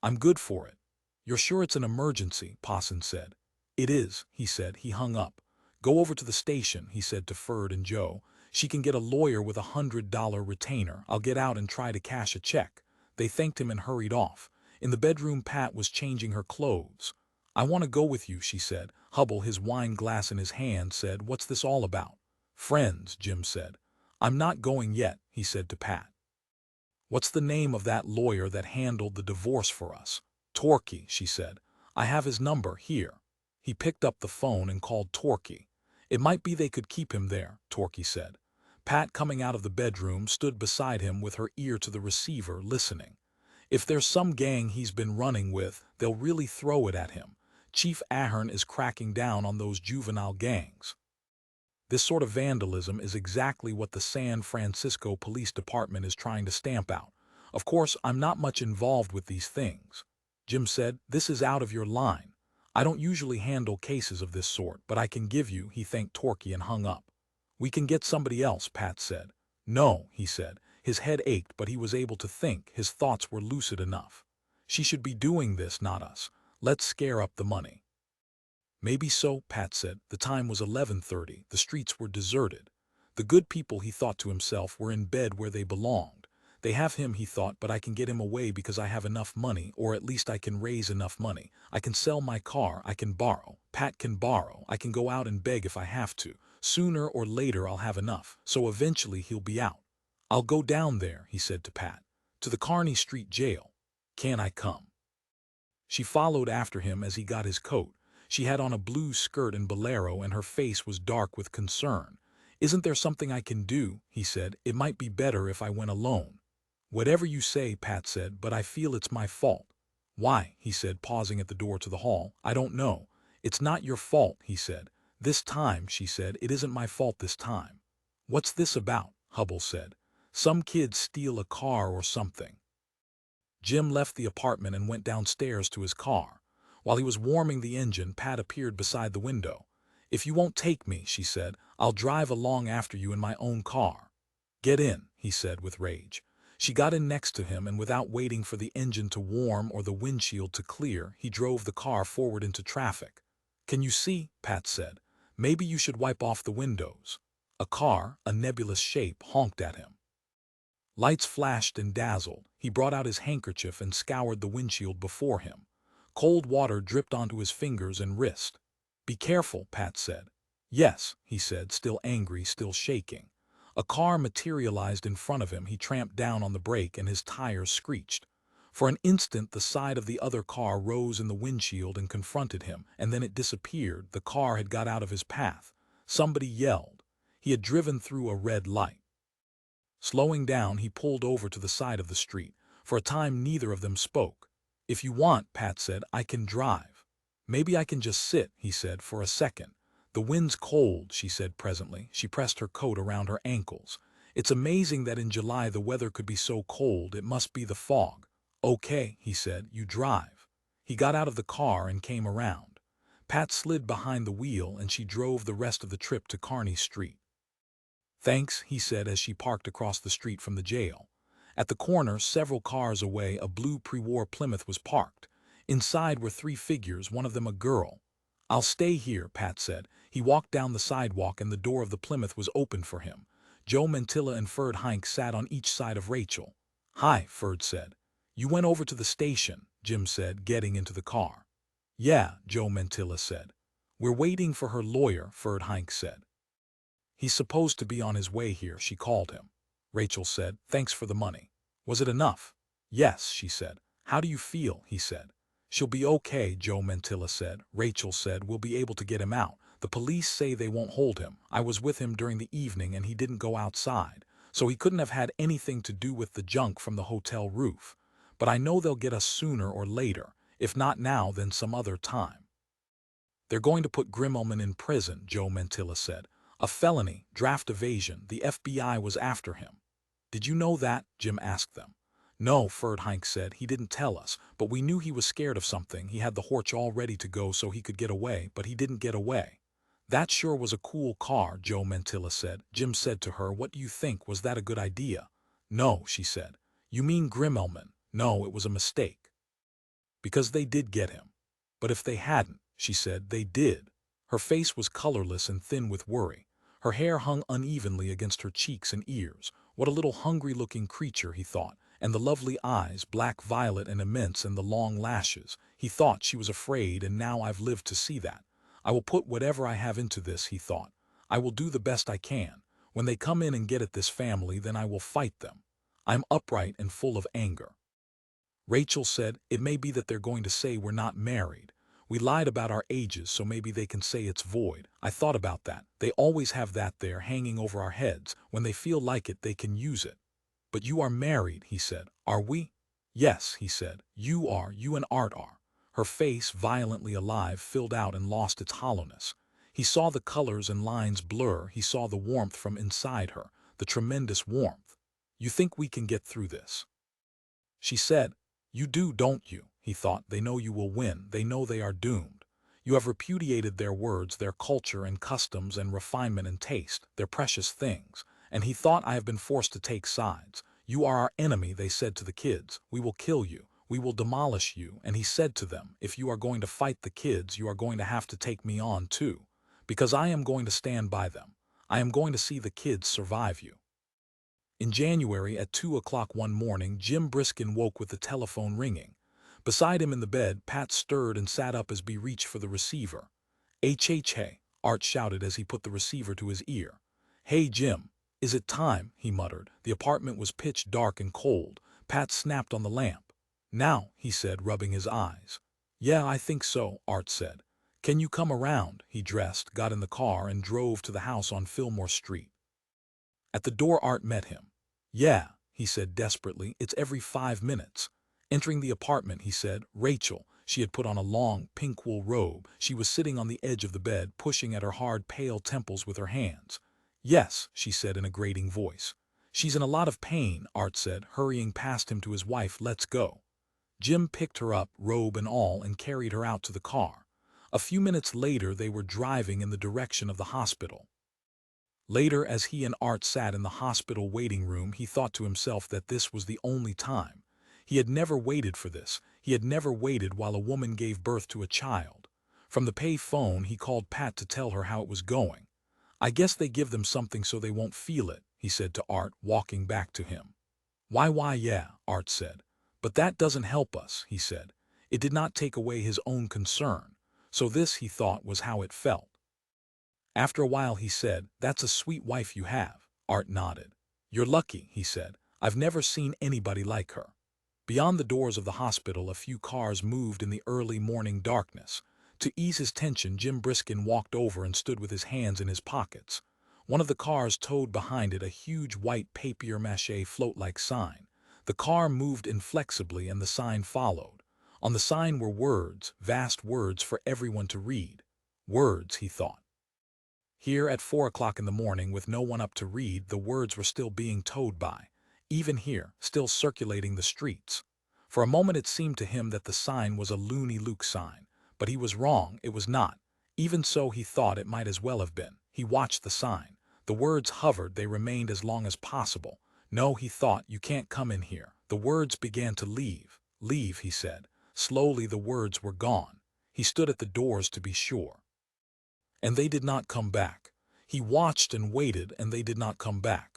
A: I'm good for it." "You're sure it's an emergency?" Posson said. "It is," he said. He hung up. "Go over to the station," he said to Ferd and Joe. "She can get a lawyer with $100 retainer. I'll get out and try to cash a check." They thanked him and hurried off. In the bedroom, Pat was changing her clothes. "I want to go with you," she said. Hubble, his wine glass in his hand, said, "What's this all about?" "Friends," Jim said. "I'm not going yet," he said to Pat. "What's the name of that lawyer that handled the divorce for us?" "Torquay," she said. "I have his number here." He picked up the phone and called Torquay. "It might be they could keep him there," Torquay said. Pat, coming out of the bedroom, stood beside him with her ear to the receiver, listening. "If there's some gang he's been running with, they'll really throw it at him. Chief Ahern is cracking down on those juvenile gangs. This sort of vandalism is exactly what the San Francisco Police Department is trying to stamp out. Of course, I'm not much involved with these things." Jim said, "This is out of your line. I don't usually handle cases of this sort, but I can give you." He thanked Torquay and hung up. "We can get somebody else," Pat said. "No," he said. His head ached, but he was able to think. His thoughts were lucid enough. "She should be doing this, not us. Let's scare up the money." "Maybe so," Pat said. The time was 11:30. The streets were deserted. The good people, he thought to himself, were in bed where they belonged. "They have him," he thought, "but I can get him away because I have enough money, or at least I can raise enough money. I can sell my car, I can borrow. Pat can borrow. I can go out and beg if I have to. Sooner or later I'll have enough, so eventually he'll be out." "I'll go down there," he said to Pat. "To the Kearny Street jail. Can I come?" She followed after him as he got his coat. She had on a blue skirt and bolero, and her face was dark with concern. "Isn't there something I can do?" he said. "It might be better if I went alone." "Whatever you say," Pat said, "but I feel it's my fault." "Why?" he said, pausing at the door to the hall. "I don't know." "It's not your fault," he said. "This time," she said, "it isn't my fault this time." "What's this about?" Hubble said. "Some kid steal a car or something." Jim left the apartment and went downstairs to his car. While he was warming the engine, Pat appeared beside the window. "If you won't take me," she said, "I'll drive along after you in my own car." "Get in," he said with rage. She got in next to him, and without waiting for the engine to warm or the windshield to clear, he drove the car forward into traffic. "Can you see?" Pat said. "Maybe you should wipe off the windows." A car, a nebulous shape, honked at him. Lights flashed and dazzled. He brought out his handkerchief and scoured the windshield before him. Cold water dripped onto his fingers and wrist. "Be careful," Pat said. "Yes," he said, still angry, still shaking. A car materialized in front of him. He tramped down on the brake and his tires screeched. For an instant the side of the other car rose in the windshield and confronted him, and then it disappeared. The car had got out of his path. Somebody yelled. He had driven through a red light. Slowing down, he pulled over to the side of the street. For a time neither of them spoke. "If you want," Pat said, "I can drive." "Maybe I can just sit," he said, "for a second." "The wind's cold," she said presently. She pressed her coat around her ankles. "It's amazing that in July the weather could be so cold. It must be the fog." "Okay," he said, "you drive." He got out of the car and came around. Pat slid behind the wheel and she drove the rest of the trip to Kearny Street. "Thanks," he said as she parked across the street from the jail. At the corner, several cars away, a blue pre-war Plymouth was parked. Inside were 3 figures, one of them a girl. "I'll stay here," Pat said. He walked down the sidewalk and the door of the Plymouth was opened for him. Joe Mantilla and Ferd Hink sat on each side of Rachel. "Hi," Ferd said. "You went over to the station," Jim said, getting into the car. "Yeah," Joe Mantilla said. "We're waiting for her lawyer," Ferd Hink said. "He's supposed to be on his way here," she called him. Rachel said, "Thanks for the money." "Was it enough?" "Yes," she said. "How do you feel?" he said. "She'll be okay," Joe Mantilla said. Rachel said, "We'll be able to get him out. The police say they won't hold him. I was with him during the evening and he didn't go outside, so he couldn't have had anything to do with the junk from the hotel roof. But I know they'll get us sooner or later. If not now, then some other time." "They're going to put Grimmelman in prison," Joe Mantilla said. "A felony, draft evasion. The FBI was after him." "Did you know that?" Jim asked them. No, Ferdinand said, he didn't tell us, but we knew he was scared of something. He had the horch all ready to go so he could get away, but he didn't get away. That sure was a cool car, Joe Mantilla said. Jim said to her, what do you think, was that a good idea? No, she said. You mean Grimelman? No, it was a mistake. Because they did get him. But if they hadn't, she said, they did. Her face was colorless and thin with worry. Her hair hung unevenly against her cheeks and ears. What a little hungry-looking creature, he thought. And the lovely eyes, black violet and immense, and the long lashes. He thought she was afraid, and now I've lived to see that. I will put whatever I have into this, he thought. I will do the best I can. When they come in and get at this family, then I will fight them. I'm upright and full of anger. Rachel said, it may be that they're going to say we're not married. We lied about our ages, so maybe they can say it's void. I thought about that. They always have that there hanging over our heads. When they feel like it, they can use it. But you are married, he said. Are we? Yes, he said. You are. You and Art are. Her face, violently alive, filled out and lost its hollowness. He saw the colors and lines blur. He saw the warmth from inside her, the tremendous warmth. You think we can get through this? She said, you do, don't you? He thought, they know you will win. They know they are doomed. You have repudiated their words, their culture and customs and refinement and taste, their precious things. And he thought, I have been forced to take sides. You are our enemy, they said to the kids. We will kill you. We will demolish you. And he said to them, if you are going to fight the kids, you are going to have to take me on too. Because I am going to stand by them. I am going to see the kids survive you. In January at 2 o'clock one morning, Jim Briskin woke with the telephone ringing. Beside him in the bed, Pat stirred and sat up as B reached for the receiver. Hey, Art shouted as he put the receiver to his ear. Hey, Jim. Is it time? He muttered. The apartment was pitch dark and cold. Pat snapped on the lamp. Now, he said, rubbing his eyes. Yeah, I think so, Art said. Can you come around? He dressed, got in the car, and drove to the house on Fillmore Street. At the door, Art met him. Yeah, he said desperately, it's every 5 minutes. Entering the apartment, he said, Rachel. She had put on a long, pink wool robe. She was sitting on the edge of the bed, pushing at her hard, pale temples with her hands. Yes, she said in a grating voice. She's in a lot of pain, Art said, hurrying past him to his wife. Let's go. Jim picked her up, robe and all, and carried her out to the car. A few minutes later, they were driving in the direction of the hospital. Later, as he and Art sat in the hospital waiting room, he thought to himself that this was the only time. He had never waited for this. He had never waited while a woman gave birth to a child. From the pay phone, he called Pat to tell her how it was going. I guess they give them something so they won't feel it, he said to Art, walking back to him. Why, yeah, Art said. But that doesn't help us, he said. It did not take away his own concern. So this, he thought, was how it felt. After a while, he said, that's a sweet wife you have. Art nodded. You're lucky, he said. I've never seen anybody like her. Beyond the doors of the hospital, a few cars moved in the early morning darkness. To ease his tension, Jim Briskin walked over and stood with his hands in his pockets. One of the cars towed behind it a huge white papier-mâché float-like sign. The car moved inflexibly and the sign followed. On the sign were words, vast words for everyone to read. Words, he thought. Here at 4 o'clock in the morning, with no one up to read, the words were still being towed by. Even here, still circulating the streets. For a moment it seemed to him that the sign was a Looney Luke sign. But he was wrong, it was not. Even so, he thought it might as well have been. He watched the sign. The words hovered, they remained as long as possible. No, he thought, you can't come in here. The words began to leave. Leave, he said. Slowly the words were gone. He stood at the doors to be sure. And they did not come back. He watched and waited, and they did not come back.